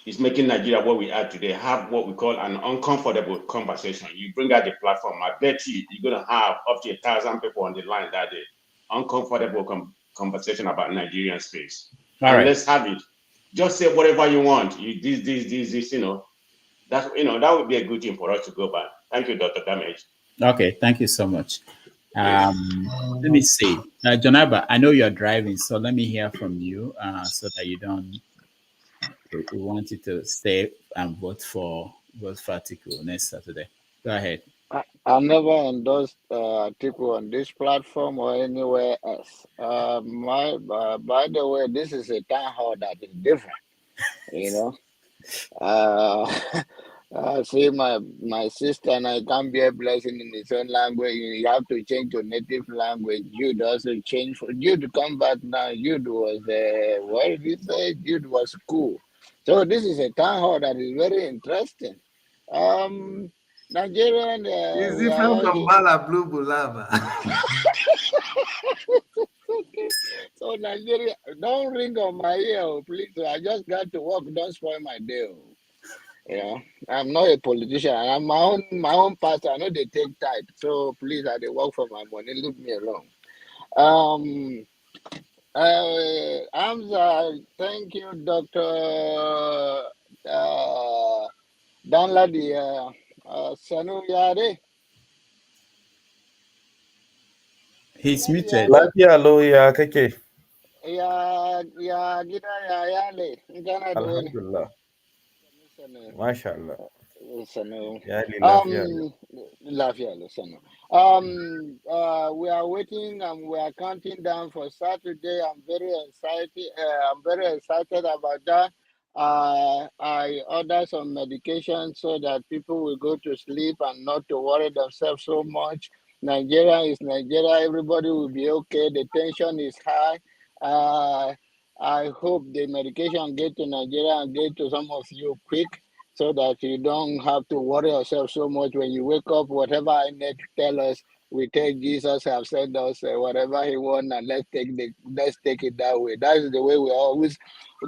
[SPEAKER 5] is making Nigeria what we are today. Have what we call an uncomfortable conversation. You bring out the platform. I bet you're going to have up to 1,000 people on the line that day. Uncomfortable conversation about Nigerian space.
[SPEAKER 6] All
[SPEAKER 5] and
[SPEAKER 6] right.
[SPEAKER 5] Let's have it. Just say whatever you want. This, that would be a good thing for us to go by. Thank you, Dr. Damage.
[SPEAKER 6] Okay, thank you so much. Let me see. Jonaba, I know you're driving, so let me hear from you so that you don't. We want you to stay and vote for Atiku next Saturday. Go ahead.
[SPEAKER 1] I never endorsed Atiku on this platform or anywhere else. By the way, this is a town hall that is different, See, my sister and I can't be a blessing in his own language. You have to change to native language. Jude also changed for Jude to come back now. Jude was what did you say? Jude was cool. So this is a town hall that is very interesting. Nigerian.
[SPEAKER 2] It's different from Bala Blue Bulaba.
[SPEAKER 1] Okay. So Nigeria, don't ring on my ear, please. I just got to work. Don't spoil my day. I'm not a politician. I'm my own pastor. I know they take type. So please, I they work for my money. Leave me alone. Hamza, thank you, Dr. Danladi Sanu Yare.
[SPEAKER 6] He's muted.
[SPEAKER 18] Lafiya lo ya kake?
[SPEAKER 1] Ya gida ya yale.
[SPEAKER 18] Alhamdulillah. Masha Allah.
[SPEAKER 1] Sanu.
[SPEAKER 18] Yali lafiya lo.
[SPEAKER 1] Lafiya lo, Sanu. We are waiting and we are counting down for Saturday. I'm very excited about that. I order some medication so that people will go to sleep and not to worry themselves so much. Nigeria is Nigeria. Everybody will be okay. The tension is high. I hope the medication get to Nigeria and get to some of you quick, so that you don't have to worry yourself so much when you wake up. Whatever INEC tell us, we take Jesus have sent us whatever he want, and let's take it that way. That's the way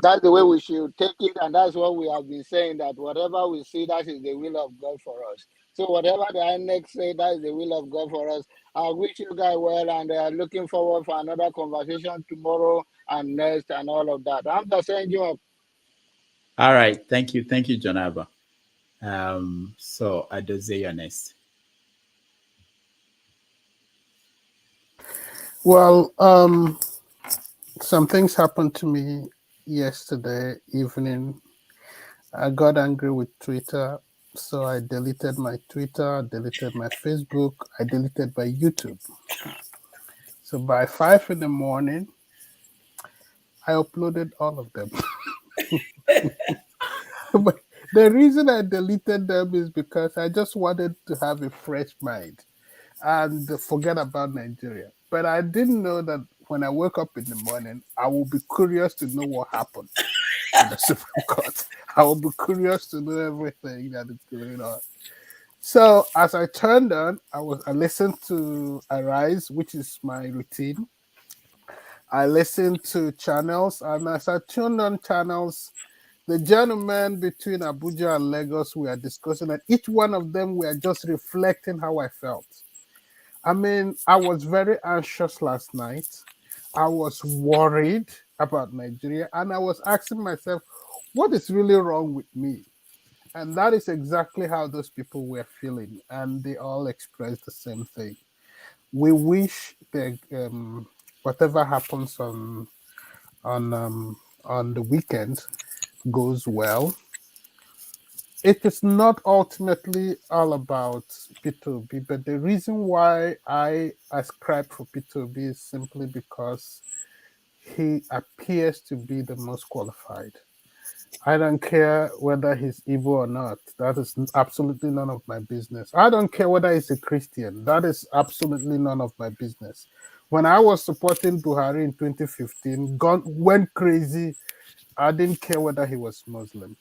[SPEAKER 1] that's the way we should take it, and that's what we have been saying, that whatever we see, that is the will of God for us. So whatever the INEC say, that is the will of God for us. I wish you guys well, and looking forward for another conversation tomorrow and next and all of that. I'm just saying you up.
[SPEAKER 6] All right. Thank you, Jonaba. So Adoze, you're next.
[SPEAKER 16] Well, some things happened to me yesterday evening. I got angry with Twitter, so I deleted my Twitter, deleted my Facebook, I deleted my YouTube. So by 5 in the morning, I uploaded all of them. But the reason I deleted them is because I just wanted to have a fresh mind and forget about Nigeria. But I didn't know that when I wake up in the morning, I will be curious to know what happened in the Supreme Court. I will be curious to know everything that is going on. So as I turned on, I listened to Arise, which is my routine. I listened to channels, and as I turned on channels, the gentlemen between Abuja and Lagos were discussing, and each one of them were just reflecting how I felt. I mean, I was very anxious last night. I was worried about Nigeria, and I was asking myself, what is really wrong with me? And that is exactly how those people were feeling, and they all expressed the same thing. We wish that whatever happens on the weekend goes well. It is not ultimately all about P2B, but the reason why I ascribe for P2B is simply because he appears to be the most qualified. I don't care whether he's evil or not. That is absolutely none of my business. I don't care whether he's a Christian. That is absolutely none of my business. When I was supporting Buhari in 2015, went crazy. I didn't care whether he was Muslim.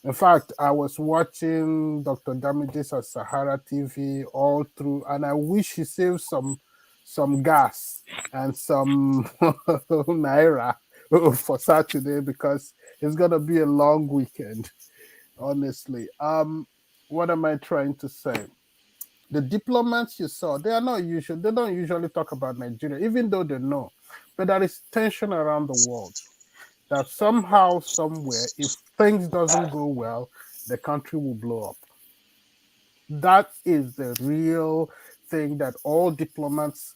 [SPEAKER 16] In fact, I was watching Dr. Damages at Sahara TV all through, and I wish he saved some gas and some naira for Saturday because it's gonna be a long weekend. Honestly, what am I trying to say? The diplomats you saw, they are not usual. They don't usually talk about Nigeria, even though they know. But there is tension around the world that somehow, somewhere, if things doesn't go well, the country will blow up. That is the real thing that all diplomats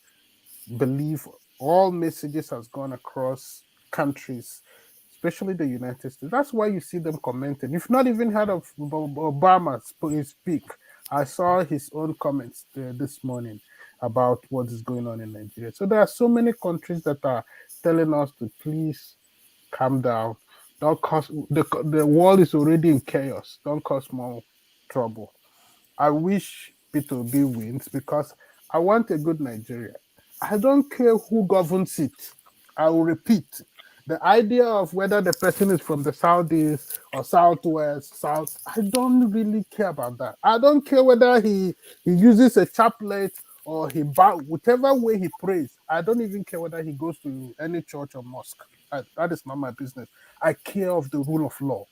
[SPEAKER 16] believe. All messages has gone across countries, especially the United States. That's why you see them commenting. You've not even heard of Obama speak. I saw his own comments this morning about what is going on in Nigeria. So there are so many countries that are telling us to please calm down. Don't cause the world is already in chaos. Don't cause more trouble. I wish P2B wins because I want a good Nigeria. I don't care who governs it. I will repeat. The idea of whether the person is from the southeast or southwest, south, I don't really care about that. I don't care whether he uses a chaplet or he bow, whichever way he prays. I don't even care whether he goes to any church or mosque. That is not my business. I care of the rule of law.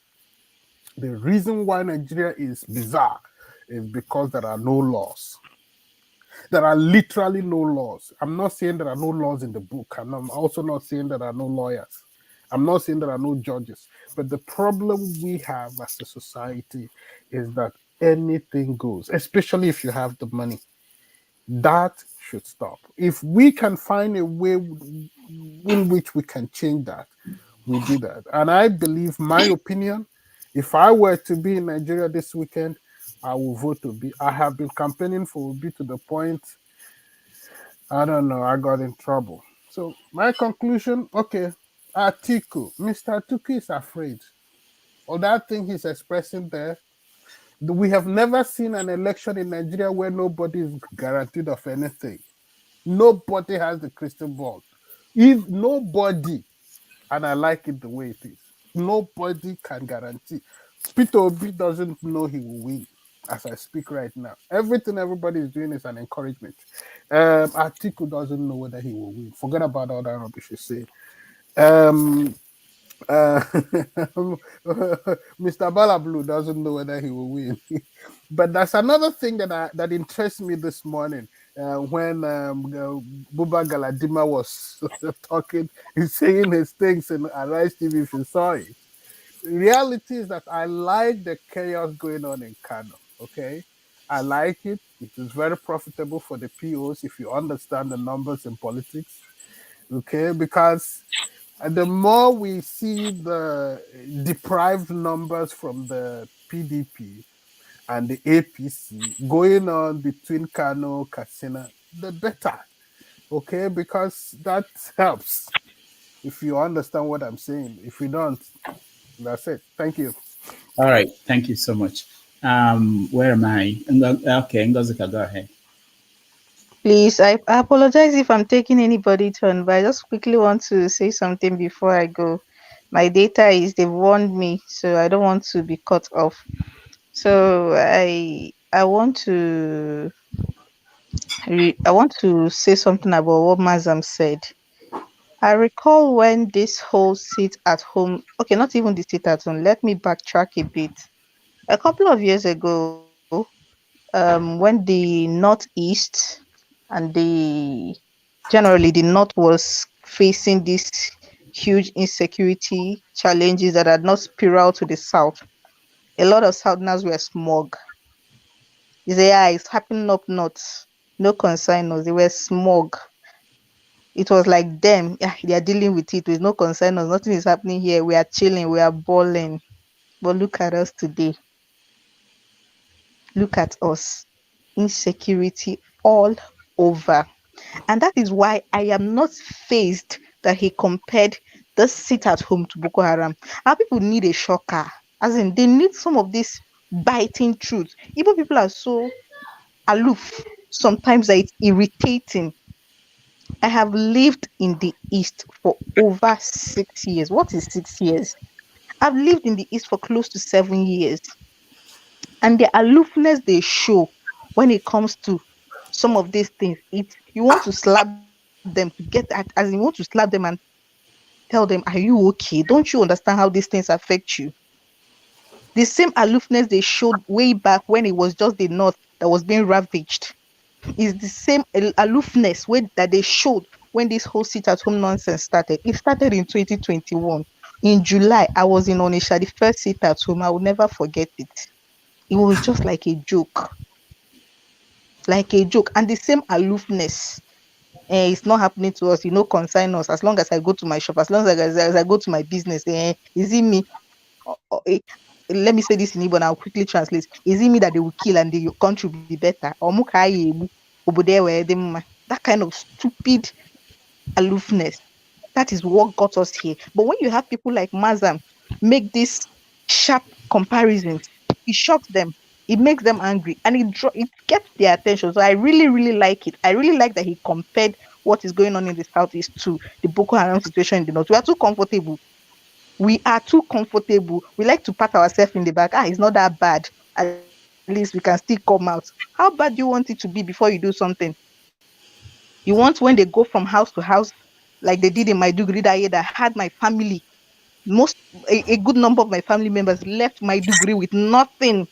[SPEAKER 16] The reason why Nigeria is bizarre is because there are no laws. There are literally no laws. I'm not saying there are no laws in the book, and I'm also not saying there are no lawyers. I'm not saying there are no judges. But the problem we have as a society is that anything goes, especially if you have the money. That should stop. If we can find a way in which we can change that, we do that. And I believe, my opinion, if I were to be in Nigeria this weekend, I will vote Obi. I have been campaigning for Obi to the point, I don't know, I got in trouble. So my conclusion, okay, Atiku, Mr. Atiku is afraid. Or that thing he's expressing there, we have never seen an election in Nigeria where nobody is guaranteed of anything. Nobody has the crystal ball. If nobody, and I like it the way it is, nobody can guarantee. Peter Obi doesn't know he will win as I speak right now. Everything everybody is doing is an encouragement. Atiku doesn't know whether he will win. Forget about all that rubbish you say. Uh, Mr. Balablu doesn't know whether he will win. But that's another thing that interests me this morning. When Buba Galadima was talking, he's saying his things in Arise TV, if you saw it. The reality is that I like the chaos going on in Kano, okay? I like it. It is very profitable for the POs if you understand the numbers in politics. Okay, because the more we see the deprived numbers from the PDP and the APC going on between Kano, Katsina, the better. Okay, because that helps if you understand what I'm saying. If you don't, that's it. Thank you.
[SPEAKER 6] All right. Thank you so much. Where am I? Okay, Ngozika, go ahead.
[SPEAKER 14] Please, I apologize if I'm taking anybody turn, but I just quickly want to say something before I go. My data is they've warned me, so I don't want to be cut off. So I want to say something about what Mazam said. I recall when this whole sit at home, okay, not even the sit at home, let me backtrack a bit. A couple of years ago, when the Northeast and generally the North was facing these huge insecurity challenges that had not spiraled to the South, a lot of Southerners were smug. You say, yeah, it's happening up north. No concern us. They were smug. It was like them, yeah, they are dealing with it with no concern us. Nothing is happening here. We are chilling, we are balling. But look at us today. Look at us. Insecurity all over. And that is why I am not fazed that he compared the sit at home to Boko Haram. Our people need a shocker. As in, they need some of this biting truth. Even people are so aloof sometimes that it's irritating. I have lived in the East for over 6 years. What is 6 years? I've lived in the East for close to 7 years. And the aloofness they show when it comes to some of these things, you want to slap them to get at, as in you want to slap them and tell them, are you okay? Don't you understand how these things affect you? The same aloofness they showed way back when it was just the North that was being ravaged is the same aloofness that they showed when this whole sit at home nonsense started. It started in 2021. In July, I was in Onisha, the first sit at home. I will never forget it. It was just like a joke. Like a joke. And the same aloofness. It's not happening to us, consign us. As long as I go to my shop, as long as I go to my business, is it me? Let me say this in Igbo and I'll quickly translate. Is it me that they will kill and the country will be better? That kind of stupid aloofness. That is what got us here. But when you have people like Mazam make these sharp comparisons, it shocks them. It makes them angry and it gets their attention. So I really, really like it. I really like that he compared what is going on in the southeast to the Boko Haram situation in the north. We are too comfortable. We are too comfortable. We like to pat ourselves in the back. It's not that bad. At least we can still come out. How bad do you want it to be before you do something? You want when they go from house to house, like they did in my Maiduguri that year, that had my family, a good number of my family members left my Maiduguri with nothing.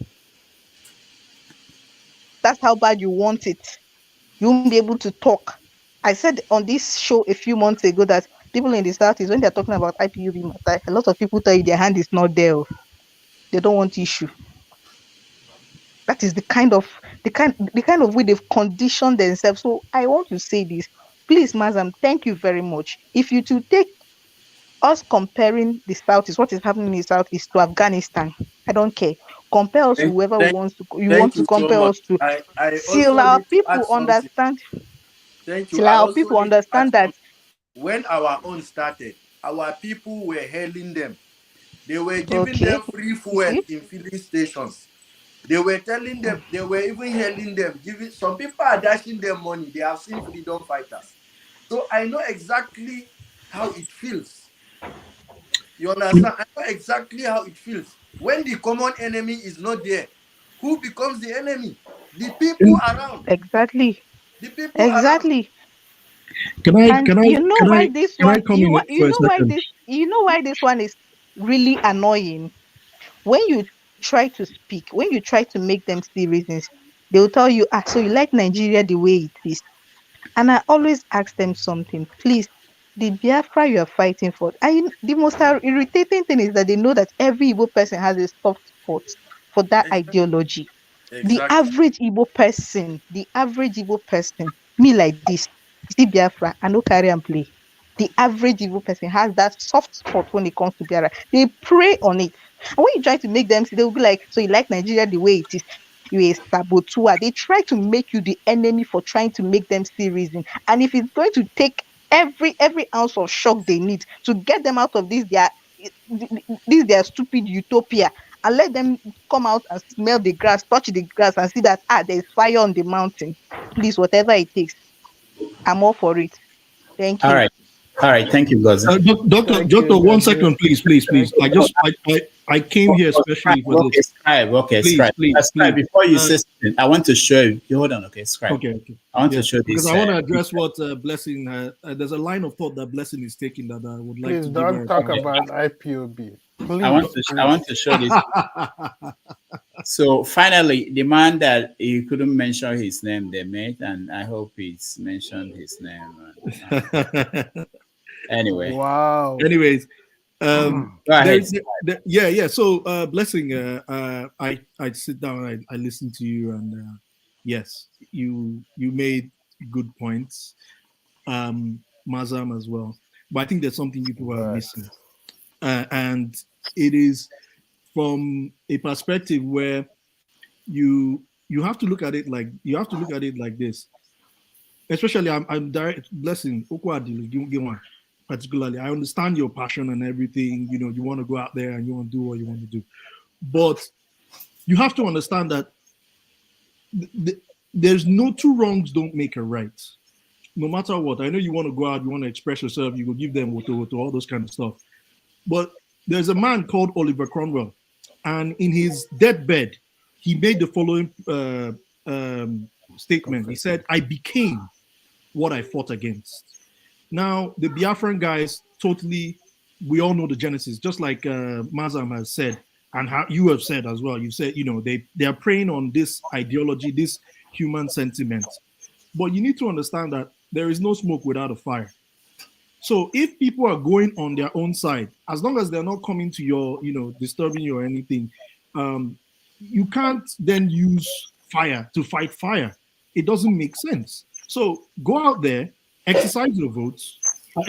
[SPEAKER 14] That's how bad you want it. You won't be able to talk. I said on this show a few months ago that people in the South is when they're talking about IPUB matter, a lot of people tell you their hand is not there. They don't want issue. That is the kind of way they've conditioned themselves. So I want to say this. Please, Mazam, thank you very much. If you to take us comparing the South is what is happening in the South is to Afghanistan. I don't care. Compare us to
[SPEAKER 12] Thank,
[SPEAKER 14] whoever
[SPEAKER 12] thank,
[SPEAKER 14] wants to you want
[SPEAKER 12] thank
[SPEAKER 14] to
[SPEAKER 12] you so
[SPEAKER 14] compare
[SPEAKER 12] much.
[SPEAKER 14] us to.
[SPEAKER 12] I
[SPEAKER 14] Till
[SPEAKER 12] also
[SPEAKER 14] our
[SPEAKER 12] need to add
[SPEAKER 14] people
[SPEAKER 12] something.
[SPEAKER 14] understand,
[SPEAKER 12] Thank you.
[SPEAKER 14] till
[SPEAKER 12] I
[SPEAKER 14] our
[SPEAKER 12] also
[SPEAKER 14] people
[SPEAKER 12] need to add
[SPEAKER 14] understand that.
[SPEAKER 12] something. When our own started, our people were hailing them. They were giving
[SPEAKER 14] Okay,
[SPEAKER 12] them free
[SPEAKER 14] you
[SPEAKER 12] fuel
[SPEAKER 14] see?
[SPEAKER 12] in filling stations. They were telling them, they were even hailing them, giving some people are dashing them money. They have seen freedom fighters. So I know exactly how it feels. You understand? I know exactly how it feels. When the common enemy is not there, who becomes the enemy? The people around.
[SPEAKER 14] Exactly.
[SPEAKER 12] The people around.
[SPEAKER 14] Exactly.
[SPEAKER 4] Can I
[SPEAKER 14] And
[SPEAKER 4] can I
[SPEAKER 14] you know
[SPEAKER 4] can
[SPEAKER 14] why
[SPEAKER 4] I
[SPEAKER 14] this
[SPEAKER 4] can I
[SPEAKER 14] one
[SPEAKER 4] come in for a second?
[SPEAKER 14] you know why this one is really annoying? When you try to speak, when you try to make them see reasons, they will tell you, so you like Nigeria the way it is. And I always ask them something, please, the Biafra you are fighting for. The most irritating thing is that they know that every Igbo person has a soft spot for that
[SPEAKER 12] Exactly.
[SPEAKER 14] ideology. The average Igbo person, me like this, you see Biafra, I no carry and play. The average Igbo person has that soft spot when it comes to Biafra. They prey on it. And when you try to make them see, they will be like, so you like Nigeria the way it is. You a saboteur. They try to make you the enemy for trying to make them see reason. And if it's going to take every ounce of shock they need to get them out of this their stupid utopia, and let them come out and smell the grass, touch the grass, and see that there's fire on the mountain. Please, whatever it takes, I'm all for it. Thank you.
[SPEAKER 6] All right. Thank you, Gozi.
[SPEAKER 16] Doctor, 1 second, please. I came here especially for this.
[SPEAKER 6] Scribe. Scribe. Before you say something, I want to show you. Hold on, okay, Scribe.
[SPEAKER 13] Okay.
[SPEAKER 6] I want to show this.
[SPEAKER 13] Because I want to address what Blessing. There's a line of thought that Blessing is taking that I would like
[SPEAKER 16] please
[SPEAKER 13] to.
[SPEAKER 16] Please don't talk about IPOB. Please.
[SPEAKER 6] I want to show this. So finally, the man that you couldn't mention his name, they met, and I hope he's mentioned his name. Anyway.
[SPEAKER 16] Wow.
[SPEAKER 13] Anyways,
[SPEAKER 6] go ahead.
[SPEAKER 13] So, Blessing, I sit down, I listen to you, and yes, you made good points. Mazam as well, but I think there's something people are missing, and it is from a perspective where you have to look at it like this. Especially, I'm direct Blessing. Particularly, I understand your passion and everything. You know, you want to go out there and you want to do what you want to do, but you have to understand that there's no two wrongs don't make a right. No matter what, I know you want to go out, you want to express yourself, you go give them woto, all those kind of stuff. But there's a man called Oliver Cromwell, and in his deathbed, he made the following statement. He said, "I became what I fought against." Now, the Biafran guys we all know the genesis, just like Mazam has said, and how you have said as well. You said, they are preying on this ideology, this human sentiment. But you need to understand that there is no smoke without a fire. So if people are going on their own side, as long as they're not coming to your, disturbing you or anything, you can't then use fire to fight fire. It doesn't make sense. So go out there, exercise your votes,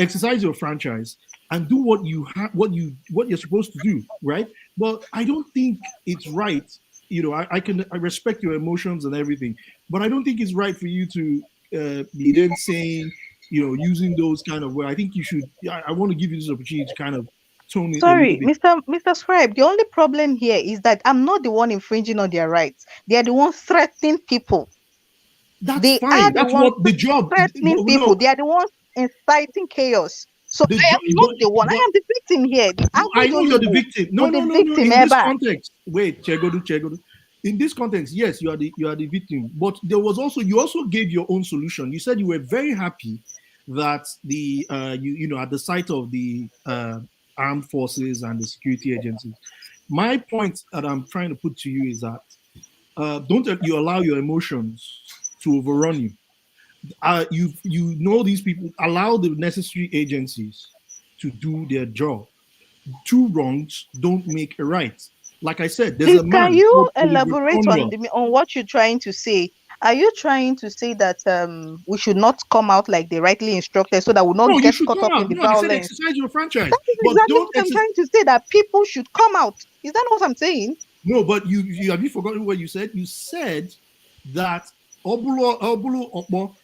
[SPEAKER 13] exercise your franchise, and do what you're supposed to do, right? But I don't think it's right. I respect your emotions and everything, but I don't think it's right for you to be then saying, using those kind of words. I think you should. I want to give you this opportunity to kind of tone it.
[SPEAKER 14] Sorry, Mr. Scribe. The only problem here is that I'm not the one infringing on their rights. They are the ones threatening people.
[SPEAKER 13] That's fine. That's what the job.
[SPEAKER 14] Threatening people. They are the ones inciting chaos. So I am not the one. I am the victim here.
[SPEAKER 13] I know you're the victim. No. In this context, wait, Chegodu. In this context, yes, you are the victim. But you also gave your own solution. You said you were very happy that at the sight of the armed forces and the security agencies. My point that I'm trying to put to you is that don't you allow your emotions to overrun you. These people, allow the necessary agencies to do their job. Two wrongs don't make a right. Like I said, there's a man.
[SPEAKER 14] Can you elaborate on what you're trying to say? Are you trying to say that we should not come out like they rightly instructed, so that we not get caught up in the violence?
[SPEAKER 13] I said exercise your franchise.
[SPEAKER 14] That is exactly what I'm trying to say. That people should come out. Is that what I'm saying?
[SPEAKER 13] No, but you have you forgotten what you said? You said that Obulu Okpo.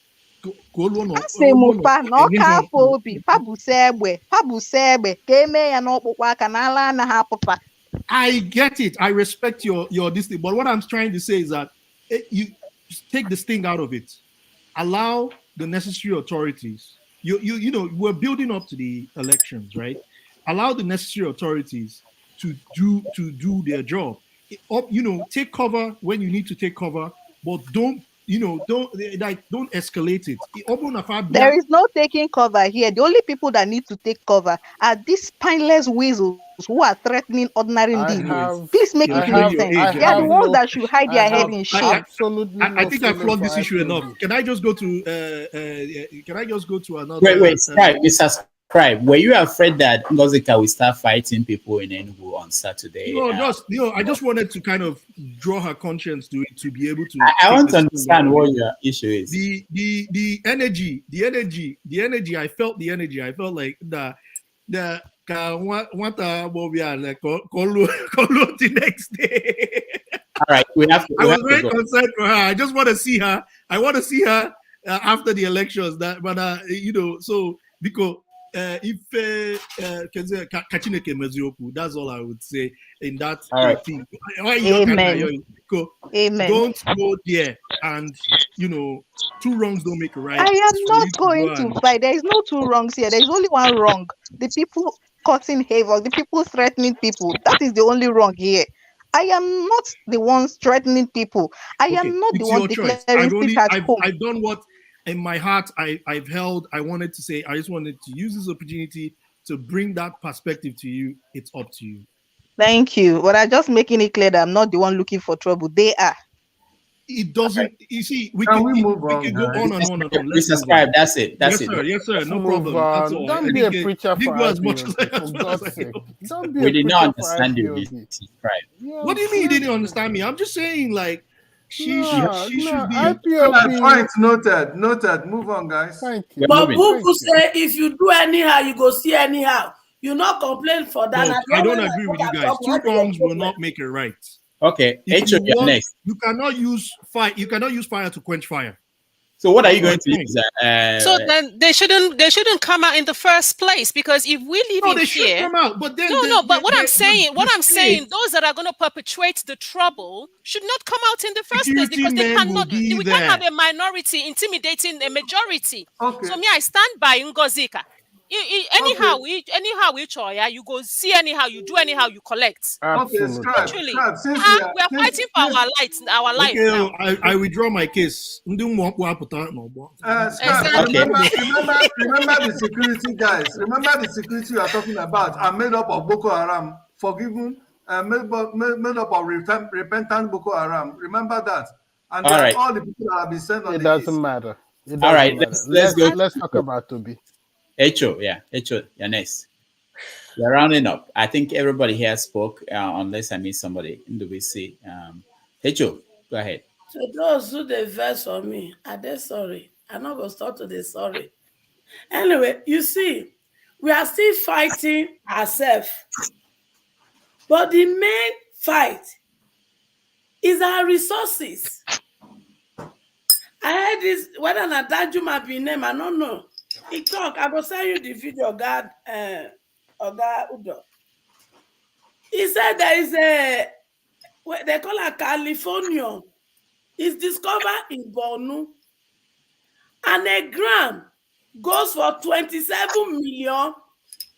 [SPEAKER 13] I get it. I respect your this thing, but what I'm trying to say is that you take the sting out of it. Allow the necessary authorities. We're building up to the elections, right? Allow the necessary authorities to do their job. Take cover when you need to take cover, but don't escalate it.
[SPEAKER 14] There is no taking cover here. The only people that need to take cover are these spineless weasels who are threatening ordinary individuals. Please make it make sense. They are the ones that should hide their head in shame.
[SPEAKER 13] Absolutely. I think I flogged this issue enough. Can I just go to another?
[SPEAKER 6] Wait, Scribe, Mr. Right. Were you afraid that Ngozika will start fighting people in Enugu on Saturday?
[SPEAKER 13] I just wanted to kind of draw her conscience to it to be able to.
[SPEAKER 6] I want to understand what your issue is.
[SPEAKER 13] The energy. I felt the energy. I felt like the the next day.
[SPEAKER 6] All right, we have to.
[SPEAKER 13] I was very concerned for her. I just want to see her. I want to see her after the elections. So because if Kachineke Mezioku, that's all I would say in that thing.
[SPEAKER 14] Amen. Amen.
[SPEAKER 13] Don't go there, and two wrongs don't make a right.
[SPEAKER 14] I am not going to fight. There is no two wrongs here. There is only one wrong. The people causing havoc, the people threatening people. That is the only wrong here. I am not the ones threatening people. I am not the one declaring
[SPEAKER 13] I've done what in my heart I've held. I wanted to say, I just wanted to use this opportunity to bring that perspective to you. It's up to you.
[SPEAKER 14] Thank you. But I'm just making it clear that I'm not the one looking for trouble. They are.
[SPEAKER 13] It doesn't. You see, we
[SPEAKER 2] can
[SPEAKER 13] move on. We can go on and on and on.
[SPEAKER 6] Let's subscribe. That's it.
[SPEAKER 13] Yes, sir. Yes, sir. No problem. That's all.
[SPEAKER 16] Don't be a preacher for God's sake. Don't be
[SPEAKER 6] we did not understand you.
[SPEAKER 13] Right. What do you mean you didn't understand me? I'm just saying, like, she should be.
[SPEAKER 2] Point noted. Move on, guys.
[SPEAKER 16] Thank you.
[SPEAKER 8] But Buku say if you do anyhow, you go see anyhow. You not complain for that.
[SPEAKER 13] No, I don't agree with you guys. Two wrongs will not make it right.
[SPEAKER 6] Okay, you're next.
[SPEAKER 13] You cannot use fire. You cannot use fire to quench fire.
[SPEAKER 6] So what are you going to use?
[SPEAKER 10] So then they shouldn't come out in the first place, because if we leave
[SPEAKER 13] in fear, should come out. But then
[SPEAKER 10] but what I'm saying, those that are going to perpetrate the trouble should not come out in the first place, because they cannot. We can't have a minority intimidating a majority.
[SPEAKER 2] Okay.
[SPEAKER 10] So me, I stand by Ngozika. Anyhow, you go see anyhow, you do anyhow, you collect.
[SPEAKER 2] Absolutely.
[SPEAKER 10] Actually, we are fighting for our life now.
[SPEAKER 13] I withdraw my case.
[SPEAKER 2] Remember the security guys. Remember the security you are talking about are made up of Boko Haram, made up of repentant Boko Haram. Remember that. And all the people that have been sent on
[SPEAKER 16] it doesn't matter.
[SPEAKER 6] All right,
[SPEAKER 16] let's talk about Toby.
[SPEAKER 6] Echo, you're next. We're rounding up. I think everybody here spoke, unless I miss somebody in the VC. Echo, go ahead.
[SPEAKER 8] So those who they verse for me, are they sorry? I'm not going to start to the sorry. Anyway, you see, we are still fighting ourselves. But the main fight is our resources. I heard this, whether Nadaju might be named, I don't know. He talk. I will send you the video, God, Udo. He said there is what they call a California. It's discovered in Borno, and a gram goes for 27 million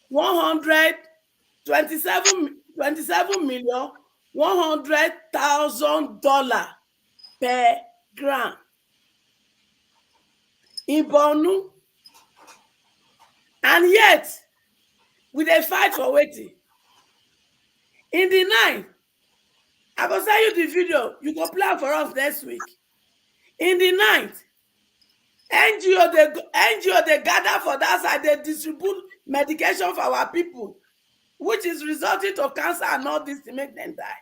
[SPEAKER 8] 100,000 dollars per gram in Borno. And yet, we dey fight for waiting. In the night, I will send you the video. You go plan for us next week. In the night, NGO they gather for that side. They distribute medication for our people, which is resulting to cancer and all this to make them die.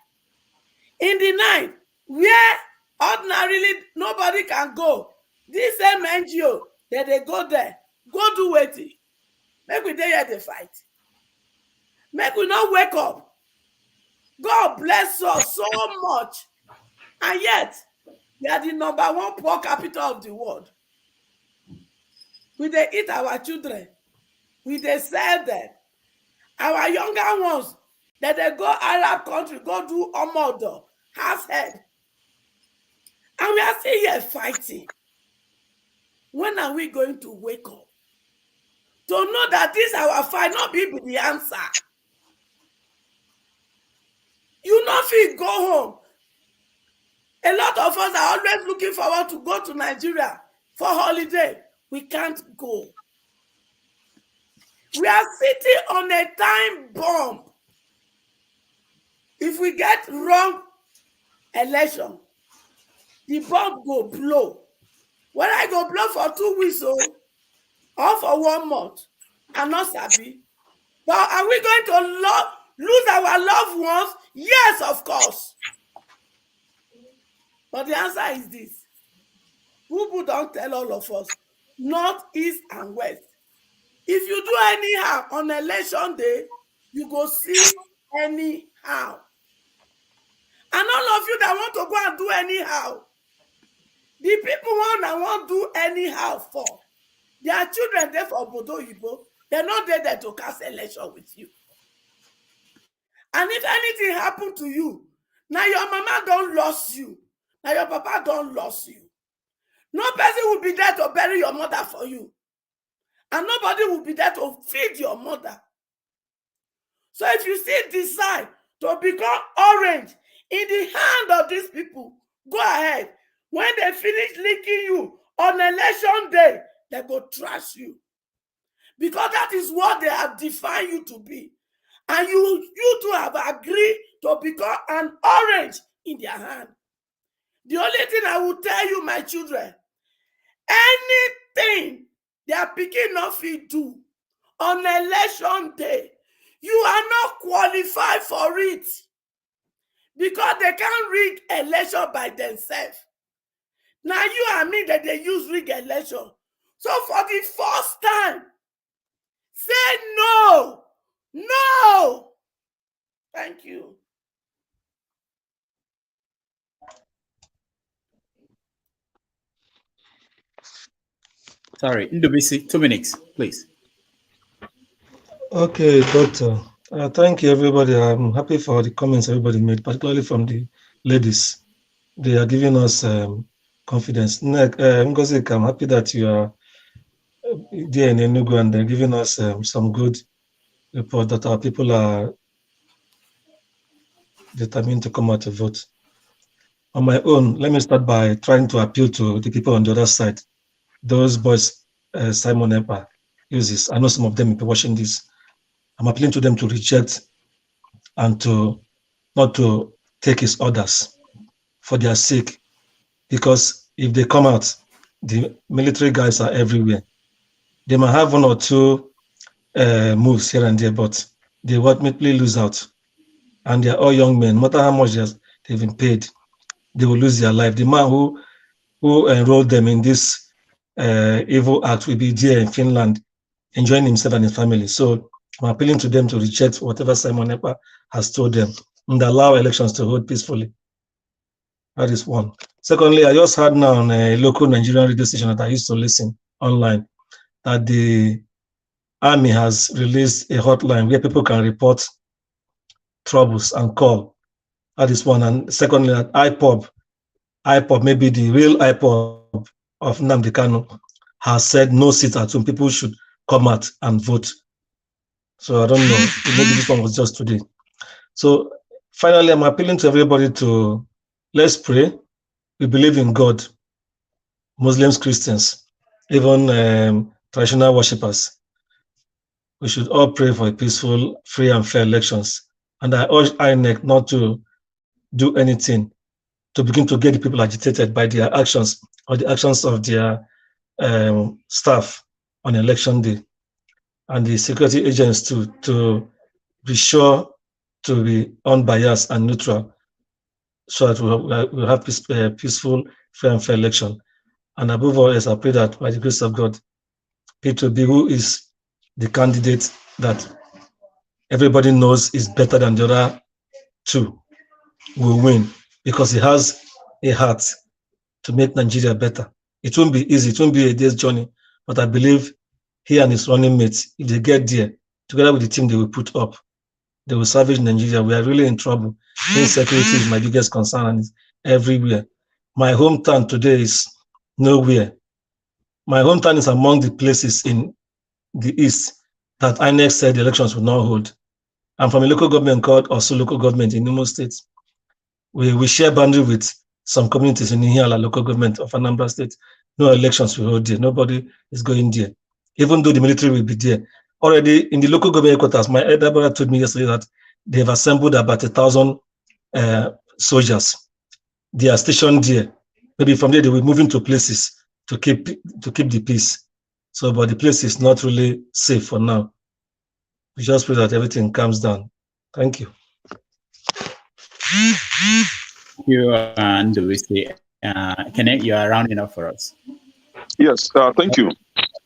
[SPEAKER 8] In the night, where ordinarily nobody can go, this same NGO that they go there, go do waiting. Make we dey here the fight. Make we not wake up. God bless us so much. And yet, we are the #1 poor capital of the world. We dey eat our children. We dey sell them. Our younger ones, that they go Arab country, go do omodo, half head. And we are still here fighting. When are we going to wake up? To know that this our fight not be the answer. You not feel go home. A lot of us are always looking forward to go to Nigeria for holiday. We can't go. We are sitting on a time bomb. If we get wrong election, the bomb go blow. When I go blow for 2 weeks or for 1 month, and not sabi. But are we going to lose our loved ones? Yes, of course. But the answer is this. People don't tell all of us, north, east, and west. If you do anyhow on election day, you go see anyhow. And all of you that want to go and do anyhow, the people that won't do anyhow for, their children there for Obodo Yibo, they're not there to cast election with you. And if anything happen to you, now your mama don't lose you, now your papa don't lose you. No person will be there to bury your mother for you. And nobody will be there to feed your mother. So if you still decide to become orange in the hand of these people, go ahead. When they finish licking you on election day, they go trash you. Because that is what they have defined you to be. And you two have agreed to become an orange in their hand. The only thing I will tell you, my children, anything they are picking off you do on election day, you are not qualified for it. Because they can't rig election by themselves. Now you and me that they use rig election. So for the first time, say no. No. Thank you.
[SPEAKER 6] Sorry, Ndubisi, 2 minutes, please.
[SPEAKER 11] Okay, Doctor. Thank you, everybody. I'm happy for the comments everybody made, particularly from the ladies. They are giving us confidence. Ngozi, I'm happy that you are there in Enugu and they're giving us some good report that our people are determined to come out to vote. On my own, let me start by trying to appeal to the people on the other side. Those boys Simon Epa uses. I know some of them will be watching this. I'm appealing to them to reject and to not to take his orders for their sake. Because if they come out, the military guys are everywhere. They might have one or two moves here and there, but they will ultimately lose out. And they're all young men. No matter how much they've been paid, they will lose their life. The man who enrolled them in this evil act will be there in Finland, enjoying himself and his family. So I'm appealing to them to reject whatever Simon Epa has told them and allow elections to hold peacefully. That is one. Secondly, I just heard now on a local Nigerian radio station that I used to listen online that the army has released a hotline where people can report troubles and call. That is one. And secondly, that IPOB, maybe the real IPOB of Nnamdi Kanu, has said no sit at home. People should come out and vote. So I don't know. Maybe this one was just today. So finally, I'm appealing to everybody to let's pray. We believe in God, Muslims, Christians, even traditional worshippers. We should all pray for a peaceful, free and fair elections. And I urge INEC not to do anything to begin to get the people agitated by their actions or the actions of their staff on election day. And the security agents to be sure to be unbiased and neutral so that we'll have peaceful, fair and fair election. And above all else, I pray that by the grace of God, P2B, who is the candidate that everybody knows is better than the other two, will win because he has a heart to make Nigeria better. It won't be easy. It won't be a day's journey, but I believe he and his running mates, if they get there, together with the team they will put up, they will salvage Nigeria. We are really in trouble. Insecurity is my biggest concern and it's everywhere. My hometown today is nowhere. My hometown is among the places in the east that INEC said the elections would not hold. I'm from a local government called Osu Local Government in Imo State. We share boundary with some communities in Ihiala Local Government of Anambra State. No elections will hold there. Nobody is going there. Even though the military will be there. Already in the local government headquarters, my elder brother told me yesterday that they have assembled about 1,000 soldiers. They are stationed there. Maybe from there they will move into places to keep the peace. So, but the place is not really safe for now. We just pray that everything calms down. Thank you.
[SPEAKER 6] You and we say, Kenneth, you are rounding up for us.
[SPEAKER 9] Yes, thank you.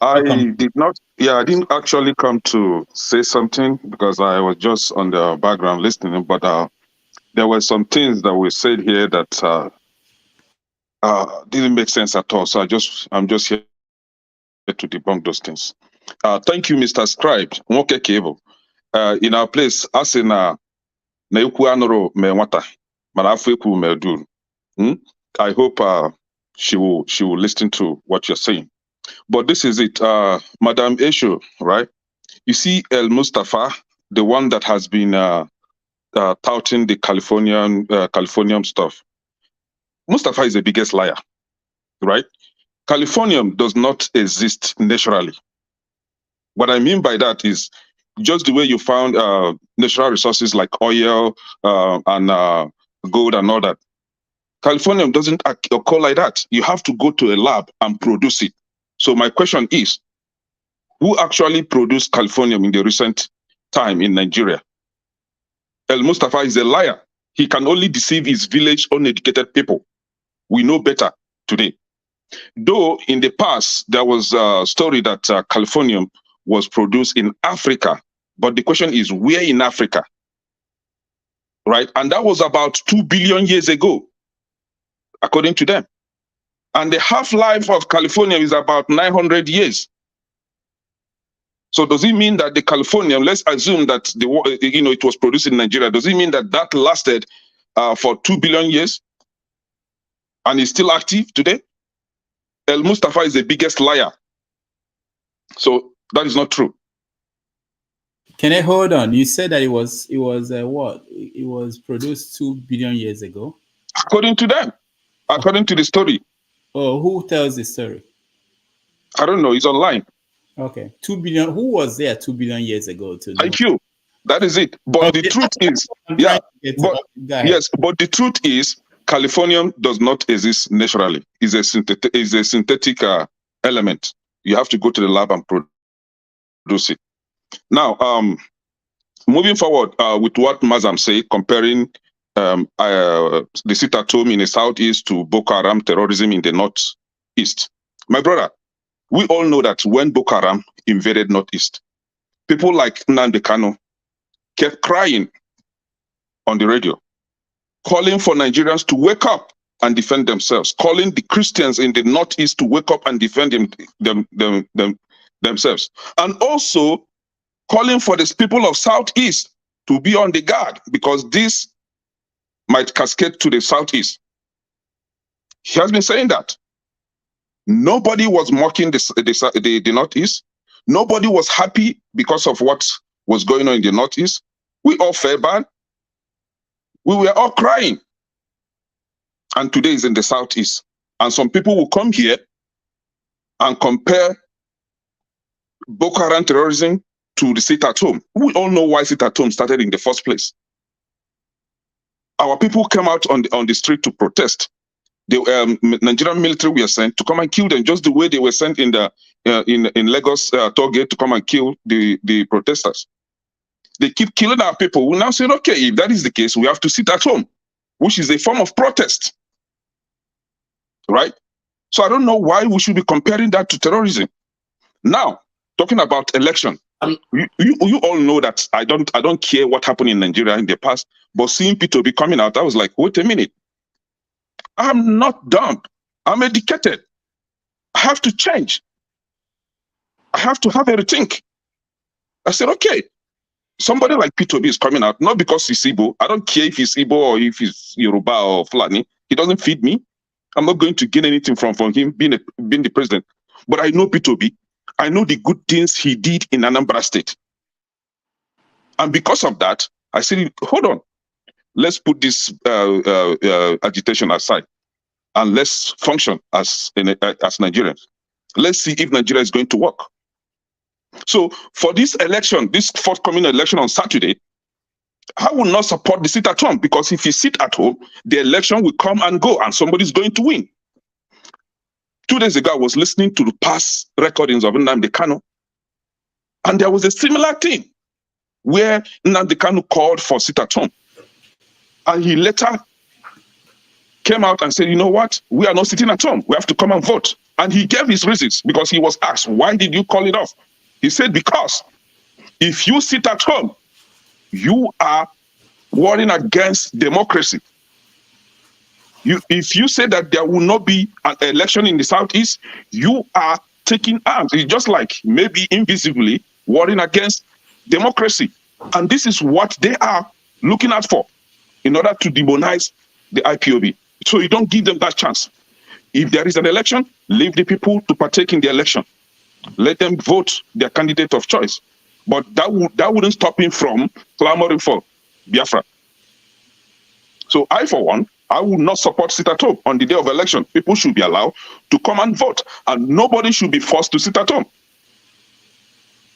[SPEAKER 9] I didn't actually come to say something because I was just on the background listening, but there were some things that were said here that didn't make sense at all. So I'm just here to debunk those things. Thank you, Mr. Scribe. Nwoke Cable. In our place, as in na ekwu anụrụ me nwata, mana afọ ekwu me duru. I hope she will listen to what you're saying. But this is it, Madam Esho, right? You see El Mustafa, the one that has been touting the Californium stuff. Mustafa is the biggest liar, right? Californium does not exist naturally. What I mean by that is just the way you found natural resources like oil and gold and all that. Californium doesn't occur like that. You have to go to a lab and produce it. So my question is, who actually produced Californium in the recent time in Nigeria? El Mustafa is a liar. He can only deceive his village uneducated people. We know better today. Though in the past, there was a story that Californium was produced in Africa. But the question is, where in Africa? Right? And that was about 2 billion years ago, according to them. And the half-life of Californium is about 900 years. So does it mean that the Californium, let's assume that it was produced in Nigeria, does it mean that that lasted for 2 billion years and is still active today? El Mustafa is the biggest liar. So that is not true.
[SPEAKER 6] Can I hold on? You said that it was what? It was produced 2 billion years ago.
[SPEAKER 9] According to them, according to the story.
[SPEAKER 6] Oh, who tells the story?
[SPEAKER 9] I don't know. It's online.
[SPEAKER 6] Okay, 2 billion. Who was there 2 billion years ago?
[SPEAKER 9] Thank you. That is it. But the truth is, but the truth is, Californium does not exist naturally. It's a synthetic element. You have to go to the lab and produce it. Now, moving forward with what Mazam said, comparing the sit-at-home in the southeast to Boko Haram terrorism in the northeast. My brother, we all know that when Boko Haram invaded northeast, people like Nnamdi Kanu kept crying on the radio, calling for Nigerians to wake up and defend themselves, calling the Christians in the northeast to wake up and defend themselves, and also calling for the people of southeast to be on the guard because this might cascade to the southeast. He has been saying that. Nobody was mocking the northeast. Nobody was happy because of what was going on in the northeast. We all felt bad. We were all crying. And today is in the southeast. And some people will come here and compare Boko Haram terrorism to the sit-at-home. We all know why sit-at-home started in the first place. Our people came out on the street to protest. The Nigerian military were sent to come and kill them, just the way they were sent in the in Lagos toll gate to come and kill the protesters. They keep killing our people. We now say, okay, if that is the case, we have to sit at home, which is a form of protest, right? So I don't know why we should be comparing that to terrorism. Now, talking about election, you all know that I don't care what happened in Nigeria in the past, but seeing P2B coming out, I was like, wait a minute. I'm not dumb. I'm educated. I have to change. I have to have a rethink. I said, okay, somebody like P2B is coming out, not because he's Igbo. I don't care if he's Igbo or if he's Yoruba or Fulani. He doesn't feed me. I'm not going to gain anything from him being the president. But I know P2B. I know the good things he did in Anambra State. And because of that, I said, hold on. Let's put this agitation aside and let's function as Nigerians. Let's see if Nigeria is going to work. So for this election, this forthcoming election on Saturday, I will not support the sit at home because if you sit at home, the election will come and go and somebody's going to win. 2 days ago, I was listening to the past recordings of Nnamdi Kanu, and there was a similar thing where Nnamdi Kanu called for sit-at-home. And he later came out and said, you know what? We are not sitting at home. We have to come and vote. And he gave his reasons because he was asked, why did you call it off? He said, because if you sit at home, you are warring against democracy. If you say that there will not be an election in the Southeast, you are taking arms. It's just like maybe invisibly warring against democracy. And this is what they are looking out for in order to demonize the IPOB. So you don't give them that chance. If there is an election, leave the people to partake in the election. Let them vote their candidate of choice. But that wouldn't stop him from clamoring for Biafra. So I, for one, I would not support sit at home on the day of election. People should be allowed to come and vote, and nobody should be forced to sit at home.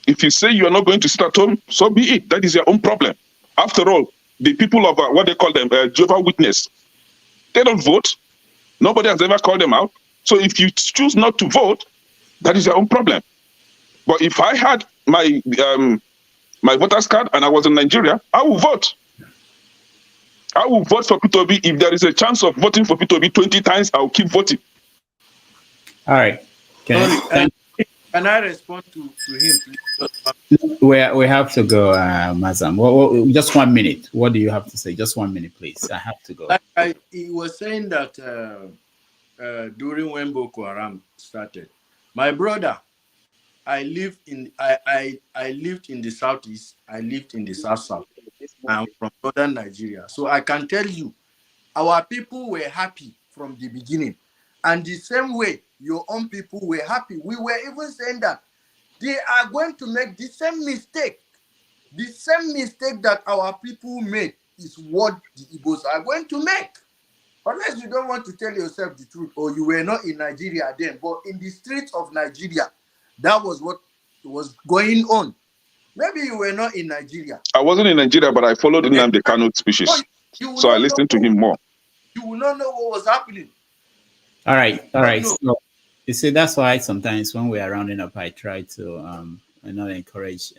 [SPEAKER 9] If you say you are not going to sit at home, so be it. That is your own problem. After all, the people of what they call them, Jehovah's Witness, they don't vote. Nobody has ever called them out. So if you choose not to vote, that is your own problem. But if I had my my voter's card and I was in Nigeria, I will vote. I will vote for P2B. If there is a chance of voting for P2B 20 times, I will keep voting.
[SPEAKER 6] All right.
[SPEAKER 12] Can I respond to him, please?
[SPEAKER 6] We have to go, Mazam. Well, just 1 minute. What do you have to say? Just 1 minute, please. I have to go.
[SPEAKER 12] He was saying that during when Boko Haram started, my brother, I lived in the Southeast. I lived in the South. I'm from northern Nigeria, so I can tell you, our people were happy from the beginning, and the same way your own people were happy. We were even saying that they are going to make the same mistake. The same mistake that our people made is what the Igbos are going to make. Unless you don't want to tell yourself the truth, or you were not in Nigeria then, but in the streets of Nigeria, that was what was going on. Maybe you were not in Nigeria.
[SPEAKER 9] I wasn't in Nigeria, but I followed Nnamdi Kanu speeches. So I listened to him more.
[SPEAKER 12] You will not know what was happening.
[SPEAKER 6] All right. So, you see, that's why sometimes when we are rounding up, I try to encourage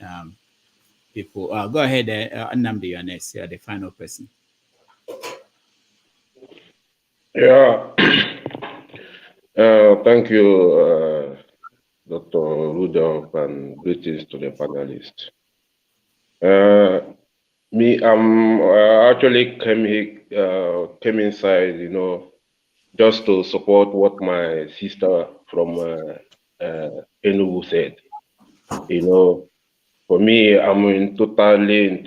[SPEAKER 6] people. Go ahead, Nnamdi, you're next. You're the final person.
[SPEAKER 15] Yeah. Thank you, Dr. Rudolph, and greetings to the panelists. I'm actually came inside, just to support what my sister from Tinubu said. For me, I'm totally in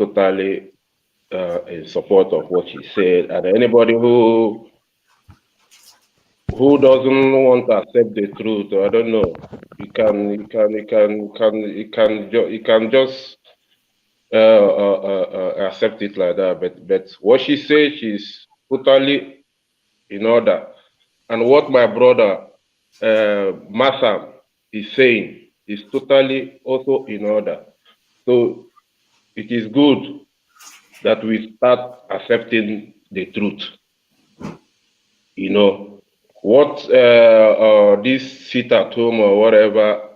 [SPEAKER 15] support of what she said, and anybody who doesn't want to accept the truth, I don't know, you can just accept it like that. But what she said, she's totally in order. And what my brother Masam is saying is totally also in order. So it is good that we start accepting the truth. What this sit at home or whatever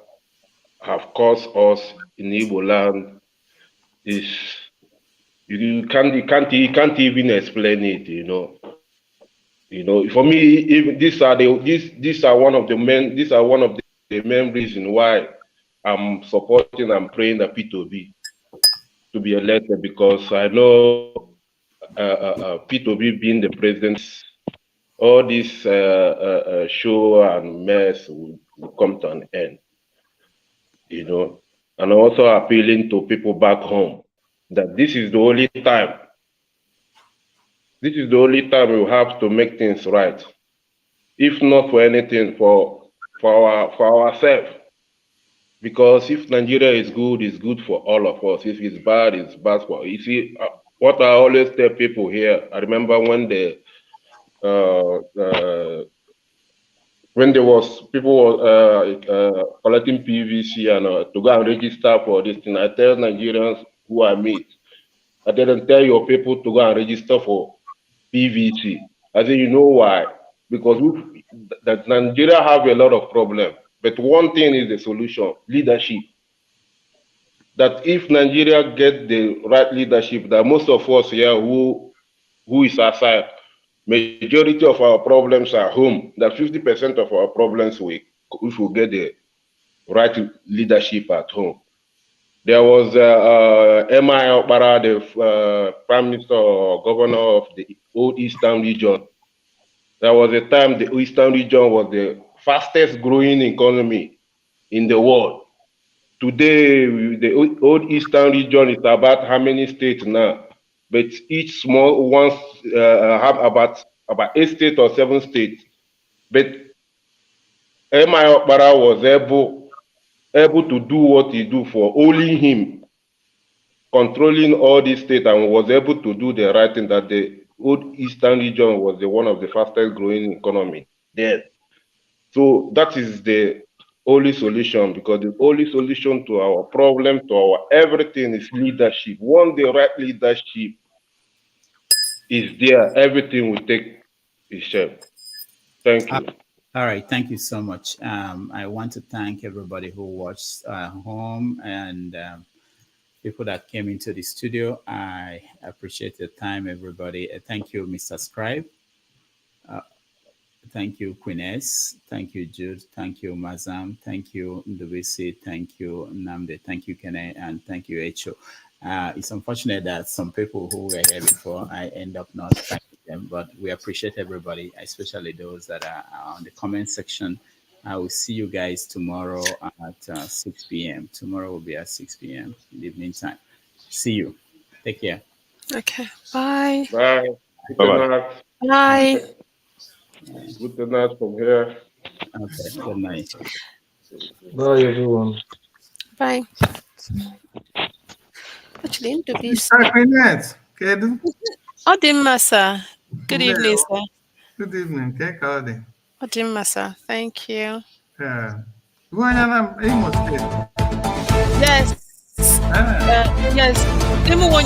[SPEAKER 15] have caused us in Igbo land is you can't even explain it. For me, even these are one of the main reasons why I'm supporting and praying the P2B to be elected, because I know P2B being the president, all this show and mess will come to an end. And also appealing to people back home that this is the only time. This is the only time we have to make things right. If not for anything, for ourselves. Because if Nigeria is good, it's good for all of us. If it's bad, it's bad for us. You see, what I always tell people here, I remember when there was people collecting PVC and to go and register for this thing, I tell Nigerians who I meet, I didn't tell your people to go and register for PVC. I say, you know why? Because that Nigeria have a lot of problems. But one thing is the solution: leadership. That if Nigeria get the right leadership, that most of us here who is aside, majority of our problems are home. That 50% of our problems if we get the right leadership at home. There was M.I. Okpara, the Prime Minister or Governor of the old Eastern region. There was a time the Eastern region was the fastest growing economy in the world. Today, the old Eastern region is about how many states now? But each small ones have about 8 states or 7 states. But M.I. Okpara was able to do what he do for only him, controlling all these states, and was able to do the right thing, that the old Eastern region was one of the fastest growing economy there. So that is the only solution, because the only solution to our problem, to our everything, is leadership. Once the right leadership is there, everything will take its shape. Thank you.
[SPEAKER 6] All right, thank you so much. I want to thank everybody who watched home and people that came into the studio. I appreciate your time, everybody. Thank you, Mr. Scribe. Thank you, Queen S. Thank you, Jude. Thank you, Mazam. Thank you, Ndubisi. Thank you, Namde. Thank you, Kene. And thank you, Echo. It's unfortunate that some people who were here before, I end up not thanking them, but we appreciate everybody, especially those that are on the comment section. I will see you guys tomorrow at 6 p.m. Tomorrow will be at 6 p.m. in the evening time. See you. Take care.
[SPEAKER 10] Okay. Bye.
[SPEAKER 15] Bye.
[SPEAKER 9] Bye-bye.
[SPEAKER 10] Bye.
[SPEAKER 15] Good night from here.
[SPEAKER 6] Okay, good night.
[SPEAKER 11] Bye, everyone.
[SPEAKER 10] Bye. Actually, Odimma, sir. Good evening, sir.
[SPEAKER 2] Good evening.
[SPEAKER 10] Odimma, sir. Thank you.
[SPEAKER 2] Yeah. Imo State.
[SPEAKER 10] Yes. Yes. Even when